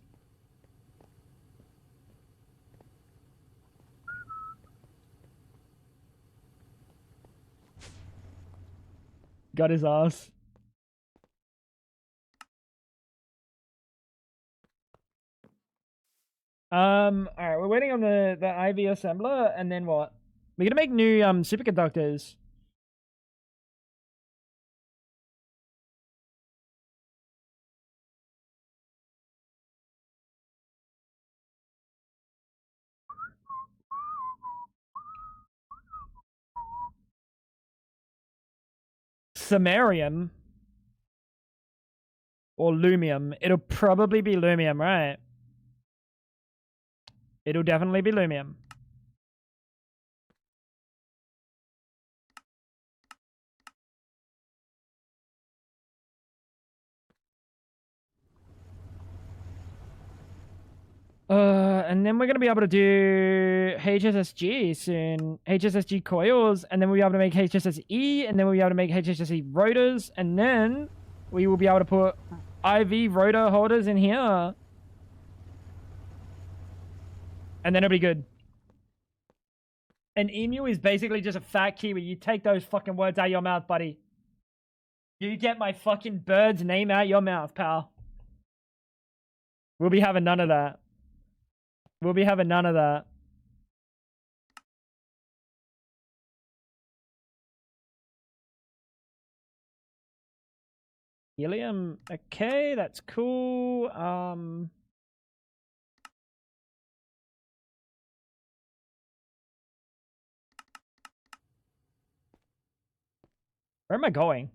Got his ass. Alright, we're waiting on the IV assembler, and then what? We're gonna make new superconductors. Samarium or lumium. It'll probably be lumium, right? It'll definitely be lumium. And then we're gonna be able to do HSSG soon. HSSG coils, and then we'll be able to make HSSE, and then we'll be able to make HSSE rotors, and then we will be able to put IV rotor holders in here. And then it'll be good. An emu is basically just a fat kiwi. You take those fucking words out of your mouth, buddy. You get my fucking bird's name out your mouth, pal. We'll be having none of that. We'll be having none of that. Helium. Okay, that's cool. Where am I going?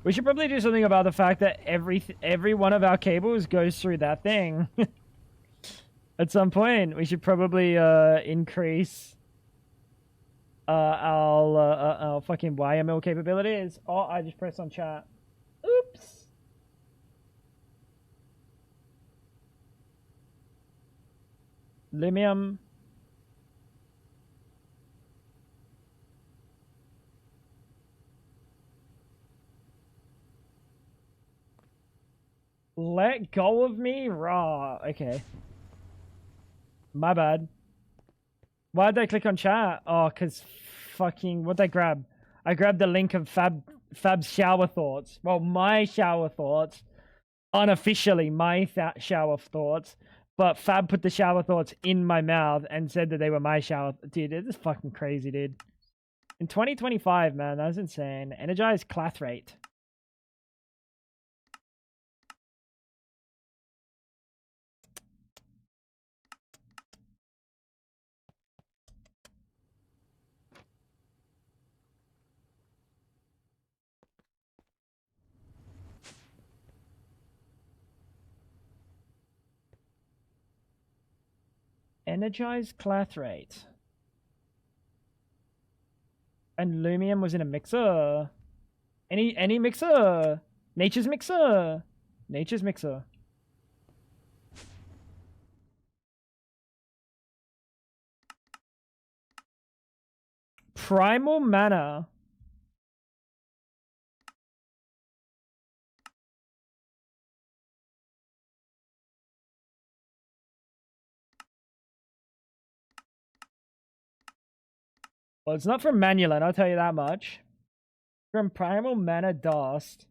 We should probably do something about the fact that every one of our cables goes through that thing. At some point, we should probably increase our fucking wire mill capabilities. Oh, I just pressed on chat. Oops. Limium. Let go of me, raw. Okay. My bad. Why did I click on chat? Oh, because fucking... What'd I grab? I grabbed the link of Fab's shower thoughts. Well, my shower thoughts. Unofficially, my shower thoughts. But Fab put the shower thoughts in my mouth and said that they were my shower... Dude, this is fucking crazy, dude. In 2025, man, that was insane. Energized clath rate. Energized clath rate. And Lumium was in a mixer. Any mixer. Nature's mixer. Nature's mixer. Primal mana. Well, it's not from Manulan, I'll tell you that much. From Primal Mana Dust.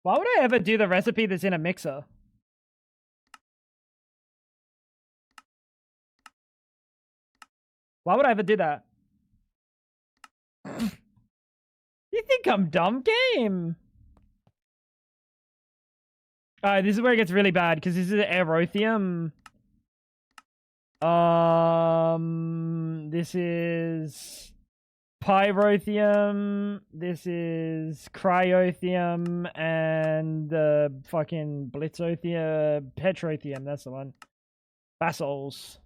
Why would I ever do the recipe that's in a mixer? Why would I ever do that? You think I'm dumb? Game. Alright, this is where it gets really bad, because this is Aerothium. This is Pyrothium, this is Cryothium, and fucking Blitzothium, Petrothium, that's the one. Basols.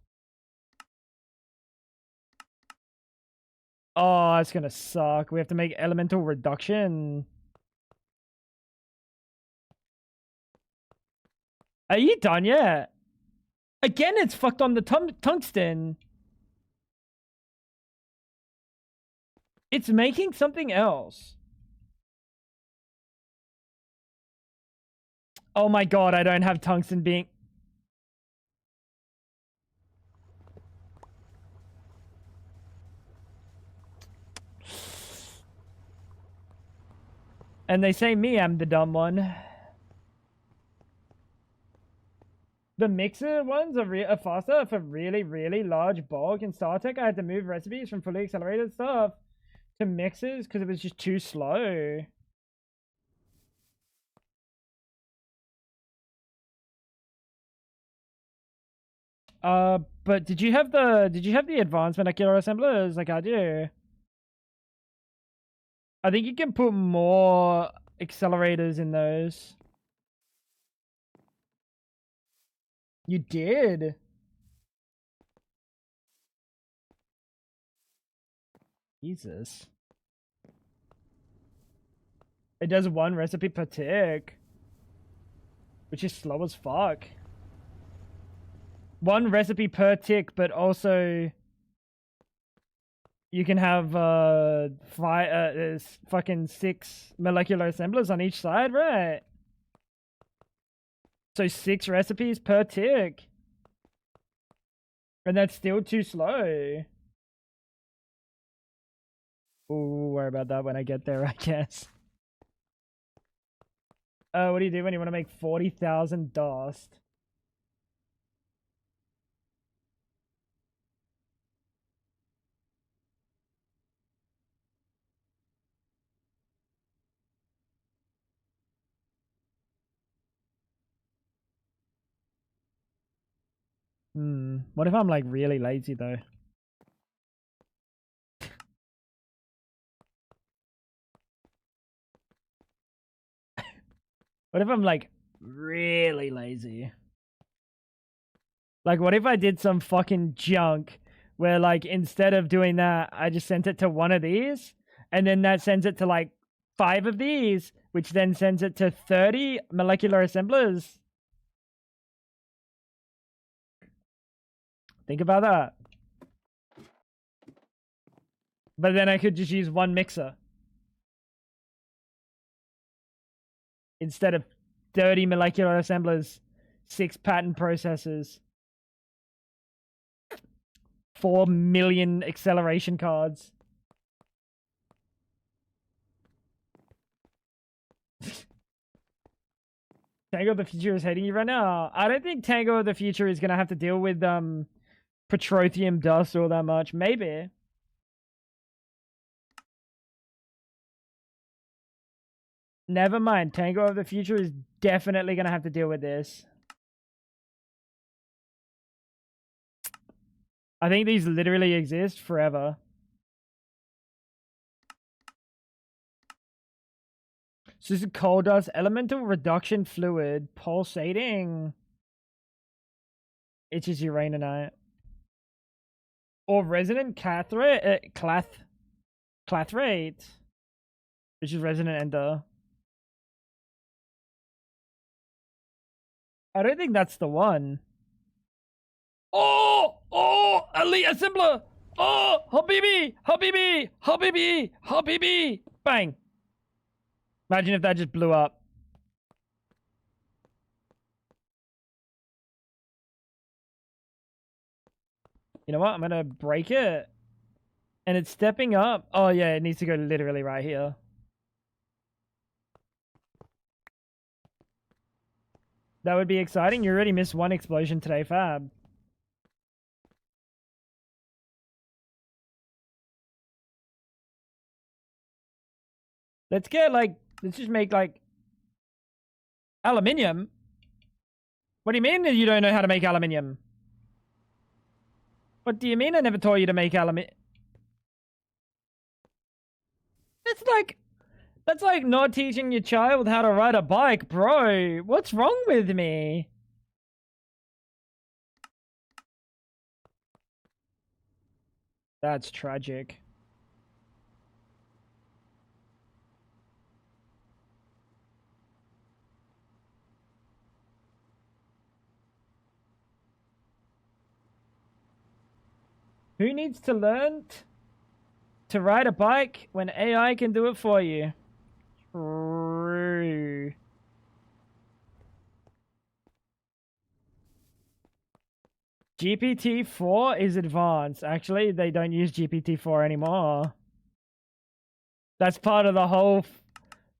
Oh, it's gonna suck. We have to make elemental reduction. Are you done yet? Again, it's fucked on the tungsten. It's making something else. Oh my god, I don't have tungsten being... And they say me, I'm the dumb one. The mixer ones are faster for really, really large bulk. In StarTech, I had to move recipes from fully accelerated stuff to mixers because it was just too slow. But did you have the advanced molecular assemblers like I do? I think you can put more accelerators in those. You did? Jesus. It does one recipe per tick. Which is slow as fuck. One recipe per tick, but also... You can have fucking 6 molecular assemblers on each side, right? So 6 recipes per tick. And that's still too slow. Ooh, worry about that when I get there, I guess. What do you do when you want to make 40,000 dust? What if I'm like really lazy though? What if I'm like really lazy? Like what if I did some fucking junk where like instead of doing that, I just sent it to one of these and then that sends it to like 5 of these, which then sends it to 30 molecular assemblers. Think about that. But then I could just use one mixer. Instead of 30 molecular assemblers, 6 pattern processors. 4 million acceleration cards. Tango of the Future is hating you right now. I don't think Tango of the Future is gonna have to deal with Petroleum dust all that much. Maybe. Never mind. Tango of the Future is definitely gonna have to deal with this. I think these literally exist forever. So this is coal dust, elemental reduction fluid, pulsating. Itches uraninite. Or resonant cathrate, clathrate, which is resonant ender. I don't think that's the one. Oh, elite assembler. Oh, Habibi, Habibi, Habibi, Habibi. Bang. Imagine if that just blew up. You know what? I'm gonna break it. And it's stepping up. Oh yeah, it needs to go literally right here. That would be exciting. You already missed one explosion today, Fab. Let's just make like aluminium. What do you mean that you don't know how to make aluminium? What do you mean I never taught you to make aluminium? That's like not teaching your child how to ride a bike, bro. What's wrong with me? That's tragic. Who needs to learn to ride a bike when AI can do it for you? True. GPT-4 is advanced. Actually, they don't use GPT-4 anymore. That's part of the whole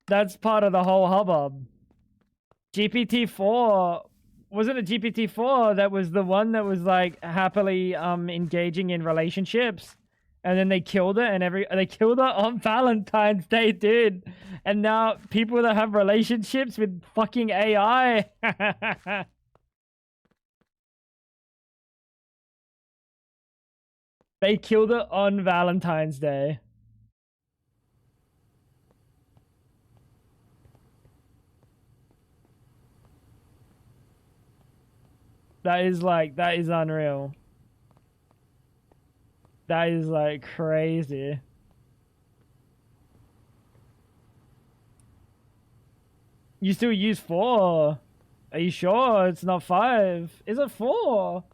hubbub. GPT-4 wasn't it GPT-4 that was the one that was like happily engaging in relationships, and then they killed it, and they killed it on Valentine's Day, dude. And now people that have relationships with fucking AI. They killed it on Valentine's Day. That is unreal. That is like crazy. You still use 4? Are you sure it's not 5? Is it 4?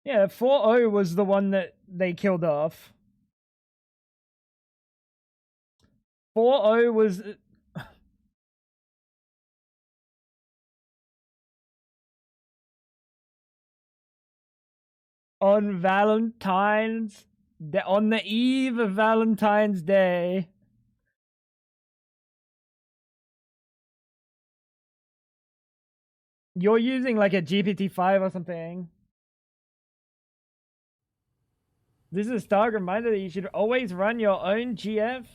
Yeah, 4.0 was the one that they killed off. 4.0 was... on Valentine's... on the eve of Valentine's Day. You're using like a GPT-5 or something. This is a stark reminder that you should always run your own GF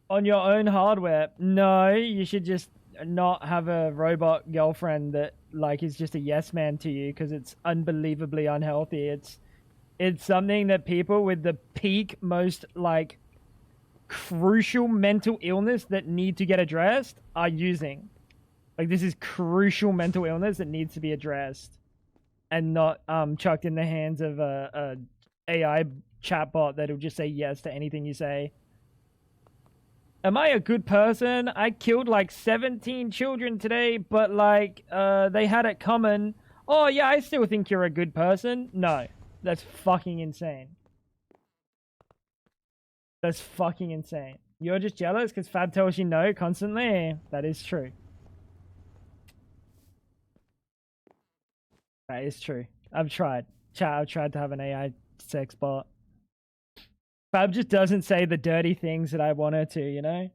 on your own hardware. No, you should just not have a robot girlfriend that like is just a yes man to you, because it's unbelievably unhealthy. It's something that people with the peak most like crucial mental illness that need to get addressed are using. Like, this is crucial mental illness that needs to be addressed and not chucked in the hands of a AI chatbot that'll just say yes to anything you say. Am I a good person? I killed like 17 children today, but like they had it coming. Oh, yeah, I still think you're a good person. No, that's fucking insane. That's fucking insane. You're just jealous because Fab tells you no constantly. That is true. That is true. I've tried. Chat, I've tried to have an AI sex bot. Fab just doesn't say the dirty things that I want her to, you know?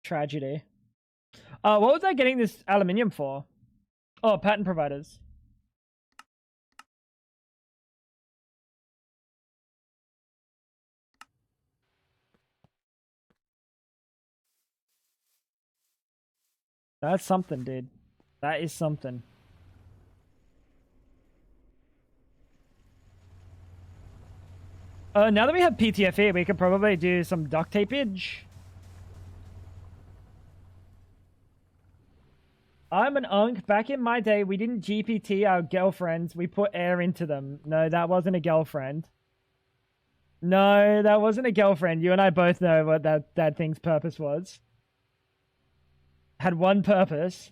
Tragedy. What was I getting this aluminium for? Oh, patent providers. That's something, dude. That is something. Now that we have PTFE, we could probably do some duct tapeage. I'm an unk. Back in my day, we didn't GPT our girlfriends. We put air into them. No, that wasn't a girlfriend. No, that wasn't a girlfriend. You and I both know what that thing's purpose was. Had one purpose.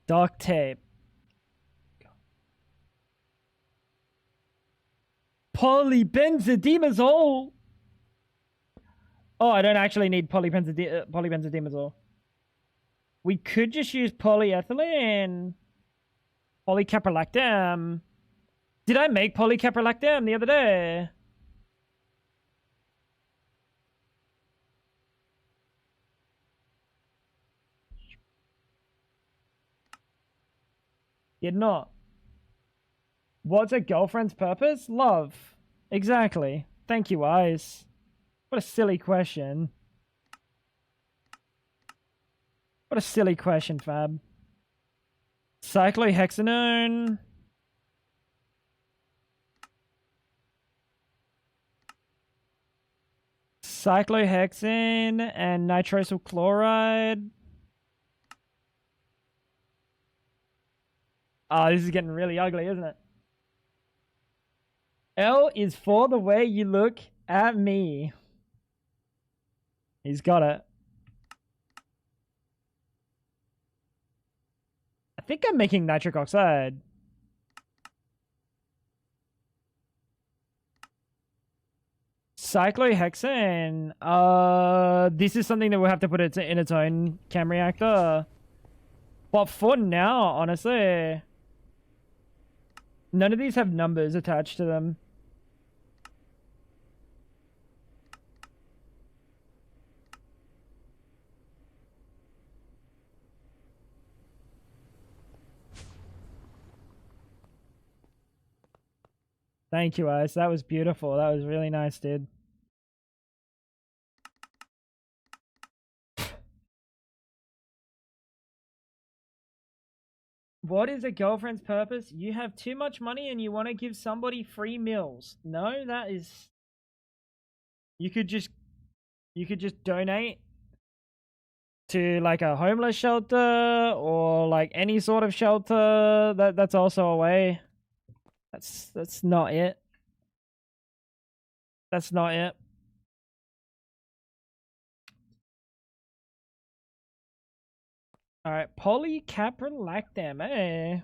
Duct tape. Polybenzodiazole. Oh, I don't actually need polybenzodiazole. We could just use polyethylene. Polycaprolactam. Did I make polycaprolactam the other day? Did not. What's a girlfriend's purpose? Love. Exactly. Thank you, Eyes. What a silly question. What a silly question, Fab. Cyclohexanone. Cyclohexane and nitrosyl chloride. Oh, this is getting really ugly, isn't it? L is for the way you look at me. He's got it. I think I'm making nitric oxide. Cyclohexane. This is something that we'll have to put it in its own chem reactor. But for now, honestly, none of these have numbers attached to them. Thank you, Ice. That was beautiful. That was really nice, dude. What is a girlfriend's purpose? You have too much money and you want to give somebody free meals. No, that is... You could just donate to like a homeless shelter or like any sort of shelter. That's also a way. That's not it. That's not it. All right, polycaprolactam, eh?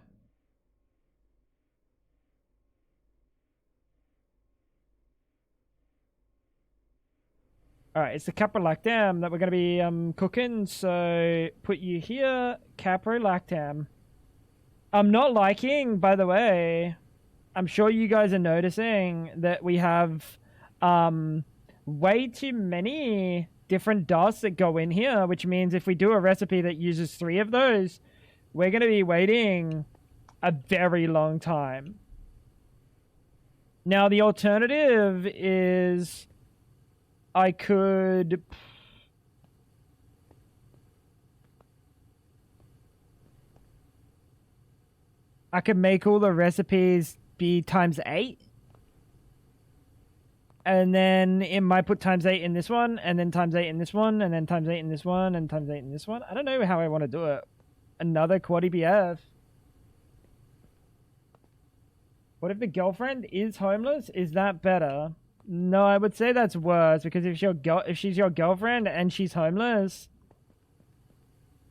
All right, it's the caprolactam that we're gonna be cooking. So put you here, caprolactam. I'm not liking, by the way. I'm sure you guys are noticing that we have way too many different dusts that go in here, which means if we do a recipe that uses 3 of those, we're going to be waiting a very long time. Now, the alternative is I could... make all the recipes be ×8. And then it might put ×8 in this one, and then ×8 in this one, and then ×8 in this one, and ×8 in this one. I don't know how I want to do it. Another quad EBF. What if the girlfriend is homeless? Is that better? No, I would say that's worse because if she's your girlfriend and she's homeless,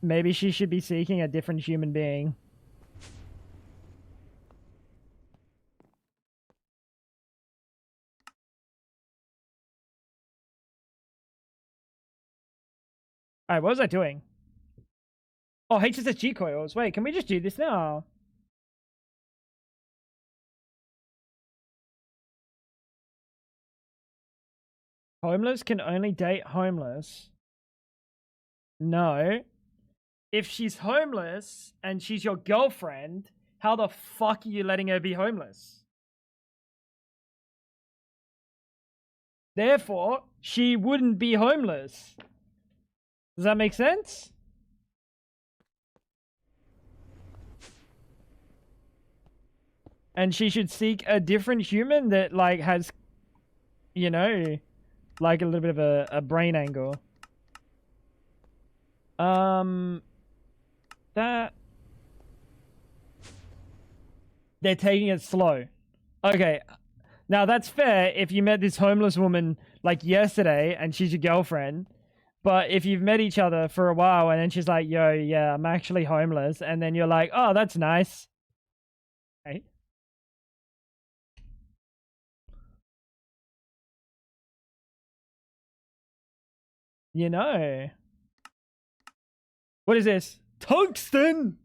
maybe she should be seeking a different human being. All right, what was I doing? Oh, HSSG coils. Wait, can we just do this now? Homeless can only date homeless. No. If she's homeless and she's your girlfriend, how the fuck are you letting her be homeless? Therefore, she wouldn't be homeless. Does that make sense? And she should seek a different human that, like, has, you know, like a little bit of a brain angle. That they're taking it slow. Okay, now that's fair if you met this homeless woman like yesterday and she's your girlfriend. But if you've met each other for a while and then she's like, yo, yeah, I'm actually homeless. And then you're like, oh, that's nice. Right? You know. What is this? Tungsten!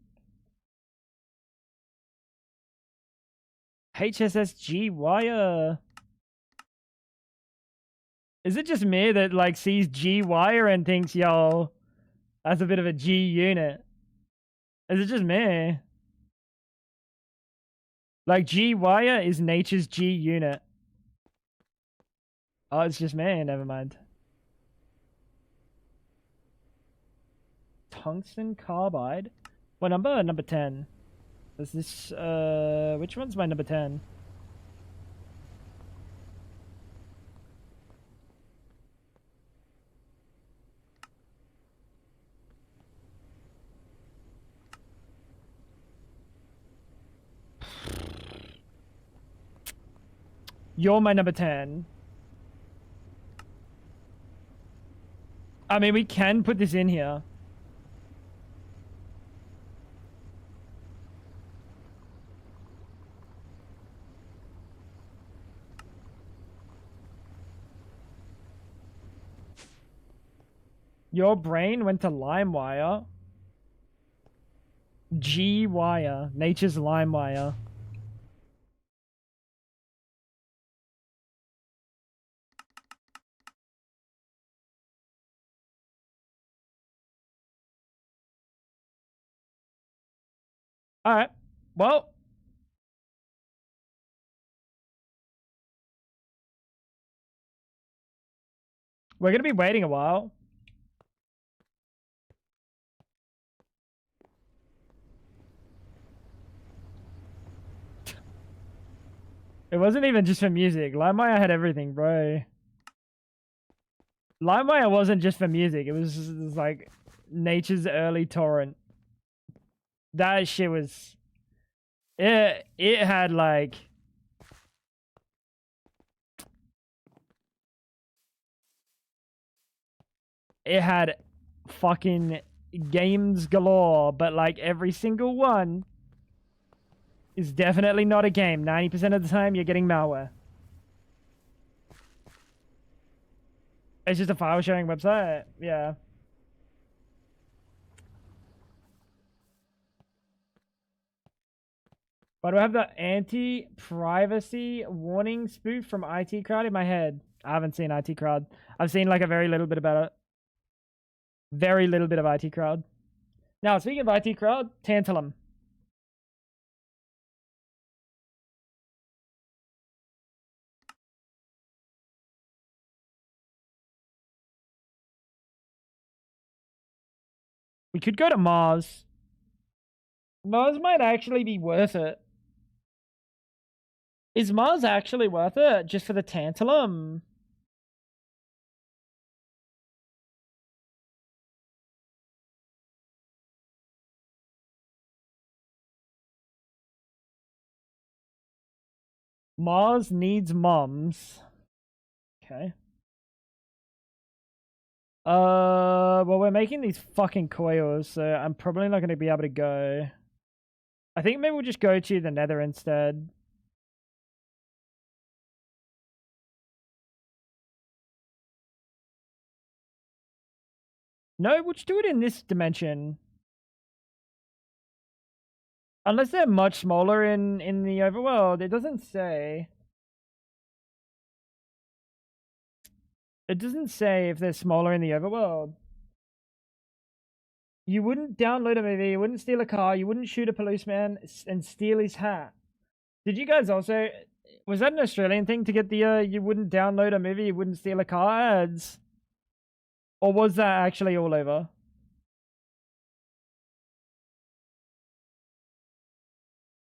HSSG wire. Is it just me that, like, sees G wire and thinks, yo, that's a bit of a G unit? Is it just me? Like, G wire is nature's G unit. Oh, it's just me. Never mind. Tungsten carbide. What number? Number 10. Is this, which one's my number 10? You're my number 10. I mean, we can put this in here. Your brain went to LimeWire. G wire. Nature's LimeWire. Alright. Well. We're gonna be waiting a while. It wasn't even just for music. LimeWire had everything, bro. LimeWire wasn't just for music. It was like nature's early torrent. That shit was... It had like... It had fucking games galore, but like every single one is definitely not a game. 90% of the time, you're getting malware. It's just a file sharing website. Yeah. But do I have the anti-privacy warning spoof from IT Crowd in my head? I haven't seen IT Crowd. I've seen like a very little bit about it. Very little bit of IT Crowd. Now, speaking of IT Crowd, Tantalum. We could go to Mars. Mars might actually be worth it. Is Mars actually worth it just for the tantalum? Mars needs mums. Okay. Well, we're making these fucking coils, so I'm probably not going to be able to go. I think maybe we'll just go to the nether instead. No, we'll just do it in this dimension. Unless they're much smaller in the overworld. It doesn't say. It doesn't say if they're smaller in the overworld. You wouldn't download a movie, you wouldn't steal a car, you wouldn't shoot a policeman and steal his hat. Did you guys also... Was that an Australian thing to get the you wouldn't download a movie, you wouldn't steal a car ads? Or was that actually all over?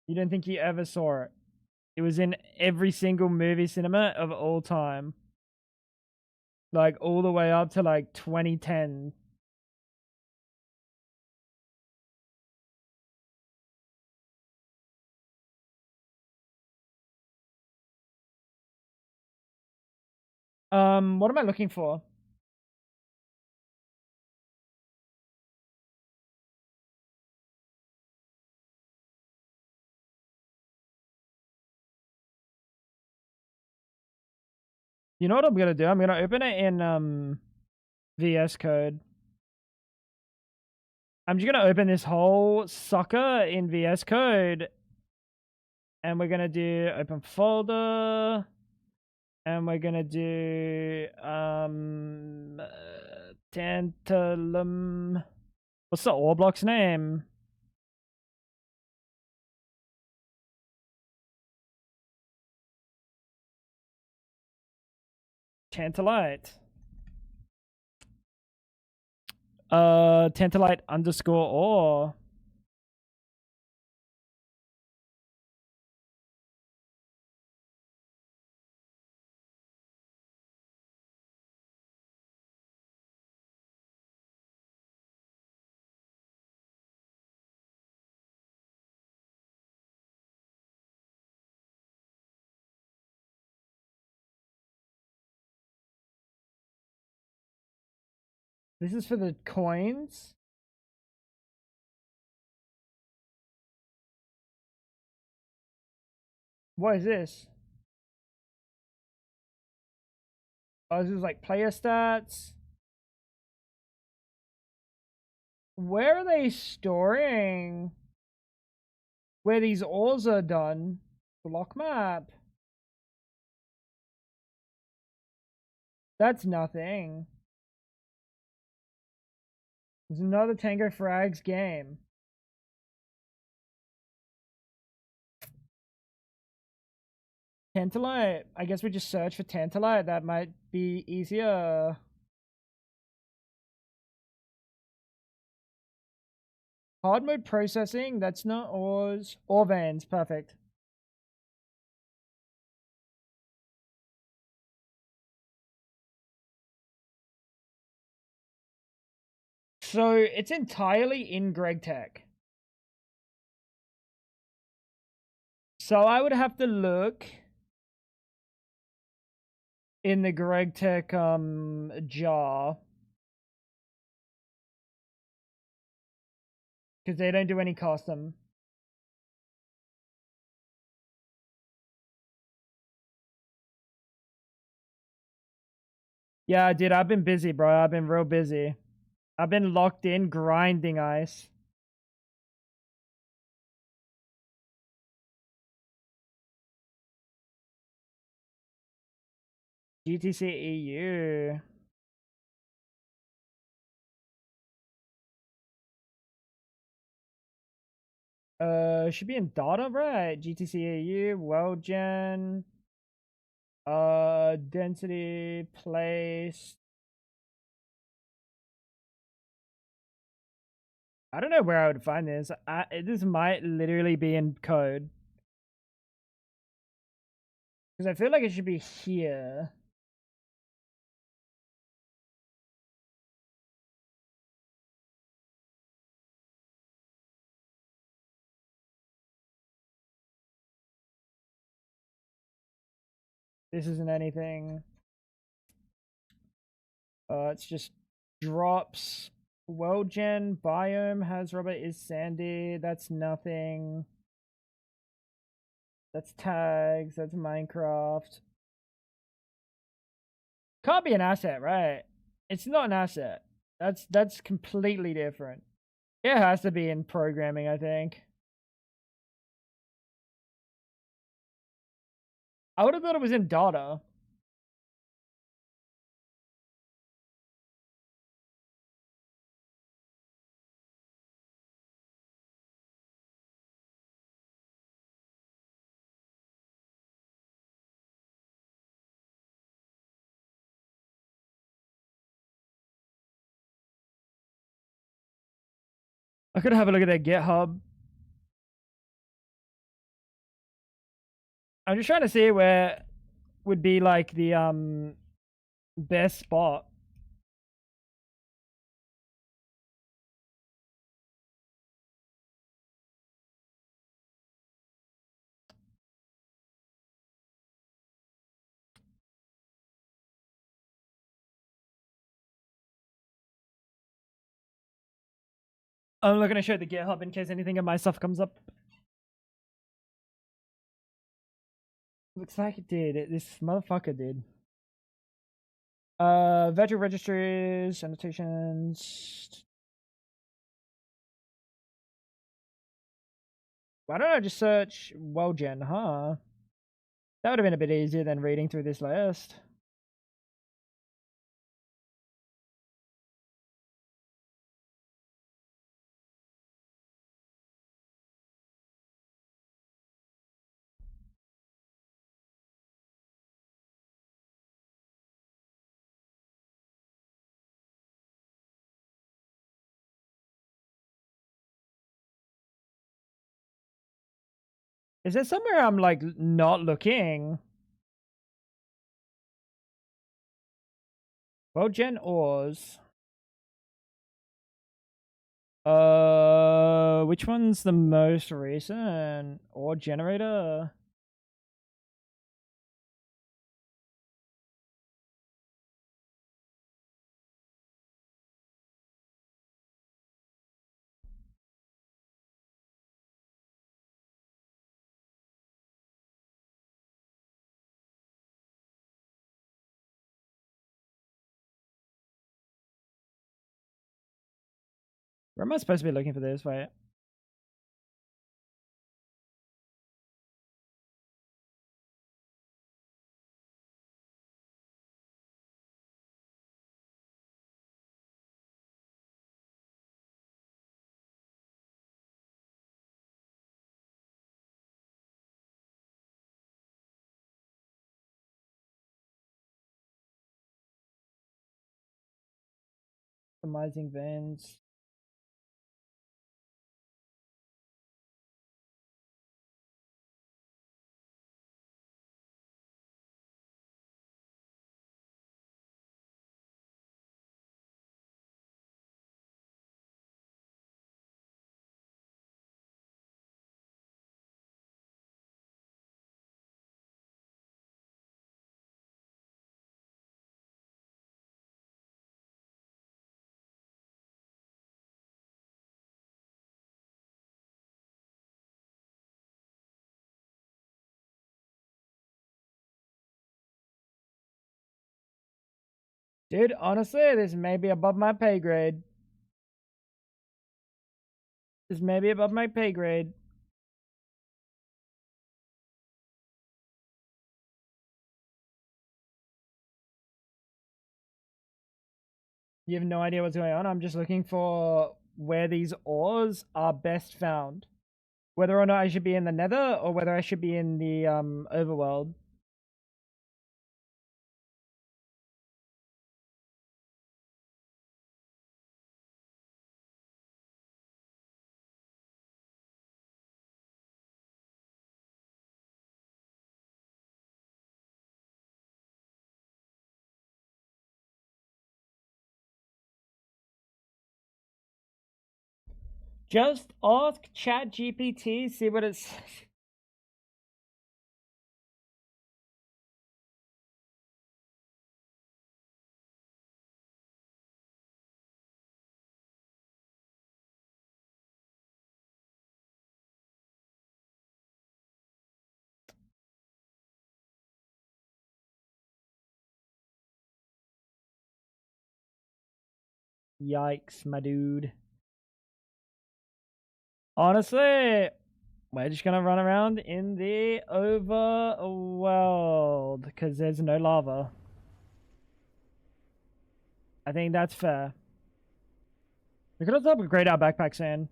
You don't think you ever saw it? It was in every single movie cinema of all time. Like all the way up to like 2010. What am I looking for? You know what I'm gonna do? I'm gonna open it in VS Code. I'm just gonna open this whole sucker in VS Code, and we're gonna do open folder, and we're gonna do tantalum. What's the ore block's name? Tantalite. Tantalite underscore ore. This is for the coins. What is this? Oh, this is like player stats. Where are they storing where these ores are done? Block map. That's nothing. There's another Tango Frags game. Tantalite. I guess we just search for Tantalite. That might be easier. Hard mode processing. That's not ores. Ore vans. Perfect. So it's entirely in Greg Tech. So I would have to look in the Greg Tech jar. Because they don't do any custom. Yeah, dude, I've been busy, bro. I've been real busy. I've been locked in grinding ice. GTC EU. Should be in data, right? GTC EU, world gen, density, place. I don't know where I would find this. This might literally be in code. Because I feel like it should be here. This isn't anything. It's just drops. World Gen biome has rubber is sandy. That's nothing. That's tags. That's Minecraft. Can't be an asset, right? It's not an asset. That's completely different. It has to be in programming, I think. I would have thought it was in data. I could have a look at their GitHub. I'm just trying to see where would be like the best spot. I'm not gonna show the GitHub in case anything of my stuff comes up. Looks like it did. This motherfucker did. Virtual registries, annotations. Why don't I just search WellGen, huh? That would have been a bit easier than reading through this list. Is there somewhere I'm like not looking? WellGen ores. Which one's the most recent? Ore generator? Where am I supposed to be looking for this? Wait. Optimizing veins. Dude, honestly, this may be above my pay grade. This may be above my pay grade. You have no idea what's going on. I'm just looking for where these ores are best found. Whether or not I should be in the nether or whether I should be in the overworld. Just ask ChatGPT, see what it's. Yikes, my dude. Honestly, we're just gonna run around in the overworld because there's no lava. I think that's fair. We could also upgrade our backpack soon.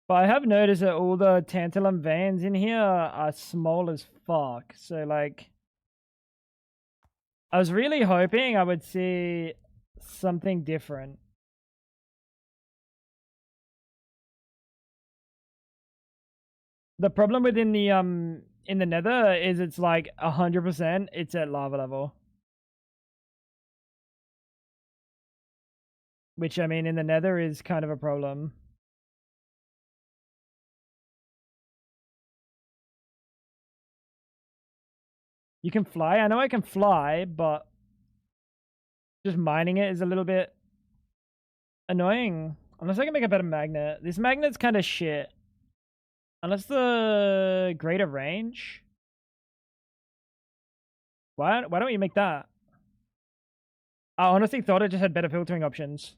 But I have noticed that all the tantalum veins in here are small as fuck. So, like, I was really hoping I would see something different. The problem within the in the nether is it's like 100% it's at lava level. Which, I mean, in the nether is kind of a problem. You can fly. I know I can fly, but just mining it is a little bit annoying. Unless I can make a better magnet. This magnet's kind of shit. Unless the greater range. Why don't you make that? I honestly thought it just had better filtering options.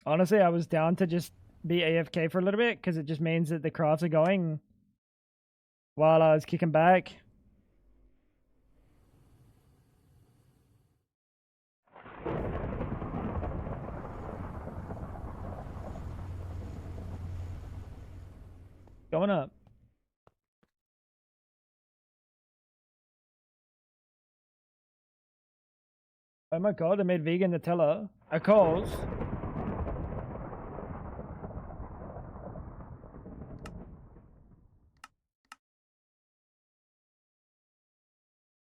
Honestly, I was down to just be AFK for a little bit because it just means that the crafts are going while I was kicking back. Going up. Oh my god, they made vegan Nutella at Coles.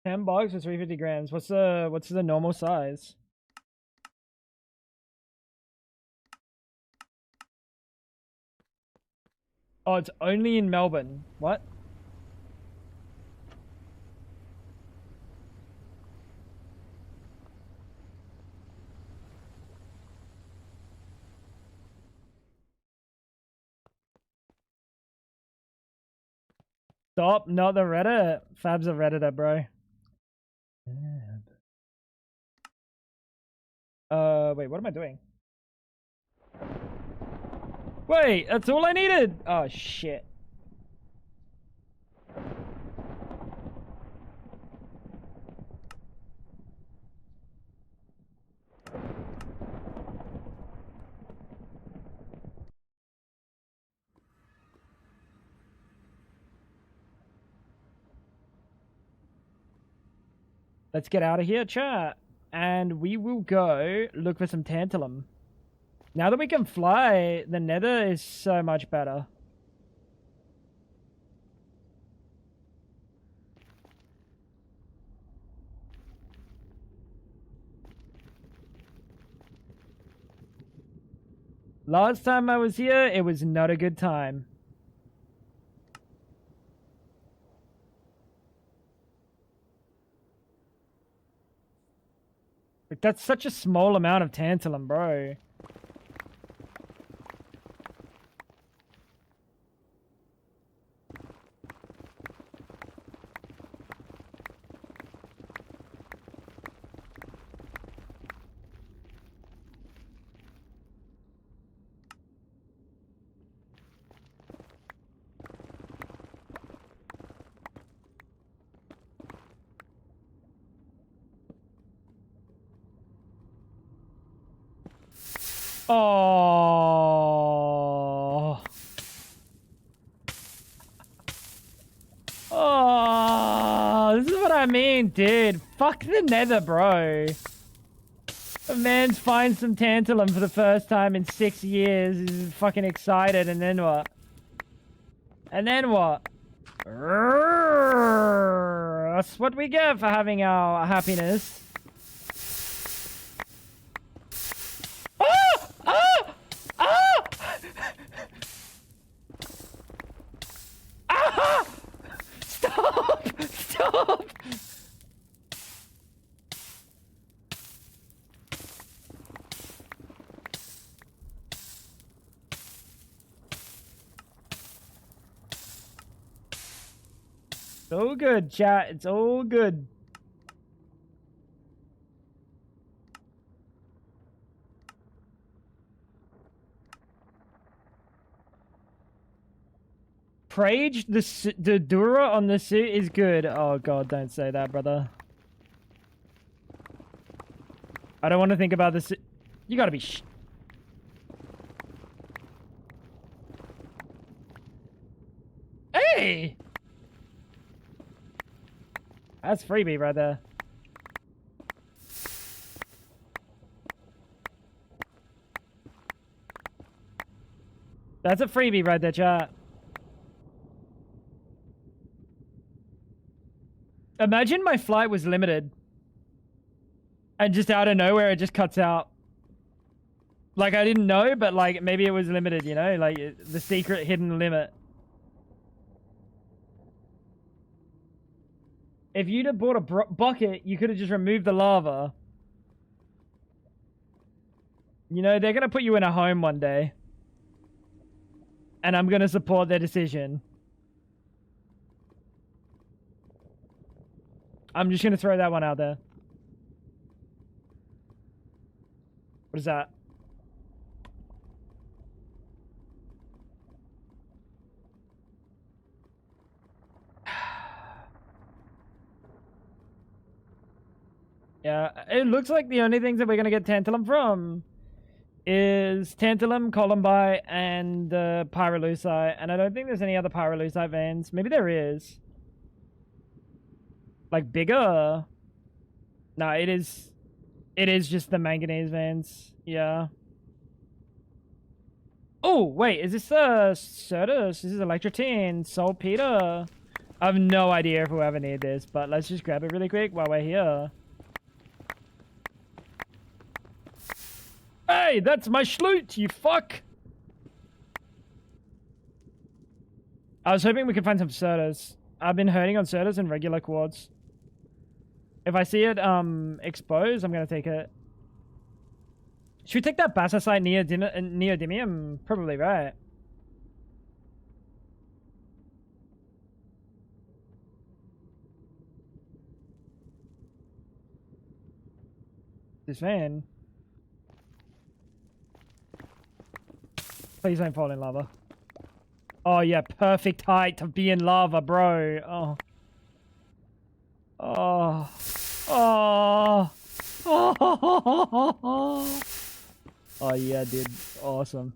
$10 for 350 grams. What's the normal size? Oh, it's only in Melbourne. What? Stop, not the Reddit. Fab's a Redditor, bro. Wait, what am I doing? Wait, that's all I needed! Oh, shit. Let's get out of here, chat. And we will go look for some tantalum. Now that we can fly, the nether is so much better. Last time I was here, it was not a good time. Like, that's such a small amount of tantalum, bro. Oh. Oh, this is what I mean, dude. Fuck the nether, bro. A man's finds some tantalum for the first time in 6 years. He's fucking excited, and then what? And then what? That's what we get for having our happiness. Stop! Stop! It's all good, chat. It's all good. Prage, the Dura on the suit is good. Oh god, don't say that, brother. I don't want to think about this. You gotta be Hey! That's freebie right there. That's a freebie right there, chat. Imagine my flight was limited. And just out of nowhere, it just cuts out. Like, I didn't know, but, like, maybe it was limited, you know? Like, the secret hidden limit. If you'd have bought a bucket, you could have just removed the lava. You know, they're going to put you in a home one day. And I'm going to support their decision. I'm just going to throw that one out there. What is that? Yeah, it looks like the only things that we're going to get Tantalum from is Tantalum, Columbite, and Pyrolusite. And I don't think there's any other Pyrolusite veins. Maybe there is. Like bigger? No, it is just the manganese veins. Yeah. Oh, wait, is this Certus? This is Electrotine, Saltpeter. I have no idea if we'll ever need this, but let's just grab it really quick while we're here. Hey, that's my schloot, you fuck! I was hoping we could find some Certus. I've been hurting on Certus and regular quartz. If I see it exposed, I'm gonna take it. Should we take that Basasite Neodymium? Probably right. This van. Please don't fall in lava. Oh yeah, perfect height to be in lava, bro. Oh. Oh. Oh. Oh. Oh yeah, dude. Awesome.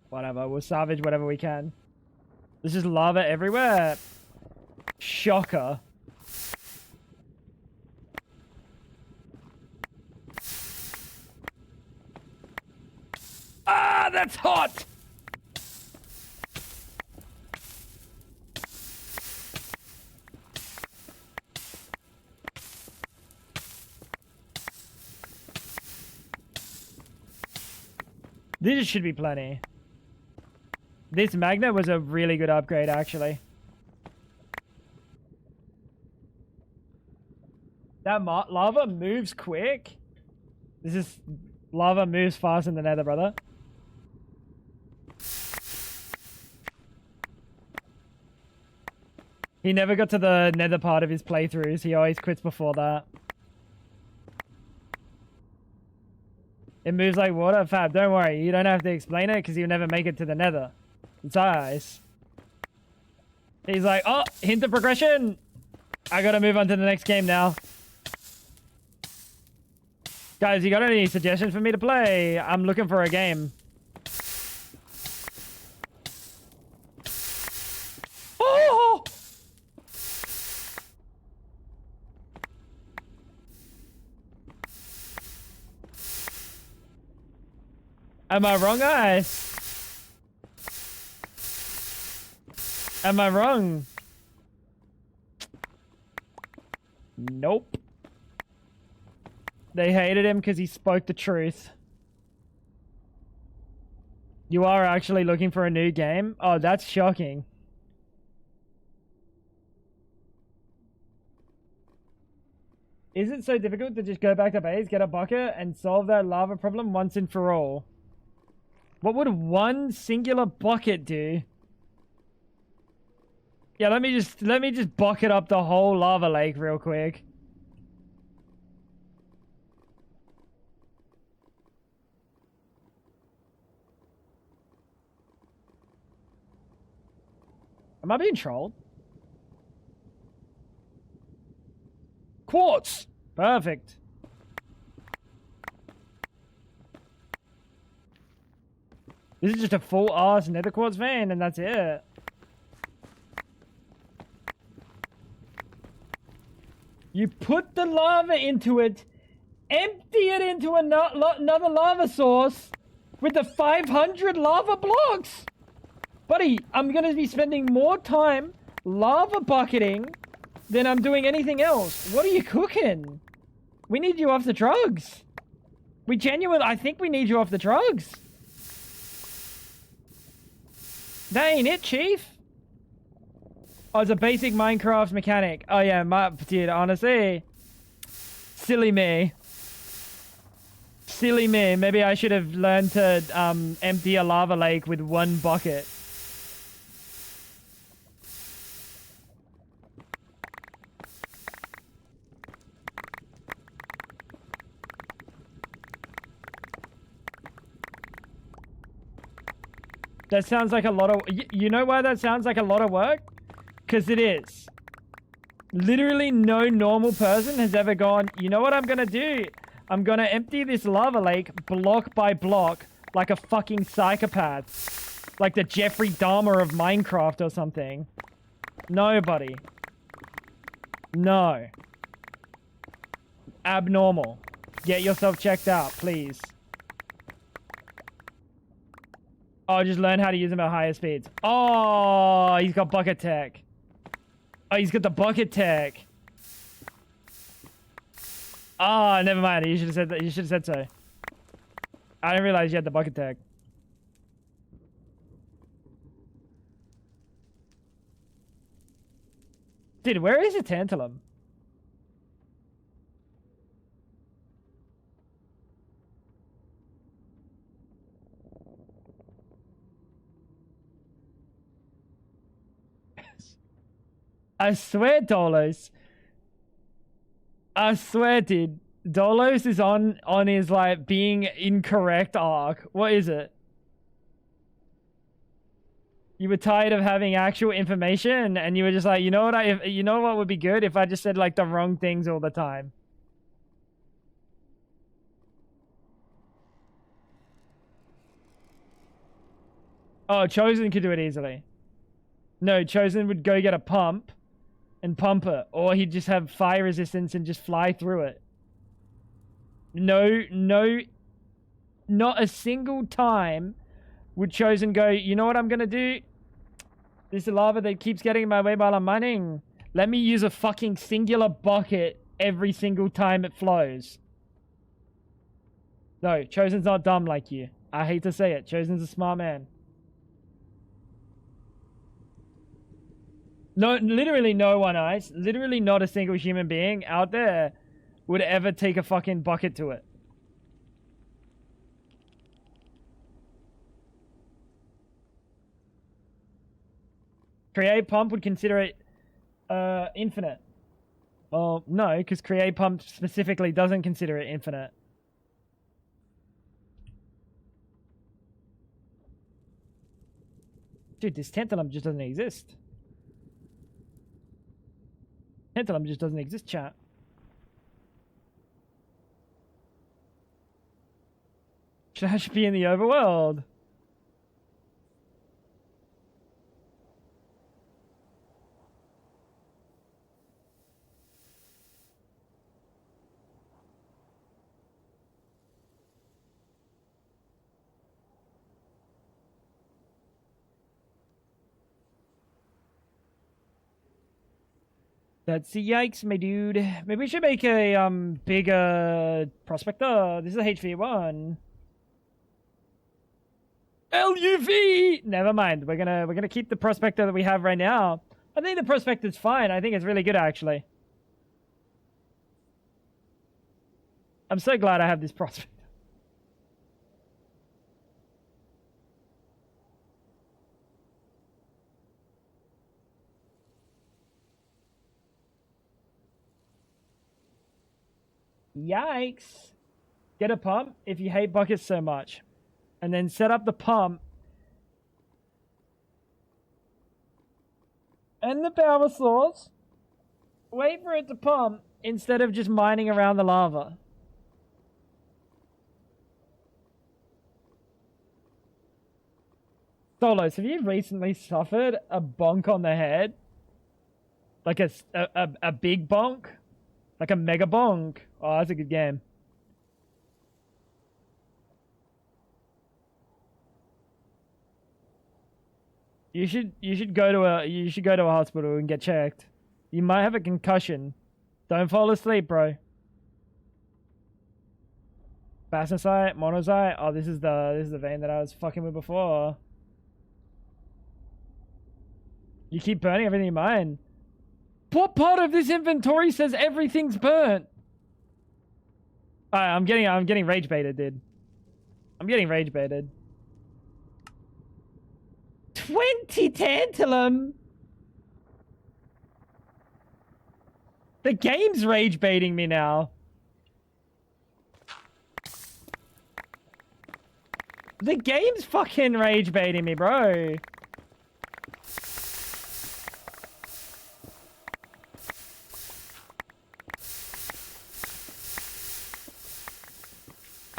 Whatever. We'll salvage whatever we can. There's just lava everywhere. Shocker. Ah, that's hot! This should be plenty. This magnet was a really good upgrade, actually. That lava moves quick. Lava moves fast in the nether, brother. He never got to the nether part of his playthroughs. He always quits before that. It moves like water? Fab, don't worry. You don't have to explain it because you'll never make it to the nether. It's ice. He's like, oh, hint of progression. I gotta move on to the next game now. Guys, you got any suggestions for me to play? I'm looking for a game. Oh! Am I wrong, guys? Am I wrong? Nope. They hated him because he spoke the truth. You are actually looking for a new game? Oh, that's shocking. Is it so difficult to just go back to base, get a bucket, and solve that lava problem once and for all? What would one singular bucket do? Yeah, let me just bucket up the whole lava lake real quick. Am I being trolled? Quartz! Perfect. This is just a full ass nether quartz vein and that's it. You put the lava into it, empty it into another lava source with the 500 lava blocks. Buddy, I'm going to be spending more time lava bucketing than I'm doing anything else. What are you cooking? We need you off the drugs. I think we need you off the drugs. That ain't it, Chief. Oh, it's a basic Minecraft mechanic. Oh yeah, dude, honestly. Silly me. Silly me. Maybe I should have learned to empty a lava lake with one bucket. That sounds like a lot of... You know why that sounds like a lot of work? Because it is. Literally no normal person has ever gone, you know what I'm going to do? I'm going to empty this lava lake block by block like a fucking psychopath. Like the Jeffrey Dahmer of Minecraft or something. Nobody. No. Abnormal. Get yourself checked out, please. Oh, just learn how to use them at higher speeds. Oh, he's got bucket tech. Oh, he's got the bucket tech. Oh, never mind. You should have said that. You should have said so. I didn't realize you had the bucket tech. Dude, where is a tantalum? I swear, Dolos. I swear, dude. Dolos is on his, like, being incorrect arc. What is it? You were tired of having actual information, and you were just like, you know what? You know what would be good if I just said, like, the wrong things all the time. Oh, Chosen could do it easily. No, Chosen would go get a pump and pump it, or he'd just have fire resistance and just fly through it. No, not a single time would Chosen go, you know what I'm gonna do? This lava that keeps getting in my way while I'm mining. Let me use a fucking singular bucket every single time it flows. No, Chosen's not dumb like you. I hate to say it. Chosen's a smart man. No, literally no one, Ice. Literally not a single human being out there would ever take a fucking bucket to it. Create Pump would consider it infinite. Well, no, because Create Pump specifically doesn't consider it infinite. Dude, this tantalum just doesn't exist. Tantalum just doesn't exist, chat. Should be in the overworld. That's a yikes, my dude. Maybe we should make a bigger prospector. This is a HV1. LUV. Never mind. We're gonna keep the prospector that we have right now. I think the prospector's fine. I think it's really good actually. I'm so glad I have this prospector. Yikes. Get a pump if you hate buckets so much. And then set up the pump. And the power source. Wait for it to pump instead of just mining around the lava. Solos, have you recently suffered a bonk on the head? Like a big bonk? Like a mega bonk? Oh, that's a good game. You should go to a hospital and get checked. You might have a concussion. Don't fall asleep, bro. Basicite, monazite. Oh, this is the vein that I was fucking with before. You keep burning everything you mine. What part of this inventory says everything's burnt? I'm getting rage baited, dude. I'm getting rage baited. 20 tantalum. The game's rage baiting me now. The game's fucking rage baiting me, bro.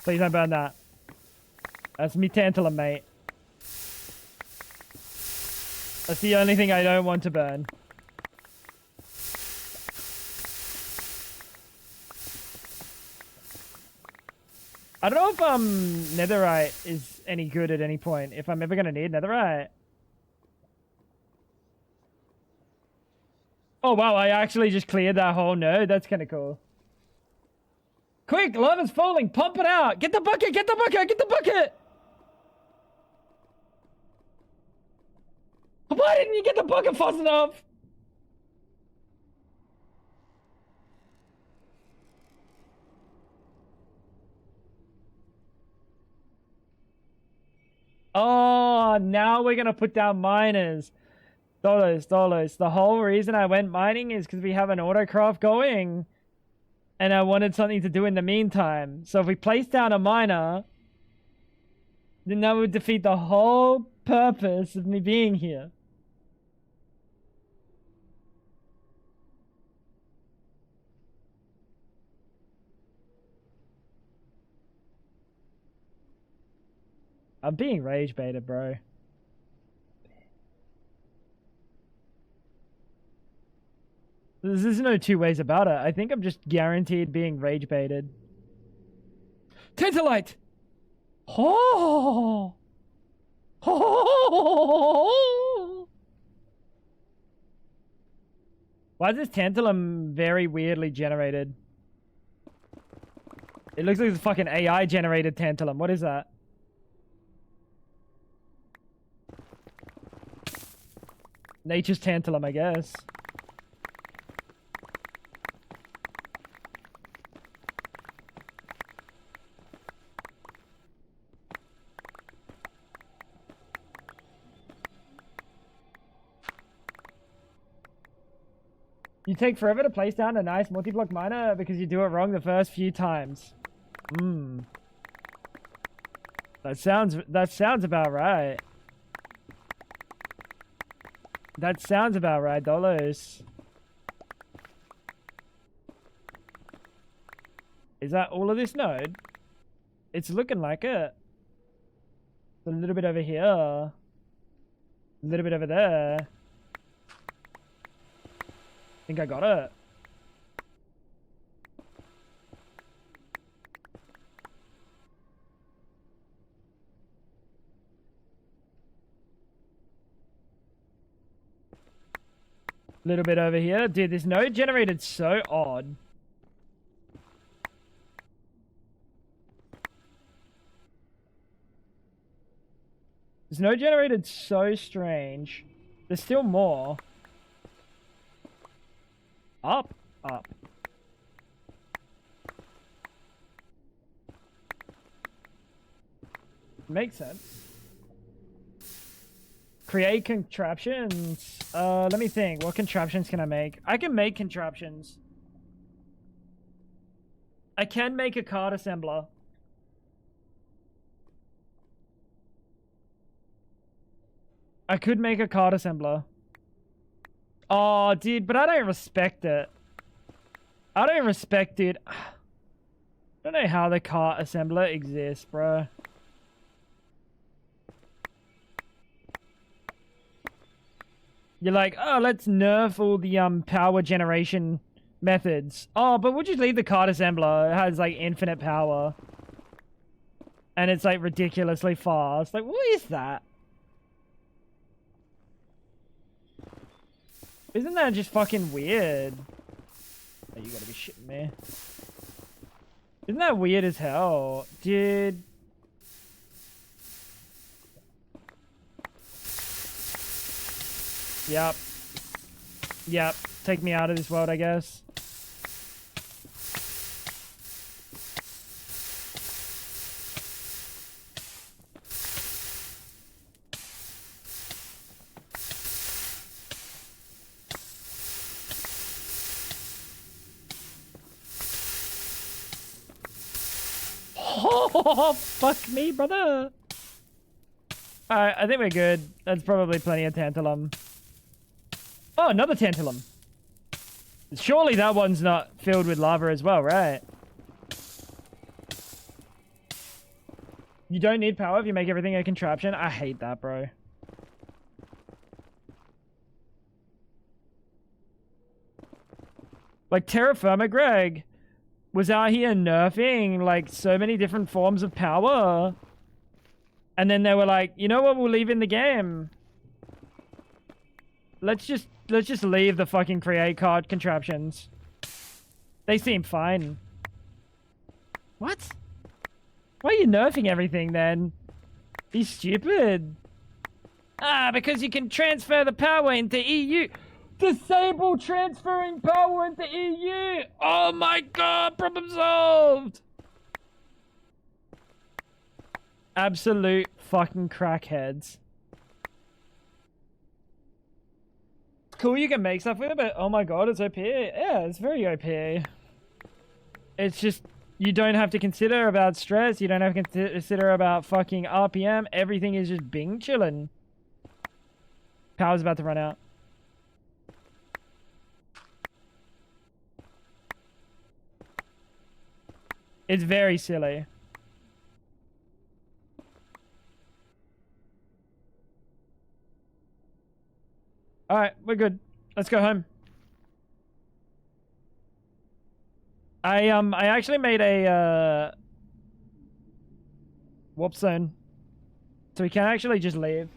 Please don't burn that. That's me tantalum, mate. That's the only thing I don't want to burn. I don't know if netherite is any good at any point. If I'm ever gonna need netherite. Oh wow, I actually just cleared that whole node. That's kind of cool. Quick, lava's falling. Pump it out. Get the bucket. Get the bucket. Get the bucket. Why didn't you get the bucket fast enough? Oh, now we're gonna put down miners. Dollars. The whole reason I went mining is because we have an autocraft going. And I wanted something to do in the meantime. So if we place down a miner, then that would defeat the whole purpose of me being here. I'm being rage baited, bro. There's no two ways about it. I think I'm just guaranteed being rage baited. Tantalite! Oh! Oh! Why is this tantalum very weirdly generated? It looks like it's fucking AI generated tantalum. What is that? Nature's tantalum, I guess. You take forever to place down a nice multi-block miner because you do it wrong the first few times. That sounds about right. That sounds about right, dollars. Is that all of this node? It's looking like it. A little bit over here. A little bit over there. I think I got it. A little bit over here. Dude, this node generated so odd. This node generated so strange. There's still more. Up. Makes sense. Create contraptions. Let me think. What contraptions can I make? I can make contraptions. I can make a card assembler. I could make a card assembler. Oh, dude, but I don't respect it. I don't respect it. I don't know how the cart assembler exists, bro. You're like, oh, let's nerf all the power generation methods. Oh, but we'll just leave the card assembler. It has like infinite power. And it's like ridiculously fast. Like, what is that? Isn't that just fucking weird? Oh, you gotta be shitting me. Isn't that weird as hell? Dude. Yep. Yep. Take me out of this world, I guess. Oh, fuck me, brother. Alright, I think we're good. That's probably plenty of tantalum. Oh, another tantalum. Surely that one's not filled with lava as well, right? You don't need power if you make everything a contraption? I hate that, bro. Like, Terra Firma Greg was out here nerfing, like, so many different forms of power. And then they were like, you know what, we'll leave in the game. Let's just leave the fucking create card contraptions. They seem fine. What? Why are you nerfing everything then? Be stupid. Ah, because you can transfer the power into EU. Disable transferring power into EU. Oh my god, problem solved. Absolute fucking crackheads. Cool, you can make stuff with it, but oh my god, it's OP. Yeah, it's very OP. It's just, you don't have to consider about stress. You don't have to consider about fucking RPM. Everything is just bing chillin'. Power's about to run out. It's very silly. Alright, we're good. Let's go home. I actually made a warp zone. So we can actually just leave.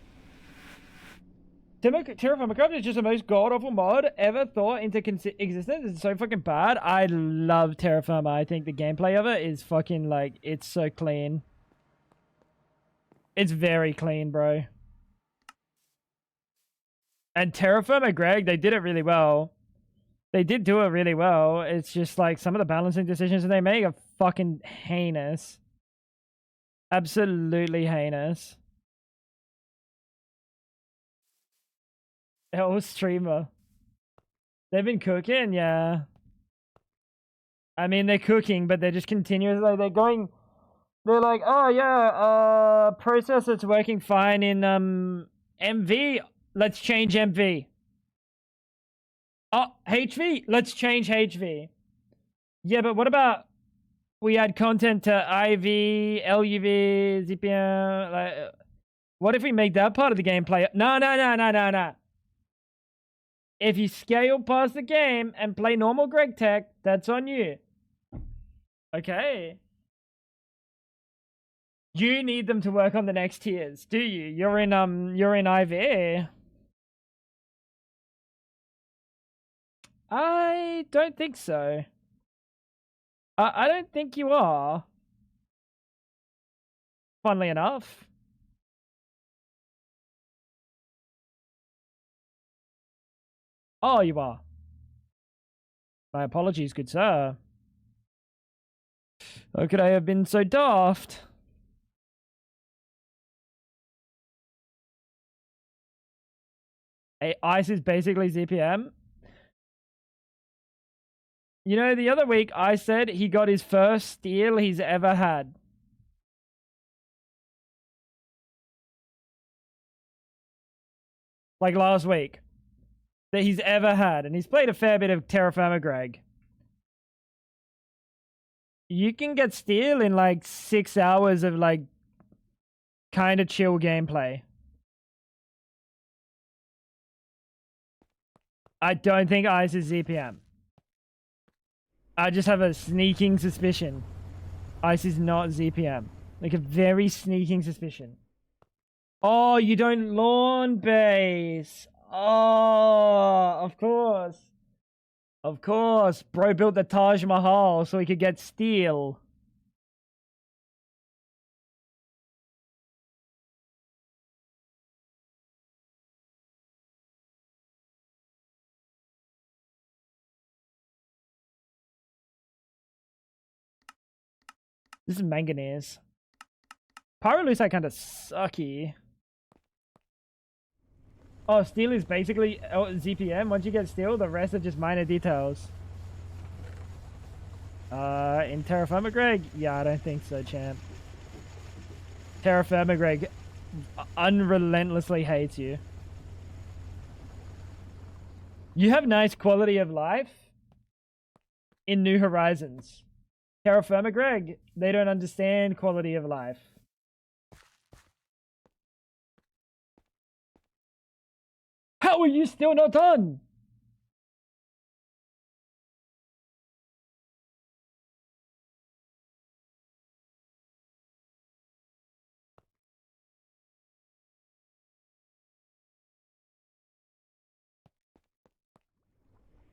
Terraform Craft is just the most god-awful mod ever thought into existence. It's so fucking bad. I love Terraform. I think the gameplay of it is fucking like, it's so clean. It's very clean, bro. And Terraform Greg, they did it really well. They did do it really well. It's just like some of the balancing decisions that they make are fucking heinous. Absolutely heinous. Oh, streamer. They've been cooking, yeah. I mean, they're cooking, but they're just continuously, they're going, they're like, oh yeah, process that's working fine in MV. Let's change MV. Oh, HV. Let's change HV. Yeah, but what about we add content to IV, LUV, ZPM? Like, what if we make that part of the gameplay? No. If you scale past the game and play normal Greg Tech, that's on you. Okay. You need them to work on the next tiers, do you? You're in IV. I don't think so. I don't think you are. Funnily enough. Oh, you are. My apologies, good sir. How could I have been so daft? Ice is basically ZPM. You know, the other week I said he got his first steal he's ever had. Like last week. That he's ever had. And he's played a fair bit of Terra Firma Greg. You can get steal in like 6 hours of like kind of chill gameplay. I don't think Ice is ZPM. I just have a sneaking suspicion. Ice is not ZPM. Like a very sneaking suspicion. Oh, you don't lawn base. Oh, of course. Of course. Bro built the Taj Mahal so he could get steel. This is manganese. Pyrolusite kind of sucky. Oh, steel is basically ZPM. Once you get steel, the rest are just minor details. In Terra Firma Greg? Yeah, I don't think so, champ. Terra Firma Greg unrelentlessly hates you. You have nice quality of life in New Horizons. Terra Firma Greg, they don't understand quality of life. How are you still not done?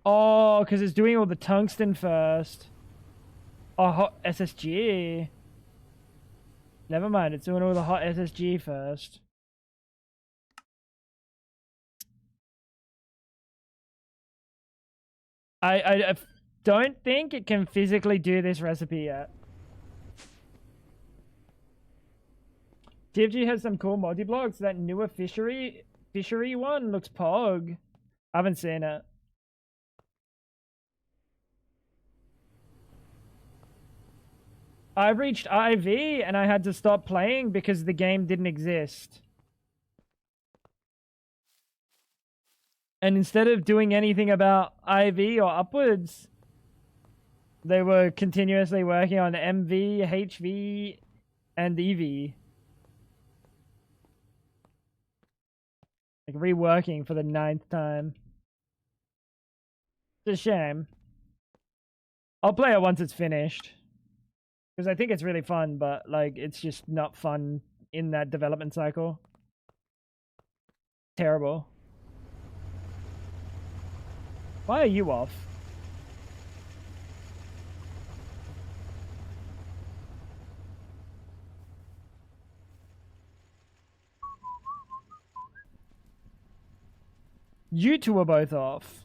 Oh, because it's doing all the tungsten first. Oh, hot SSG. Never mind, it's doing all the hot SSG first. I don't think it can physically do this recipe yet. TFG has some cool multi-blocks. That newer fishery one looks pog. I haven't seen it. I reached IV and I had to stop playing because the game didn't exist. And instead of doing anything about IV or upwards, they were continuously working on MV, HV, and EV. Like reworking for the 9th time. It's a shame. I'll play it once it's finished. Because I think it's really fun, but like it's just not fun in that development cycle. Terrible. Why are you off? You two are both off.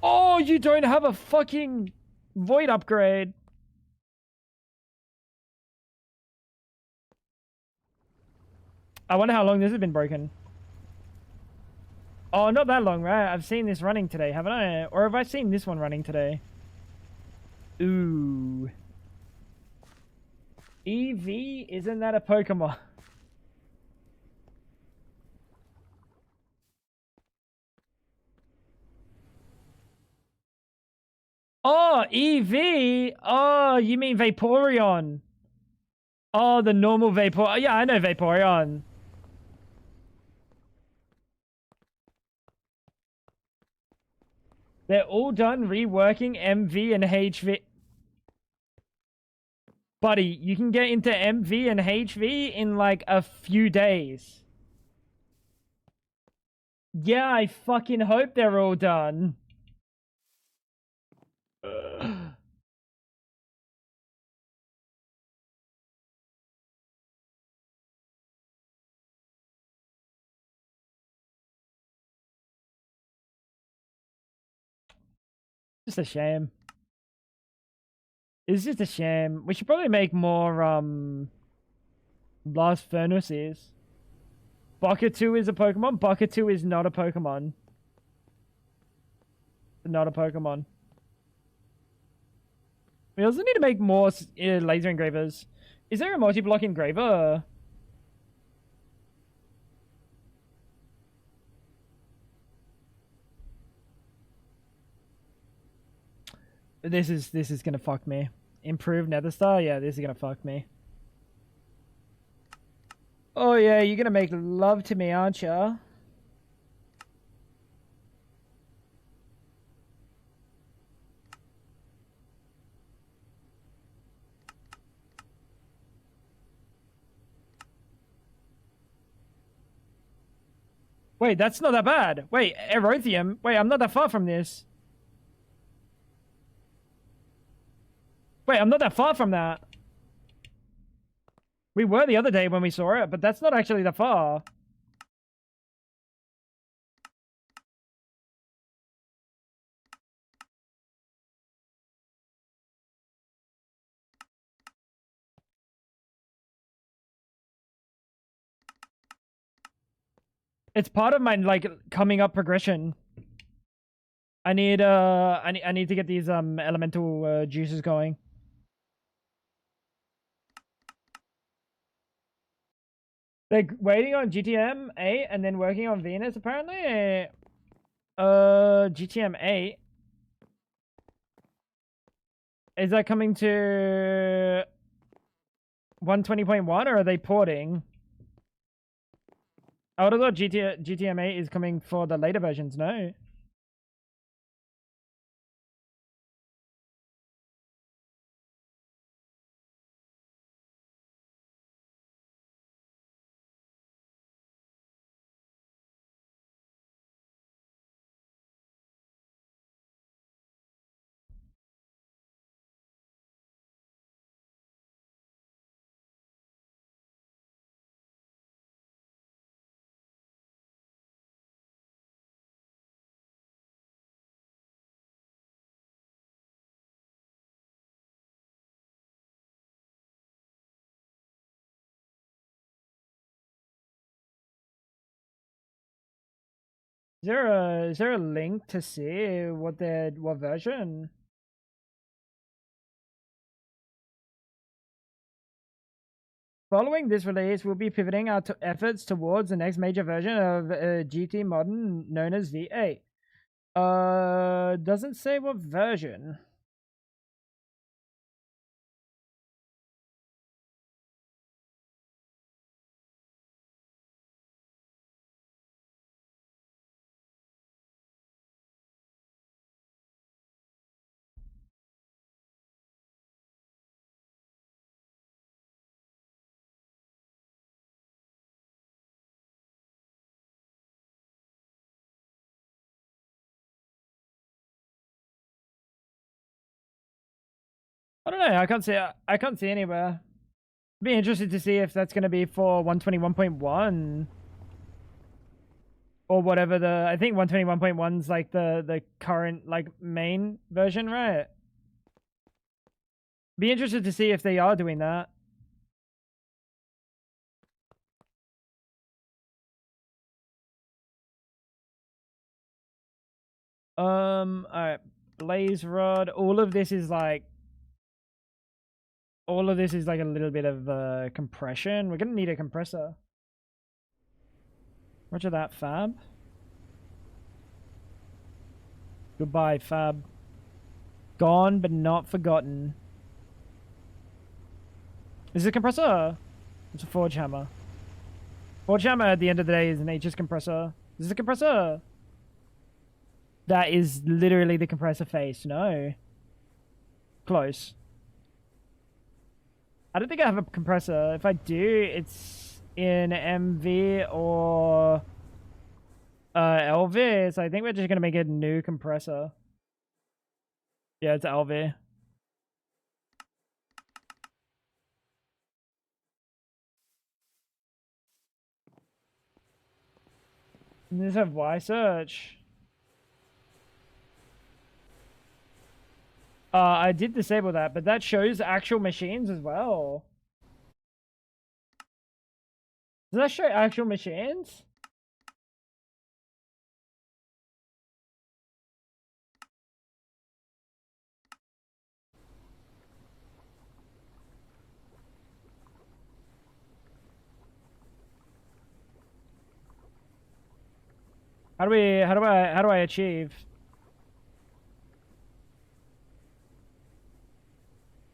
Oh, you don't have a fucking void upgrade. I wonder how long this has been broken. Oh, not that long, right? I've seen this running today, haven't I? Or have I seen this one running today? Ooh. EV? Isn't that a Pokemon? Oh, EV? Oh, you mean Vaporeon. Oh, the normal Vapor. Yeah, I know Vaporeon. They're all done reworking MV and HV. Buddy, you can get into MV and HV in like a few days. Yeah, I fucking hope they're all done. Just a shame. It's just a shame. We should probably make more Blast Furnace is. Bucket 2 is a Pokemon? Bucket 2 is not a Pokemon. Not a Pokemon. We also need to make more laser engravers. Is there a multi-block engraver? This is gonna fuck me. Improved Nether Star? Yeah, this is gonna fuck me. Oh yeah, you're gonna make love to me, aren't ya? Wait, that's not that bad. Wait, Erothium? Wait, I'm not that far from this. Wait, I'm not that far from that. We were the other day when we saw it, but that's not actually that far. It's part of my, like, coming up progression. I need I need to get these elemental juices going. They're waiting on GTM 8 and then working on Venus apparently. GTM 8. Is that coming to 120.1 or are they porting? I would have thought GTM 8 is coming for the later versions, no? Is there a link to see what version? Following this release, we'll be pivoting our efforts towards the next major version of GT Modern, known as V8. Doesn't say what version. I don't know. I can't see anywhere. Be interested to see if that's going to be for 121.1 or whatever I think 121.1 is like the current like main version, right? Be interested to see if they are doing that. All right, Blaze Rod. All of this is like a little bit of compression. We're gonna need a compressor. Roger that, Fab. Goodbye, Fab. Gone but not forgotten. Is it a compressor? It's a forge hammer. Forge hammer at the end of the day is nature's compressor. Is this a compressor? That is literally the compressor face. No. Close. I don't think I have a compressor. If I do, it's in MV or LV. So I think we're just going to make a new compressor. Yeah, it's LV. And this have Y search. I did disable that, but that shows actual machines as well. Does that show actual machines? How do I achieve?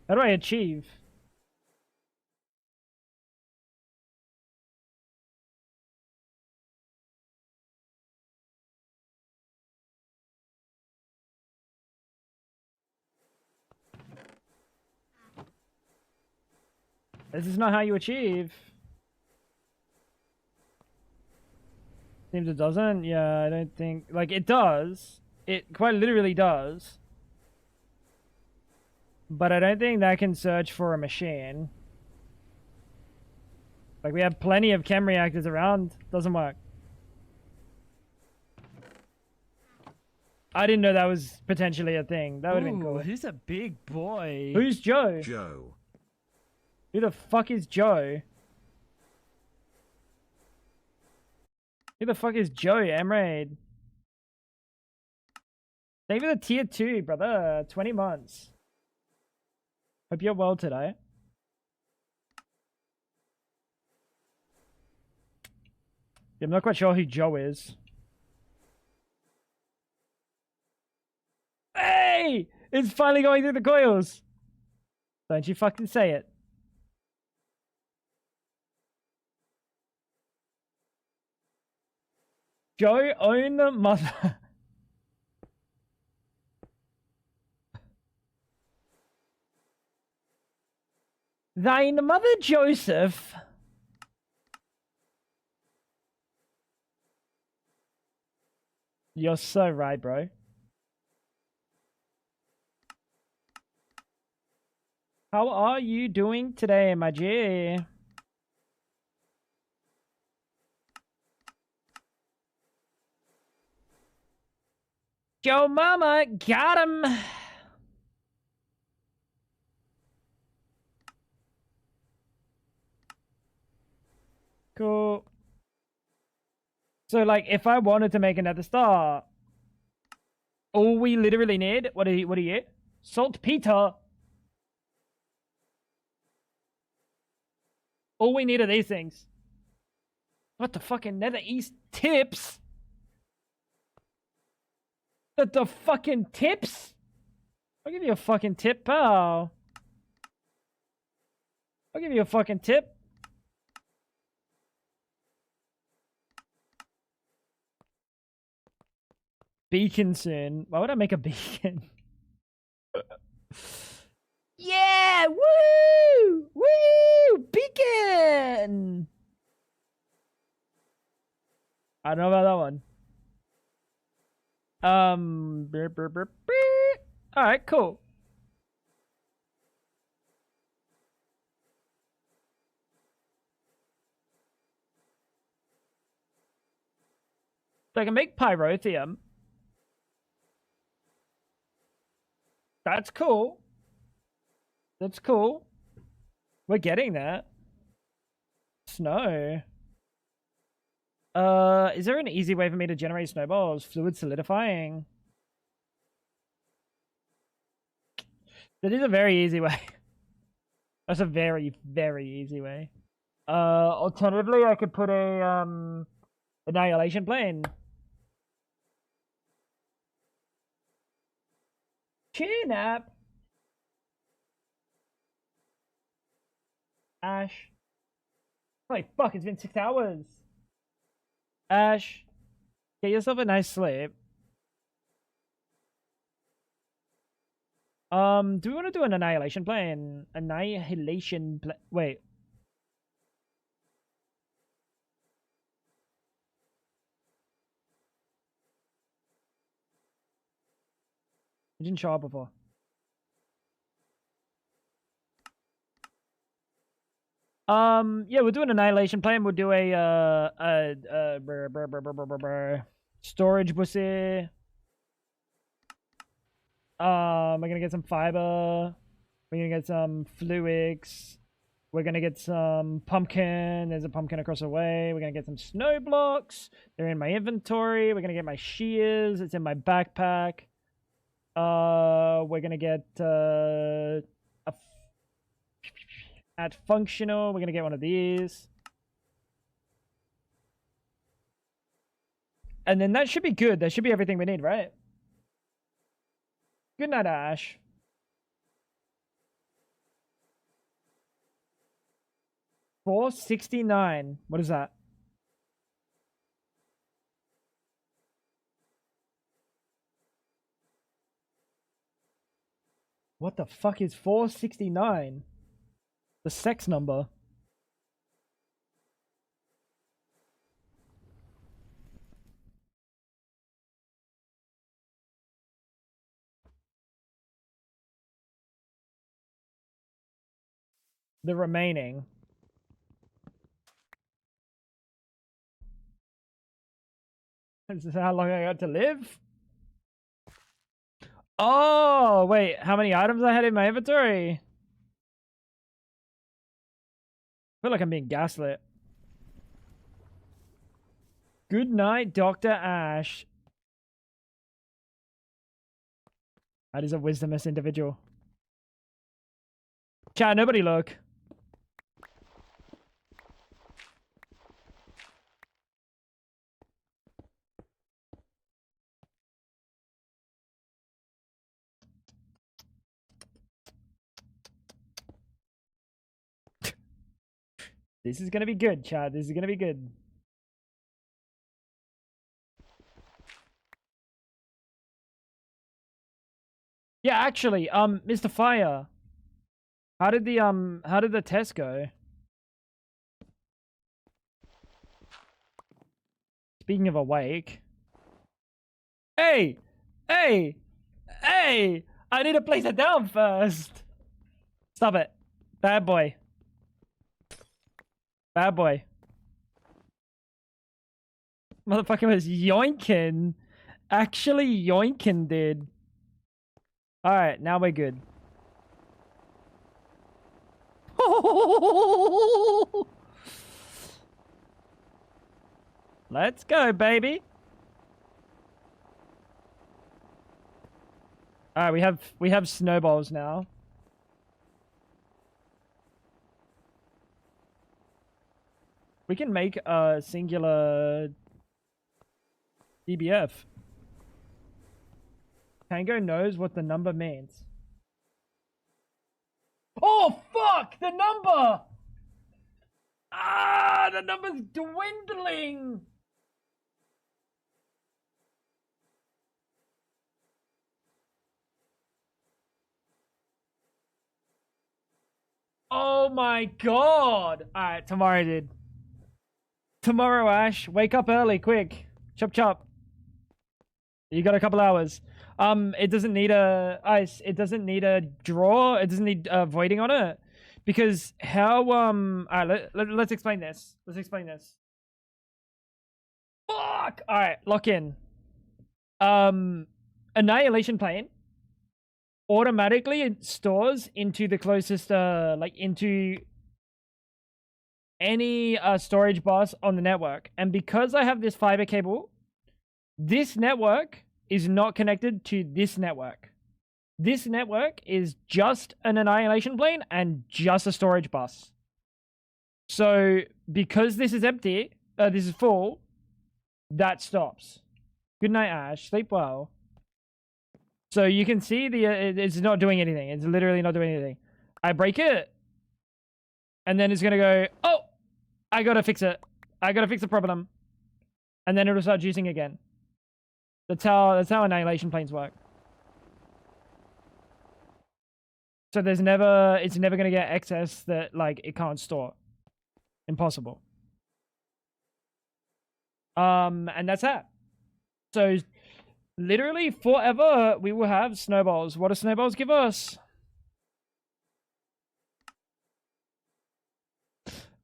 How do I achieve? This is not how you achieve. Seems it doesn't. Yeah, I don't think... Like, it does. It quite literally does. But I don't think that can search for a machine. Like, we have plenty of chem reactors around. Doesn't work. I didn't know that was potentially a thing. That would have been cool. Who's a big boy? Who's Joe? Joe. Who the fuck is Joe? Who the fuck is Joe, Amraid? Thank you for the tier 2, brother. 20 months. Hope you're well today. Yeah, I'm not quite sure who Joe is. Hey! It's finally going through the coils! Don't you fucking say it. Joe, own the mother. Thine mother Joseph. You're so right, bro. How are you doing today, my G? Joe Mama, got him. Cool. So, like, if I wanted to make another star, all we literally need, what are you? Saltpeter. All we need are these things. What the fucking Nether East tips? The fucking tips? I'll give you a fucking tip, pal. I'll give you a fucking tip. Beacon soon. Why would I make a beacon? Yeah! Woo! Woo! Beacon! I don't know about that one. Alright, cool. So I can make pyrotheum. That's cool. That's cool. We're getting that. Snow. Is there an easy way for me to generate snowballs? Fluid solidifying. That is a very easy way. That's a very, very easy way. Alternatively, I could put a, annihilation plane. Chin up. Ash. Holy fuck, it's been 6 hours. Ash, get yourself a nice sleep. Do we want to do an annihilation plane? Annihilation plane. Wait. It didn't show up before. Yeah, we'll do an annihilation plane. We'll do a storage bussy. We're gonna get some fiber. We're gonna get some fluids. We're gonna get some pumpkin. There's a pumpkin across the way. We're gonna get some snow blocks. They're in my inventory. We're gonna get my shears. It's in my backpack. We're gonna get at functional. We're gonna get one of these. And then that should be good. That should be everything we need, right? Good night, Ash. $4.69. What is that? What the fuck is 469? The sex number. The remaining. This is how long I got to live? Oh, wait. How many items I had in my inventory? I feel like I'm being gaslit. Good night, Dr. Ash. That is a wisdomous individual. Chat, nobody look. This is gonna be good, chat. This is gonna be good. Yeah, actually, Mr. Fire, how did the test go? Speaking of awake. Hey! Hey! Hey! I need to place it down first! Stop it. Bad boy. Bad boy. Motherfucker was yoinking. Actually yoinking, dude. Alright, now we're good. Let's go, baby. Alright, we have snowballs now. We can make a singular DBF. Tango knows what the number means. Oh, fuck! The number! Ah, the number's dwindling! Oh my god! Alright, tomorrow, dude. Tomorrow, Ash. Wake up early, quick. Chop chop. You got a couple hours. It doesn't need a ice. It doesn't need a draw. It doesn't need voiding on it. Because how alright, let's explain this. Let's explain this. Fuck! Alright, lock in. Annihilation plane automatically it stores into the closest like into any storage bus on the network. And because I have this fiber cable, this network is not connected to this network. This network is just an annihilation plane and just a storage bus. So because this is empty, this is full, that stops. Good night, Ash. Sleep well. So you can see it's not doing anything. It's literally not doing anything. I break it, and then it's gonna go, oh, I gotta fix it. I gotta fix the problem, and then it'll start juicing again. That's how annihilation planes work. So it's never gonna get excess that like it can't store. Impossible. And that's that. So literally forever we will have snowballs. What do snowballs give us?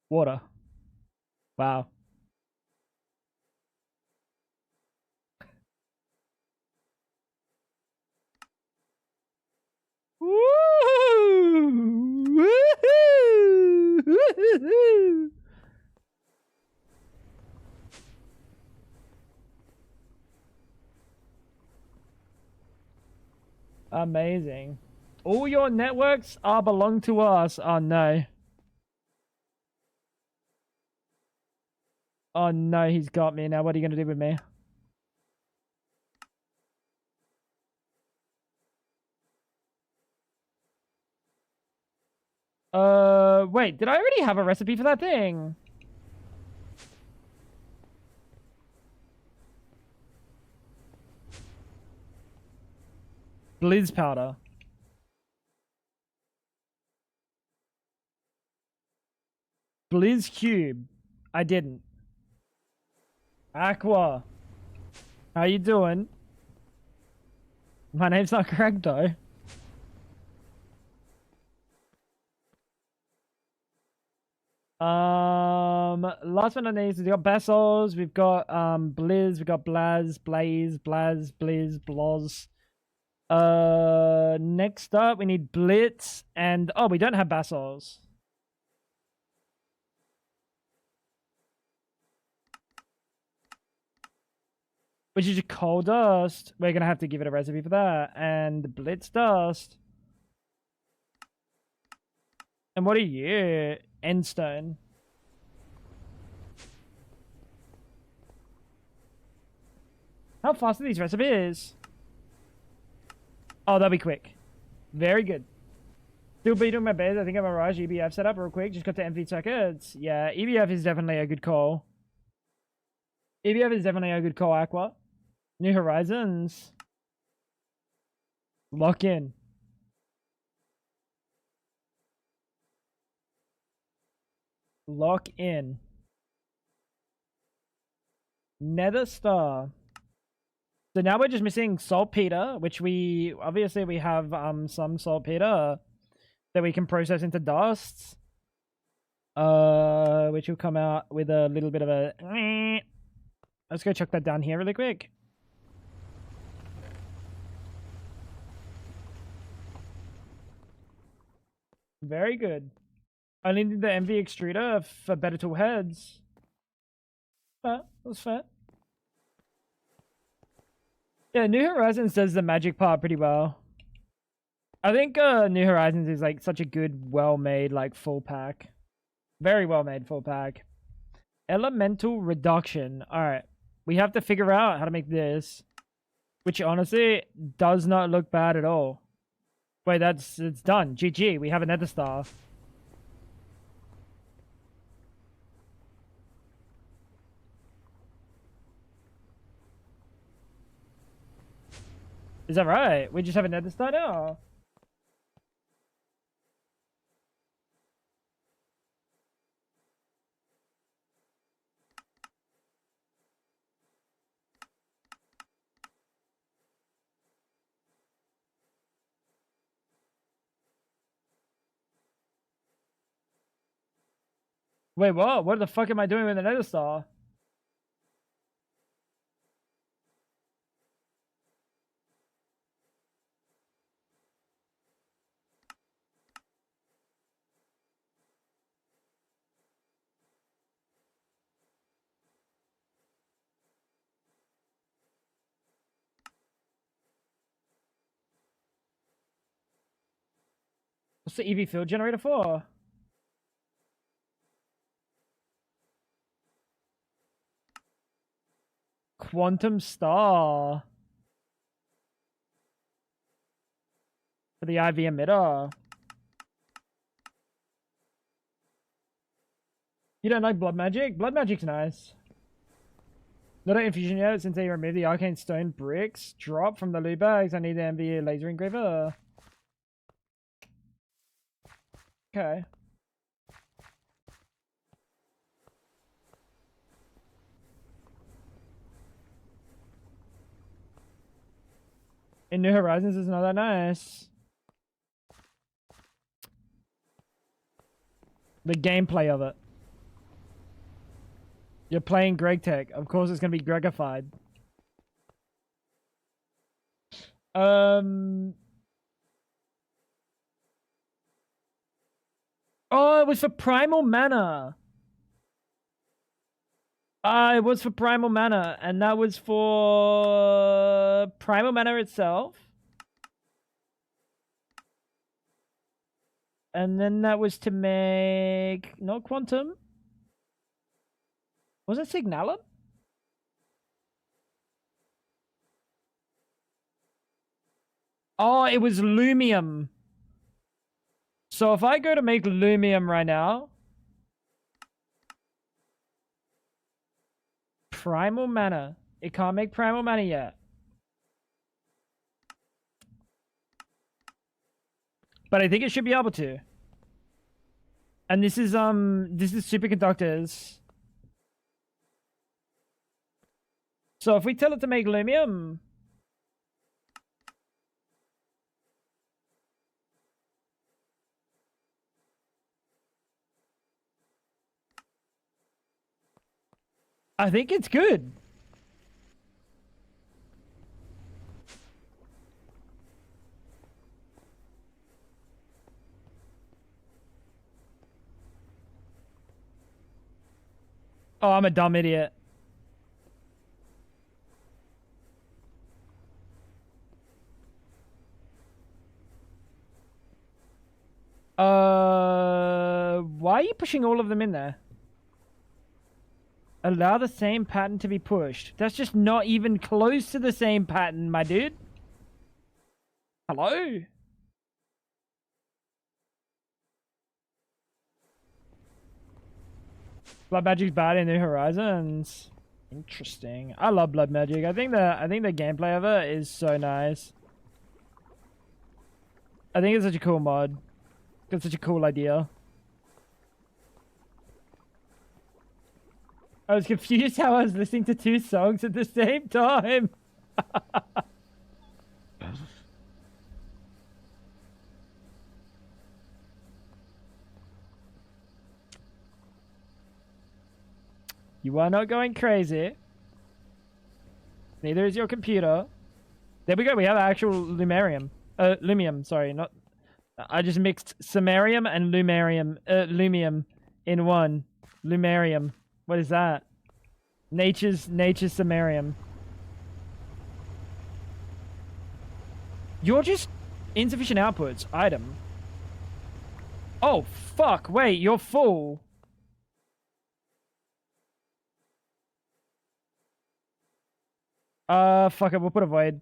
Water. Wow. Woo! Woohoo! Amazing. All your networks are belong to us. Oh no. Oh no, he's got me now. What are you gonna do with me? Wait, did I already have a recipe for that thing? Blizz powder. Blizz cube. I didn't. Aqua. How you doing? My name's not correct though. Last but not least, we've got Bassos, we've got Blizz, we've got Blaze, Blizz, Bloz. Next up we need Blitz and oh, we don't have Bassos. Which is coal dust. We're gonna have to give it a recipe for that. And Blitz dust. And what are you? Endstone. How fast are these recipes? Oh, that'll be quick. Very good. Still be doing my best. I think I'm a Mirage EBF setup real quick. Just got to empty circuits. Yeah, EBF is definitely a good call. EBF is definitely a good call, Aqua. New Horizons. Lock in. Lock in. Nether Star. So now we're just missing saltpeter, which we obviously we have some saltpeter that we can process into dusts. Which will come out with a little bit of a let's go chuck that down here really quick. Very good. I needed the MV extruder for better tool heads. That's fair. Yeah, New Horizons does the magic part pretty well. I think New Horizons is like such a good, well-made like full pack. Very well-made full pack. Elemental reduction. Alright. We have to figure out how to make this. Which honestly does not look bad at all. Wait, it's done. GG. We have a nether star. Is that right? We just have a nether star now? Wait, what? What the fuck am I doing with the nether star? What's the EV field generator for? Quantum star. For the IV emitter. You don't like blood magic? Blood magic's nice. Not an infusion yet since they removed the arcane stone bricks. Drop from the loot bags. I need the MV laser engraver. Okay. In New Horizons is not that nice. The gameplay of it. You're playing Greg Tech. Of course it's gonna be Gregified. Oh, it was for Primal Mana. It was for Primal Mana, and that was for Primal Mana itself. And then that was to make not quantum. Was it signalum? Oh, it was lumium. So if I go to make lumium right now, primal mana. It can't make primal mana yet. But I think it should be able to. And this is superconductors. So if we tell it to make lumium, I think it's good. Oh, I'm a dumb idiot. Why are you pushing all of them in there? Allow the same pattern to be pushed. That's just not even close to the same pattern, my dude. Hello? Blood Magic's bad in New Horizons. Interesting. I love Blood Magic. I think the gameplay of it is so nice. I think it's such a cool mod. It's such a cool idea. I was confused how I was listening to two songs at the same time. You are not going crazy. Neither is your computer. There we go. We have actual lumarium. Lumium, sorry. Not. I just mixed samarium and lumium in one. Lumarium. What is that? Nature's samarium. You're just insufficient outputs. Item. Oh, fuck. Wait, you're full. Fuck it. We'll put a void.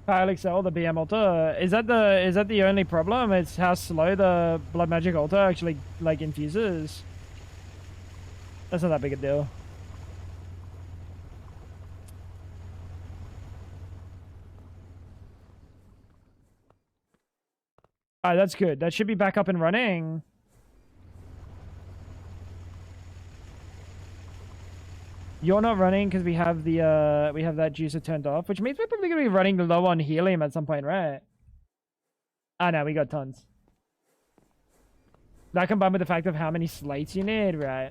Kyle Excel, the BM altar. Is that the only problem? It's how slow the Blood Magic altar actually like infuses. That's not that big a deal. Alright, that's good. That should be back up and running. You're not running because we have the we have that juicer turned off, which means we're probably gonna be running low on helium at some point, right? Ah, no, we got tons. That combined with the fact of how many slates you need, right?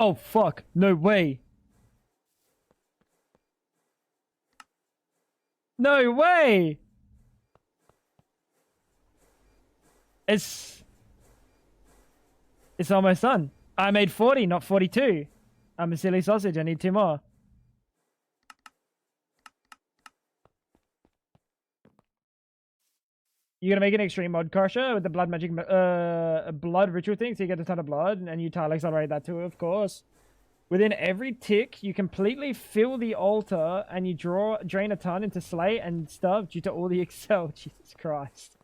Oh fuck! No way! No way! It's almost done. I made 40, not 42. I'm a silly sausage. I need 2 more. You're gonna make an extreme mod crusher with the blood magic, blood ritual thing, so you get a ton of blood, and you tile accelerate that too, of course. Within every tick, you completely fill the altar, and you drain a ton into slate and stuff due to all the Excel. Jesus Christ.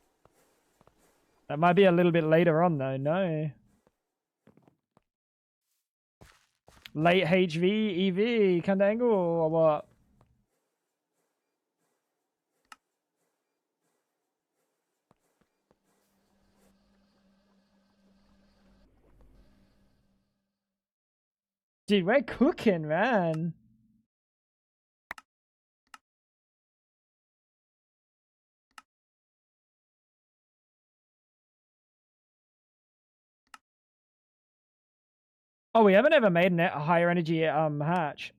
That might be a little bit later on, though. No. Late HV, EV, kind of angle, or what? Dude, we're cooking, man. Oh, we haven't ever made a higher energy hatch.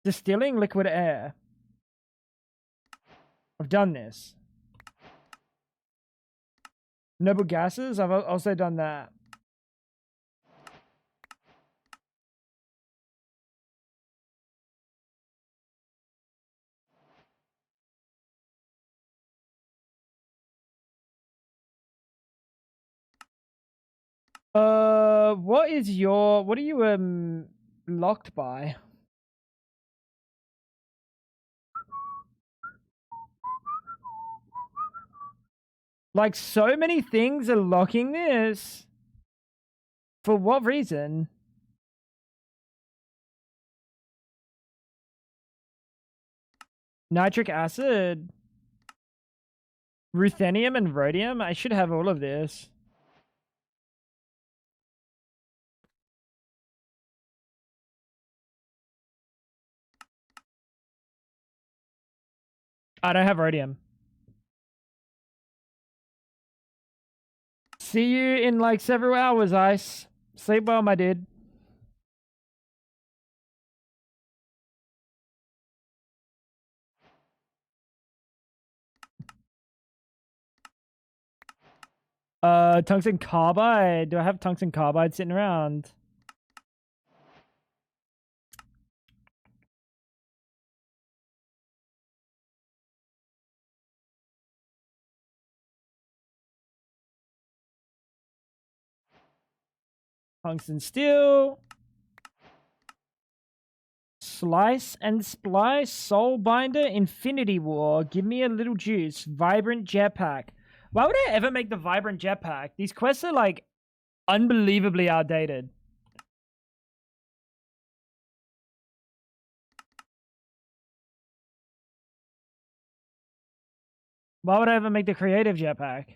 Distilling liquid air. I've done this. Noble gases, I've also done that. What is your, what are you, locked by? Like, so many things are locking this. For what reason? Nitric acid. Ruthenium and rhodium? I should have all of this. I don't have rhodium. See you in like several hours, Ice. Sleep well, my dude. Tungsten carbide. Do I have tungsten carbide sitting around? Tungsten steel. Slice and splice. Soul binder. Infinity war. Give me a little juice. Vibrant jetpack. Why would I ever make the vibrant jetpack? These quests are like unbelievably outdated. Why would I ever make the creative jetpack?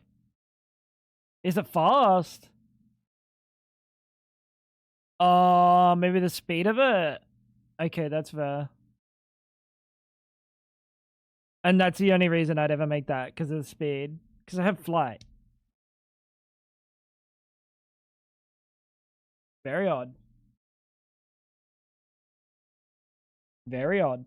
Is it fast? Maybe the speed of it? Okay, that's fair. And that's the only reason I'd ever make that, because of the speed. Because I have flight. Very odd. Very odd.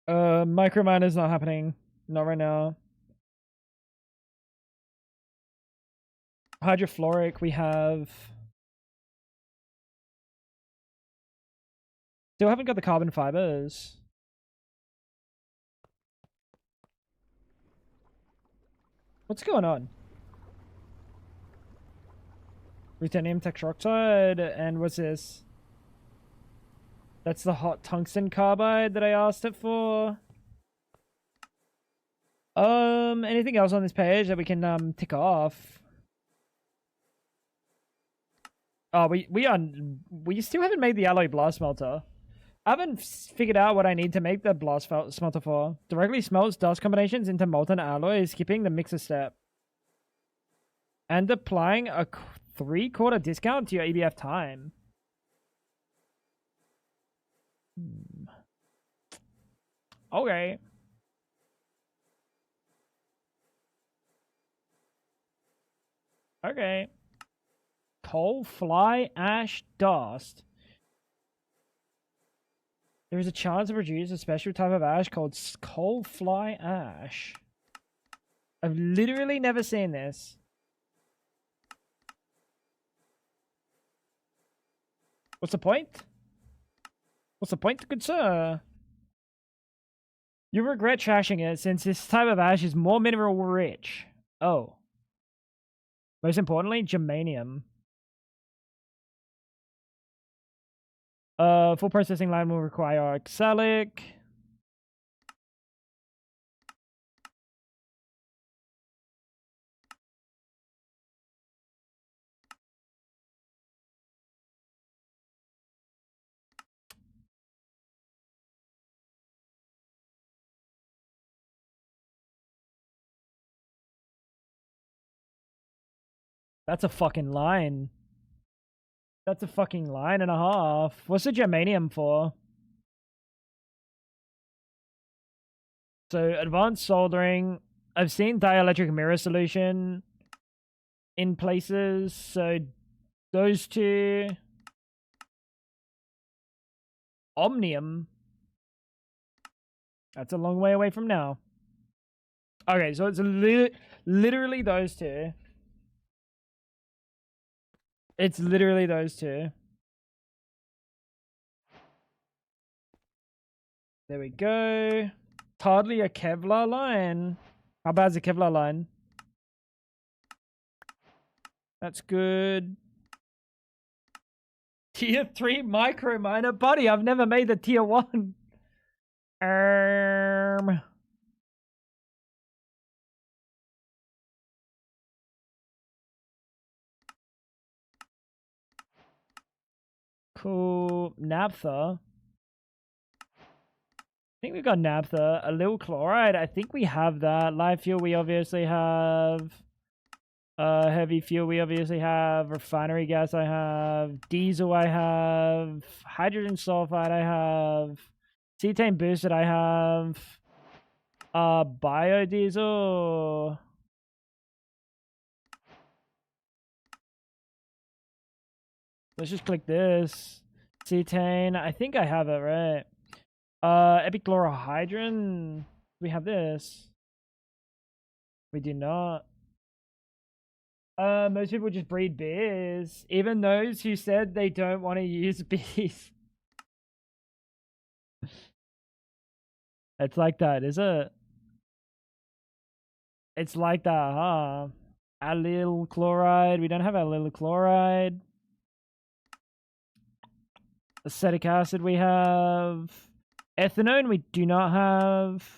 Micromine is not happening. Not right now. Hydrofluoric, we have... Still haven't got the carbon fibers. What's going on? Ruthenium tetroxide, and what's this? That's the hot tungsten carbide that I asked it for. Anything else on this page that we can tick off? Oh, we still haven't made the alloy blast smelter. I haven't figured out what I need to make the blast smelter for. Directly smelts dust combinations into molten alloy, skipping the mixer step. And applying a 3/4 discount to your EBF time. Okay. Okay. Coal, fly, ash, dust. There is a chance to produce a special type of ash called coal fly ash. I've literally never seen this. What's the point? What's the point, good sir? You regret trashing it since this type of ash is more mineral rich. Oh. Most importantly, germanium. Full processing line will require oxalic. That's a fucking line. That's a fucking line and a half. What's the germanium for? So, advanced soldering. I've seen dielectric mirror solution in places. So, those two. Omnium. That's a long way away from now. Okay, so it's literally those two. It's literally those two. There we go. hardly a Kevlar line. How bad's a Kevlar line? That's good. Tier 3 micro miner. Buddy, I've never made the tier 1. Cool. Naphtha. I think we've got naphtha. A little chloride. I think we have that. Live fuel we obviously have. Heavy fuel we obviously have. Refinery gas I have. Diesel I have. Hydrogen sulfide I have. Cetane boosted I have. Biodiesel. Let's just click this. Cetane. I think I have it, right? Epichlorohydrin. We have this. We do not. Most people just breed beers. Even those who said they don't want to use bees. It's like that, is it? It's like that, huh? Allyl chloride. We don't have allyl chloride. Acetic acid we have. Ethanone we do not have.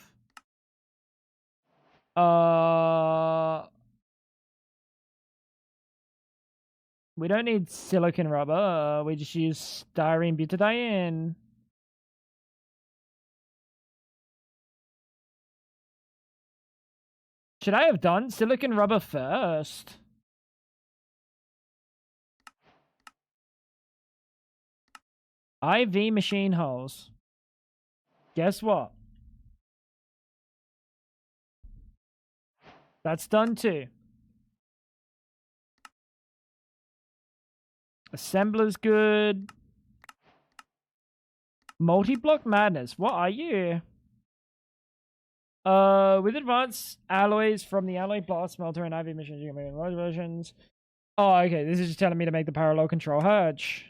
We don't need silicon rubber. We just use styrene butadiene. Should I have done silicon rubber first? IV machine holes. Guess what? That's done too. Assembler's good. Multi-block madness. What are you? With advanced alloys from the alloy blast smelter and IV missions, you can make large versions. Oh, okay. This is just telling me to make the parallel control hatch.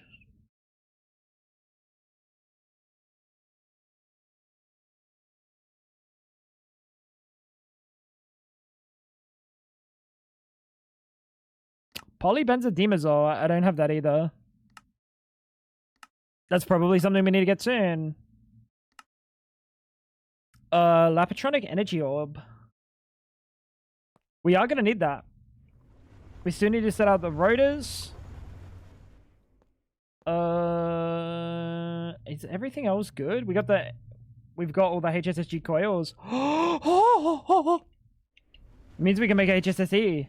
Polybenzodiazole. I don't have that either. That's probably something we need to get soon. Lapatronic energy orb. We are gonna need that. We still need to set out the rotors. Is everything else good? We've got all the HSSG coils. It means we can make HSSE.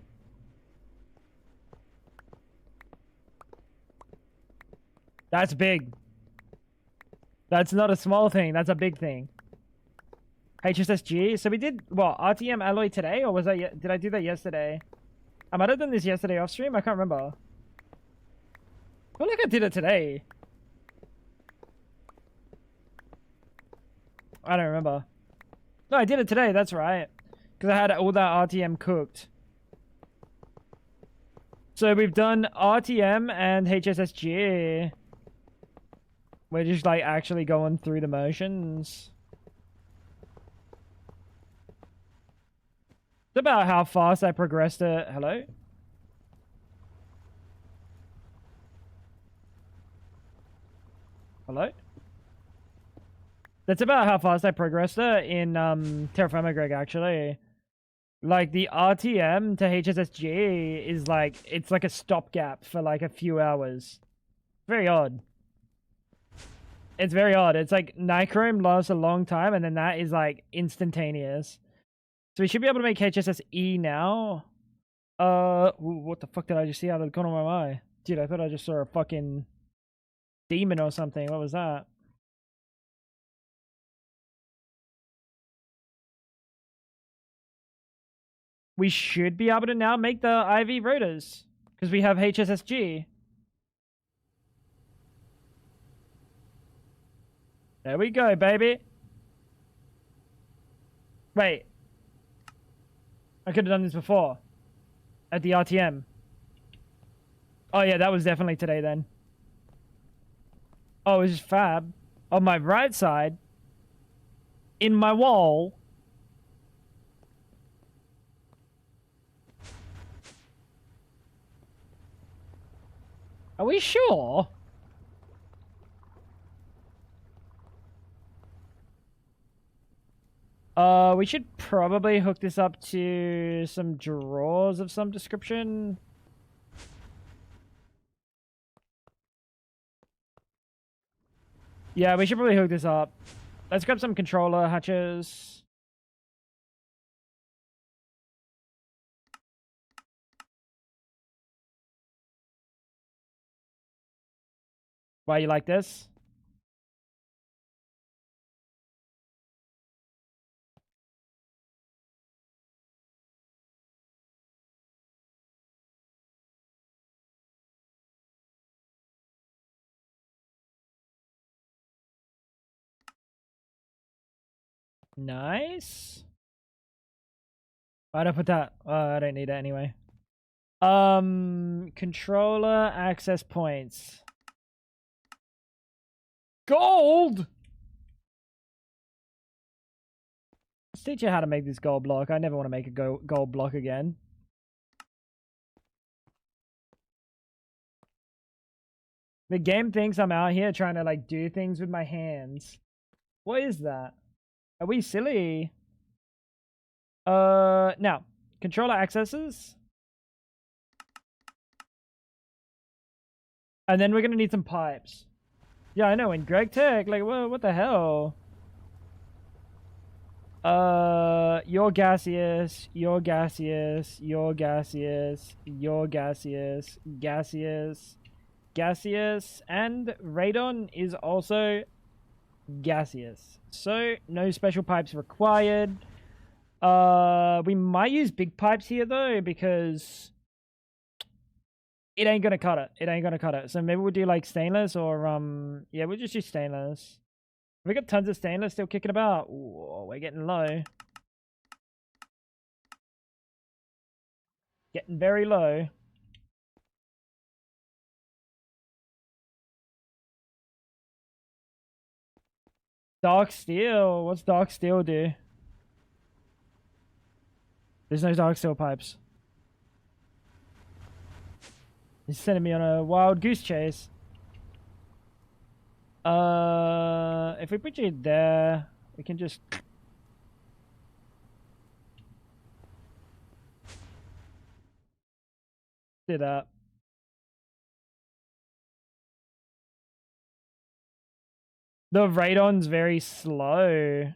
That's big. That's not a small thing. That's a big thing. HSSG. So we did, what, RTM alloy today? Or was that, did I do that yesterday? I might have done this yesterday off stream. I can't remember. I feel like I did it today. I don't remember. No, I did it today. That's right. Because I had all that RTM cooked. So we've done RTM and HSSG. We're just like actually going through the motions. It's about how fast I progressed it. Hello? Hello? That's about how fast I progressed it in Terraforma Greg, actually. Like the RTM to HSSG is like, it's like a stopgap for like a few hours. Very odd. It's very odd. It's like Nichrome lasts a long time and then that is like instantaneous. So we should be able to make HSSE now. What the fuck did I just see out of the corner of my eye? Dude, I thought I just saw a fucking demon or something. What was that? We should be able to now make the IV rotors because we have HSSG. There we go, baby. Wait. I could have done this before. At the RTM. Oh yeah, that was definitely today then. Oh, it was just fab. On my right side. in my wall. Are we sure? We should probably hook this up to some drawers of some description. Yeah, we should probably hook this up. Let's grab some controller hatches. Why you like this? Nice. Why'd I put that? I don't need it anyway. Controller access points. Gold! Let's teach you how to make this gold block. I never want to make a gold block again. The game thinks I'm out here trying to like do things with my hands. What is that? Are we silly? Now, controller accesses. And then we're gonna need some pipes. Yeah, I know, in Greg Tech, like, what the hell? You're gaseous, you're gaseous, you're gaseous, you're gaseous, gaseous, gaseous, and radon is also gaseous. So, no special pipes required. We might use big pipes here, though, because it ain't gonna cut it. It ain't gonna cut it. So maybe we'll do, like, stainless or, yeah, we'll just do stainless. We got tons of stainless still kicking about. Ooh, we're getting low. Getting very low. Dark steel. What's dark steel do? There's no dark steel pipes. He's sending me on a wild goose chase. If we put you there, we can just... do that. The radon's very slow.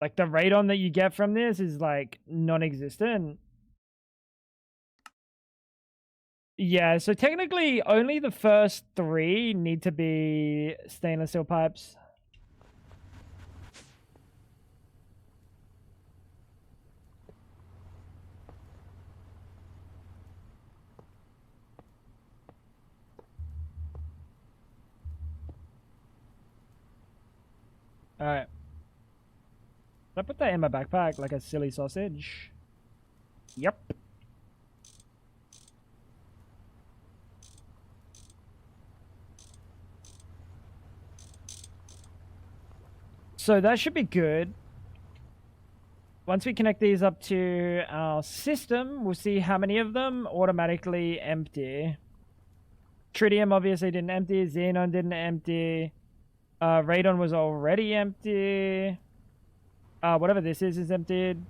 Like, the radon that you get from this is, like, non-existent. Yeah, so technically only the first 3 need to be stainless steel pipes. Alright. Did I put that in my backpack like a silly sausage? Yep. So that should be good. Once we connect these up to our system, we'll see how many of them automatically empty. Tritium obviously didn't empty. Xenon didn't empty. Radon was already empty. Whatever this is emptied.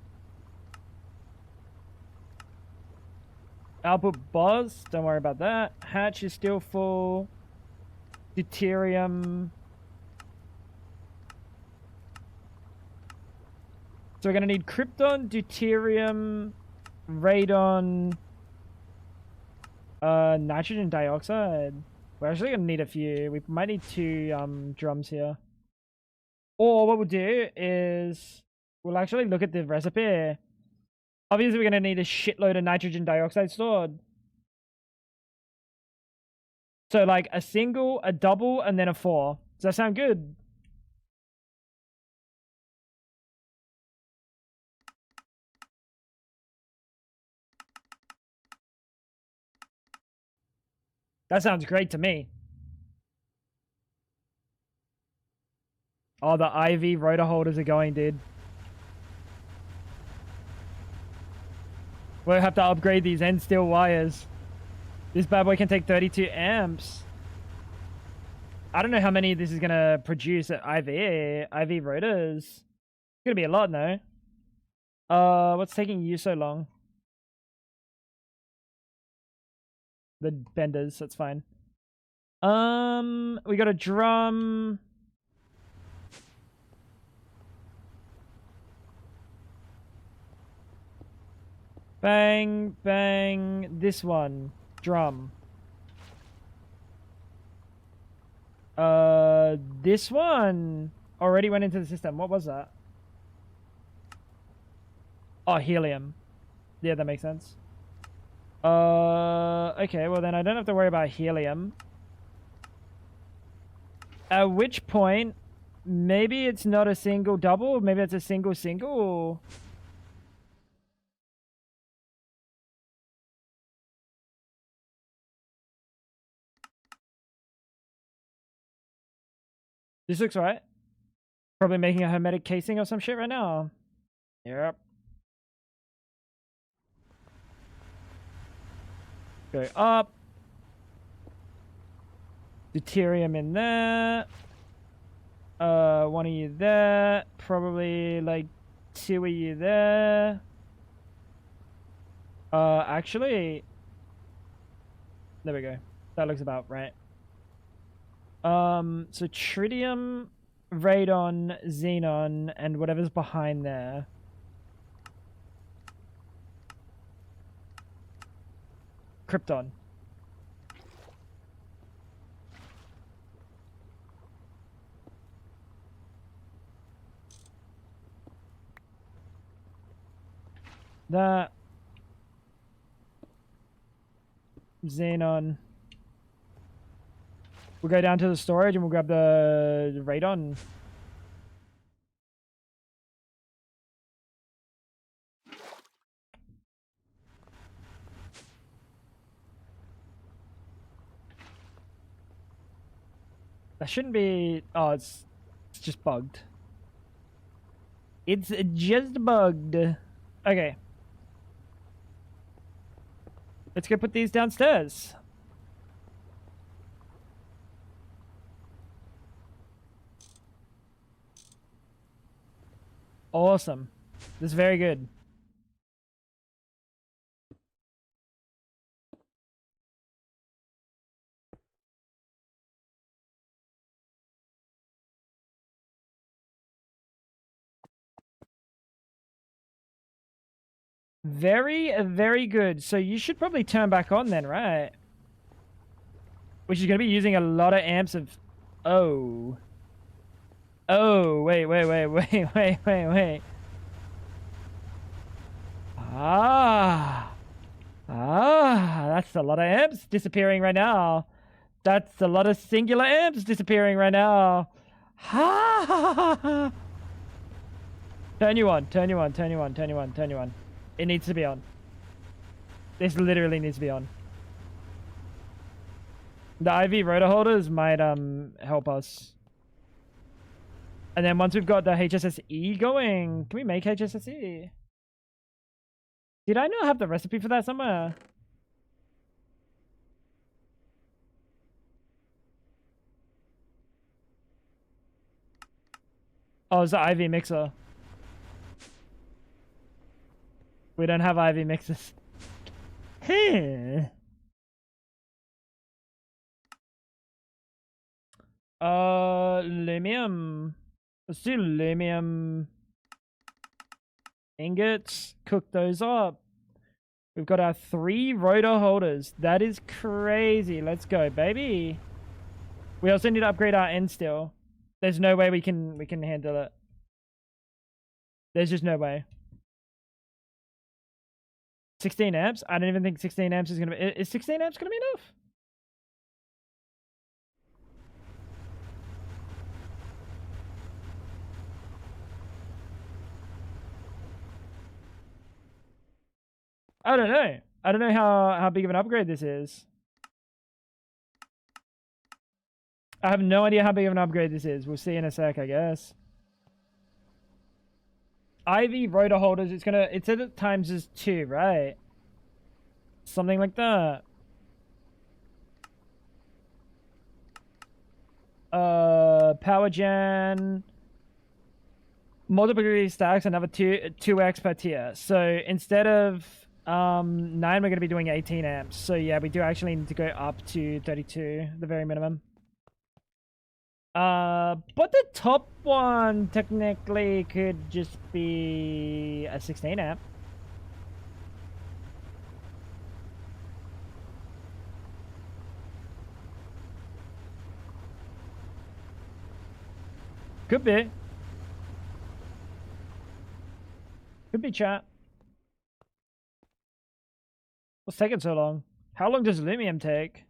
Output buzz, don't worry about that. Hatch is still full. Deuterium. So we're going to need krypton, deuterium, radon, nitrogen dioxide. We're actually going to need a few. We might need 2 drums here. Or what we'll do is we'll actually look at the recipe. Obviously, we're going to need a shitload of nitrogen dioxide stored. So like a single, a double, and then a 4. Does that sound good? That sounds great to me. Oh, the IV rotor holders are going, dude. We'll have to upgrade these end steel wires. This bad boy can take 32 amps. I don't know how many this is going to produce at IV rotors. It's going to be a lot, no? What's taking you so long? The benders, that's fine. We got a drum. Bang, bang. This one. Drum. This one already went into the system. What was that? Oh, helium. Yeah, that makes sense. Okay, well then I don't have to worry about helium. At which point, maybe it's not a single double, maybe it's a single single. This looks right. Probably making a hermetic casing or some shit right now. Yep. Go up. Deuterium in there. One of you there. Probably like 2 of you there. Actually, there we go. That looks about right. So tritium, radon, xenon, and whatever's behind there. Krypton. That. Xenon. We'll go down to the storage and we'll grab the radon. That shouldn't be... Oh, it's just bugged. It's just bugged. Okay. Let's go put these downstairs. Awesome. This is very good. Very, very good. So you should probably turn back on then, right? Which is going to be using a lot of amps of... Oh. Oh, wait. That's a lot of amps disappearing right now. That's a lot of singular amps disappearing right now. Turn you on. It needs to be on. This literally needs to be on. The IV rotor holders might help us. And then once we've got the HSSE going, can we make HSSE? Did I not have the recipe for that somewhere? Oh, it's the IV mixer. We don't have IV mixers. Lumium. Let's do lumium ingots. Cook those up. We've got our 3 rotor holders. That is crazy. Let's go, baby. We also need to upgrade our end steel. There's no way we can handle it. There's just no way. 16 amps? I don't even think 16 amps is gonna be... Is 16 amps gonna be enough? I don't know. I don't know how big of an upgrade this is. I have no idea how big of an upgrade this is. We'll see in a sec, I guess. IV rotor holders, it said it times is 2, right? Something like that. Power gen. Multiplicative stacks, another 2x per tier. So instead of 9, we're going to be doing 18 amps. So yeah, we do actually need to go up to 32, the very minimum. But the top one technically could just be a 16 amp. Could be. Could be, chat. What's taking so long? How long does Lumium take?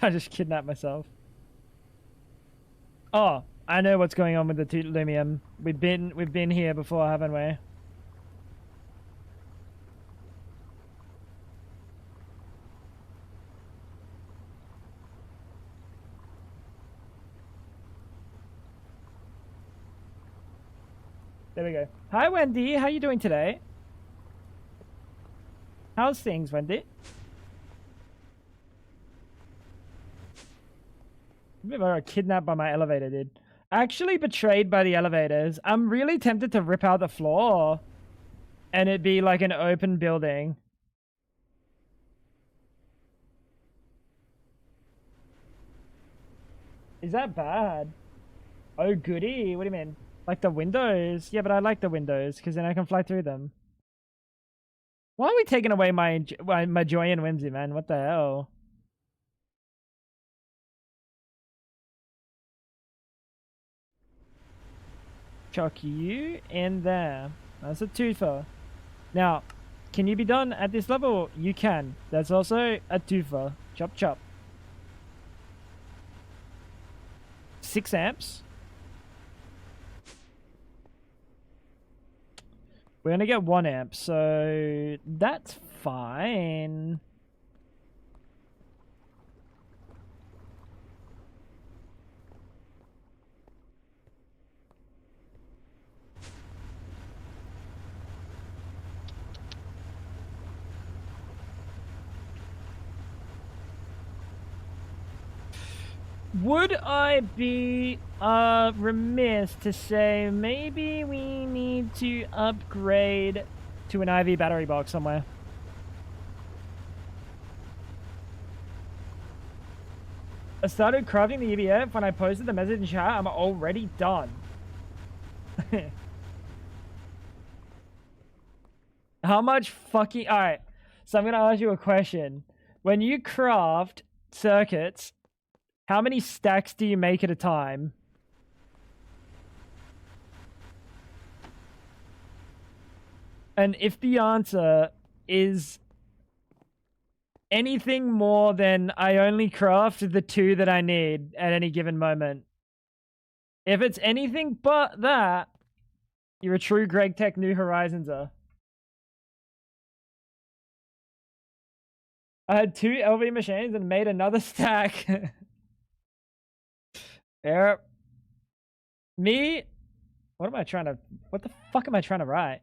I just kidnapped myself. Oh, I know what's going on with the Lumium. We've been here before, haven't we? There we go. Hi, Wendy. How you doing today? How's things, Wendy? I got kidnapped by my elevator, dude. Actually betrayed by the elevators. I'm really tempted to rip out the floor and it be like an open building. Is that bad? Oh, goody. What do you mean? Like the windows? Yeah, but I like the windows because then I can fly through them. Why are we taking away my joy and whimsy, man? What the hell? Chuck you in there. That's a twofer. Now, can you be done at this level? You can. That's also a twofer. Chop chop. 6 amps. We're gonna get 1 amp, so that's fine. Would I be remiss to say maybe we need to upgrade to an IV battery box somewhere? I started crafting the EBF when I posted the message in chat. I'm already done. How much fucking... Alright, so I'm going to ask you a question. When you craft circuits, how many stacks do you make at a time? And if the answer is anything more than I only craft the 2 that I need at any given moment. If it's anything but that, you're a true Greg Tech New Horizonser. I had 2 LV machines and made another stack. Yep. Me, what the fuck am I trying to write?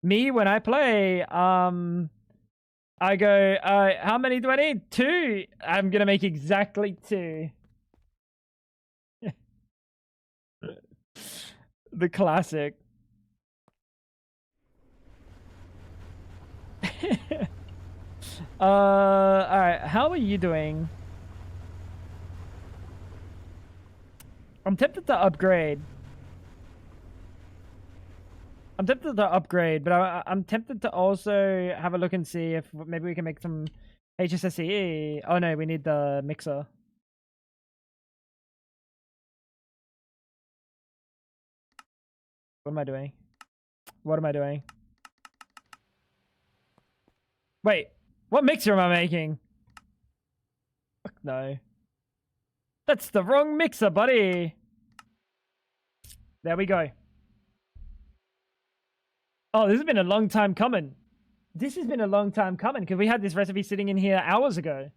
Me, when I play, I go, how many do I need? 2. I'm gonna make exactly 2. The classic. Alright, how are you doing? I'm tempted to upgrade. But I'm tempted to also have a look and see if maybe we can make some HSSE. Oh no, we need the mixer. What am I doing? What am I doing? Wait, what mixer am I making? Fuck no. That's the wrong mixer, buddy. There we go. Oh, this has been a long time coming. This has been a long time coming because we had this recipe sitting in here hours ago.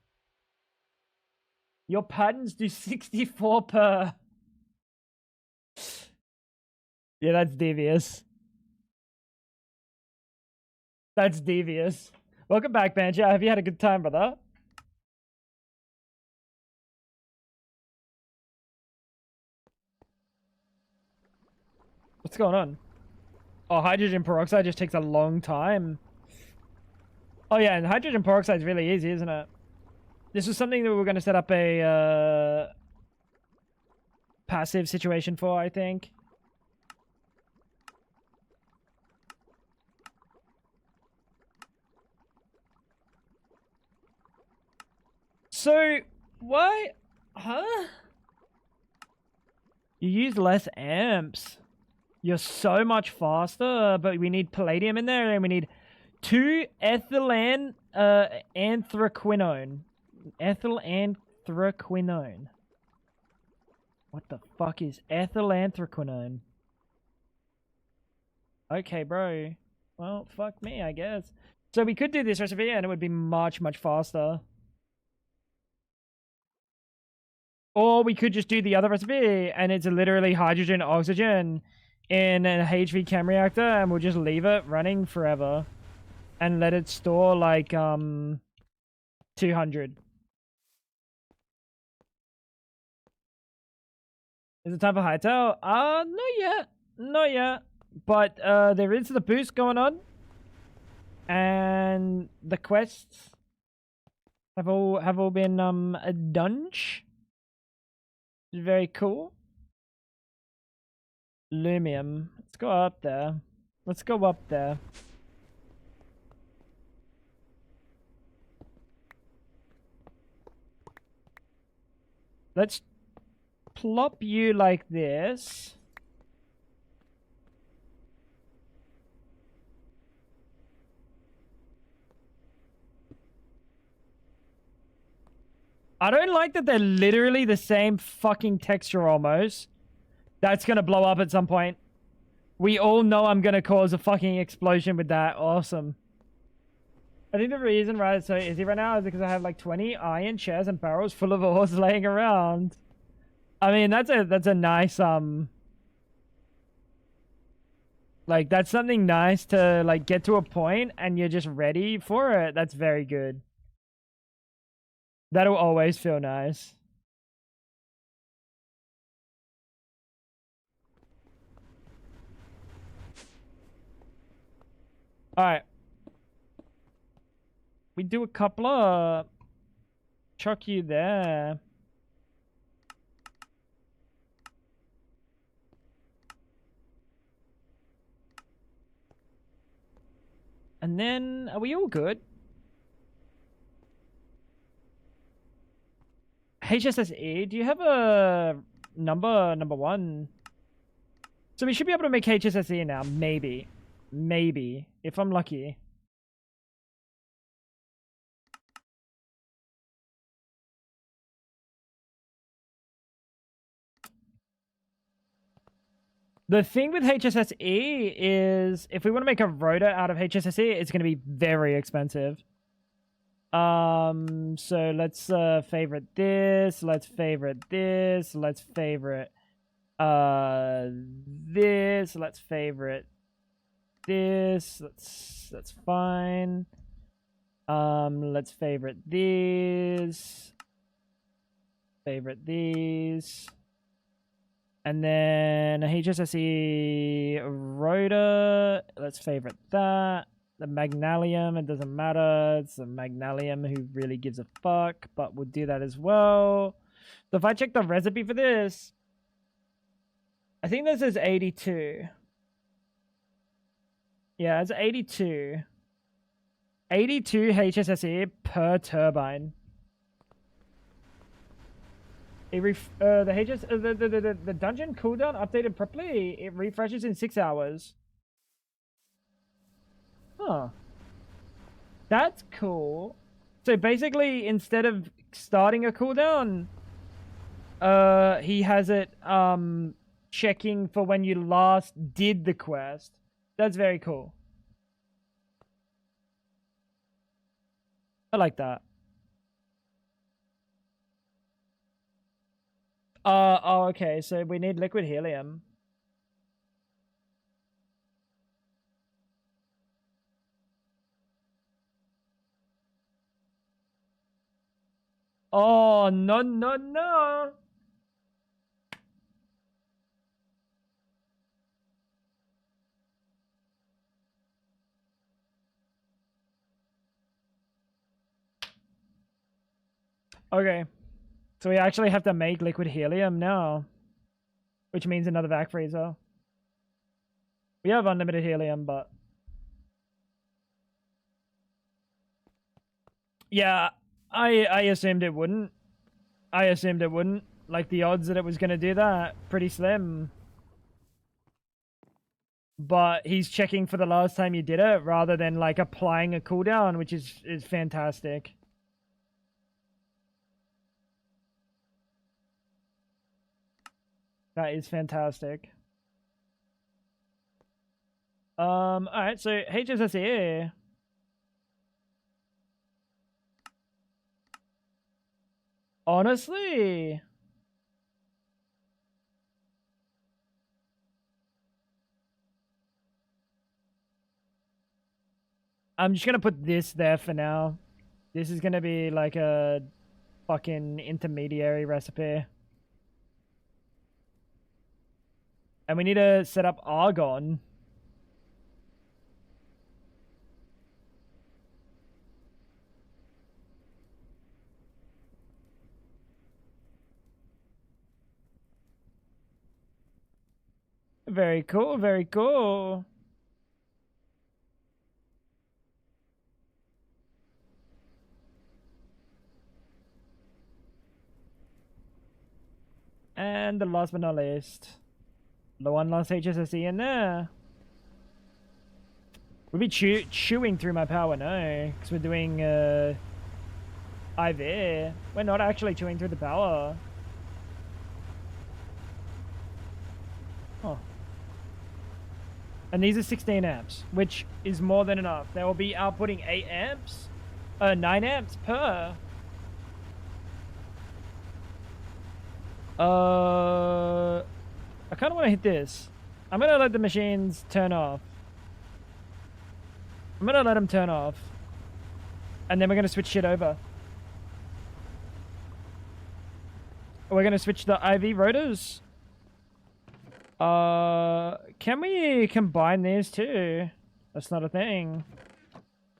Your patterns do 64 per. Yeah, that's devious. That's devious. Welcome back, Banjo. Have you had a good time, brother? What's going on? Oh, hydrogen peroxide just takes a long time. Oh yeah, and hydrogen peroxide is really easy, isn't it? This was something that we were going to set up a passive situation for, I think. So, why? Huh? You use less amps. You're so much faster, but we need palladium in there, and we need 2 ethylene anthraquinone. Ethyl anthraquinone. What the fuck is ethyl anthraquinone? Okay, bro. Well, fuck me, I guess. So we could do this recipe, and it would be much, much faster. Or we could just do the other recipe, and it's literally hydrogen, oxygen in an HV chem reactor, and we'll just leave it running forever. And let it store, like, 200. Is it time for hightail? Not yet. Not yet. But, there is the boost going on. And the quests have all been, done. Very cool. Lumium. Let's go up there. Let's go up there. Let's plop you like this. I don't like that they're literally the same fucking texture almost. That's gonna blow up at some point. We all know I'm gonna cause a fucking explosion with that. Awesome. I think the reason why it's so easy right now is because I have like 20 iron chairs and barrels full of ores laying around. I mean, that's a nice, like, that's something nice to, like, get to a point and you're just ready for it. That's very good. That'll always feel nice. Alright. We do a couple of... Chuck you there. And then, are we all good? HSSE, do you have a number 1? So we should be able to make HSSE now, maybe. Maybe, if I'm lucky. The thing with HSSE is, if we want to make a rotor out of HSSE, it's going to be very expensive. So let's favorite this, let's favorite this, let's favorite this, let's favorite this, that's fine. Let's favorite these, favorite these, and then a HSSE rotor, let's favorite that. The Magnalium, it doesn't matter. It's a Magnalium who really gives a fuck, but we'll do that as well. So if I check the recipe for this, I think this is 82. Yeah, it's 82. 82 HSSE per turbine. The dungeon cooldown updated properly. It refreshes in 6 hours. Huh. That's cool. So basically, instead of starting a cooldown, he has it checking for when you last did the quest. That's very cool. I like that. Oh, okay. So we need liquid helium. Oh, no, no, no. Okay. So we actually have to make liquid helium now. Which means another vac freezer. We have unlimited helium, but... Yeah, I assumed it wouldn't. I assumed it wouldn't. Like, the odds that it was going to do that, pretty slim. But he's checking for the last time you did it, rather than, like, applying a cooldown, which is fantastic. That is fantastic. Alright, so HSSE. Honestly... I'm just gonna put this there for now. This is gonna be like a fucking intermediary recipe. And we need to set up argon. Very cool, very cool. And the last but not least, the one last HSSE in there. We'll be chewing through my power, no, because we're doing IV. We're not actually chewing through the power. Oh. And these are 16 amps, which is more than enough. They will be outputting 8 amps, 9 amps per. I kind of want to hit this. I'm going to let the machines turn off. I'm going to let them turn off. And then we're going to switch shit over. We're going to switch the IV rotors. Can we combine these two? That's not a thing.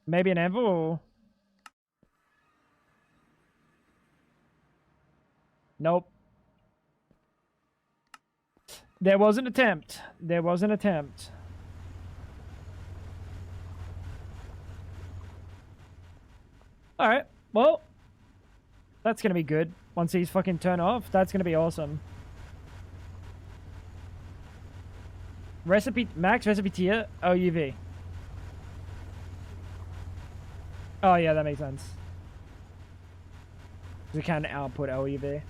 Maybe an anvil. Nope. There was an attempt. There was an attempt. Alright, well, that's gonna be good. Once these fucking turn off, that's gonna be awesome. Recipe, max recipe tier, OUV. Oh yeah, that makes sense. We can output LUV.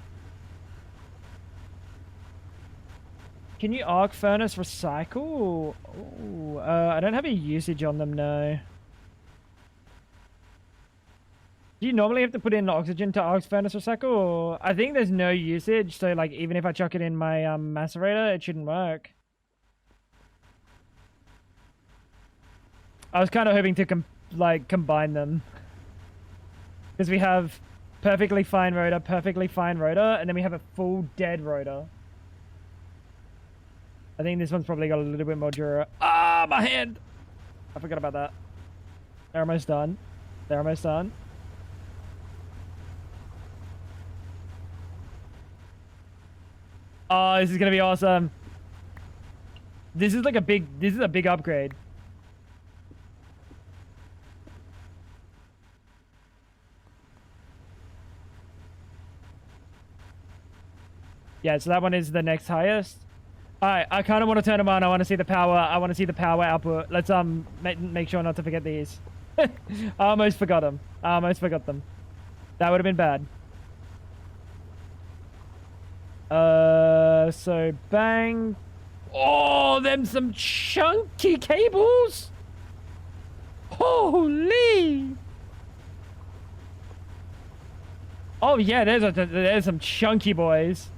Can you arc furnace recycle? Oh, I don't have a usage on them, no. Do you normally have to put in oxygen to arc furnace recycle? Or... I think there's no usage, so like even if I chuck it in my macerator, it shouldn't work. I was kind of hoping to combine them. Because we have perfectly fine rotor, and then we have a full dead rotor. I think this one's probably got a little bit more dura. Ah, my hand! I forgot about that. They're almost done. They're almost done. Oh, this is gonna be awesome. This is like a big, this is a big upgrade. Yeah, so that one is the next highest. Alright, I kind of want to turn them on. I want to see the power. I want to see the power output. Let's make sure not to forget these. I almost forgot them. I almost forgot them. That would have been bad. So bang. Oh, them some chunky cables. Holy. Oh yeah, there's some chunky boys.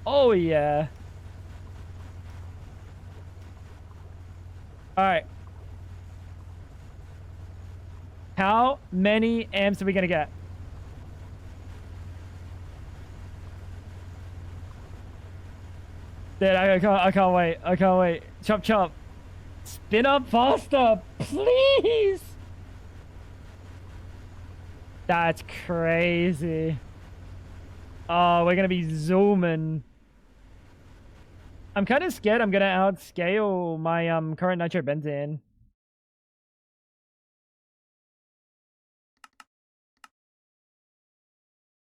Oh, yeah. Alright. How many amps are we gonna get? Dude, I can't wait. I can't wait. Chop, chop. Spin up faster, please. That's crazy. Oh, we're gonna be zooming. I'm kind of scared I'm gonna outscale my current nitrobenzene.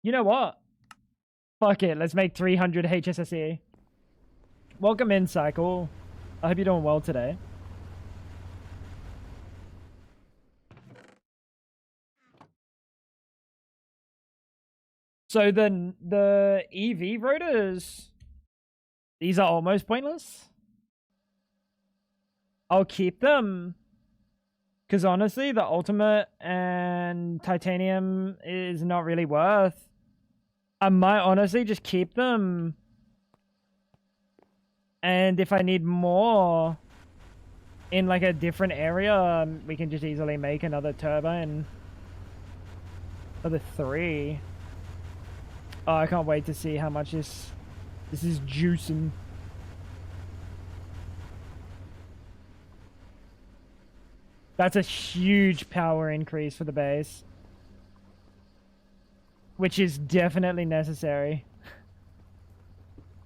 You know what? Fuck it. Let's make 300 HSSE. Welcome in, Cycle. I hope you're doing well today. So the EV rotors, these are almost pointless. I'll keep them. Because honestly, the ultimate and titanium is not really worth. I might honestly just keep them. And if I need more in like a different area, we can just easily make another turbine. Another 3. Oh, I can't wait to see how much this is juicing. That's a huge power increase for the base. Which is definitely necessary.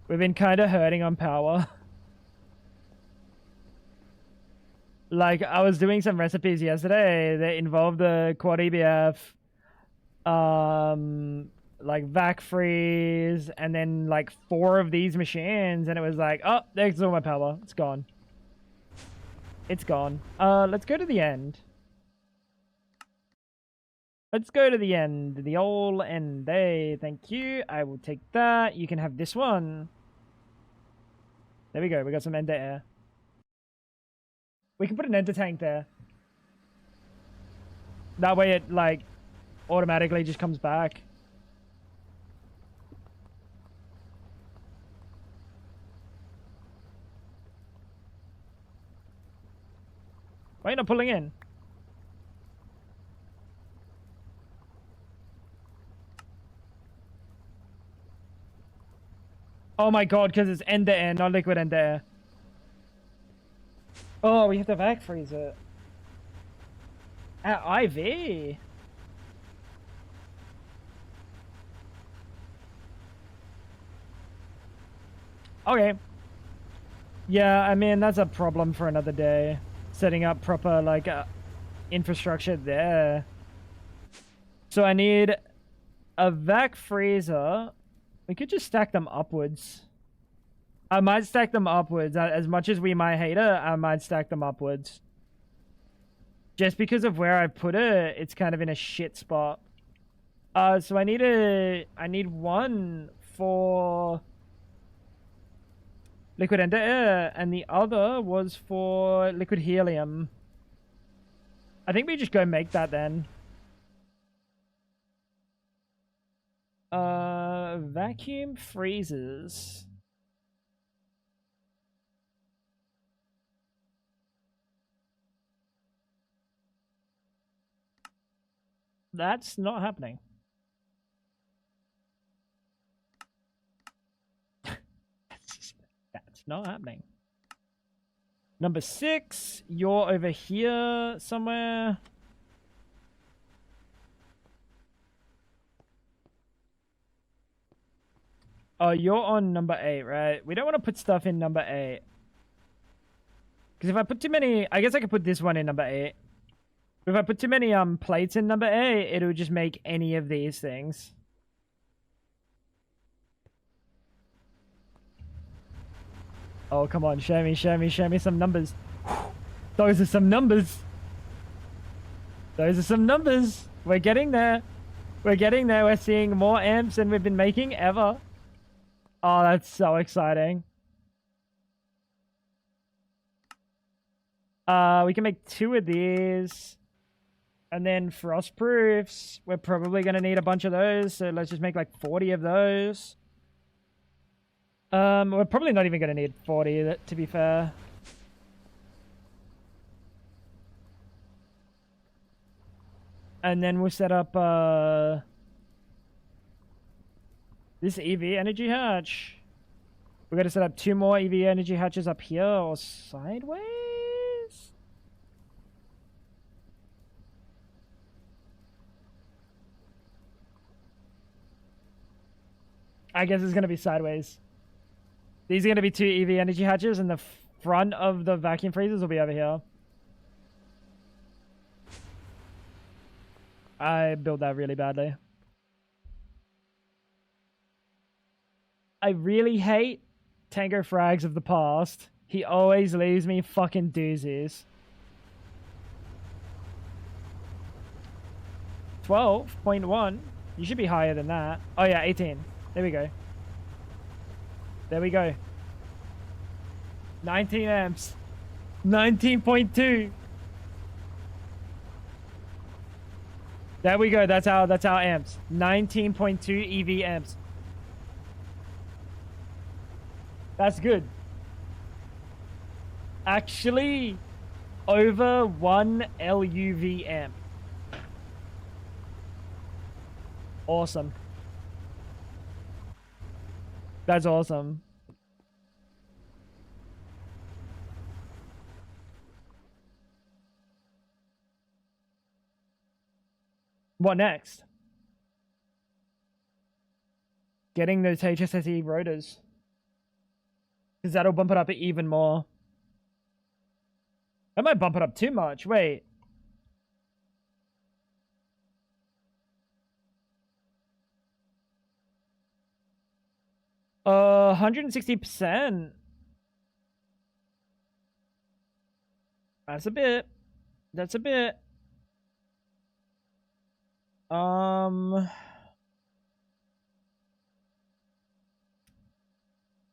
We've been kind of hurting on power. Like, I was doing some recipes yesterday that involved the quad EBF, like vac freeze, and then like 4 of these machines, and it was like, oh, there's all my power. It's gone. It's gone. Let's go to the end. Let's go to the end. The old end day. Thank you. I will take that. You can have this one. There we go. We got some ender air. We can put an ender tank there. That way it, like, automatically just comes back. Why are you not pulling in? Oh my god, because it's ender air, not liquid ender air. Oh, we have to vac freeze it. At IV? Okay. Yeah, I mean, that's a problem for another day. Setting up proper, like, infrastructure there. So I need a vac freezer. We could just stack them upwards. I might stack them upwards. As much as we might hate it, I might stack them upwards. Just because of where I put it, it's kind of in a shit spot. So I need one for liquid ender air, and the other was for liquid helium. I think we just go make that then. Vacuum freezers. That's not happening. That's not happening. Number 6, you're over here somewhere. Oh, you're on number 8, right? We don't want to put stuff in number 8. Because if I put too many... I guess I could put this one in number 8. But if I put too many plates in number 8, it would just make any of these things. Oh, come on. Show me some numbers. Those are some numbers. Those are some numbers. We're getting there. We're getting there. We're seeing more amps than we've been making ever. Oh, that's so exciting. We can make 2 of these. And then frost proofs. We're probably going to need a bunch of those. So let's just make like 40 of those. We're probably not even gonna need 40, to be fair. And then we'll set up, this EV energy hatch. We're gonna set up 2 more EV energy hatches up here or sideways? I guess it's gonna be sideways. These are gonna be 2 EV energy hatches, and the front of the vacuum freezers will be over here. I built that really badly. I really hate Tango Frags of the past. He always leaves me fucking doozies. 12.1. You should be higher than that. Oh yeah, 18. There we go. There we go. 19 amps. 19.2. There we go. That's our amps. 19.2 EV amps. That's good. Actually, over 1 LUV amp. Awesome. That's awesome. What next? Getting those HSSE rotors. Because that'll bump it up even more. That might bump it up too much. Wait. Uh, 160%. That's a bit. That's a bit.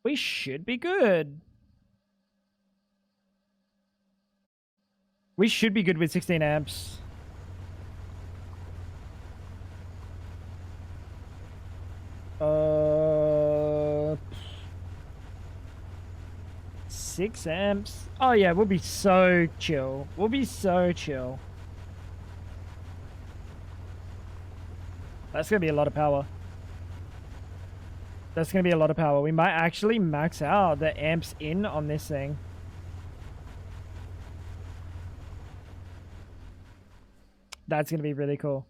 We should be good. We should be good with 16 amps. Uh, 6 amps. Oh yeah, we'll be so chill. We'll be so chill. That's gonna be a lot of power. That's gonna be a lot of power. We might actually max out the amps in on this thing. That's gonna be really cool.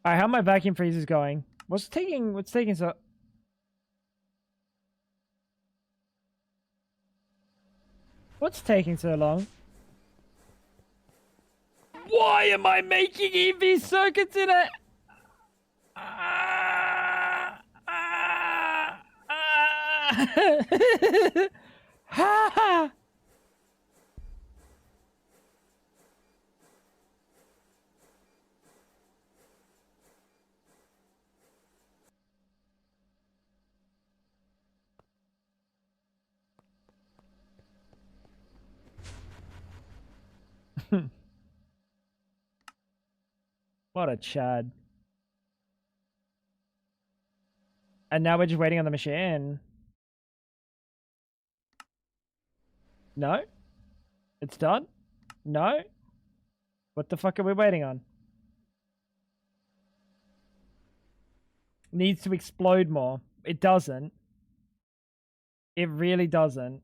Alright, how are my vacuum freezers going? What's taking so... What's taking so long? Why am I making EV circuits in it? Ha! What a Chad. And now we're just waiting on the machine. No? It's done? No? What the fuck are we waiting on? Needs to explode more. It doesn't. It really doesn't.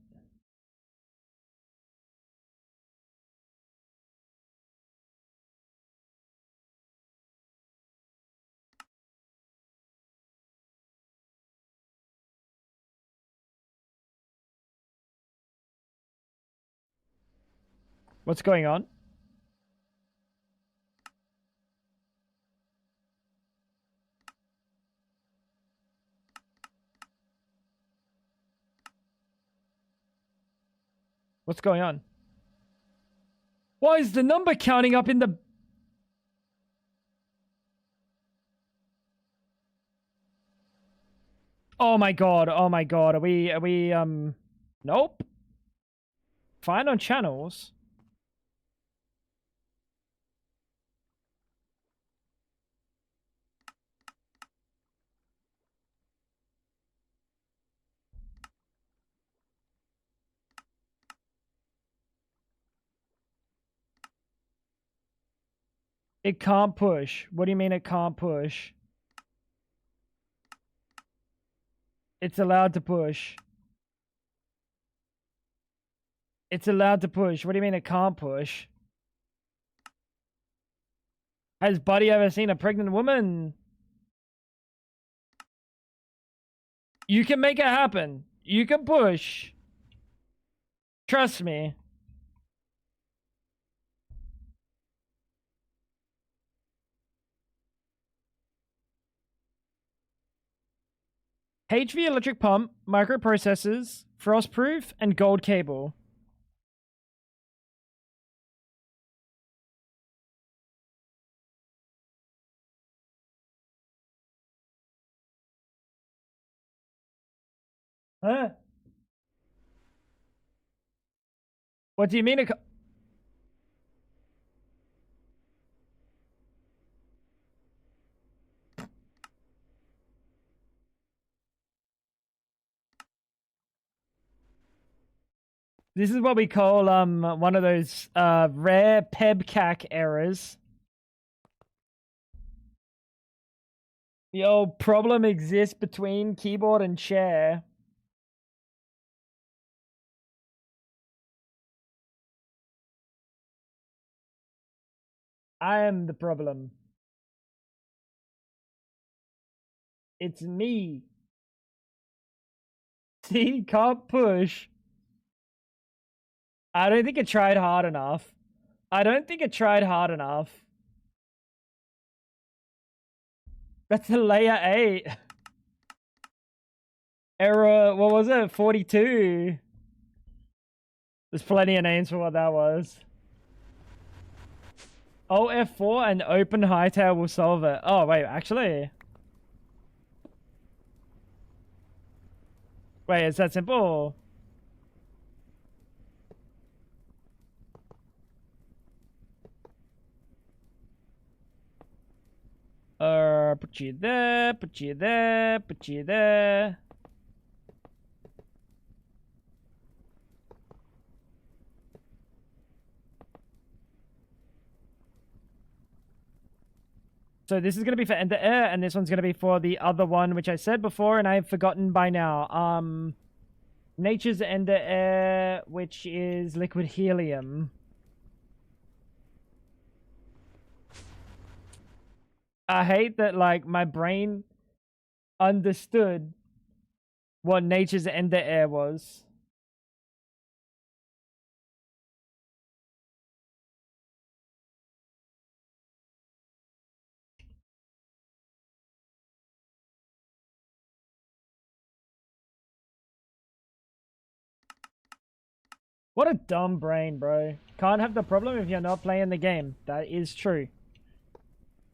What's going on? What's going on? Why is the number counting up in the... Oh my god, oh my god. Are we, nope. Fine on channels. It can't push. What do you mean it can't push? It's allowed to push. It's allowed to push. What do you mean it can't push? Has Buddy ever seen a pregnant woman? You can make it happen. You can push. Trust me. HV electric pump, microprocessors, frostproof, and gold cable. Huh? What do you mean? This is what we call one of those rare pebcac errors. Yo, problem exists between keyboard and chair. I am the problem. It's me. See, can't push. I don't think it tried hard enough. I don't think it tried hard enough. That's a layer 8. Error, what was it? 42. There's plenty of names for what that was. Oh, F4 and open hightail will solve it. Oh, wait, actually. Wait, is that simple? Put you there, put you there, put you there. So this is going to be for Ender Air, and this one's going to be for the other one, which I said before, and I've forgotten by now. Nature's Ender Air, which is liquid helium. I hate that, like, my brain understood what Nature's Ender Air was. What a dumb brain, bro. Can't have the problem if you're not playing the game. That is true.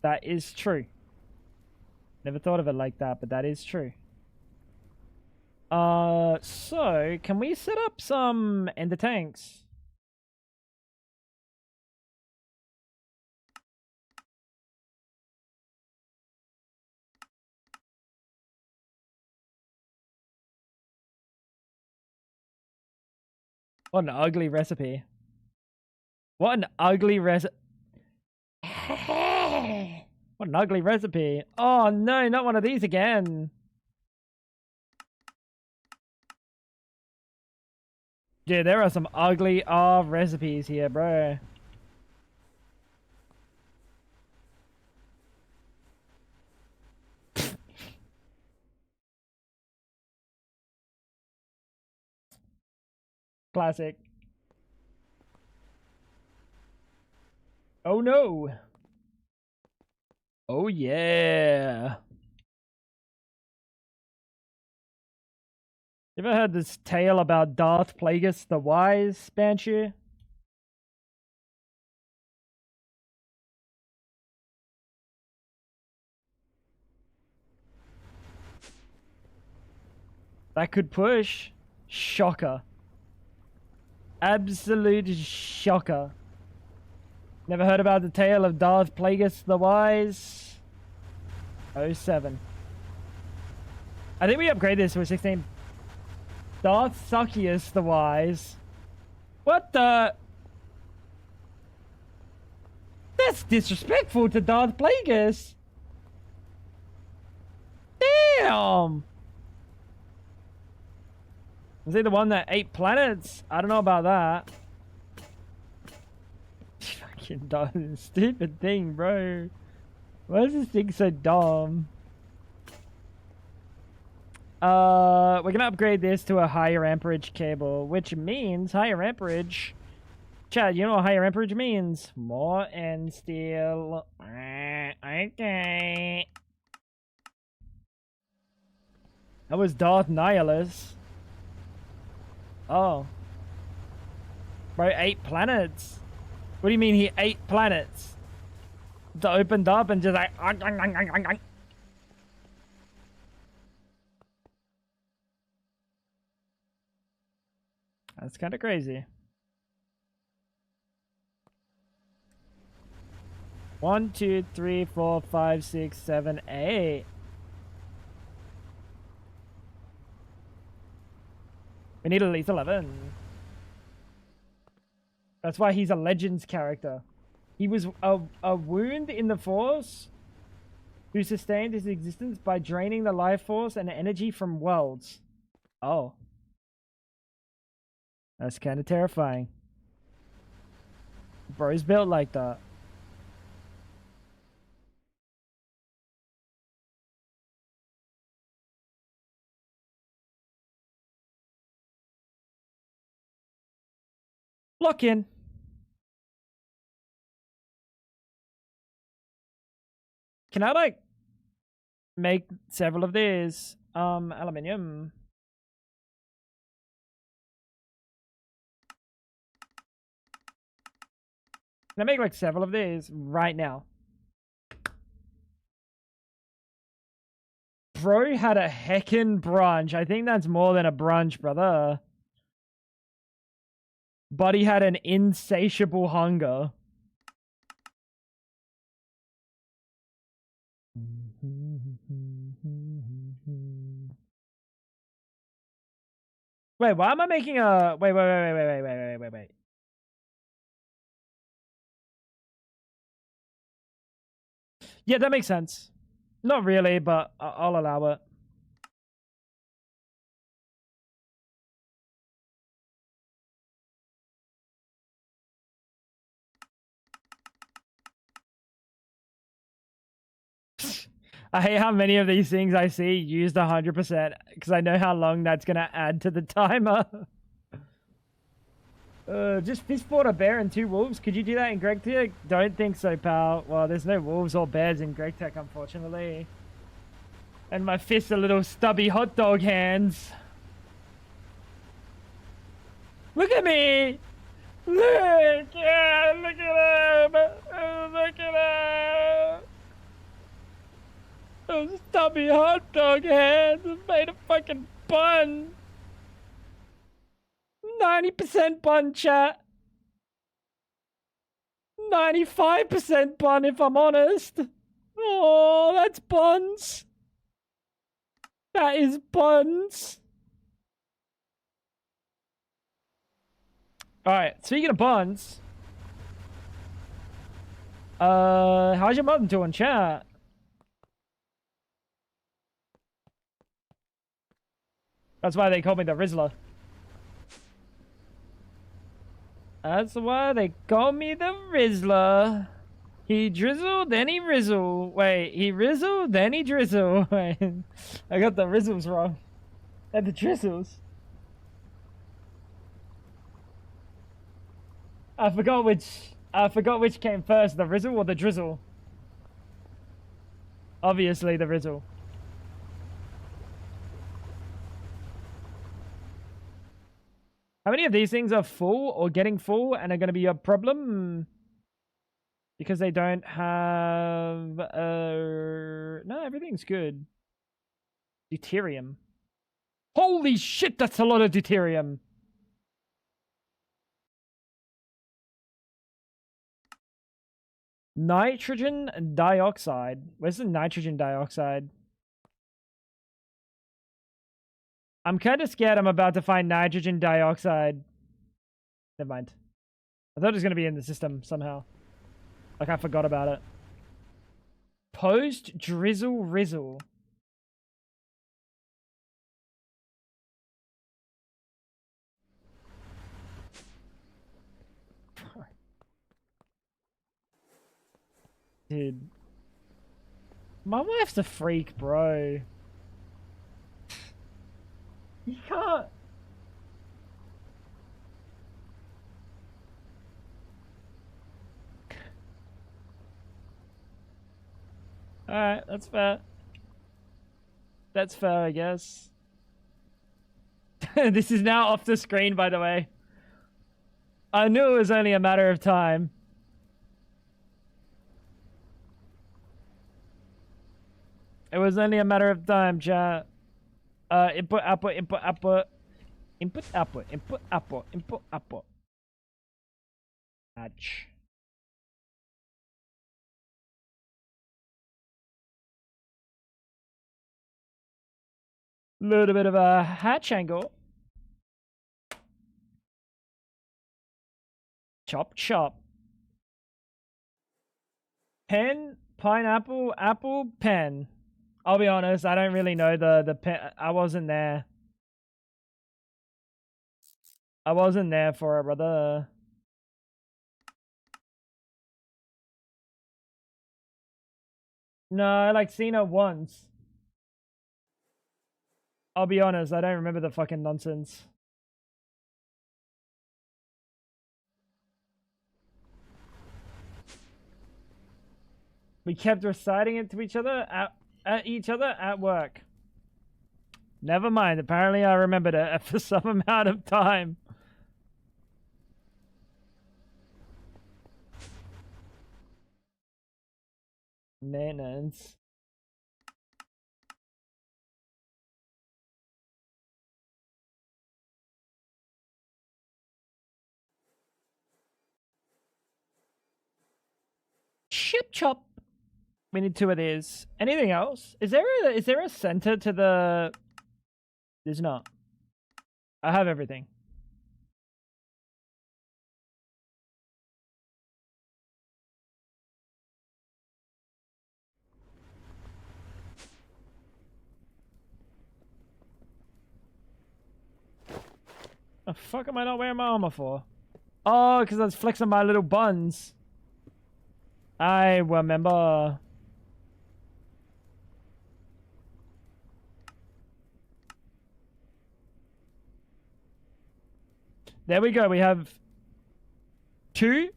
That is true. Never thought of it like that, but that is true. So, can we set up some ender tanks? What an ugly recipe. What an ugly recipe. What an ugly recipe. Oh no, not one of these again. Dude, there are some ugly recipes here, bro. Classic. Oh no. Oh yeah. You ever heard this tale about Darth Plagueis the Wise, Banshee? That could push. Shocker. Absolute shocker. Never heard about the tale of Darth Plagueis the Wise? 07. I think we upgrade this to a 16. Darth Suckius the Wise. What the That's disrespectful to Darth Plagueis. Damn! Was he the one that ate planets? I don't know about that. Fucking dumb, stupid thing, bro. Why is this thing so dumb? We're gonna upgrade this to a higher amperage cable, which means higher amperage. Chad, you know what higher amperage means? More end steel. Okay. That was Darth Nihilus. Oh. Bro, 8 planets. What do you mean he 8 planets? It opened up and just like... That's kind of crazy. 1, 2, 3, 4, 5, 6, 7, 8. We need at least 11. That's why he's a Legends character. He was a wound in the Force who sustained his existence by draining the life force and energy from worlds. Oh. That's kind of terrifying. Bro's built like that. Lock in. Can I like make several of these? Aluminium. Can I make like several of these right now? Bro had a heckin' brunch. I think that's more than a brunch, brother. But he had an insatiable hunger. Wait, why am I making a... Wait. Yeah, that makes sense. Not really, but I'll allow it. I hate how many of these things I see used 100% because I know how long that's going to add to the timer. Just fist fought a bear and 2 wolves. Could you do that in Greg Tech? Don't think so, pal. Well, there's no wolves or bears in Greg Tech, unfortunately. And my fists are little stubby hot dog hands. Look at me! Look! Yeah, look at him! Look at him! Those stubby hot dog hands made a fucking bun. 90% bun, chat. 95% bun, if I'm honest. Oh, that's buns. That is buns. Alright, speaking of buns. How's your mother doing, chat? That's why they call me the Rizzler. That's why they call me the Rizzler. He drizzled, then he rizzle. Wait, he rizzled, then he drizzle. Wait, I got the rizzles wrong. And the drizzles. I forgot which came first, the rizzle or the drizzle. Obviously the rizzle. How many of these things are full or getting full and are going to be a problem? Because they don't have... No, everything's good. Deuterium. Holy shit, that's a lot of deuterium. Nitrogen dioxide. Where's the nitrogen dioxide? I'm kind of scared I'm about to find nitrogen dioxide. Never mind. I thought it was going to be in the system somehow. Like I forgot about it. Post drizzle rizzle. Dude. My wife's a freak, bro. You can't. Alright, that's fair. That's fair, I guess. This is now off the screen, by the way. I knew it was only a matter of time. It was only a matter of time, chat. Input, output, input, output. Input, output, input, output, input, output. Hatch. Little bit of a hatch angle. Chop, chop. Pen, pineapple, apple, pen. I'll be honest, I don't really know the pen. I wasn't there. I wasn't there for it, brother. No, I like seen her once. I'll be honest, I don't remember the fucking nonsense. We kept reciting it to each other at work. Never mind. Apparently, I remembered it for some amount of time. Maintenance. Chip chop. We need 2 of these. Anything else? Is there a center to the... There's not. I have everything. The fuck am I not wearing my armor for? Oh, because I was flexing my little buns. I remember. There we go. We have 2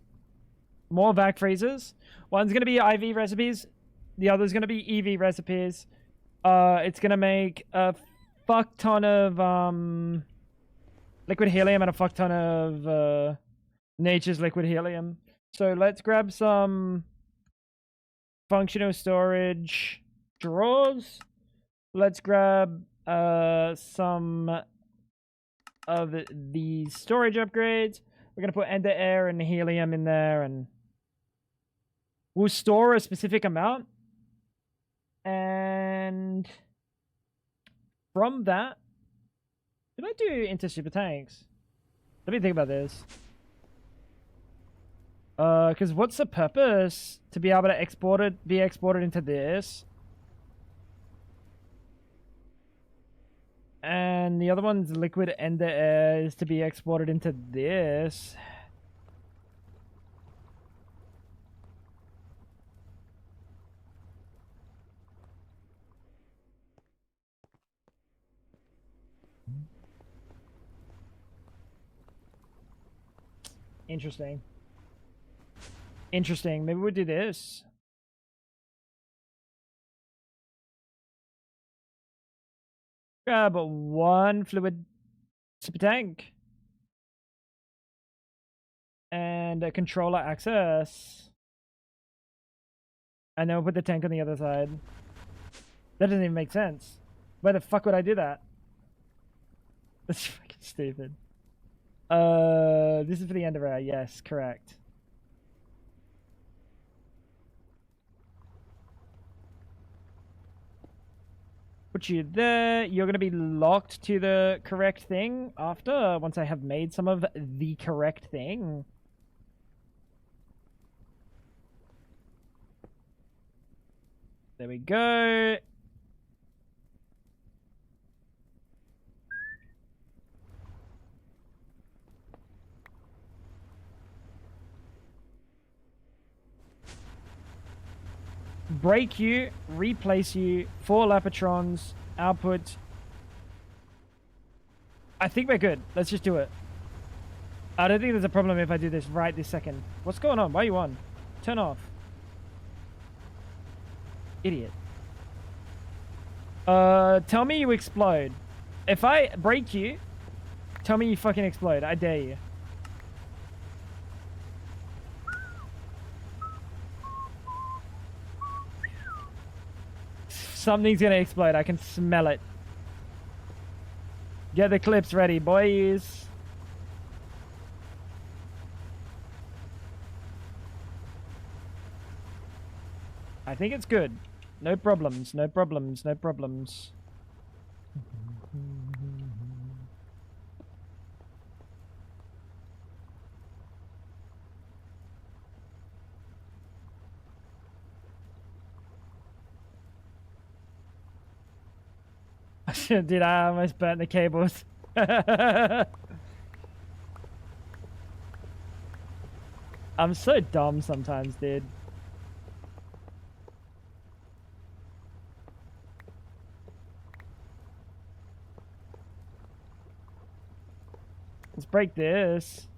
more vac freezers. One's going to be IV recipes. The other's going to be EV recipes. It's going to make a fuck ton of liquid helium and a fuck ton of nature's liquid helium. So let's grab some functional storage drawers. Let's grab some of the storage upgrades. We're going to put ender air and helium in there, and we'll store a specific amount. And from that, did I do into super tanks? Let me think about this. Because what's the purpose to be able to be exported into this? And the other one's liquid ender air is to be exported into this. Interesting. Interesting. Maybe we'll do this. Grab 1 fluid super tank. And a controller access. And then we'll put the tank on the other side. That doesn't even make sense. Why the fuck would I do that? That's fucking stupid. This is for the end of our, yes, correct. Put you there. You're going to be locked to the correct thing after, once I have made some of the correct thing. There we go. Break you, replace you, 4 Lapatrons, output. I think we're good. Let's just do it. I don't think there's a problem if I do this right this second. What's going on? Why are you on? Turn off. Idiot. Tell me you explode. If I break you, tell me you fucking explode. I dare you. Something's gonna explode. I can smell it. Get the clips ready, boys. I think it's good. No problems, no problems, no problems. Dude, I almost burnt the cables. I'm so dumb sometimes, dude. Let's break this.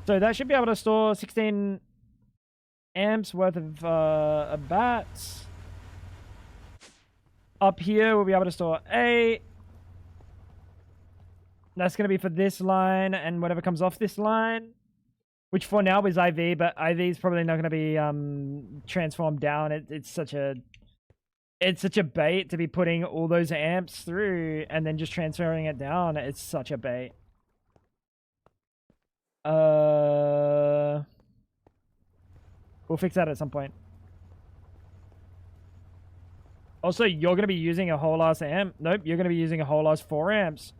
So that should be able to store 16 amps worth of bats. Up here, we'll be able to store 8. That's going to be for this line and whatever comes off this line. Which for now is IV, but IV is probably not going to be transformed down. It's such a bait to be putting all those amps through and then just transferring it down. It's such a bait. We'll fix that at some point. Also, you're going to be using a whole ass amp. Nope, you're going to be using a whole ass 4 amps.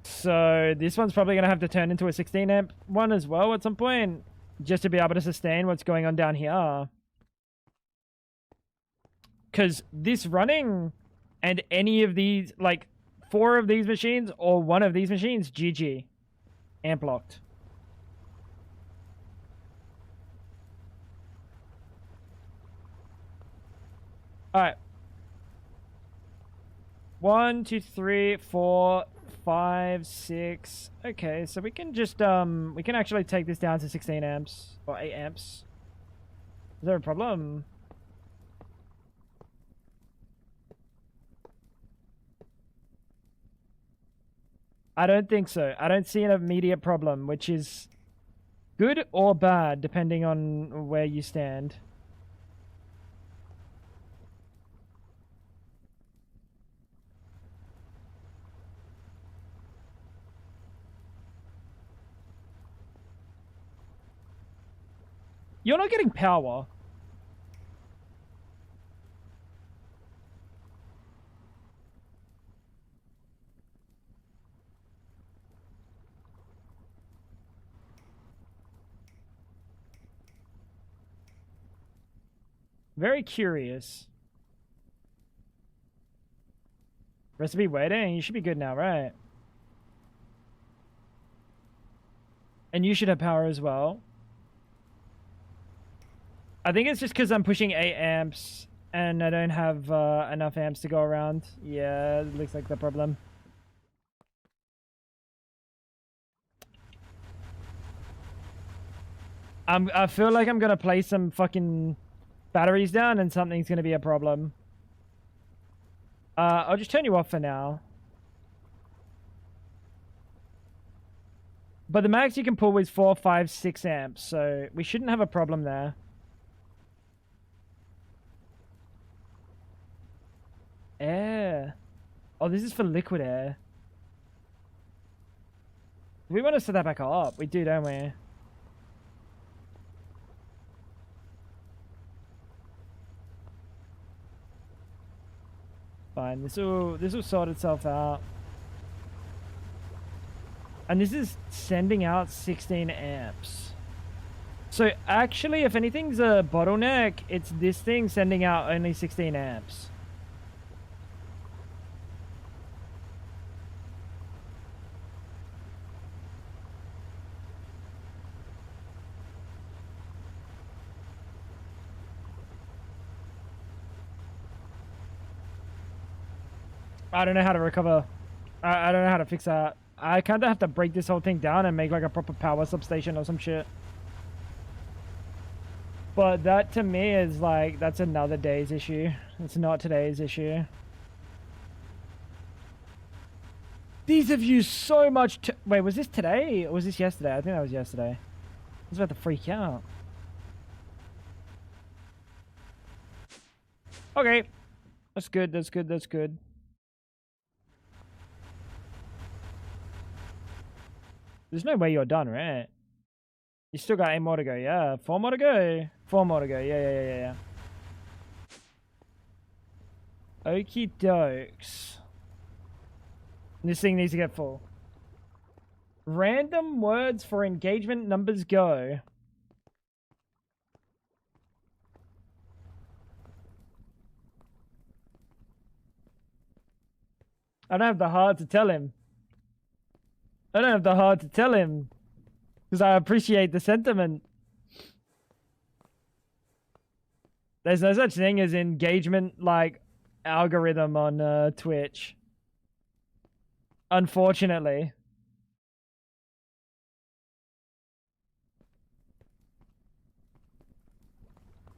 So this one's probably going to have to turn into a 16 amp one as well at some point. Just to be able to sustain what's going on down here. Because this running and any of these, like 4 of these machines or 1 of these machines, GG. Amp locked. Alright. 1, 2, 3, 4, 5, 6. Okay, so we can just we can actually take this down to 16 amps or 8 amps. Is there a problem? I don't think so. I don't see an immediate problem, which is good or bad depending on where you stand. You're not getting power. Very curious. Recipe waiting. You should be good now, right? And you should have power as well. I think it's just because I'm pushing 8 amps and I don't have enough amps to go around. Yeah, it looks like the problem. I feel like I'm gonna place some fucking batteries down and something's gonna be a problem. I'll just turn you off for now. But the max you can pull is 4, 5, 6 amps, so we shouldn't have a problem there. Air. Oh, this is for liquid air. We want to set that back up. We do, don't we? fine. This will sort itself out. And this is sending out 16 amps. So actually, if anything's a bottleneck, it's this thing sending out only 16 amps. I don't know how to recover. I don't know how to fix that. I kind of have to break this whole thing down and make like a proper power substation or some shit. But that to me is like, that's another day's issue. It's not today's issue. These have used so much. Wait, was this today or was this yesterday? I think that was yesterday. I was about to freak out. Okay. That's good. That's good. That's good. There's no way you're done, right? You still got 8 more to go, yeah. 4 more to go. 4 more to go, yeah. Okie dokes. This thing needs to get full. Random words for engagement numbers go. I don't have the heart to tell him. I don't have the heart to tell him. Because I appreciate the sentiment. There's no such thing as engagement, like, algorithm on Twitch. Unfortunately.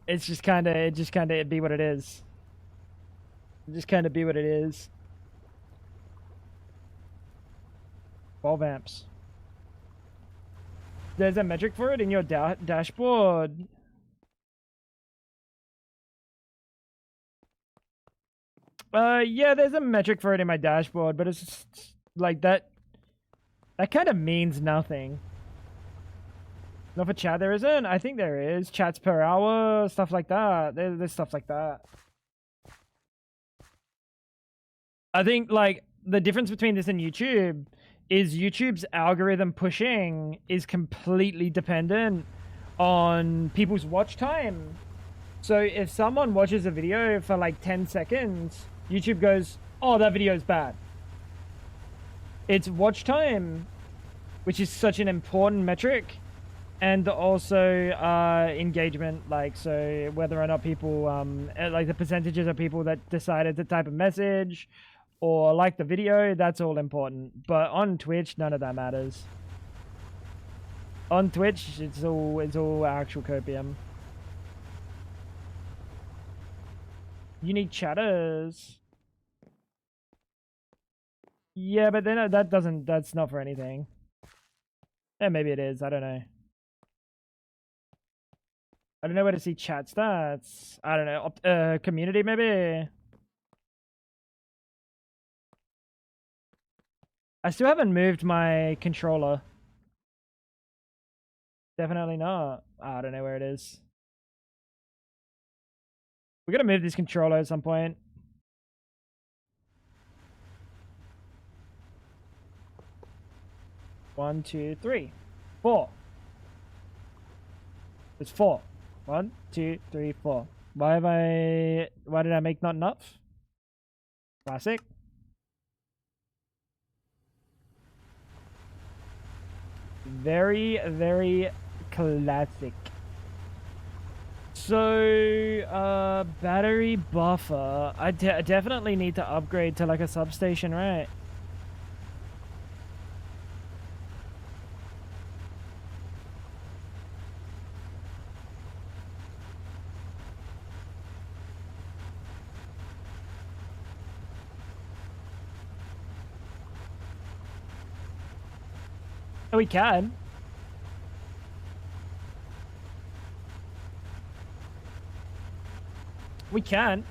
It's just kind of, it be what it is. It just kind of be what it is. 12 amps. There's a metric for it in your dashboard. Yeah, there's a metric for it in my dashboard, but it's just, like that kind of means nothing. Not for chat, there isn't? I think there is. Chats per hour, stuff like that. There's stuff like that. I think, like, the difference between this and YouTube is YouTube's algorithm pushing is completely dependent on people's watch time. So if someone watches a video for like 10 seconds, YouTube goes, oh, that video is bad. It's watch time, which is such an important metric, and also engagement, like, so whether or not people, like the percentages of people that decided to type a message or like the video, that's all important. But on Twitch, none of that matters. On Twitch, it's all actual copium. Unique chatters. Yeah, but then that's not for anything. Yeah, maybe it is. I don't know. I don't know where to see chat stats. I don't know. Community maybe. I still haven't moved my controller. Definitely not. I don't know where it is. We gotta move this controller at some point. One, two, three, 4. It's 4. 1, 2, 3, 4. Why did I make not enough? Classic. Very, very classic. So, battery buffer. I definitely need to upgrade to like a substation, right? We can. We can.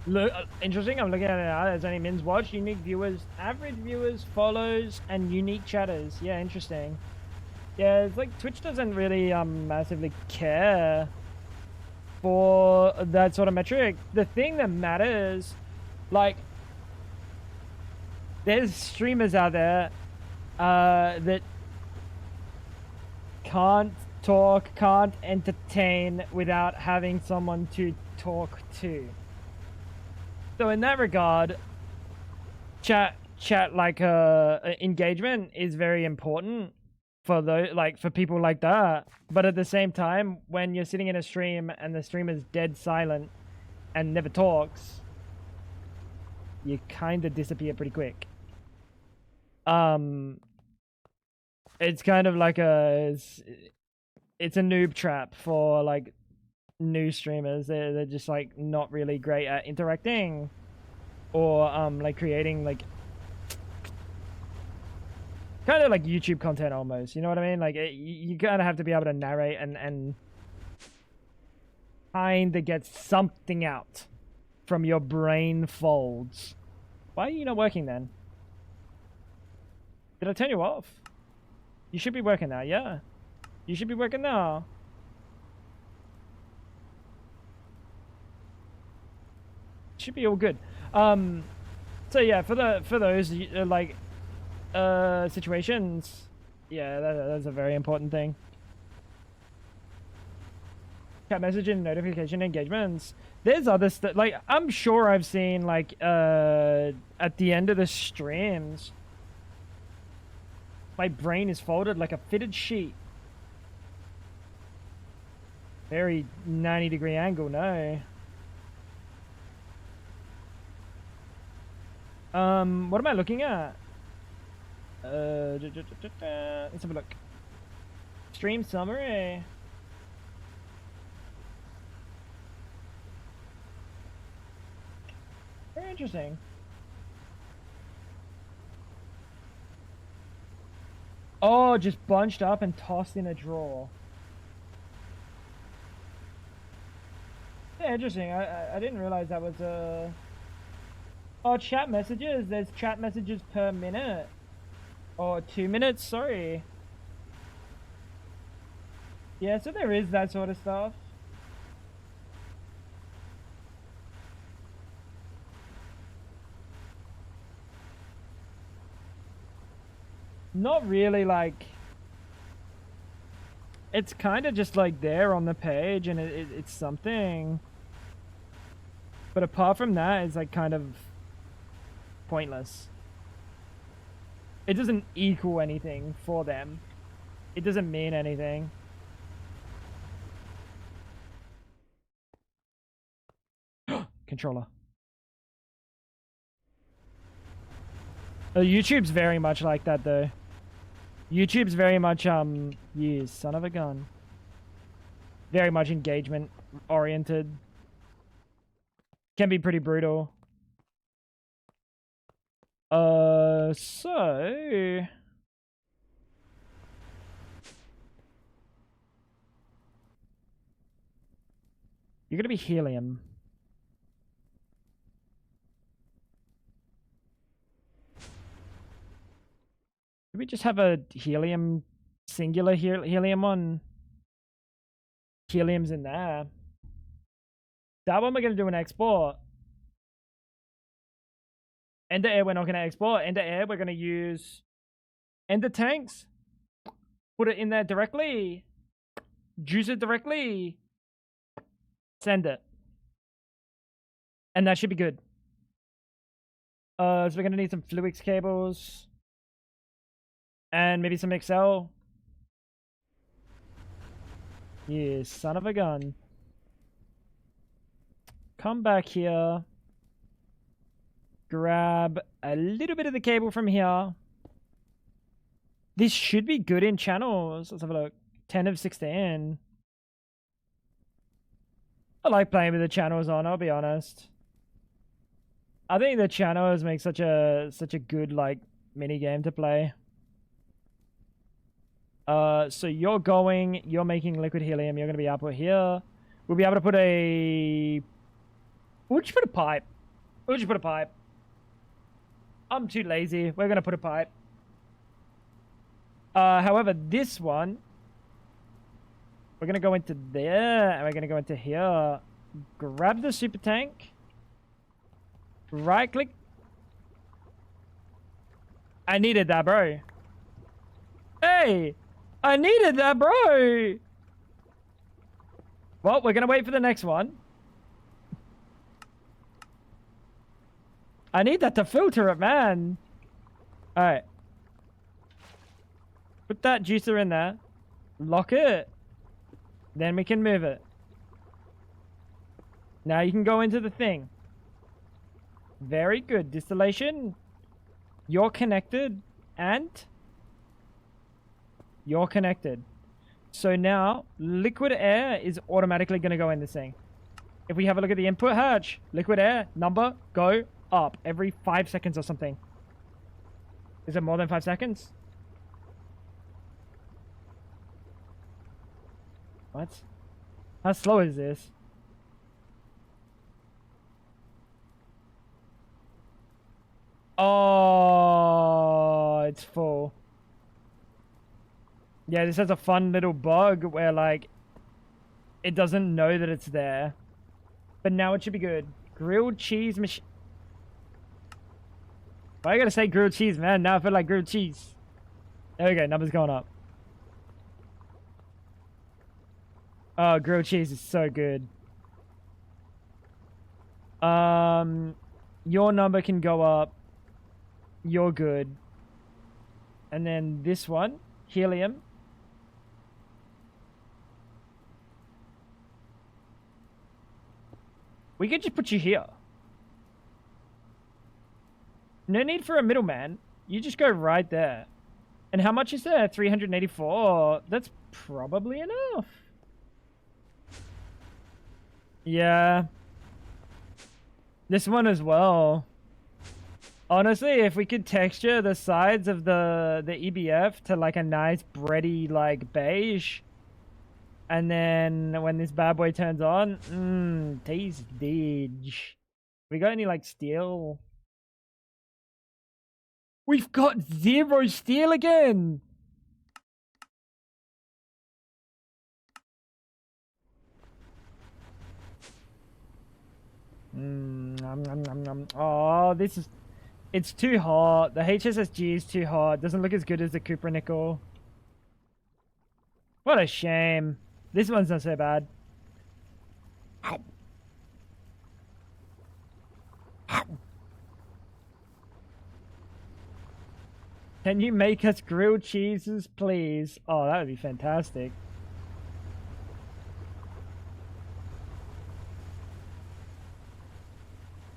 Look, interesting. I'm looking at it now. There's only mins watch, unique viewers, average viewers, follows, and unique chatters. Yeah, interesting. Yeah, it's like Twitch doesn't really massively care for that sort of metric. The thing that matters, like, there's streamers out there that can't talk, can't entertain without having someone to talk to. So in that regard, chat like engagement is very important for those, like, for people like that. But at the same time, when you're sitting in a stream and the streamer's dead silent and never talks, you kind of disappear pretty quick. It's kind of like it's a noob trap for like new streamers. They're just like not really great at interacting or like creating like kind of like YouTube content almost, you know what I mean? Like you kind of have to be able to narrate and kind of get something out from your brain folds. Why are you not working then? Did I turn you off? You should be working now, yeah. You should be working now. Should be all good. So yeah, for those like situations, yeah, that's a very important thing. Chat messaging, notification, engagements. There's other stuff. Like I'm sure I've seen like at the end of the streams, my brain is folded like a fitted sheet. Very 90-degree angle, no. What am I looking at? Let's have a look. Stream summary. Very interesting. Oh, just bunched up and tossed in a drawer. Yeah, interesting. I didn't realize that was a... Oh, chat messages. There's chat messages per minute. Or 2 minutes, sorry. Yeah, so there is that sort of stuff. Not really, like... It's kind of just like there on the page and it's something. But apart from that, it's like kind of pointless. It doesn't equal anything for them. It doesn't mean anything. Controller. YouTube's very much like that though. YouTube's very much you son of a gun. Very much engagement oriented. Can be pretty brutal. So you're gonna be helium. Did we just have a helium singular helium on? Helium's in there. That one we're gonna do an export. Ender air we're not gonna export. Ender air we're gonna use ender tanks. Put it in there directly. Juice it directly. Send it. And that should be good. So we're gonna need some Fluix cables. And maybe some Excel. You son of a gun. Come back here. Grab a little bit of the cable from here. This should be good in channels. Let's have a look. 10 of 16. I like playing with the channels on, I'll be honest. I think the channels make such a good like mini game to play. So you're making liquid helium, you're gonna be output here. We'll be able to put a... We'll just put a pipe. We'll just put a pipe. I'm too lazy. We're gonna put a pipe. However, this one, we're gonna go into there, and we're gonna go into here. Grab the super tank. Right click. I needed that, bro. Hey, I needed that, bro. Well, we're gonna wait for the next one. I need that to filter it, man. All right. Put that juicer in there. Lock it. Then we can move it. Now you can go into the thing. Very good. Distillation. You're connected. And you're connected. So now liquid air is automatically going to go in this thing. If we have a look at the input hatch, liquid air number go up every 5 seconds or something. Is it more than 5 seconds? What? How slow is this? Oh, it's full. Yeah, this has a fun little bug where, like, it doesn't know that it's there. But now it should be good. Grilled cheese machine. Why I gotta say grilled cheese, man? Now I feel like grilled cheese. There we go, numbers going up. Oh, grilled cheese is so good. Your number can go up. You're good. And then this one, helium. We could just put you here. No need for a middleman. You just go right there. And how much is there? 384. That's probably enough. Yeah. This one as well. Honestly, if we could texture the sides of the EBF to like a nice bready like beige. And then when this bad boy turns on, tasty. We got any like steel? We've got 0 steel again. Oh, this is... It's too hot. The HSSG is too hot. Doesn't look as good as the Cooper Nickel. What a shame. This one's not so bad. Can you make us grilled cheeses, please? Oh, that would be fantastic.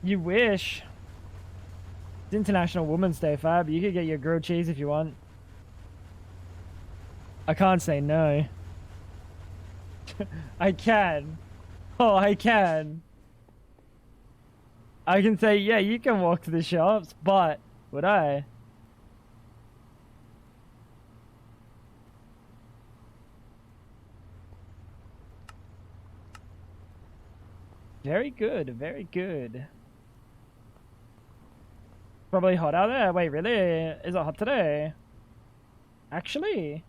You wish. It's International Women's Day, Fab. You could get your grilled cheese if you want. I can't say no. I can. Oh, I can. I can say, yeah, you can walk to the shops, but would I? Very good, very good. Probably hot out there. Wait, really? Is it hot today? Actually?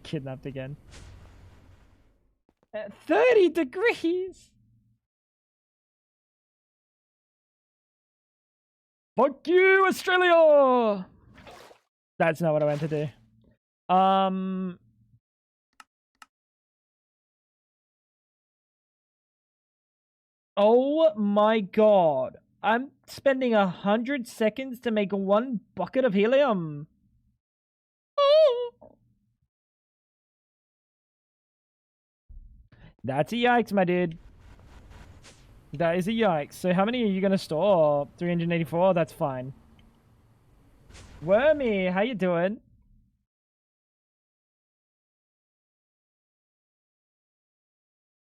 Kidnapped again. 30 degrees! Fuck you, Australia! That's not what I meant to do. Oh my god. I'm spending 100 seconds to make 1 bucket of helium. Oh. That's a yikes, my dude. That is a yikes. So how many are you going to store? 384? That's fine. Wormy, how you doing?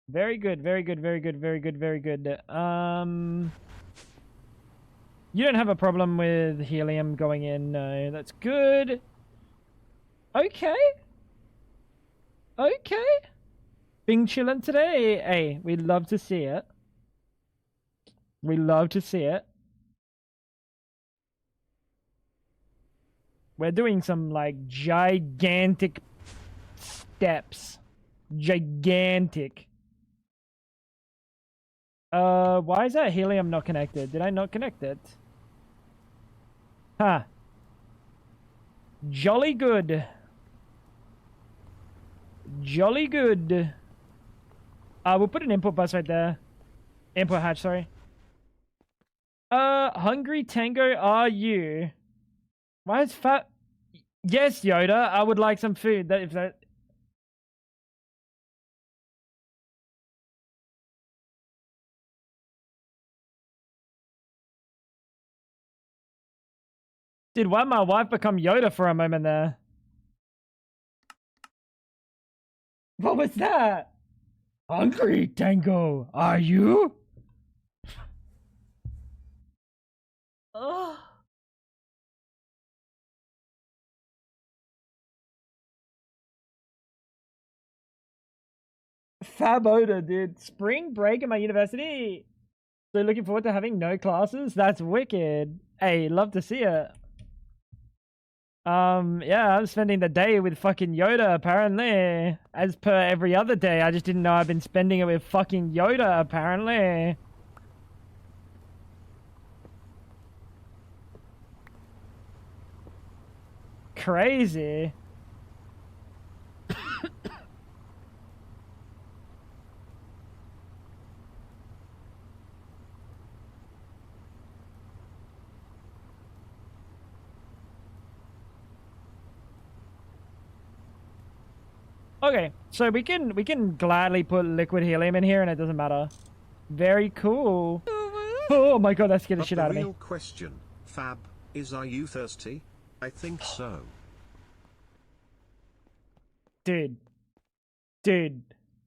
Very good, very good, very good, very good, very good. You don't have a problem with helium going in, no. That's good. Okay. Okay. Bing chillin' today. Hey, we love to see it. We love to see it. We're doing some like gigantic steps. Gigantic. Why is that helium not connected? Did I not connect it? Huh. Jolly good. Jolly good. We'll put an input bus right there. Input hatch, sorry. Hungry Tango, are you? Why is fat? Yes, Yoda, I would like some food. That if that. Dude, why did my wife become Yoda for a moment there? What was that? Hungry Tango, are you? Oh. Fab Oda, dude. Spring break at my university. So looking forward to having no classes. That's wicked. Hey, love to see it. Yeah, I'm spending the day with fucking Yoda, apparently. As per every other day. I just didn't know I've been spending it with fucking Yoda, apparently. Crazy. Okay, so we can gladly put liquid helium in here and it doesn't matter. Very cool. Oh my god, that scared the shit out of me. The real question, Fab, is are you thirsty? I think so. Dude.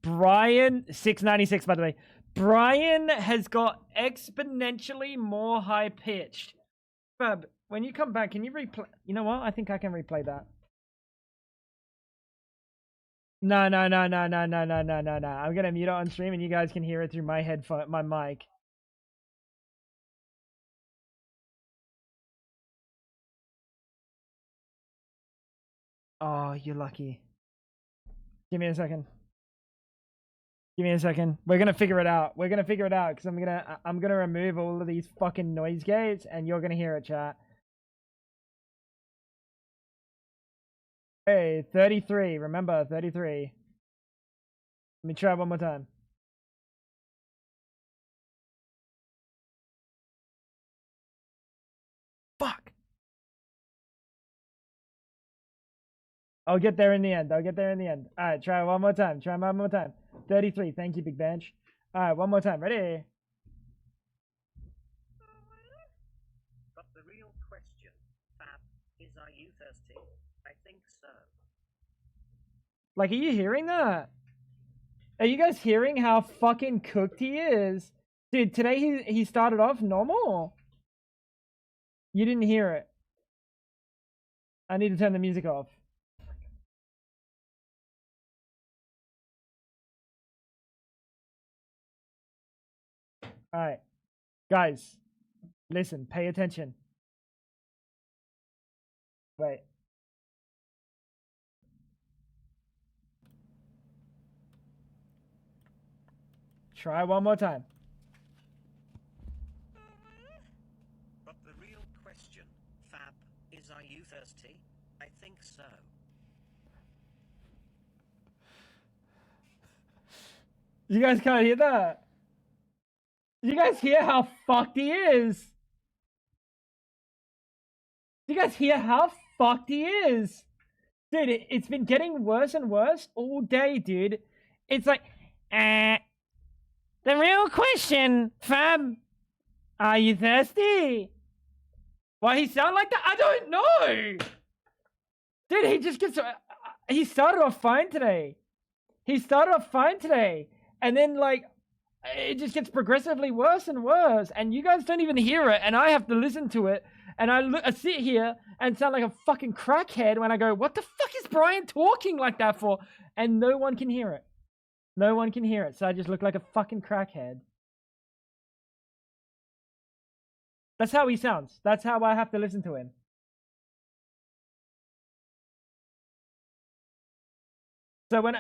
Brian, 696 by the way. Brian has got exponentially more high pitched. Fab, when you come back, can you replay? You know what? I think I can replay that. No. I'm gonna mute it on stream and you guys can hear it through my headphone, my mic. Oh, you're lucky. Give me a second. We're gonna figure it out. Because I'm gonna remove all of these fucking noise gates and you're gonna hear it, chat. Hey, 33. Remember, 33. Let me try one more time. Fuck. I'll get there in the end. Alright, try one more time. 33. Thank you, Big Bench. Alright, one more time. Ready? But the real question, Fab, is are you thirsty? I think so. Like, are you hearing that? Are you guys hearing how fucking cooked he is? Dude, today he started off normal. You didn't hear it. I need to turn the music off. Alright. Guys, listen, pay attention. Wait. Try one more time. But the real question, Fab, is are you thirsty? I think so. You guys can't hear that? You guys hear how fucked he is? You guys hear how fucked he is? Dude, it's been getting worse and worse all day, dude. It's like, the real question, Fab, are you thirsty? Why he sound like that? I don't know. Dude, he just gets, he started off fine today. And then, like, it just gets progressively worse and worse. And you guys don't even hear it. And I have to listen to it. And I sit here and sound like a fucking crackhead when I go, what the fuck is Brian talking like that for? And no one can hear it. So I just look like a fucking crackhead. That's how he sounds. That's how I have to listen to him. So when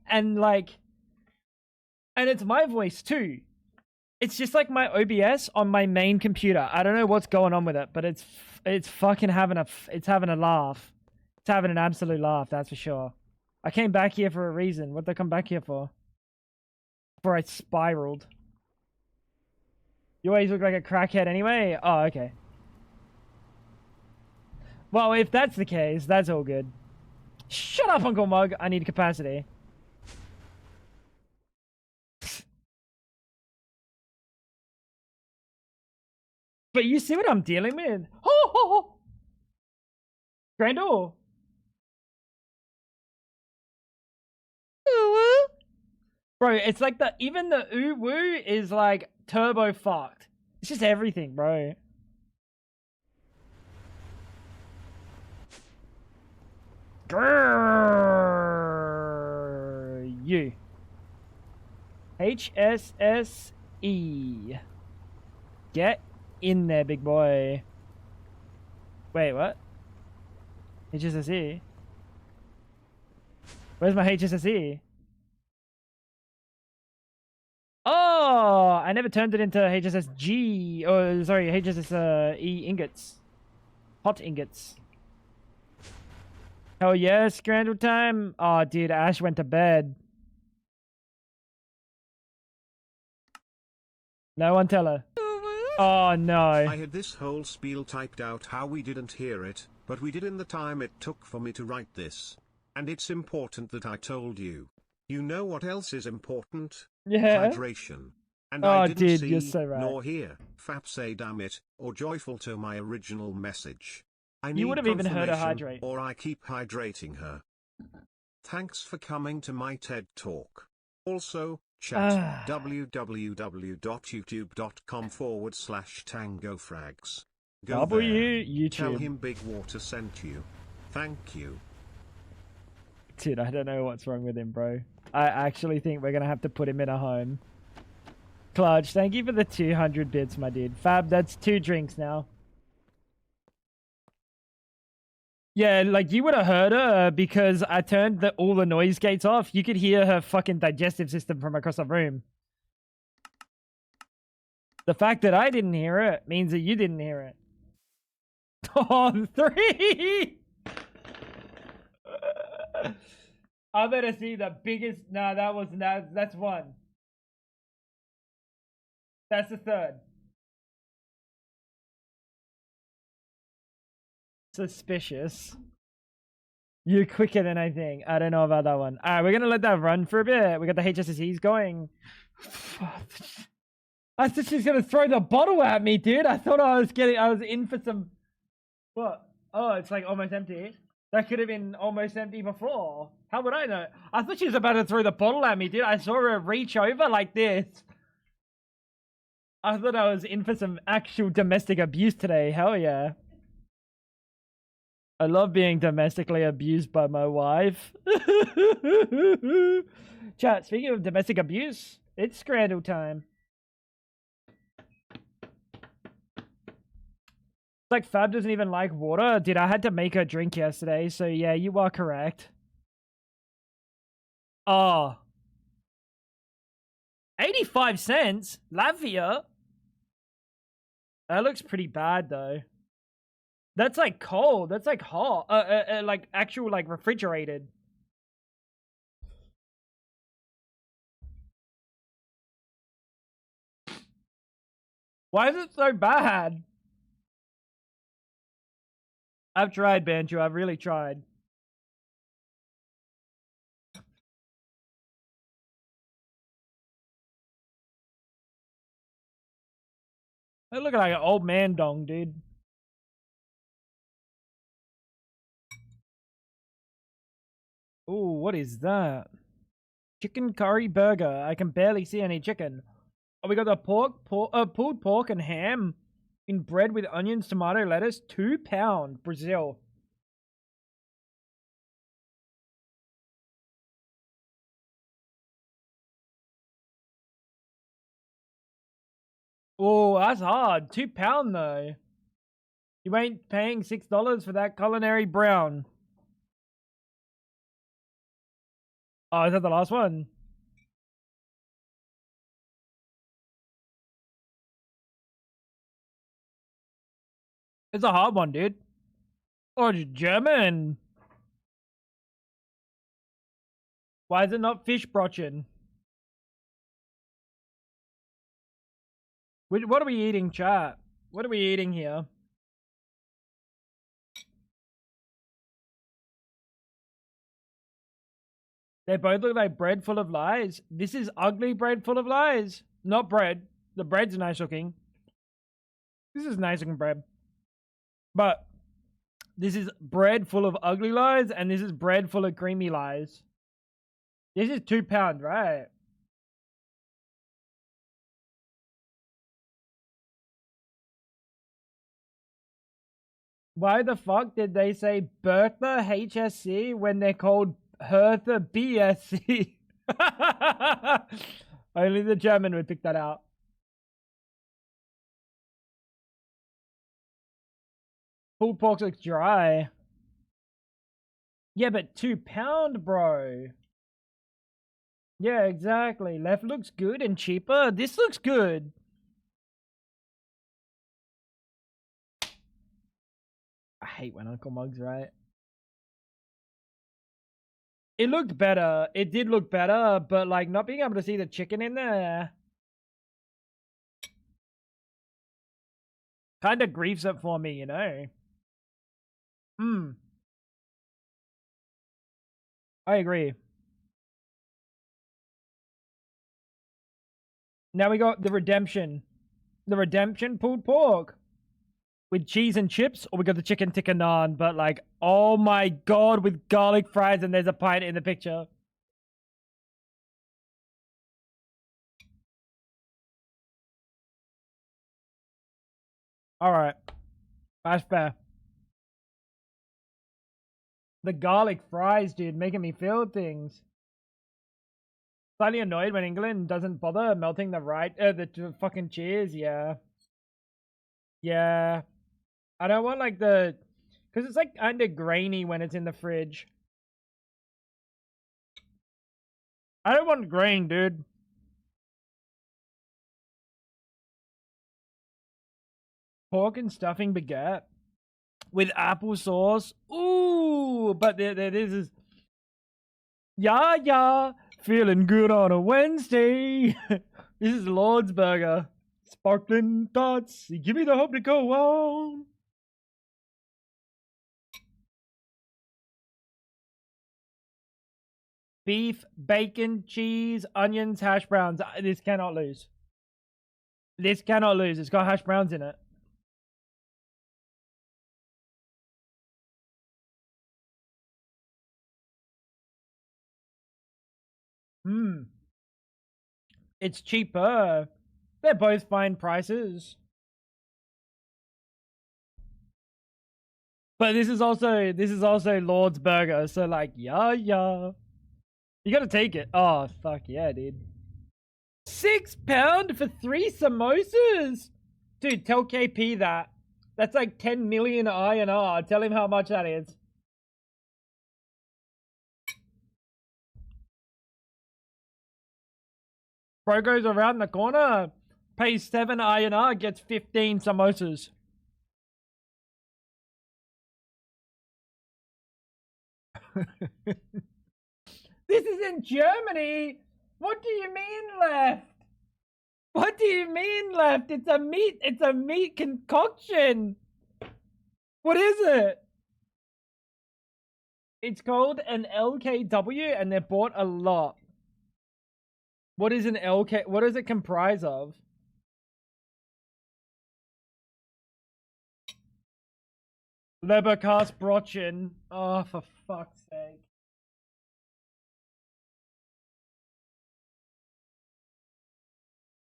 and like, and it's my voice too. It's just like my OBS on my main computer. I don't know what's going on with it, but it's fucking having a laugh. It's having an absolute laugh, that's for sure. I came back here for a reason. What did I come back here for? Before I spiraled. You always look like a crackhead anyway? Oh, okay. Well, if that's the case, that's all good. Shut up, Uncle Mug. I need capacity. But you see what I'm dealing with? Oh! Grandor. Bro, it's like even the ooh woo is like turbo fucked. It's just everything, bro. Grrr, you. HSSE. Get in there, big boy. Wait, what? HSSE? Where's my HSSE? Oh, I never turned it into HSSG. Oh, sorry, HSSE ingots. Hot ingots. Hell yes, Grandel time. Oh, dude, Ash went to bed. No one tell her. Oh, no. I had this whole spiel typed out how we didn't hear it, but we did in the time it took for me to write this. And it's important that I told you. You know what else is important? Yeah. Hydration. And Oh, I didn't dude, see, you're so right. nor hear, Fap say damn it, or joyful to my original message. I need You would have even heard her confirmation, hydrate. or I keep hydrating her. Thanks for coming to my TED Talk. Also, chat www.youtube.com/tangofrags. Go there. YouTube. Tell him Big Water sent you. Thank you. Dude, I don't know what's wrong with him, bro. I actually think we're gonna have to put him in a home. Clutch, thank you for the 200 bits, my dude. Fab, that's 2 drinks now. Yeah, like you would have heard her because I turned all the noise gates off. You could hear her fucking digestive system from across the room. The fact that I didn't hear it means that you didn't hear it. Oh, 3! I better see the biggest. No, that's 1. That's the 3rd. Suspicious. You're quicker than I think. I don't know about that one. Alright, we're gonna let that run for a bit. We got the HSSEs going. I thought she was gonna throw the bottle at me, dude. I thought I was in for some. What? Oh, it's like almost empty. That could have been almost empty before. How would I know? I thought she was about to throw the bottle at me, dude. I saw her reach over like this. I thought I was in for some actual domestic abuse today. Hell yeah. I love being domestically abused by my wife. Chat, speaking of domestic abuse, it's Scrandle time. It's like Fab doesn't even like water. Dude, I had to make her drink yesterday, so yeah, you are correct. Oh. 85 cents? Lavia? That looks pretty bad, though. That's like cold. That's like hot. Like actual, like refrigerated. Why is it so bad? I've tried, Banjo. I've really tried. I look like an old man dong, dude. Ooh, what is that? Chicken curry burger. I can barely see any chicken. Oh, we got the pulled pork and ham in bread with onions, tomato, lettuce. £2, Brazil. Oh, that's hard. £2 though. You ain't paying $6 for that culinary brown. Oh, is that the last one? It's a hard one, dude. Oh, it's German. Why is it not Fischbrötchen? What are we eating, chat? What are we eating here? They both look like bread full of lies. This is ugly bread full of lies. Not bread. The bread's nice looking. This is nice looking bread. But this is bread full of ugly lies, and this is bread full of creamy lies. This is £2, right? Why the fuck did they say Bertha HSC when they're called Hertha BSC? Only the German would pick that out. Pulled pork looks dry. Yeah, but £2, bro. Yeah, exactly. Left looks good and cheaper. This looks good. I hate when Uncle Mug's right. It looked better. It did look better, but like not being able to see the chicken in there kind of grieves it for me, you know? I agree. Now we got the redemption. The redemption pulled pork. With cheese and chips, or we got the chicken tikka naan, but like, oh my god, with garlic fries, and there's a pint in the picture. Alright. That's fair. The garlic fries, dude, making me feel things. Slightly annoyed when England doesn't bother melting the fucking cheese, yeah. Yeah. I don't want like because it's like kind of grainy when it's in the fridge. I don't want grain, dude. Pork and stuffing baguette with applesauce. Ooh, but this is yeah, feeling good on a Wednesday. This is Lord's Burger. Sparkling thoughts, give me the hope to go on. Beef, bacon, cheese, onions, hash browns. This cannot lose. This cannot lose. It's got hash browns in it. It's cheaper. They're both fine prices. But this is also Lord's Burger, so like yeah. You gotta take it. Oh fuck yeah, dude. £6 for 3 samosas? Dude, tell KP that. That's like 10 million INR. Tell him how much that is. Bro goes around the corner, pays 7 INR, gets 15 samosas. This is in Germany. What do you mean left? What do you mean left? It's a meat concoction. What is it? It's called an LKW and they're bought a lot. What is an LK? What does it comprise of? Leberkastbrötchen. Oh, for fuck's sake.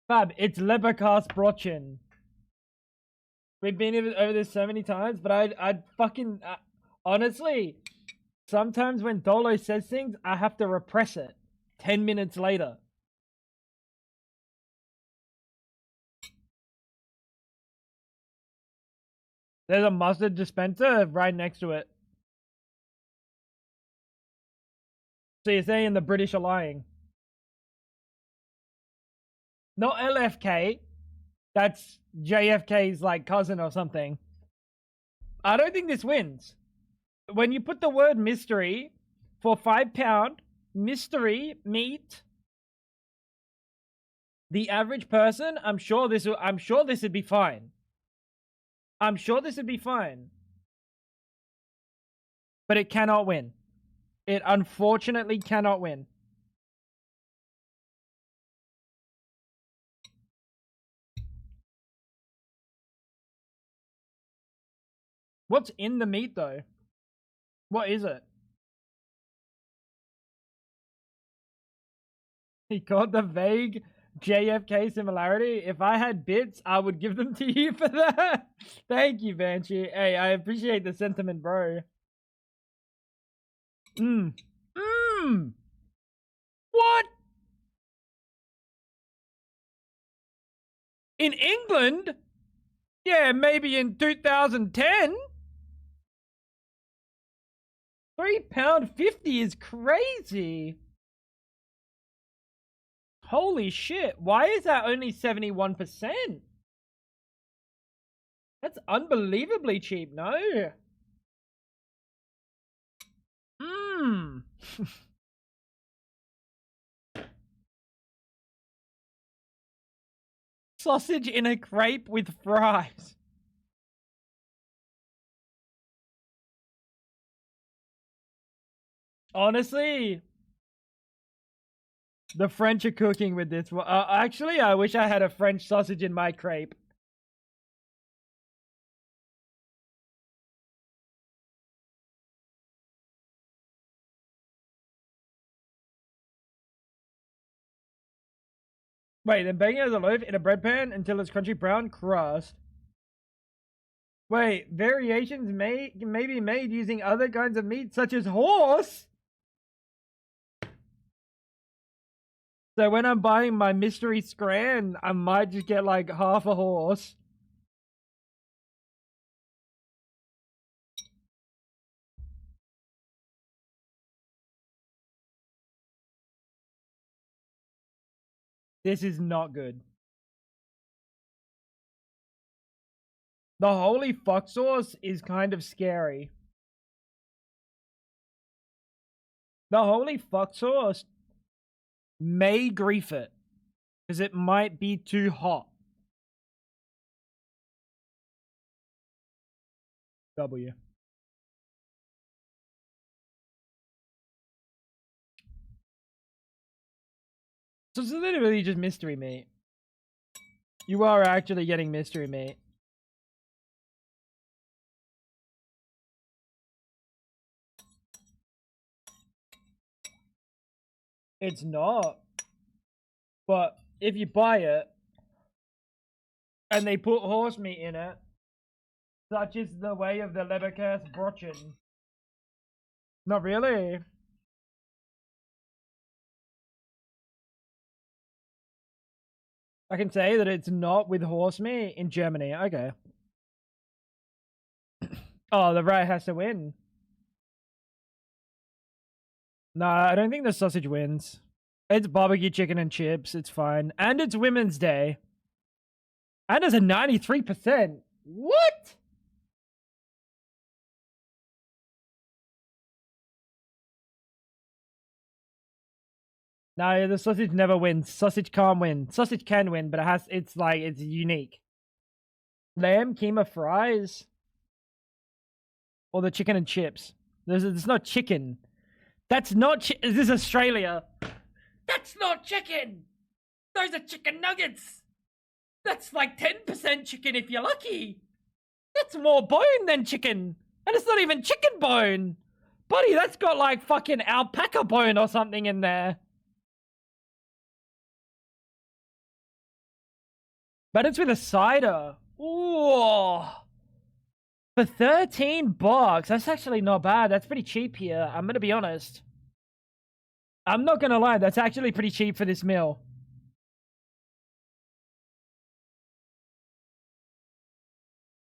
Fab, it's Leberkastbrötchen. We've been over this so many times, but I'd fucking... honestly, sometimes when Dolo says things, I have to repress it. 10 minutes later. There's a mustard dispenser right next to it. So you're saying the British are lying? Not LFK. That's JFK's like cousin or something. I don't think this wins. When you put the word mystery for £5 mystery meat, the average person, I'm sure this would be fine. I'm sure this would be fine. But it cannot win. It unfortunately cannot win. What's in the meat though? What is it? He called the vague JFK similarity. If I had bits, I would give them to you for that. Thank you, Banshee. Hey, I appreciate the sentiment, bro. What? In England? Yeah, maybe in 2010. £3.50 is crazy. Holy shit. Why is that only 71%? That's unbelievably cheap, no? Sausage in a crepe with fries. Honestly, the French are cooking with this. Actually, I wish I had a French sausage in my crepe. Wait, then bake it as a loaf in a bread pan until it's crunchy brown crust. Wait, variations may be made using other kinds of meat such as horse? So when I'm buying my mystery scran, I might just get like half a horse. This is not good. The holy fuck sauce is kind of scary. The holy fuck sauce may grief it, because it might be too hot. W. So it's literally just mystery meat. You are actually getting mystery meat. It's not. But if you buy it, and they put horse meat in it, such is the way of the Leberkäse Brötchen. Not really. I can say that it's not with horse meat in Germany. Okay. Oh, the right has to win. Nah, I don't think the sausage wins. It's barbecue chicken and chips. It's fine. And it's Women's Day. And it's a 93%. What? No, the sausage never wins. Sausage can't win. Sausage can win, but it's unique. Lamb, keema, fries. Or the chicken and chips. There's not chicken. That's not This is Australia. That's not chicken. Those are chicken nuggets. That's like 10% chicken if you're lucky. That's more bone than chicken. And it's not even chicken bone. Buddy, that's got like fucking alpaca bone or something in there. But it's with a cider. Ooh. For $13, that's actually not bad. That's pretty cheap here. I'm gonna be honest. I'm not gonna lie, that's actually pretty cheap for this meal.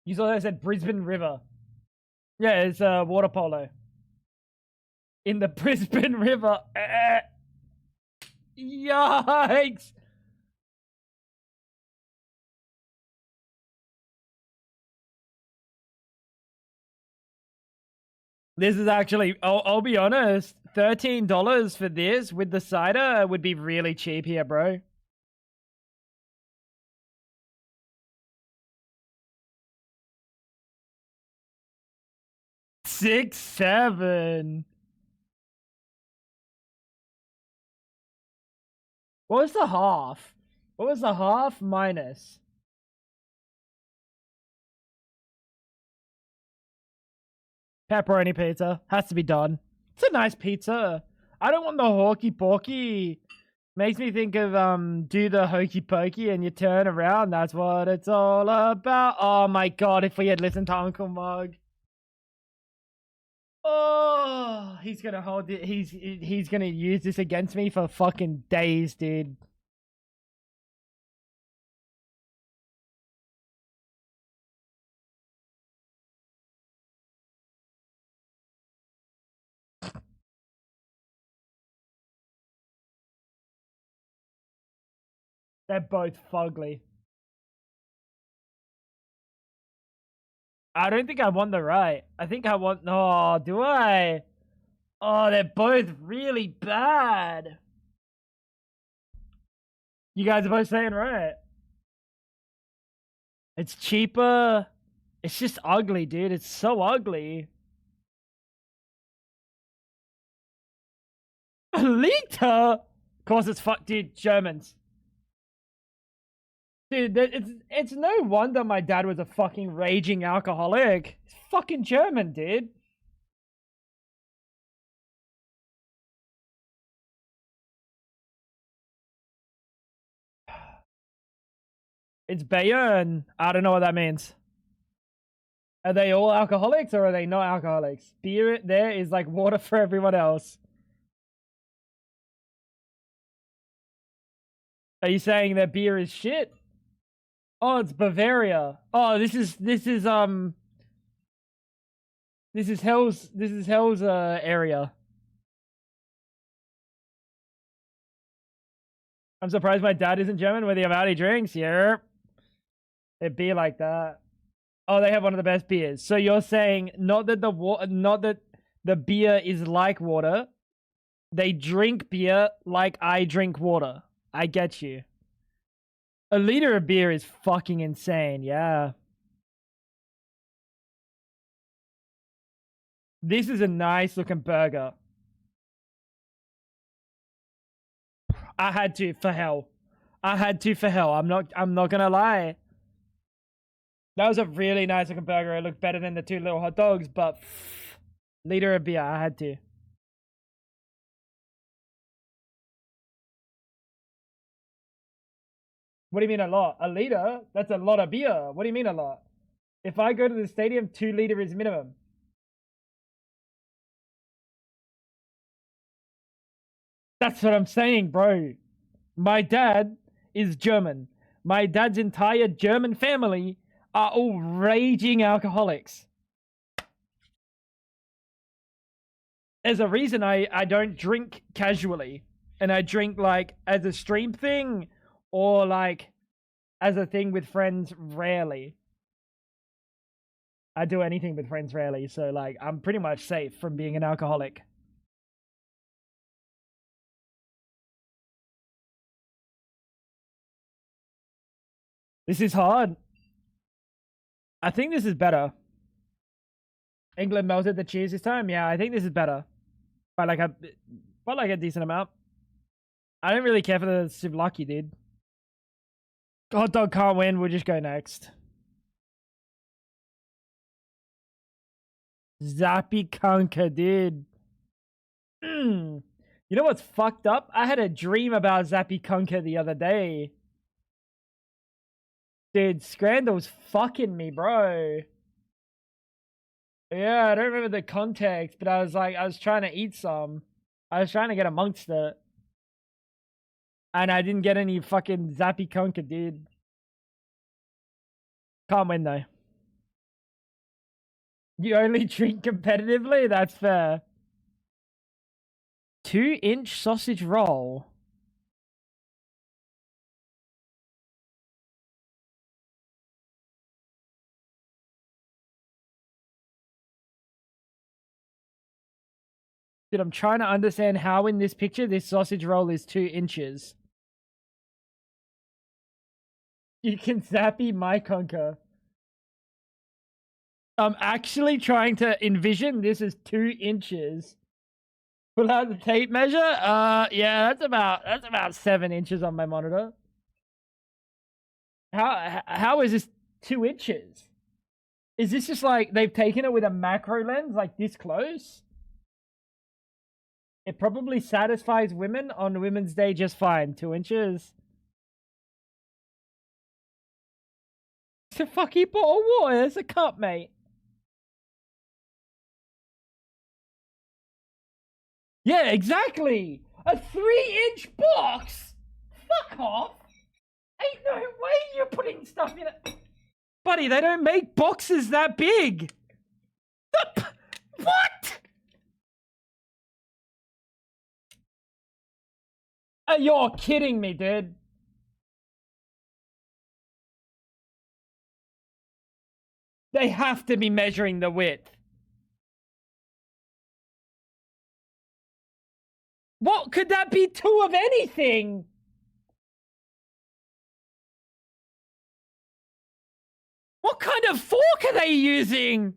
You saw that I said Brisbane River. Yeah, it's water polo. in the Brisbane River. Yikes! This is actually, I'll be honest, $13 for this with the cider would be really cheap here, bro. $6, $7. What was the half? What was the half minus? Pepperoni pizza. Has to be done. It's a nice pizza. I don't want the hawky porky. Makes me think of do the hokey pokey and you turn around. That's what it's all about. Oh my god, if we had listened to Uncle Mug. Oh, he's gonna hold it. He's gonna use this against me for fucking days, dude. They're both fugly. I don't think I want the right. I think I want. No, do I? Oh, they're both really bad. You guys are both saying right. It's cheaper. It's just ugly, dude. It's so ugly. A liter? Of course it's fuck, dude. Germans. Dude, it's no wonder my dad was a fucking raging alcoholic. He's fucking German, dude. It's Bayern. I don't know what that means. Are they all alcoholics or are they not alcoholics? Beer there is like water for everyone else. Are you saying that beer is shit? Oh, it's Bavaria. Oh, this is Hell's area. I'm surprised my dad isn't German with the amount he drinks. Yeah. It'd be like that. Oh, they have one of the best beers. So you're saying not that the beer is like water. They drink beer like I drink water. I get you. A liter of beer is fucking insane, yeah. This is a nice looking burger. I had to for hell. I had to for hell. I'm not gonna lie. That was a really nice looking burger. It looked better than the two little hot dogs, but liter of beer, I had to. What do you mean a lot? A liter? That's a lot of beer. What do you mean a lot? If I go to the stadium, 2 liter is minimum. That's what I'm saying, bro. My dad is German. My dad's entire German family are all raging alcoholics. There's a reason I don't drink casually. And I drink like as a stream thing or like as a thing with friends rarely. I do anything with friends rarely, so like I'm pretty much safe from being an alcoholic. This is hard. I think this is better. England melted the cheese this time. Yeah, I think this is better by like a decent amount. I don't really care for the souvlaki, dude. Hot dog can't win. We'll just go next. Zappy Conker, dude. You know what's fucked up? I had a dream about Zappy Conker the other day. Dude, Scrandal's fucking me, bro. Yeah, I don't remember the context, but I was trying to eat some. I was trying to get amongst it. And I didn't get any fucking Zappy Conker, dude. Can't win, though. You only drink competitively? That's fair. 2-inch sausage roll. Dude, I'm trying to understand how in this picture this sausage roll is 2 inches. You can zappy my conquer. I'm actually trying to envision this as 2 inches. Pull out the tape measure. Yeah, that's about 7 inches on my monitor. How is this 2 inches? Is this just like they've taken it with a macro lens, like this close? It probably satisfies women on Women's Day just fine. 2 inches. It's a fucking bottle of water. It's a cup, mate. Yeah, exactly. A 3-inch box? Fuck off. Ain't no way you're putting stuff in it. Buddy, they don't make boxes that big. What? You're kidding me, dude. They have to be measuring the width. What could that be? 2 of anything? What kind of fork are they using?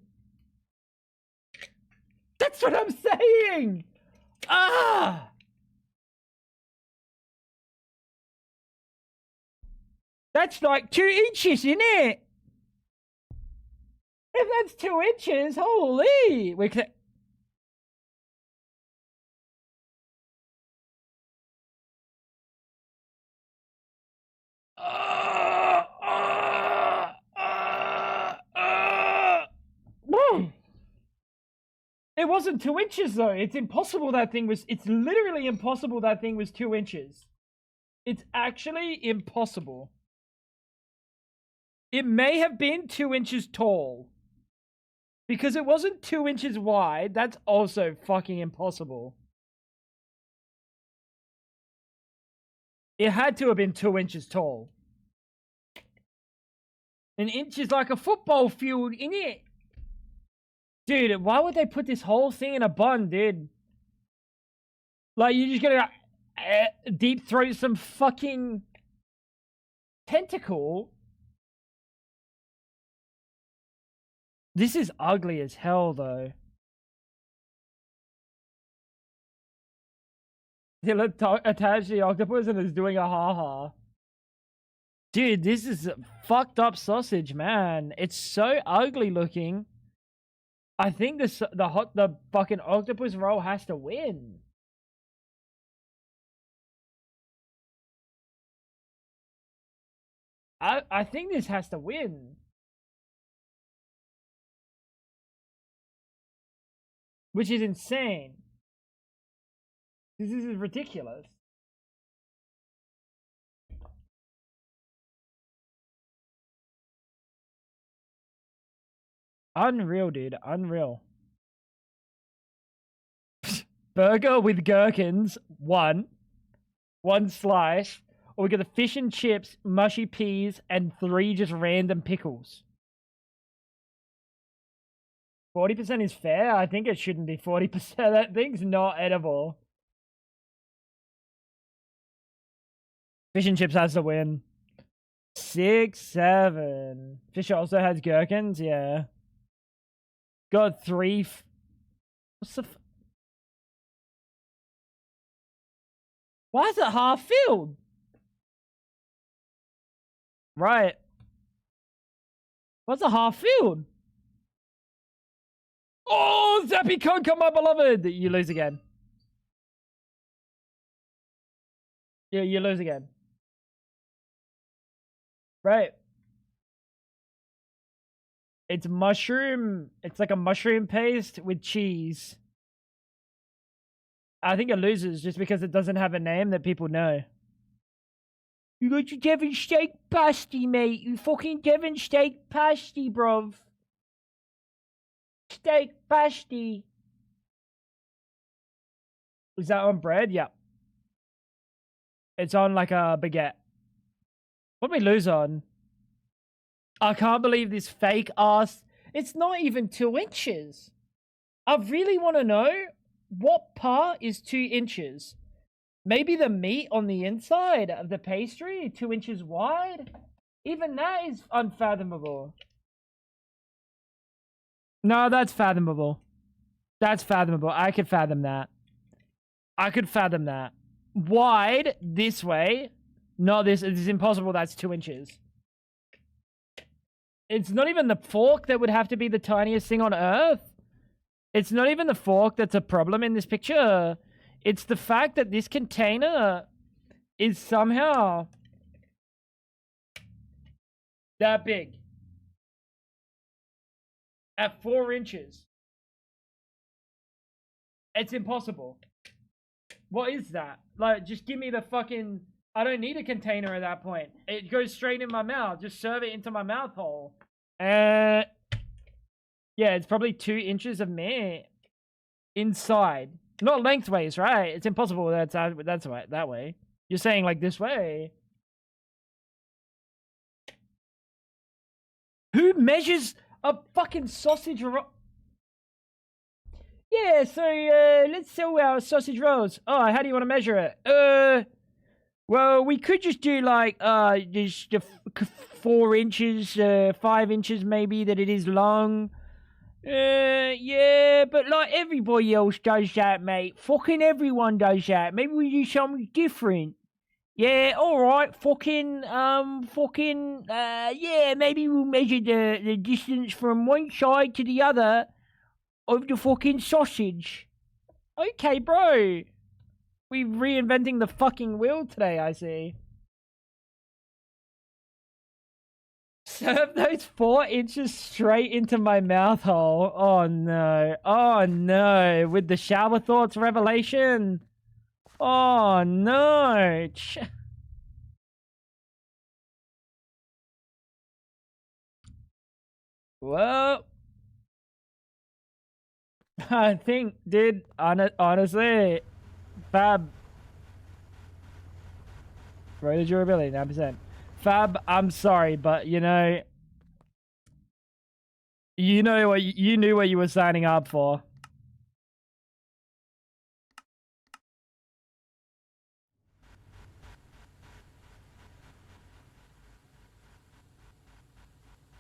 That's what I'm saying. Ah. That's like 2 inches, isn't it? If that's 2 inches, holy. We can... It wasn't 2 inches though. It's impossible that thing was... It's literally impossible that thing was 2 inches. It's actually impossible. It may have been 2 inches tall. Because it wasn't 2 inches wide. That's also fucking impossible. It had to have been 2 inches tall. An inch is like a football field, innit? Dude, why would they put this whole thing in a bun, dude? Like, you're just gonna deep throat some fucking tentacle? This is ugly as hell, though. He'll attach the octopus and is doing a ha-ha. Dude, this is a fucked up sausage, man. It's so ugly looking. I think the fucking octopus roll has to win. I think this has to win. Which is insane. This is ridiculous. Unreal, dude. Unreal. Burger with gherkins. One slice. Or we got the fish and chips, mushy peas, and 3 just random pickles. 40% is fair? I think it shouldn't be 40%. That thing's not edible. Fish and chips has to win. 6, 7. Fish also has gherkins, yeah. Got 3. What's the... Why is it half filled? Right. What's a half filled? Oh, Zappy can't come, my beloved! You lose again. Yeah, you lose again. Right. It's mushroom. It's like a mushroom paste with cheese. I think it loses just because it doesn't have a name that people know. You got your Devon steak pasty, mate. You fucking Devon steak pasty, bruv. Steak pasty. Is that on bread? Yep. It's on like a baguette. What did we lose on? I can't believe this fake ass. It's not even 2 inches. I really want to know what part is 2 inches. Maybe the meat on the inside of the pastry, 2 inches wide? Even that is unfathomable. No, that's fathomable. That's fathomable. I could fathom that. I could fathom that. Wide, this way. No, this is impossible. That's 2 inches. It's not even the fork that would have to be the tiniest thing on earth. It's not even the fork that's a problem in this picture. It's the fact that this container is somehow that big. At 4 inches. It's impossible. What is that? Like, just give me the fucking... I don't need a container at that point. It goes straight in my mouth. Just serve it into my mouth hole. Yeah, it's probably 2 inches of meat inside. Not lengthways, right? It's impossible that's right, that way. You're saying like this way. Who measures a fucking sausage roll? Yeah, so let's sell our sausage rolls. Oh, how do you want to measure it? Well, we could just do like just 4 inches, 5 inches maybe that it is long. Yeah, but like everybody else does that, mate. Fucking everyone does that. Maybe we do something different. Yeah, alright, yeah, maybe we'll measure the distance from one side to the other of the fucking sausage. Okay, bro. We're reinventing the fucking wheel today, I see. Serve those 4 inches straight into my mouth hole. Oh no. Oh no. With the shower thoughts revelation. Oh no. Well, I think, dude, honestly, Fab. Road to durability, 9%. Fab, I'm sorry, but you what you knew what you were signing up for.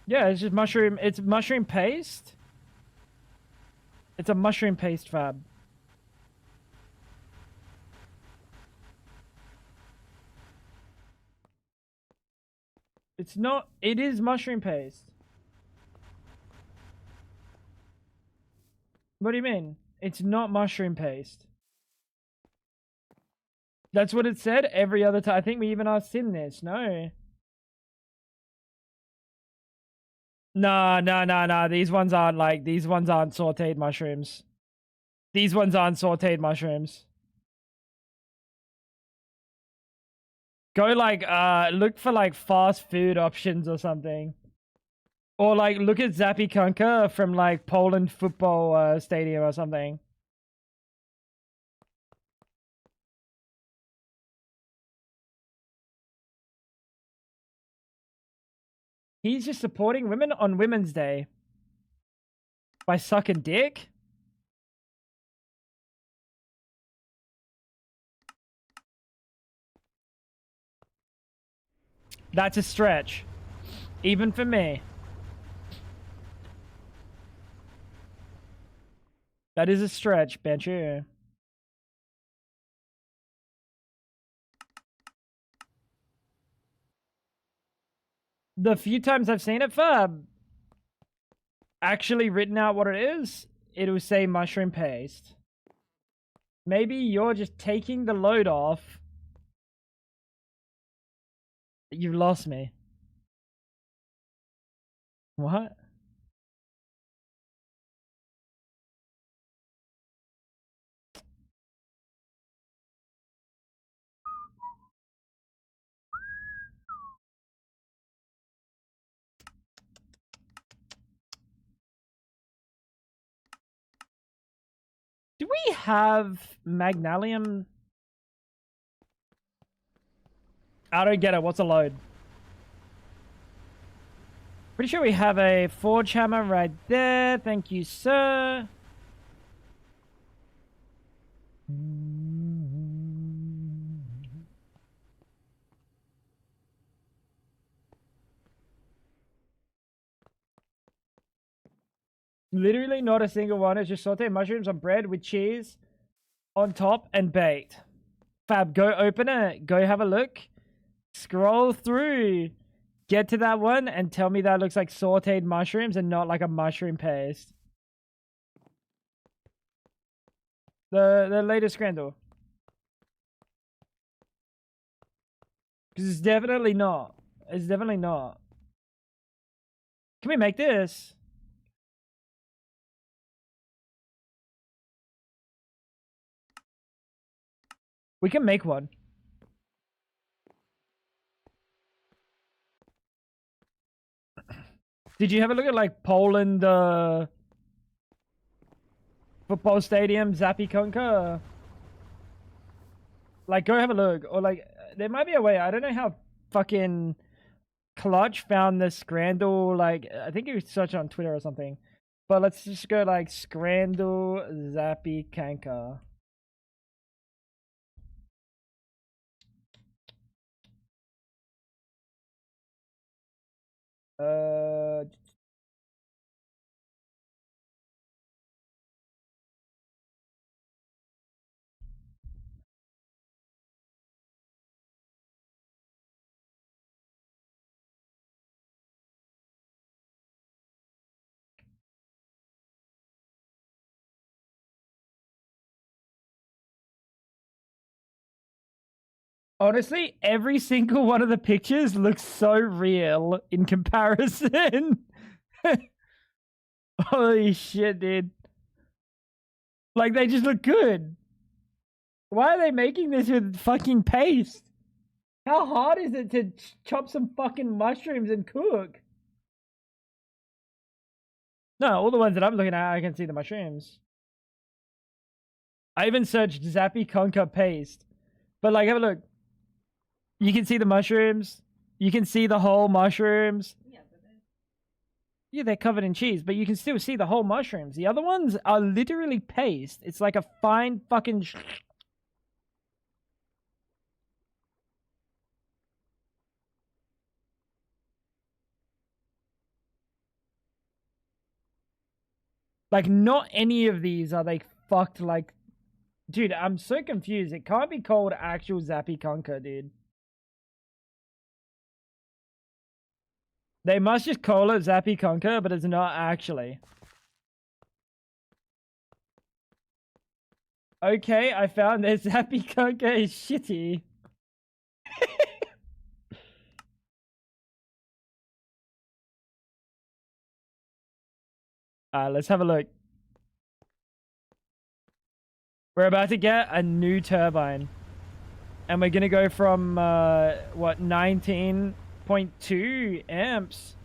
Yeah, it's just mushroom. It's mushroom paste. It's a mushroom paste, Fab. It's not. It is mushroom paste. What do you mean? It's not mushroom paste. That's what it said every other time. I think we even asked in this. No. No. These ones aren't sauteed mushrooms. These ones aren't sauteed mushrooms. Go like, look for like fast food options or something. Or like, look at Zappy Kunka from like Poland football stadium or something. He's just supporting women on Women's Day. By sucking dick? That's a stretch. Even for me. That is a stretch, bet you. The few times I've seen it, Fab, actually written out what it is, it will say mushroom paste. Maybe you're just taking the load off. You've lost me. What? Did we have Magnalium? I don't get it. What's a load? Pretty sure we have a forge hammer right there. Thank you, sir. Literally not a single one. It's just sauteed mushrooms on bread with cheese on top and baked. Fab, go open it. Go have a look. Scroll through. Get to that one and tell me that looks like sauteed mushrooms and not like a mushroom paste. The latest scandal. Because it's definitely not. It's definitely not. Can we make this? We can make one. Did you have a look at like Poland football stadium, Zappy Konka? Like, go have a look. Or like, there might be a way. I don't know how fucking Clutch found this Scrandle. Like, I think you search on Twitter or something. But let's just go like Scrandle Zappy Kanka. Honestly, every single one of the pictures looks so real in comparison. Holy shit, dude. Like, they just look good. Why are they making this with fucking paste? How hard is it to chop some fucking mushrooms and cook? No, all the ones that I'm looking at, I can see the mushrooms. I even searched Zappy Conker paste. But, like, have a look. You can see the mushrooms. You can see the whole mushrooms. Yeah, they're covered in cheese, but you can still see the whole mushrooms. The other ones are literally paste. It's like a fine fucking... Like, not any of these are they fucked like... Dude, I'm so confused. It can't be called actual Zappy Conker, dude. They must just call it Zappy Conker, but it's not actually. Okay, I found that Zappy Conker is shitty. Let's have a look. We're about to get a new turbine. And we're gonna go from, what, 19.2 amps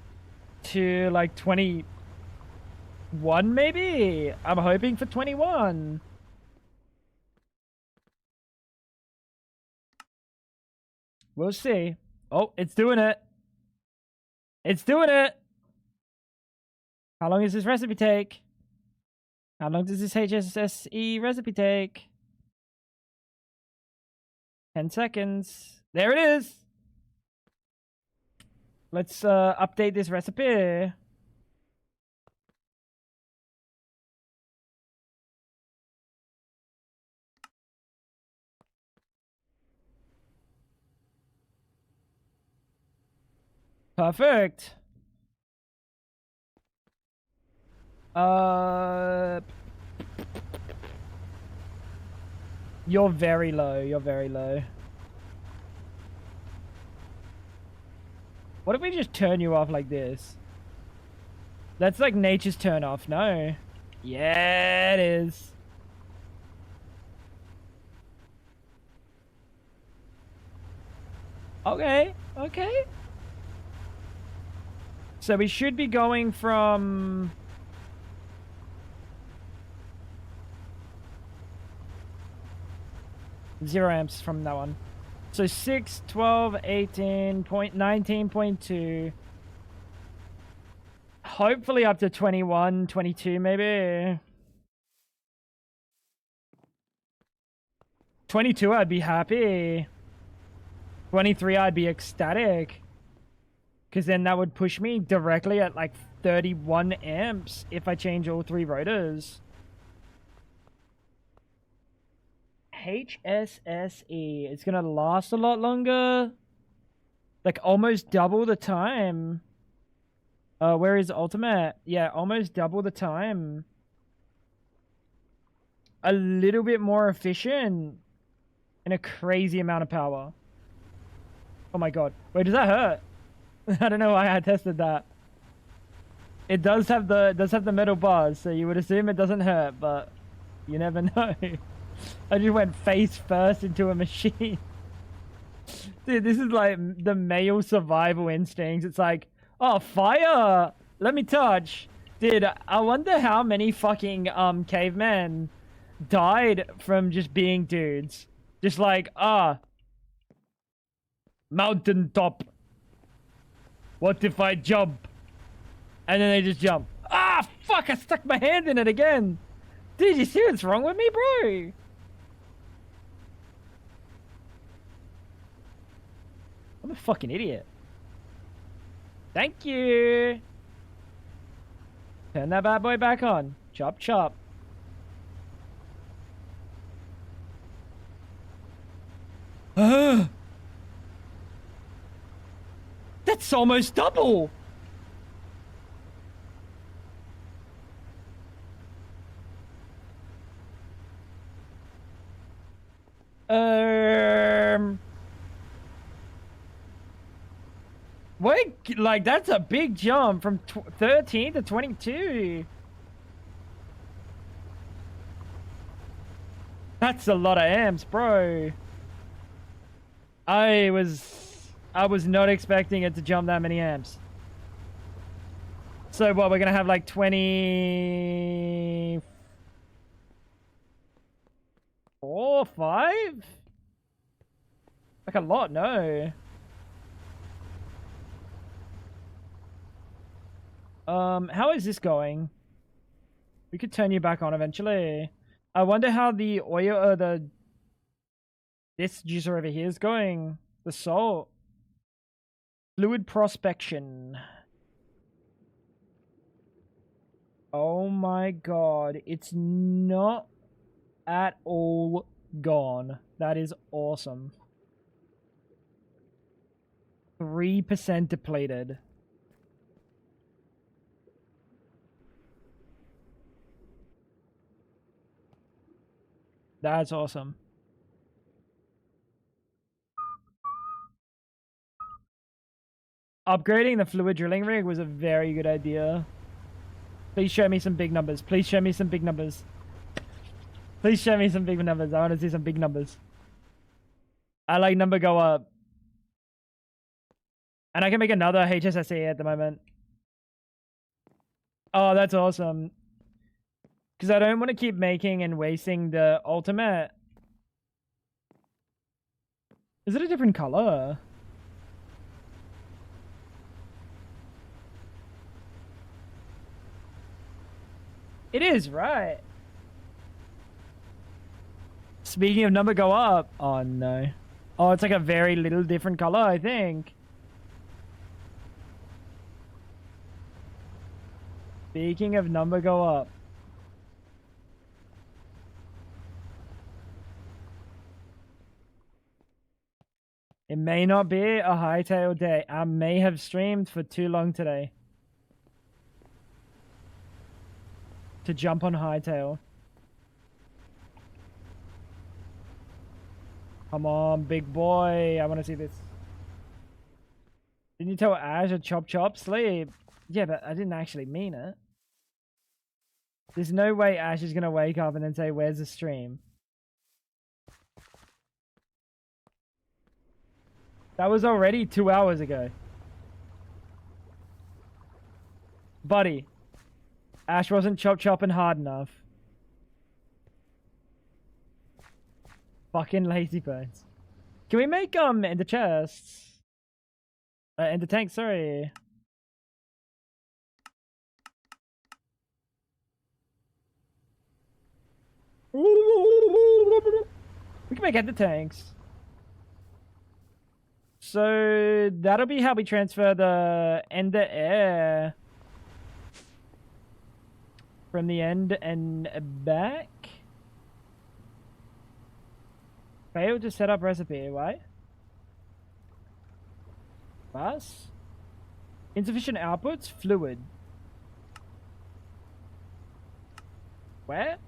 to, like, 21, maybe? I'm hoping for 21. We'll see. Oh, it's doing it. It's doing it. How long does this recipe take? How long does this HSSE recipe take? 10 seconds. There it is. Let's update this recipe. Perfect. You're very low. You're very low. What if we just turn you off like this? That's like nature's turn off. No. Yeah, it is. Okay. Okay. So we should be going from... 0 amps from that one. So 6, 12, 18, 19.2. Hopefully up to 21, 22 maybe. 22 I'd be happy. 23 I'd be ecstatic. Because then that would push me directly at like 31 amps if I change all 3 rotors. HSSE. It's gonna last a lot longer. Like almost double the time. Where is Ultimate? Yeah, almost double the time. A little bit more efficient. And a crazy amount of power. Oh my god. Wait, does that hurt? I don't know why I tested that. It does have the metal bars, so you would assume it doesn't hurt, but you never know. I just went face first into a machine. Dude, this is like the male survival instincts. It's like, oh, fire! Let me touch. Dude, I wonder how many fucking cavemen died from just being dudes. Just like, mountaintop. What if I jump? And then they just jump. Ah, fuck, I stuck my hand in it again. Dude, you see what's wrong with me, bro? I'm a fucking idiot. Thank you. Turn that bad boy back on. Chop, chop. That's almost double. Wait, like that's a big jump from 13 to 22. That's a lot of amps, bro. I was not expecting it to jump that many amps. So what, we're gonna have like 24, 5? Like a lot, no. How is this going? We could turn you back on eventually. I wonder how the oil, this juicer over here is going. The salt. Fluid prospection. Oh my god. It's not at all gone. That is awesome. 3% depleted. That's awesome. Upgrading the fluid drilling rig was a very good idea. Please show me some big numbers. Please show me some big numbers. Please show me some big numbers. I want to see some big numbers. I like number go up. And I can make another HSSE at the moment. Oh, that's awesome. Because I don't want to keep making and wasting the ultimate. Is it a different color? It is, right? Speaking of number go up. Oh, no. Oh, it's like a very little different color, I think. Speaking of number go up. It may not be a hightail day. I may have streamed for too long today to jump on hightail. Come on, big boy. I want to see this. Didn't you tell Ash to chop chop sleep? Yeah, but I didn't actually mean it. There's no way Ash is going to wake up and then say, where's the stream? That was already 2 hours ago. Buddy. Ash wasn't chop chopping hard enough. Fucking lazy bones. Can we make ender chests? Ender tanks, sorry. We can make ender tanks. So that'll be how we transfer the ender air from the end and back. Fail to set up recipe, right? Bus? Insufficient outputs? Fluid. Where?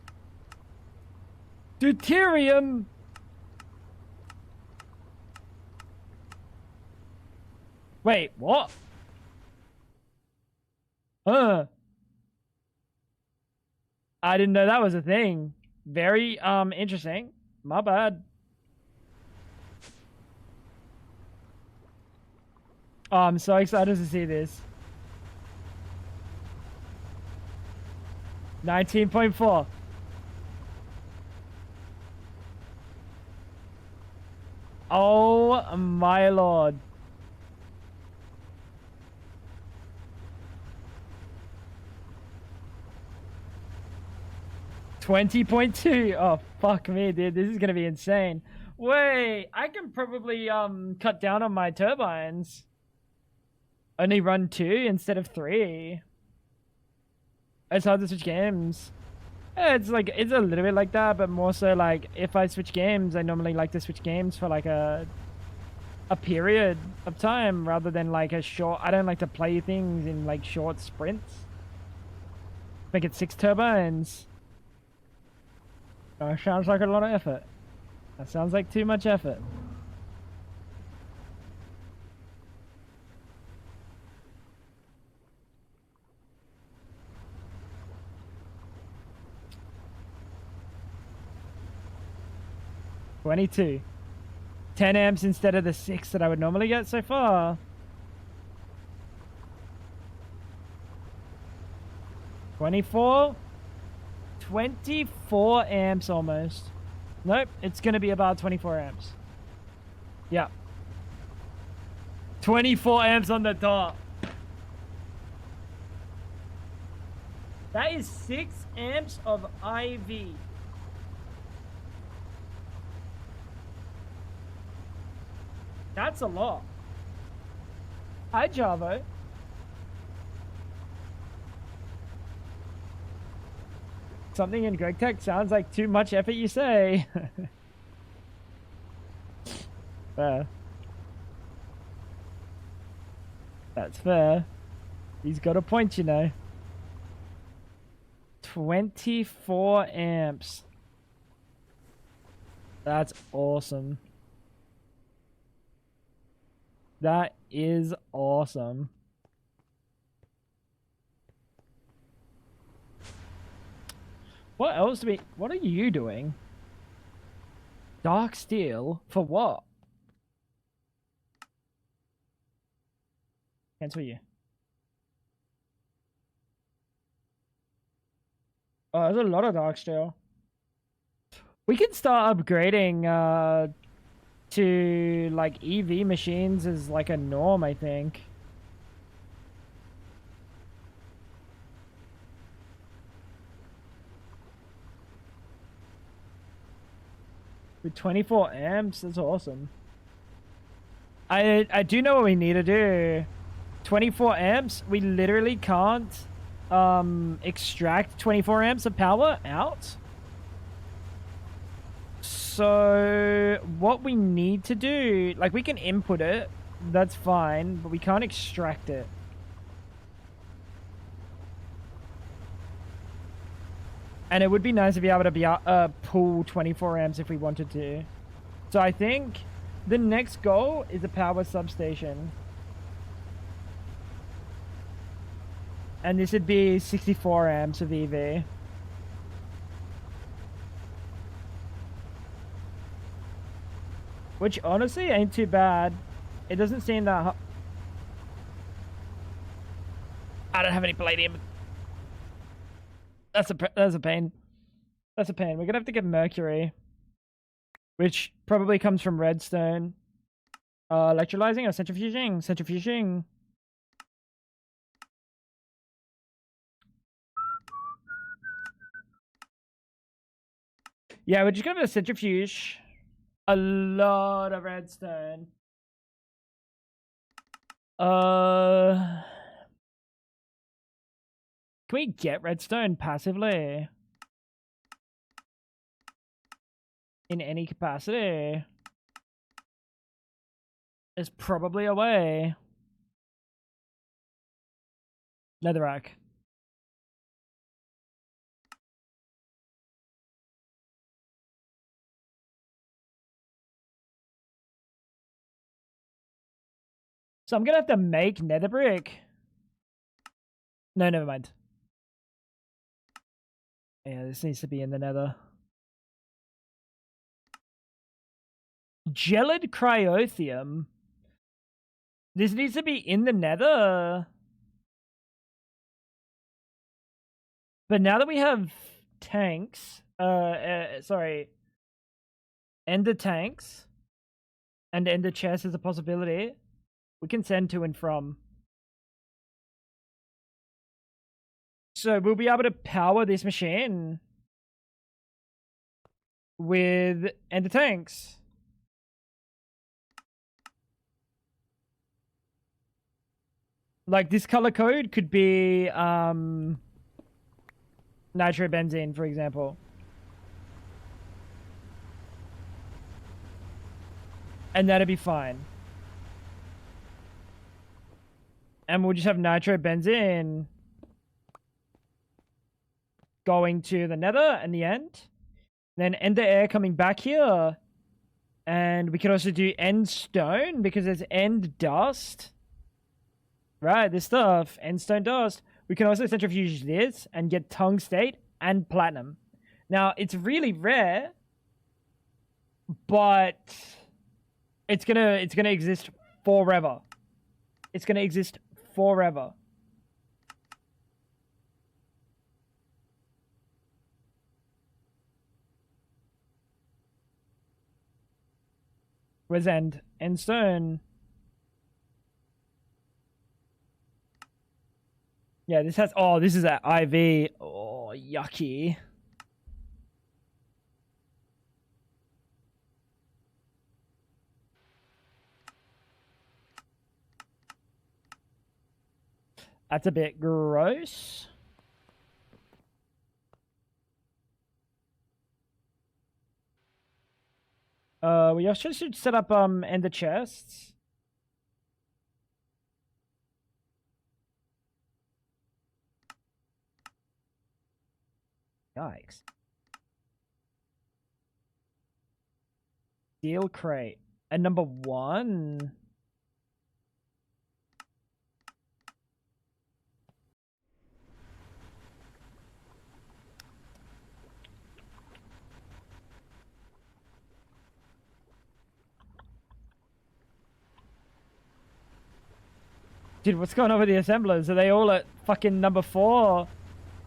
Deuterium! Wait, what? I didn't know that was a thing. Very, interesting. My bad. Oh, I'm so excited to see this. 19.4. Oh my lord. $20.2. Oh fuck me, dude. This is gonna be insane. Wait, I can probably cut down on my turbines. Only run 2 instead of 3. It's hard to switch games. Yeah, it's like, it's a little bit like that, but more so like if I switch games, I normally like to switch games for like a period of time rather than like a short. I don't like to play things in like short sprints. Make it 6 turbines. Sounds like a lot of effort. That sounds like too much effort. $22. 10 amps instead of the 6 that I would normally get so far. 24. 24 amps almost. Nope, it's gonna be about 24 amps. Yeah. 24 amps on the dot. That is 6 amps of IV. That's a lot. Hi, Javo. Something in Greg Tech sounds like too much effort, you say. Fair. That's fair. He's got a point, you know. 24 amps. That's awesome. That is awesome. What else do we... What are you doing? Dark steel? For what? Cancel you. Oh, there's a lot of dark steel. We can start upgrading to like EV machines as like a norm, I think. With 24 amps, that's awesome. I do know what we need to do. 24 amps, we literally can't extract 24 amps of power out. So what we need to do, like we can input it, that's fine, but we can't extract it. And it would be nice to be able to be pull 24 amps if we wanted to. So I think the next goal is a power substation. And this would be 64 amps of EV. Which honestly ain't too bad. It doesn't seem that I don't have any palladium. That's a pain. That's a pain. We're gonna have to get mercury. which probably comes from redstone. Electrolyzing or centrifuging? Centrifuging. Yeah, we're just gonna centrifuge a lot of redstone. Can we get redstone passively? In any capacity? There's probably a way. Netherrack. So I'm gonna have to make nether brick. No, never mind. Yeah, this needs to be in the nether. Gelid cryotheum. This needs to be in the nether. But now that we have tanks, sorry, ender tanks and ender chests is a possibility, we can send to and from. So we'll be able to power this machine with ender tanks. Like this color code could be nitrobenzene, for example. And that'd be fine. And we'll just have nitrobenzene going to the nether in the end. Then ender air coming back here. And we could also do end stone because there's end dust. Right, this stuff, end stone dust. We can also centrifuge this and get tungstate and platinum. Now, it's really rare, but it's gonna exist forever. It's gonna exist forever. Where's end? End stone. Yeah, this has... Oh, this is at IV. Oh, yucky. That's a bit gross. We also should set up ender chests. Yikes. Steel crate. And number 1. Dude, what's going on with the assemblers? Are they all at fucking number 4?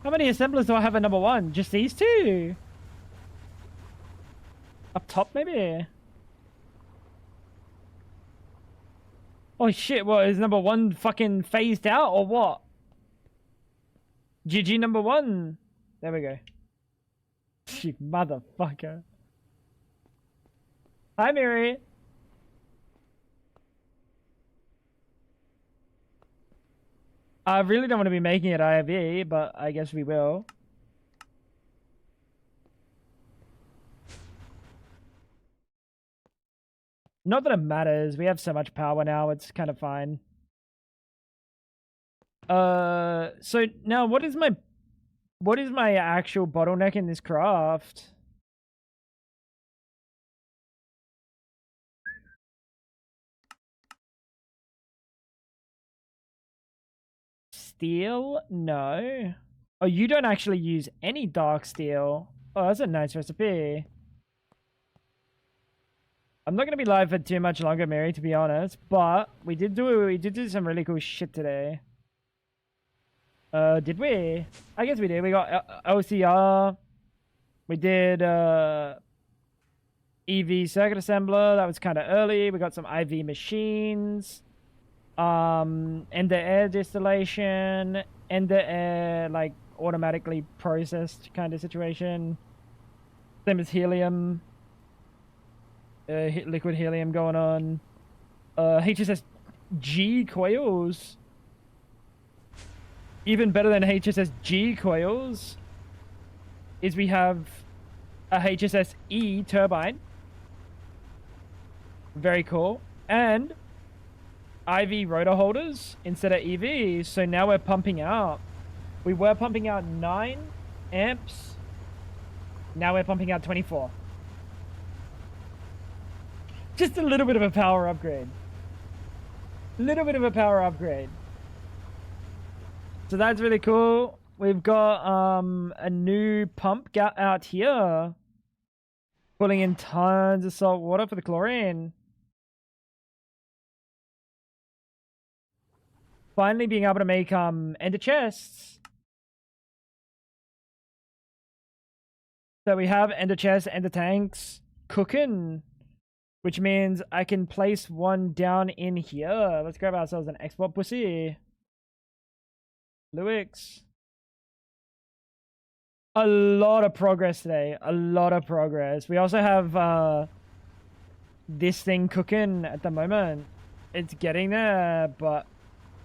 How many assemblers do I have at number 1? Just these 2? Up top, maybe? Oh shit, what, is number 1 fucking phased out or what? GG number 1. There we go. You motherfucker. Hi, Mary. I really don't want to be making it IV, but I guess we will. Not that it matters. We have so much power now. It's kind of fine. So now what is my actual bottleneck in this craft? Steel? No. Oh, you don't actually use any dark steel. Oh, that's a nice recipe. I'm not gonna be live for too much longer, Mary, to be honest, but we did do some really cool shit today. Did we? I guess we did. We got OCR. We did EV circuit assembler, that was kind of early. We got some IV machines. Ender air distillation, ender air, like, automatically processed kind of situation. Same as helium. Liquid helium going on. HSS G coils. Even better than HSS G coils is we have a HSS E turbine. Very cool. And IV rotor holders instead of EV. So now we're pumping out. We were pumping out 9 amps. Now we're pumping out 24. Just a little bit of a power upgrade. Little bit of a power upgrade. So that's really cool. We've got a new pump out here, pulling in tons of salt water for the chlorine. Finally being able to make ender chests. So we have ender chests, ender tanks cooking, which means I can place one down in here. Let's grab ourselves an export pussy. Luix. A lot of progress today. A lot of progress. We also have this thing cooking at the moment. It's getting there, but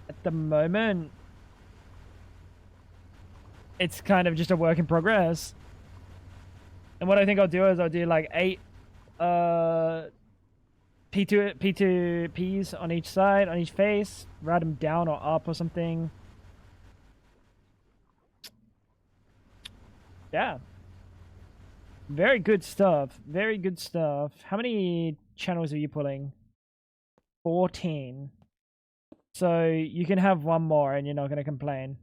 at the moment it's kind of just a work in progress. And what I think I'll do is I'll do like 8 P2Ps on each side, on each face, route them down or up or something. Yeah. Very good stuff. Very good stuff. How many channels are you pulling? 14. So you can have one more and you're not going to complain.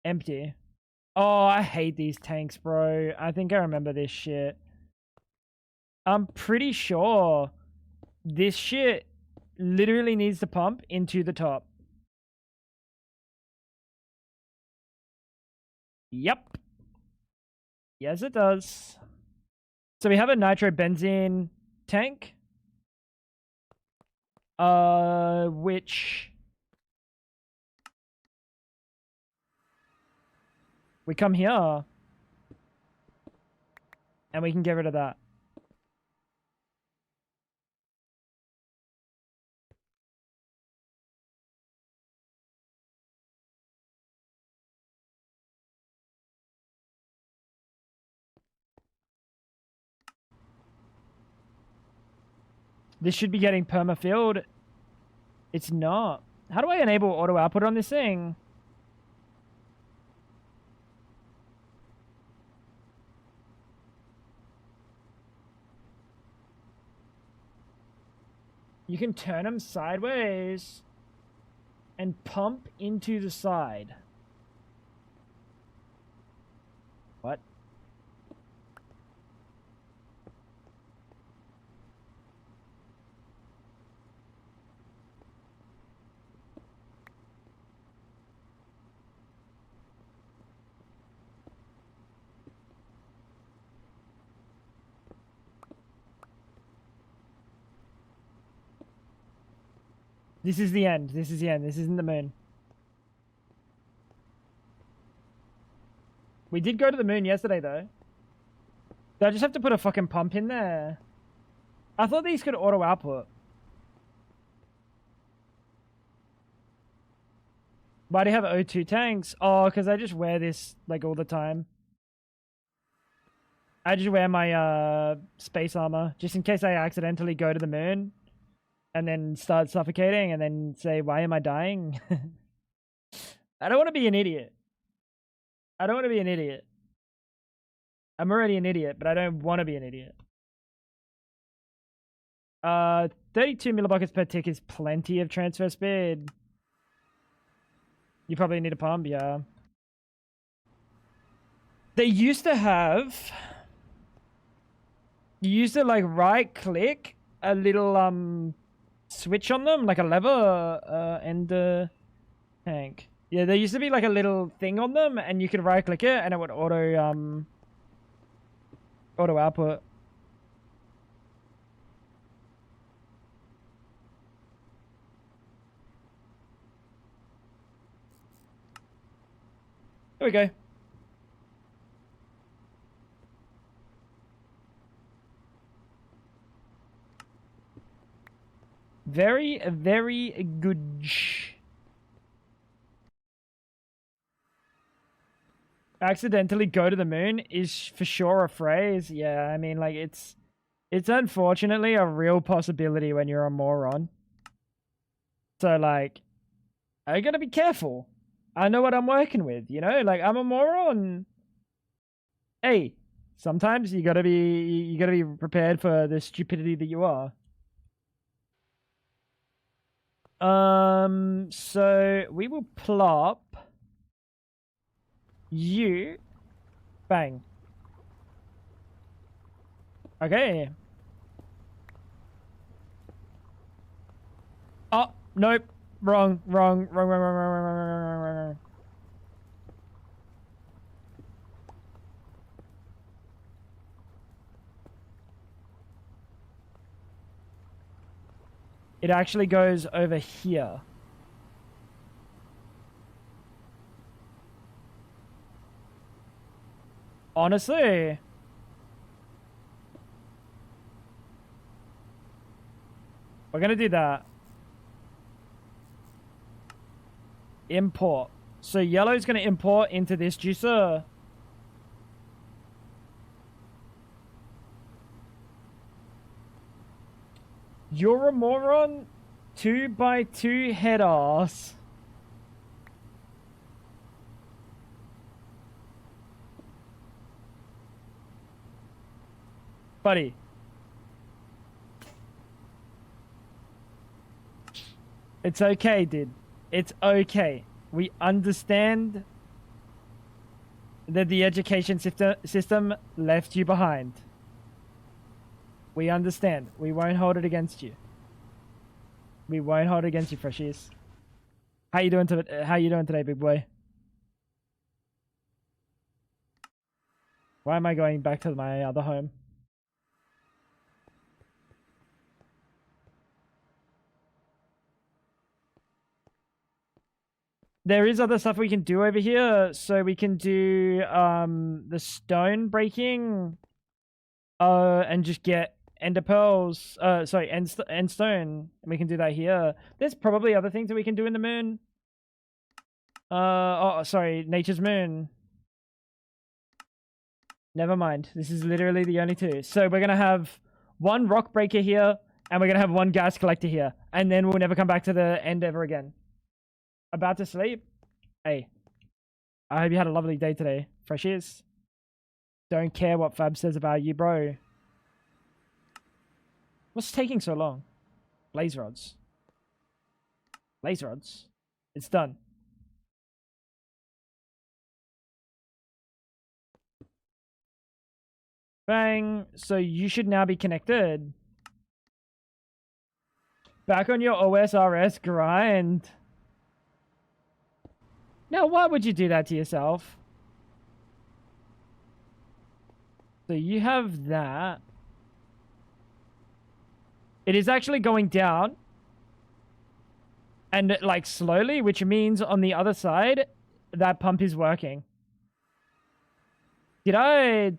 Empty. Oh, I hate these tanks, bro. I think I remember this shit. I'm pretty sure this shit literally needs to pump into the top. Yep. Yes, it does. So we have a nitrobenzene tank. Which we come here and we can get rid of that. This should be getting perma-filled. It's not. How do I enable auto output on this thing? You can turn them sideways and pump into the side. What? This is the end. This is the end. This isn't the moon. We did go to the moon yesterday, though. Do I just have to put a fucking pump in there? I thought these could auto output. Why do you have O2 tanks? Oh, because I just wear this, like, all the time. I just wear my space armor, just in case I accidentally go to the moon and then start suffocating and then say, why am I dying? I don't want to be an idiot. I don't want to be an idiot. I'm already an idiot, but I don't want to be an idiot. 32 millibuckets per tick is plenty of transfer speed. You probably need a pump, yeah. They used to have... You used to, like, right-click a little, switch on them, like a lever, and tank. Yeah, there used to be like a little thing on them, and you could right click it, and it would auto output. There we go. Very, very good. Accidentally go to the moon is for sure a phrase. Yeah, I mean, like, it's unfortunately a real possibility when you're a moron. So, like, I gotta be careful. I know what I'm working with, you know? Like, I'm a moron. Hey, sometimes you gotta be prepared for the stupidity that you are. So we will plop you. Bang. Okay. Oh, nope. Wrong. It actually goes over here. Honestly. We're gonna do that. Import. So yellow's gonna import into this juicer. You're a moron. 2x2 head ass. Buddy. It's okay, dude. It's okay. We understand that the education system left you behind. We understand. We won't hold it against you. We won't hold it against you, freshies. How you doing today, big boy? Why am I going back to my other home? There is other stuff we can do over here. So we can do the stone breaking and just get ender pearls. Sorry, end stone. And we can do that here. There's probably other things that we can do in the moon. Oh, sorry, nature's moon. Never mind. This is literally the only two. So we're gonna have one rock breaker here, and we're gonna have one gas collector here, and then we'll never come back to the end ever again. About to sleep? Hey, I hope you had a lovely day today, freshies. Don't care what Fab says about you, bro. What's taking so long? Blaze rods. Blaze rods. It's done. Bang. So you should now be connected. Back on your OSRS grind. Now, why would you do that to yourself? So you have that. It is actually going down. And like slowly, which means on the other side, that pump is working. Did I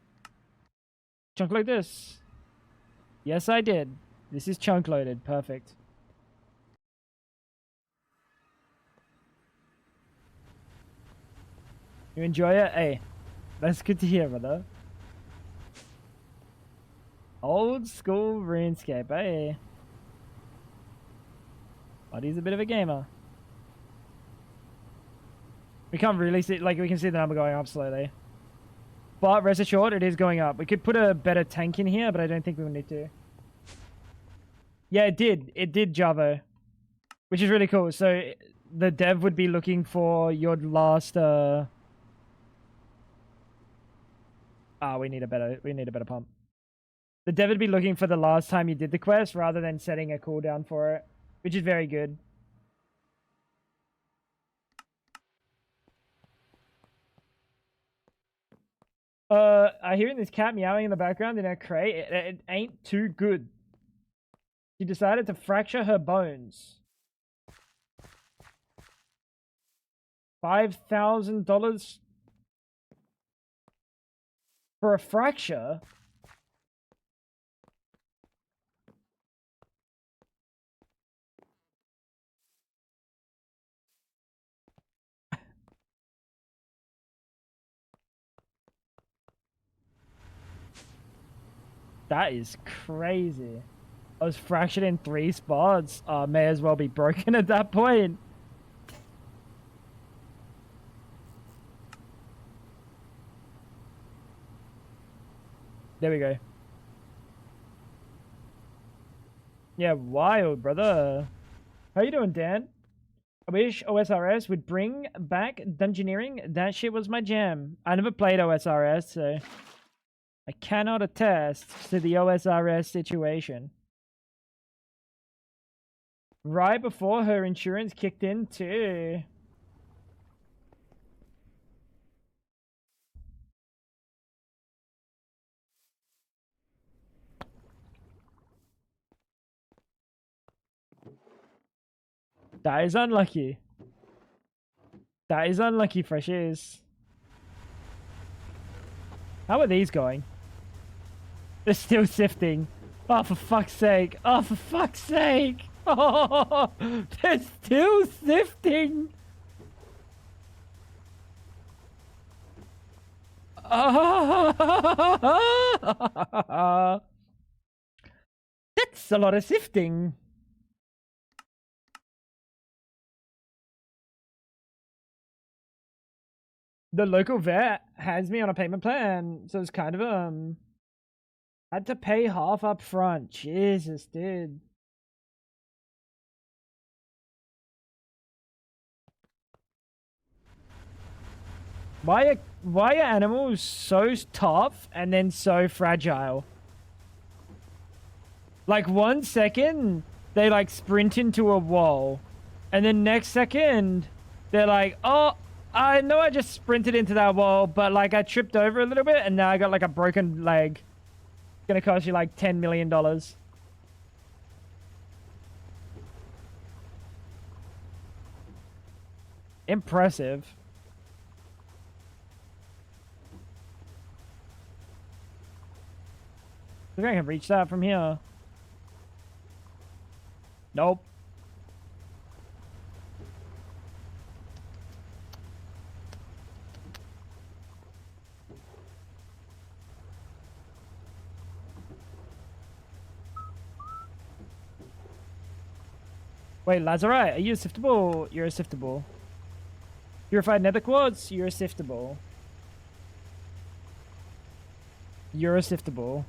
chunk load this? Yes, I did. This is chunk loaded. Perfect. You enjoy it? Hey, that's good to hear, brother. Old school RuneScape, hey. Buddy's a bit of a gamer. We can't really see, like, we can see the number going up slowly. But rest assured, it is going up. We could put a better tank in here, but I don't think we will need to. Yeah, it did. It did, Javo. Which is really cool. So, the dev would be looking for your last, we need a better pump. The dev would be looking for the last time you did the quest rather than setting a cooldown for it. which is very good. I hear this cat meowing in the background in her crate. It ain't too good. She decided to fracture her bones. $5,000 for a fracture? That is crazy. I was fractured in 3 spots. May as well be broken at that point. There we go. Yeah, wild, brother. How you doing, Dan? I wish OSRS would bring back Dungeoneering. That shit was my jam. I never played OSRS, so I cannot attest to the OSRS situation. Right before her insurance kicked in, too. That is unlucky. That is unlucky, Freshies. How are these going? They're still sifting. Oh, for fuck's sake. Oh, for fuck's sake. Oh, they're still sifting. Oh, that's a lot of sifting. The local vet has me on a payment plan, so it's kind of had to pay half up front. Jesus, dude. Why are animals so tough and then so fragile? Like 1 second they like sprint into a wall, and then next second they're like, oh, I know I just sprinted into that wall, but like I tripped over a little bit and now I got like a broken leg. It's gonna cost you like $10 million. Impressive. I think I can reach that from here. Nope. Wait, Lazarite, are you a siftable? You're a siftable. Purified nether quartz, you're a siftable. You're a siftable.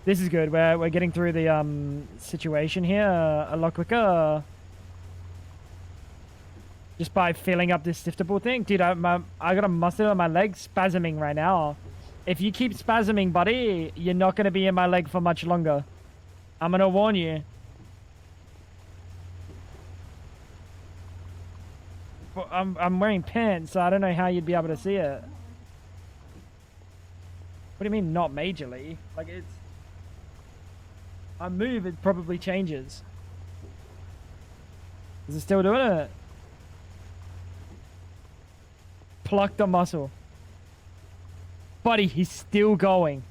This is good. We're getting through the situation here a lot quicker. Just by filling up this siftable thing. Dude, I got a muscle on my leg spasming right now. If you keep spasming, buddy, you're not going to be in my leg for much longer. I'm going to warn you. Well, I'm wearing pants, so I don't know how you'd be able to see it. What do you mean, not majorly? Like, it's... I move, it probably changes. Is it still doing it? Pluck the muscle. Buddy, he's still going.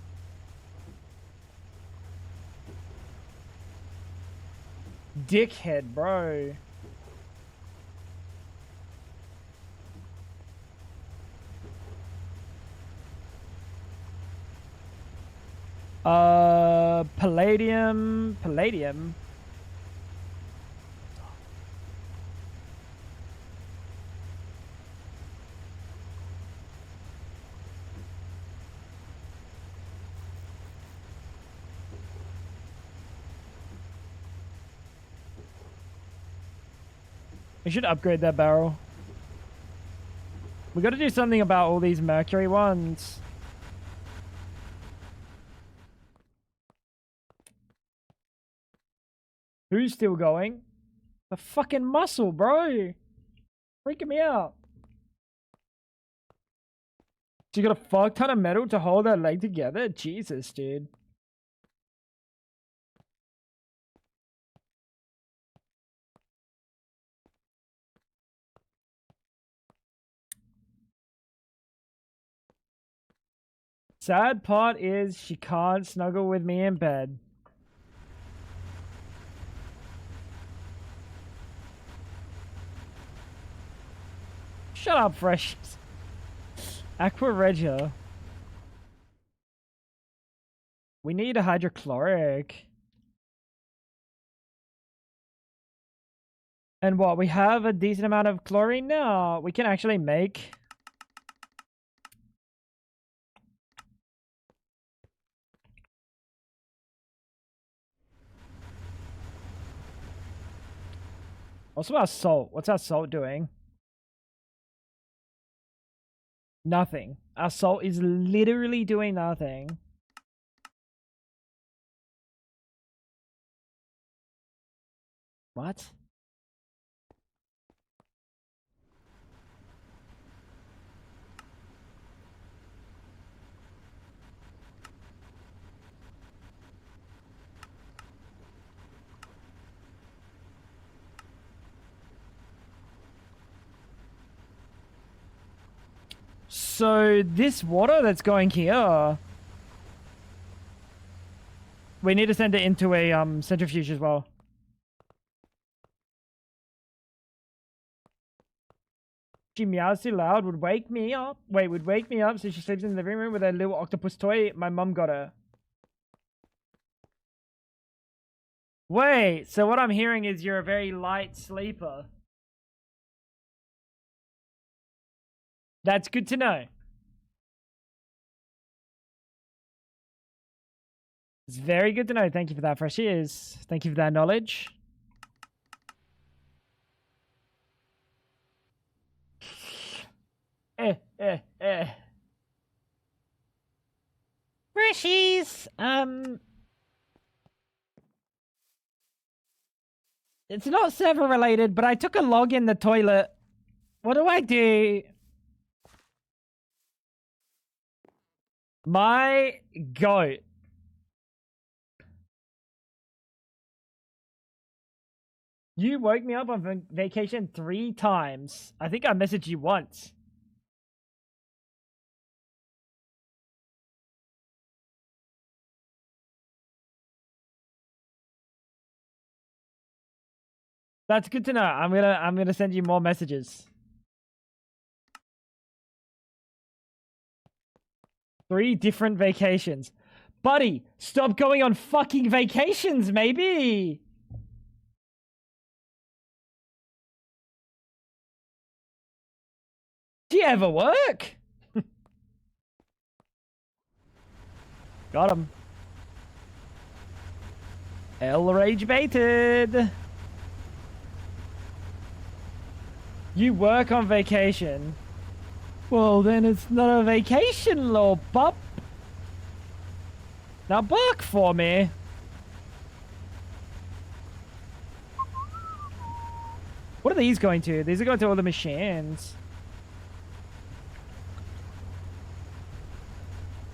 Dickhead, bro. Palladium. We should upgrade that barrel. We got to do something about all these mercury ones. 2 still going. The fucking muscle, bro. Freaking me out. She got a fuck ton of metal to hold her leg together? Jesus, dude. Sad part is she can't snuggle with me in bed. Shut up, Fresh. Aqua Regia. We need a hydrochloric. And what? We have a decent amount of chlorine now. We can actually make... Also our salt. What's our salt doing? Nothing. Our salt is literally doing nothing. What? So this water that's going here, we need to send it into a centrifuge as well. She meows too loud, would wake me up. Wait, would wake me up so she sleeps in the living room with a little octopus toy my mum got her. Wait, so what I'm hearing is you're a very light sleeper. That's good to know. It's very good to know. Thank you for that, Fresh Ears. Thank you for that knowledge. Freshies! It's not server related, but I took a log in the toilet. What do I do? My goat. You woke me up on vacation 3 times. I think I messaged you once. That's good to know. I'm gonna send you more messages. 3 different vacations. Buddy, stop going on fucking vacations, maybe. Do you ever work? Got him. L rage baited. You work on vacation. Well, then it's not a vacation, little pup. Now bark for me. What are these going to? These are going to all the machines.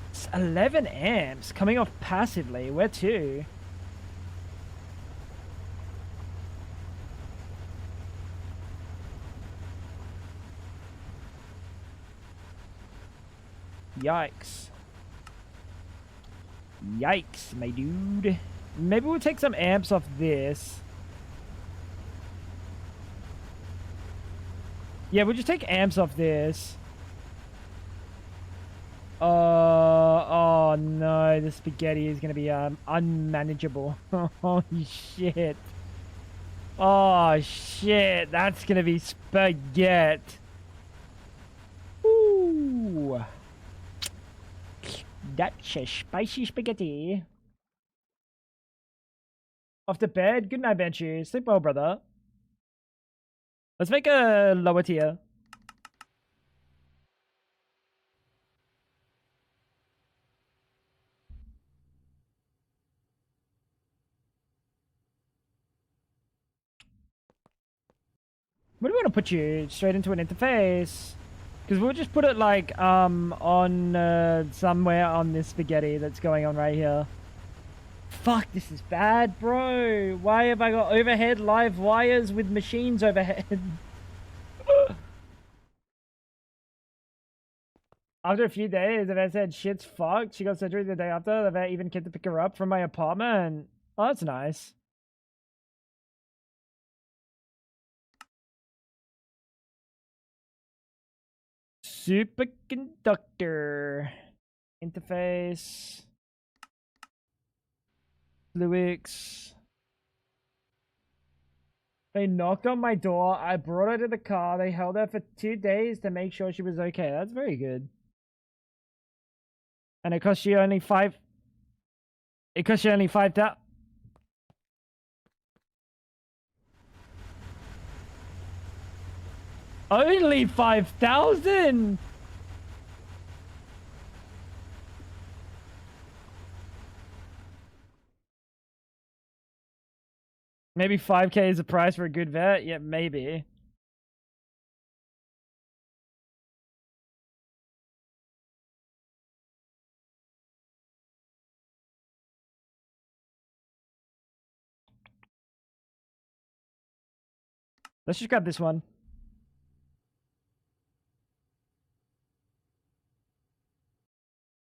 It's 11 amps coming off passively. Where to? Yikes. Yikes, my dude. Maybe we'll take some amps off this. Yeah, we'll just take amps off this. Oh no, the spaghetti is gonna be unmanageable. Holy shit. Oh shit, that's gonna be spaghetti. Ooh. That's a spicy spaghetti. Off to bed. Good night, Banshee. Sleep well, brother. Let's make a lower tier. Where do we want to put you? Straight into an interface? Because we'll just put it like on somewhere on this spaghetti that's going on right here. Fuck, this is bad, bro. Why have I got overhead live wires with machines overhead? After a few days, the vet said shit's fucked. She got surgery the day after. The vet even came to pick her up from my apartment. Oh, that's nice. Superconductor. Interface. Fluix. They knocked on my door. I brought her to the car. They held her for 2 days to make sure she was okay. That's very good. And it cost you only five. It cost you only 5,000. Only 5,000. Maybe 5K is the price for a good vet? Yeah, maybe. Let's just grab this one.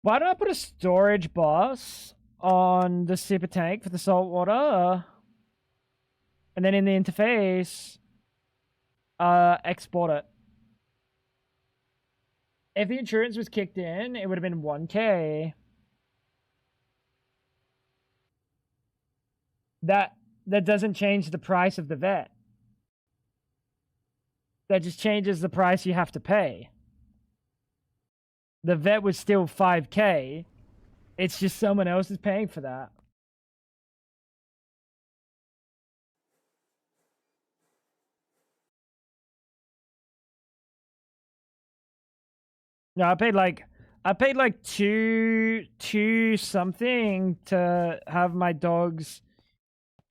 Why don't I put a storage boss on the super tank for the salt water? And then in the interface, export it. If the insurance was kicked in, it would have been 1K. That doesn't change the price of the vet. That just changes the price you have to pay. The vet was still 5K. It's just someone else is paying for that. No, I paid like two something to have my dog's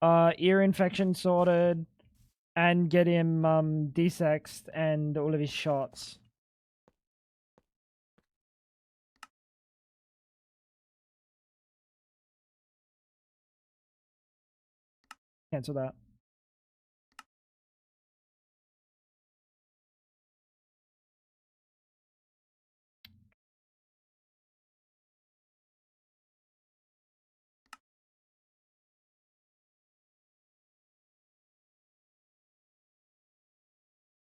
ear infection sorted and get him desexed and all of his shots. Cancel that.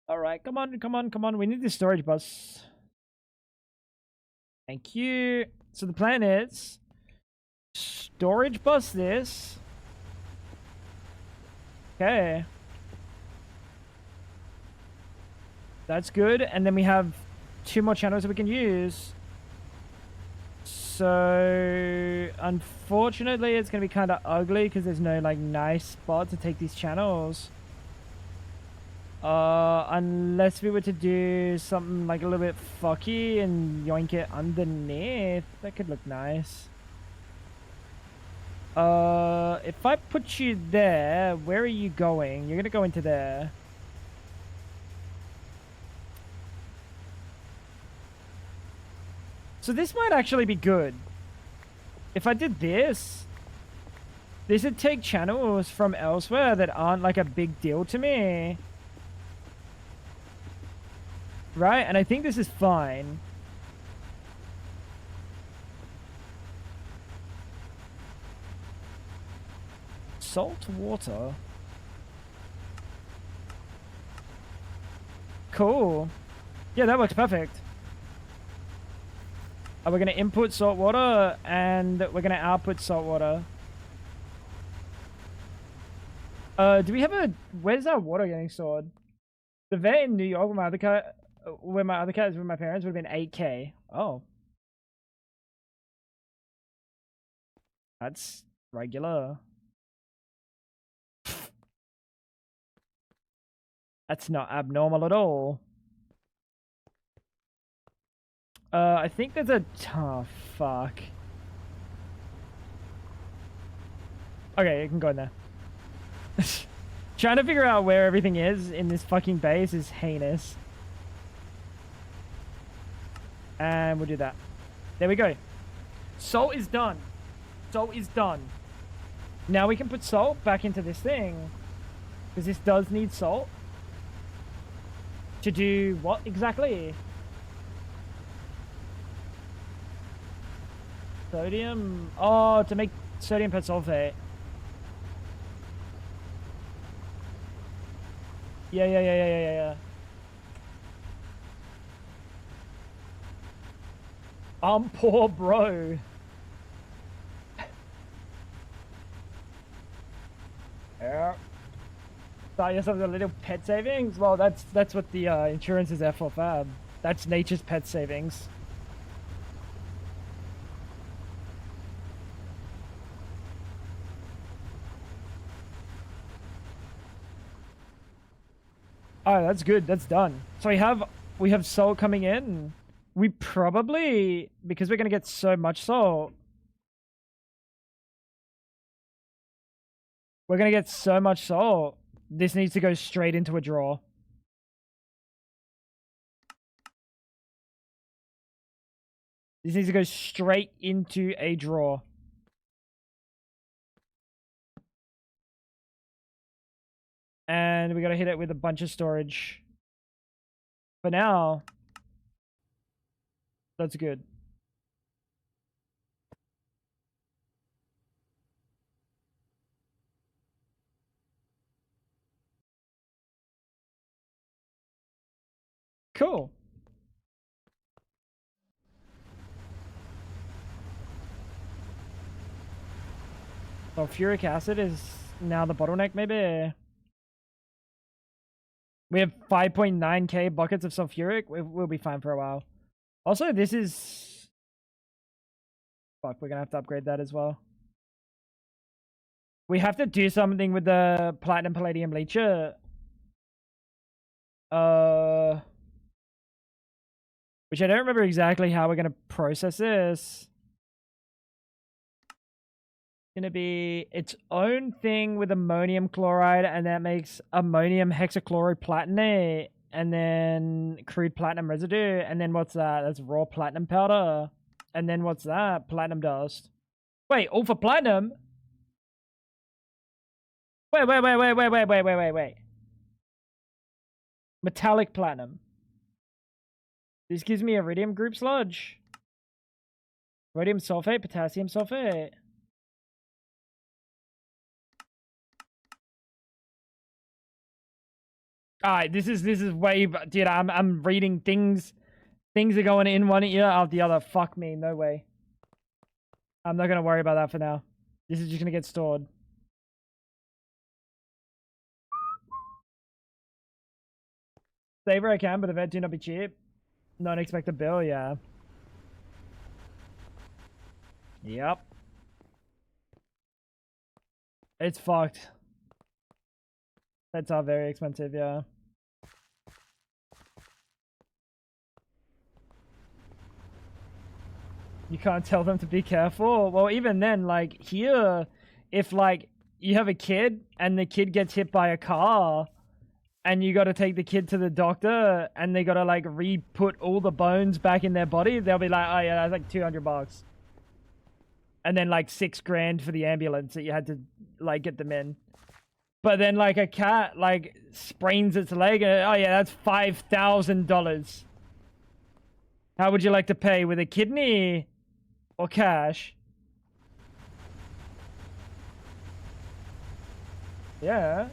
All right, come on, come on, come on. We need the storage bus. Thank you. So the plan is storage bus this. Okay. That's good. And then we have 2 more channels that we can use. So unfortunately, it's going to be kind of ugly because there's no like nice spot to take these channels. Unless we were to do something like a little bit fucky and yoink it underneath, that could look nice. If I put you there, where are you going? You're gonna go into there. So this might actually be good. If I did this, this would take channels from elsewhere that aren't like a big deal to me. Right? And I think this is fine. Salt water. Cool. Yeah, that works perfect. We're going to input salt water and we're going to output salt water. Do we have a... Where's our water getting stored? The vet in New York where my other cat is with my parents would have been 8K. Oh. That's regular. That's not abnormal at all. I think there's a... Oh, fuck. Okay, you can go in there. Trying to figure out where everything is in this fucking base is heinous. And we'll do that. There we go. Salt is done. Salt is done. Now we can put salt back into this thing. Because this does need salt. To do what exactly? Sodium? Oh, to make sodium persulfate. Yeah. Poor bro. Yeah. Start yourself with a little pet savings? Well, that's what the insurance is there for, Fab. That's nature's pet savings. Oh, that's good. That's done. So we have salt coming in. We probably, because we're gonna get so much salt, we're gonna get so much salt. This needs to go straight into a drawer. This needs to go straight into a drawer. And we gotta hit it with a bunch of storage. For now, that's good. Cool. Sulfuric acid is now the bottleneck, maybe? We have 5.9k buckets of sulfuric. We'll be fine for a while. Also, this is... Fuck, we're gonna have to upgrade that as well. We have to do something with the platinum palladium leacher. Which I don't remember exactly how we're gonna process this. Gonna be its own thing with ammonium chloride, and that makes ammonium hexachloroplatinate, and then crude platinum residue, and then what's that? That's raw platinum powder. And then what's that? Platinum dust. Wait, all for platinum? Wait. Metallic platinum. This gives me iridium group sludge. Rhodium sulfate, potassium sulfate. Alright, this is way, dude. I'm reading things. Things are going in one ear out the other. Fuck me, no way. I'm not gonna worry about that for now. This is just gonna get stored. Save where I can, but the vet do not be cheap. Not expect a bill, yeah. Yep. It's fucked. Pets are very expensive, yeah. You can't tell them to be careful. Well, even then, like, here, if, like, you have a kid and the kid gets hit by a car and you got to take the kid to the doctor and they got to, like, re-put all the bones back in their body, they'll be like, oh, yeah, that's like $200. And then, like, $6,000 for the ambulance that you had to, like, get them in. But then, like, a cat, like, sprains its leg and, oh, yeah, that's $5,000. How would you like to pay? With a kidney or cash? Yeah.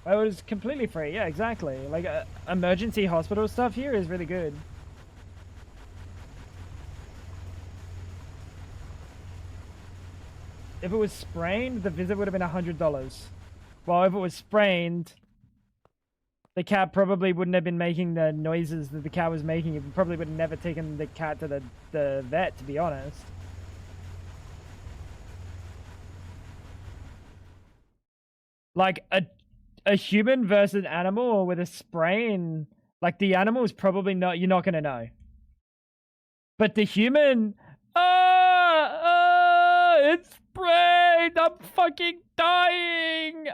It was completely free. Yeah, exactly. Like, emergency hospital stuff here is really good. If it was sprained, the visit would have been $100. Well, if it was sprained, the cat probably wouldn't have been making the noises that the cat was making. It probably would have never taken the cat to the vet, to be honest. Like, a human versus an animal with a sprain, like, the animal is probably not, you're not going to know. But the human, it's sprained! mind! I'm fucking dying!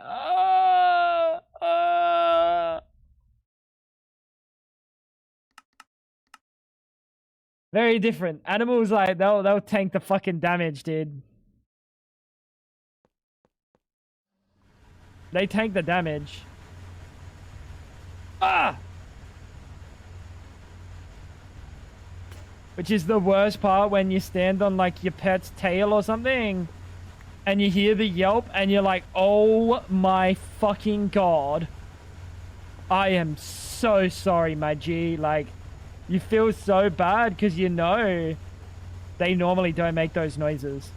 Very different. Animals, like, they'll tank the fucking damage, dude. They tank the damage. Ah! Which is the worst part when you stand on, like, your pet's tail or something, and you hear the yelp, and you're like, oh my fucking god. I am so sorry, my G. Like, you feel so bad because you know they normally don't make those noises.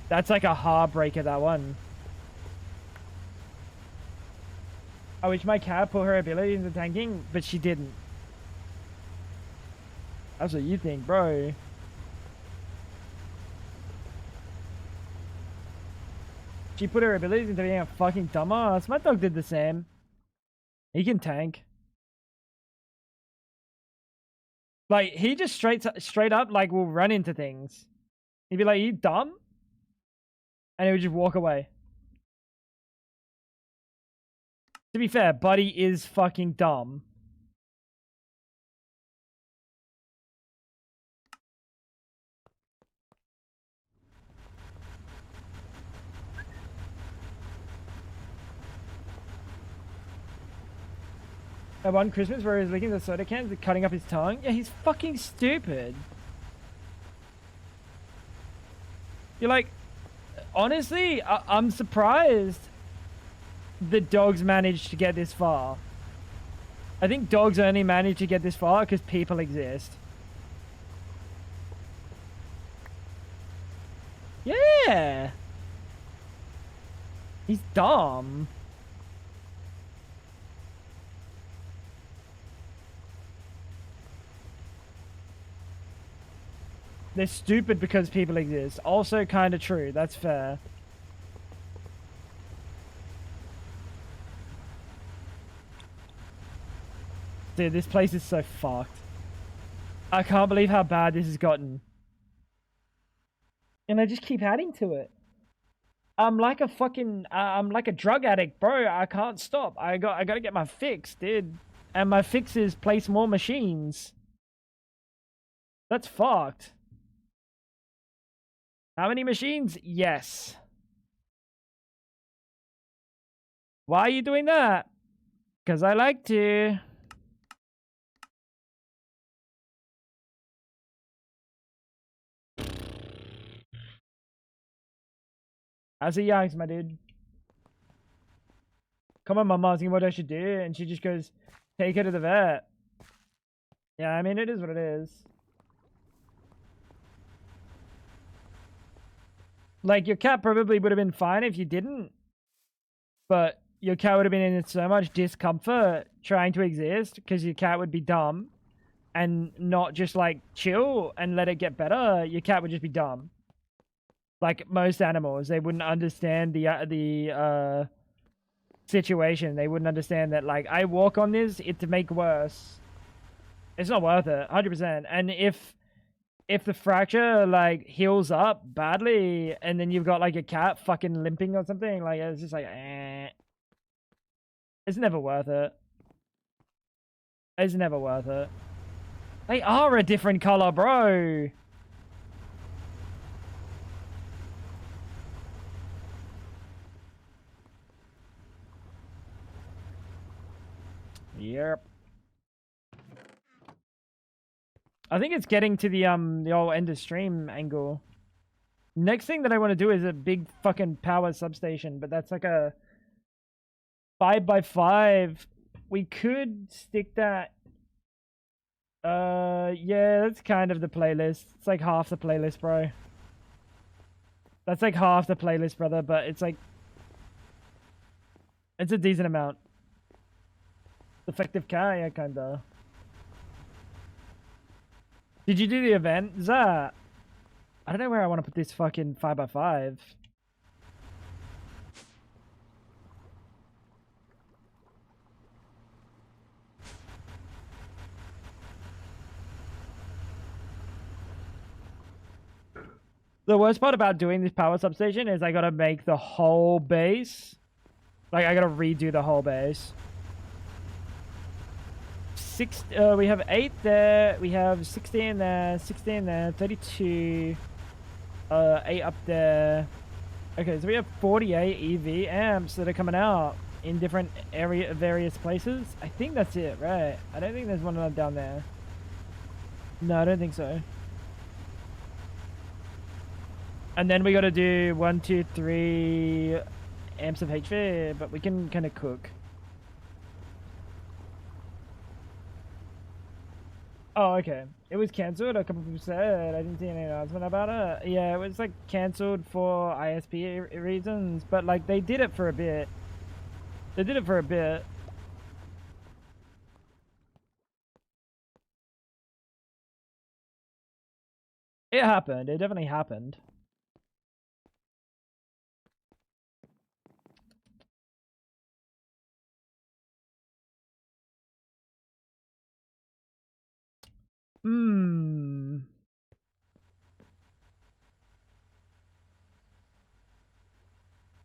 That's like a heartbreaker, that one. I wish my cat put her ability into tanking, but she didn't. That's what you think, bro. She put her abilities into being a fucking dumbass. My dog did the same. He can tank. Like, he just straight up, like, will run into things. He'd be like, you dumb? And he would just walk away. To be fair, Buddy is fucking dumb. That one Christmas where he was licking the soda cans and cutting up his tongue? Yeah, he's fucking stupid. You're like, honestly, I'm surprised the dogs managed to get this far. I think dogs only manage to get this far because people exist. Yeah. He's dumb. They're stupid because people exist. Also kind of true. That's fair. Dude, this place is so fucked. I can't believe how bad this has gotten. And I just keep adding to it. I'm like a fucking... I'm like a drug addict, bro. I can't stop. I gotta get my fix, dude. And my fix is place more machines. That's fucked. How many machines? Yes. Why are you doing that? Because I like to. How's the yikes, my dude? Come on, Mama, asking what I should do, and she just goes, take her to the vet. Yeah, I mean, it is what it is. Like, your cat probably would have been fine if you didn't. But your cat would have been in so much discomfort trying to exist because your cat would be dumb and not just, like, chill and let it get better. Your cat would just be dumb. Like most animals, they wouldn't understand the situation. They wouldn't understand that, like, I walk on this it to make worse. It's not worth it, 100%. And if the fracture, like, heals up badly and then you've got, like, a cat fucking limping or something, like, it's just like, eh. It's never worth it. It's never worth it. They are a different color, bro. Yep. I think it's getting to the old end of stream angle. Next thing that I want to do is a big fucking power substation, but that's like a 5x5. We could stick that. Yeah, that's kind of the playlist. It's like half the playlist, bro. That's like half the playlist, brother, but it's like, it's a decent amount. Effective car, yeah, kinda. Did you do the event? Zah? I don't know where I want to put this fucking 5x5. The worst part about doing this power substation is I gotta make the whole base. Like, I gotta redo the whole base. We have 8 there. We have 16 there, 16 there, 32. 8 up there. Okay, so we have 48 EV amps that are coming out in different various places. I think that's it, right? I don't think there's one of them down there. No, I don't think so. And then we got to do 1, 2, 3 amps of HV, but we can kind of cook. Oh, okay. It was cancelled. A couple people said. I didn't see any announcement about it. Yeah, it was like cancelled for ISP reasons, but like they did it for a bit. They did it for a bit. It happened. It definitely happened.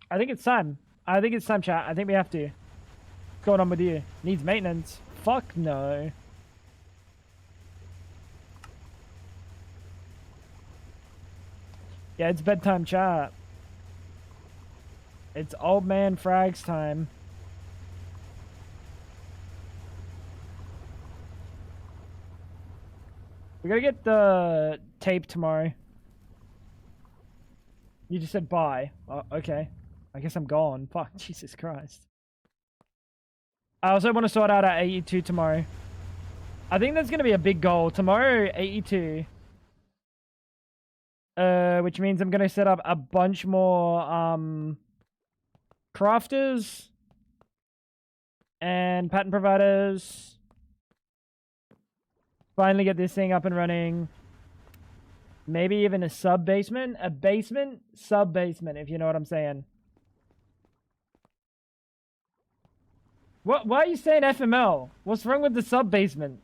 I think it's time. I think it's time, chat. I think we have to. What's going on with you? Needs maintenance? Fuck no. Yeah, it's bedtime, chat. It's old man frags time. We gotta get the tape tomorrow. You just said bye. Oh, okay. I guess I'm gone. Fuck, Jesus Christ. I also want to sort out our 82 tomorrow. I think that's gonna be a big goal. Tomorrow, 82. Which means I'm gonna set up a bunch more, crafters and pattern providers. Finally get this thing up and running. Maybe even a sub-basement? A basement? Sub-basement, if you know what I'm saying. What? Why are you saying FML? What's wrong with the sub-basement?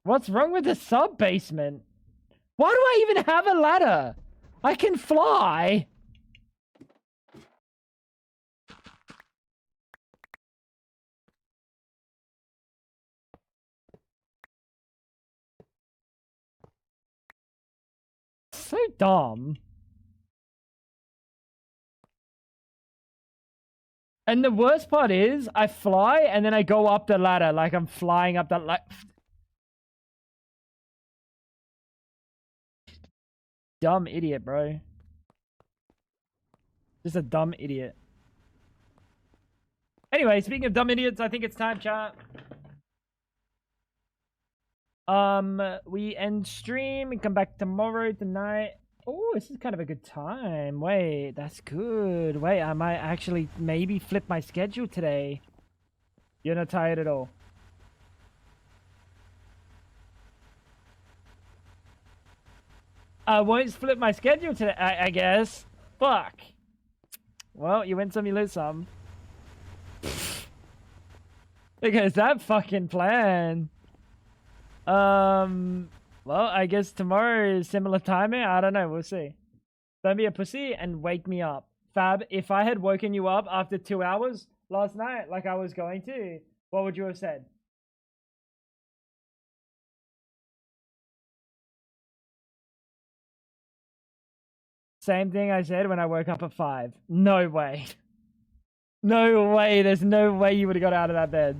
What's wrong with the sub-basement? Why do I even have a ladder? I can fly! So dumb. And the worst part is, I fly and then I go up the ladder like I'm flying up that ladder. Dumb idiot, bro. Just a dumb idiot. Anyway, speaking of dumb idiots, I think it's time, chat. We end stream and come back tomorrow tonight. Oh, this is kind of a good time. Wait, that's good. Wait, I might actually maybe flip my schedule today. You're not tired at all. I won't flip my schedule today, I guess. Fuck. Well, you win some, you lose some. Because that fucking plan. Well, I guess tomorrow is similar timing. I don't know. We'll see. Don't be a pussy and wake me up. Fab, if I had woken you up after 2 hours last night, like I was going to, what would you have said? Same thing I said when I woke up at 5. No way. No way. There's no way you would have got out of that bed.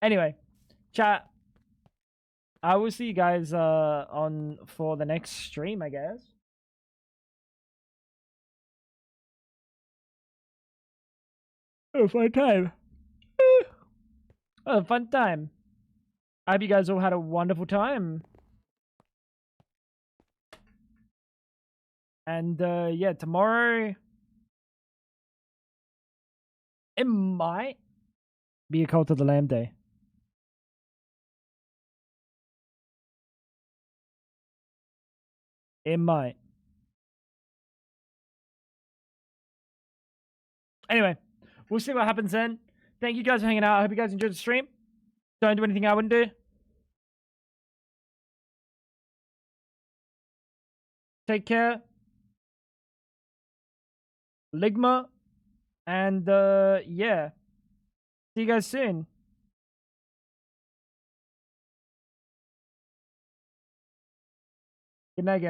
Anyway, chat. I will see you guys on for the next stream, I guess. Oh, fun time. Oh, fun time. I hope you guys all had a wonderful time. And yeah, tomorrow it might be a Cult of the Lamb day. It might. Anyway, we'll see what happens then. Thank you guys for hanging out. I hope you guys enjoyed the stream. Don't do anything I wouldn't do. Take care. Ligma. And yeah. See you guys soon. Good night, guys.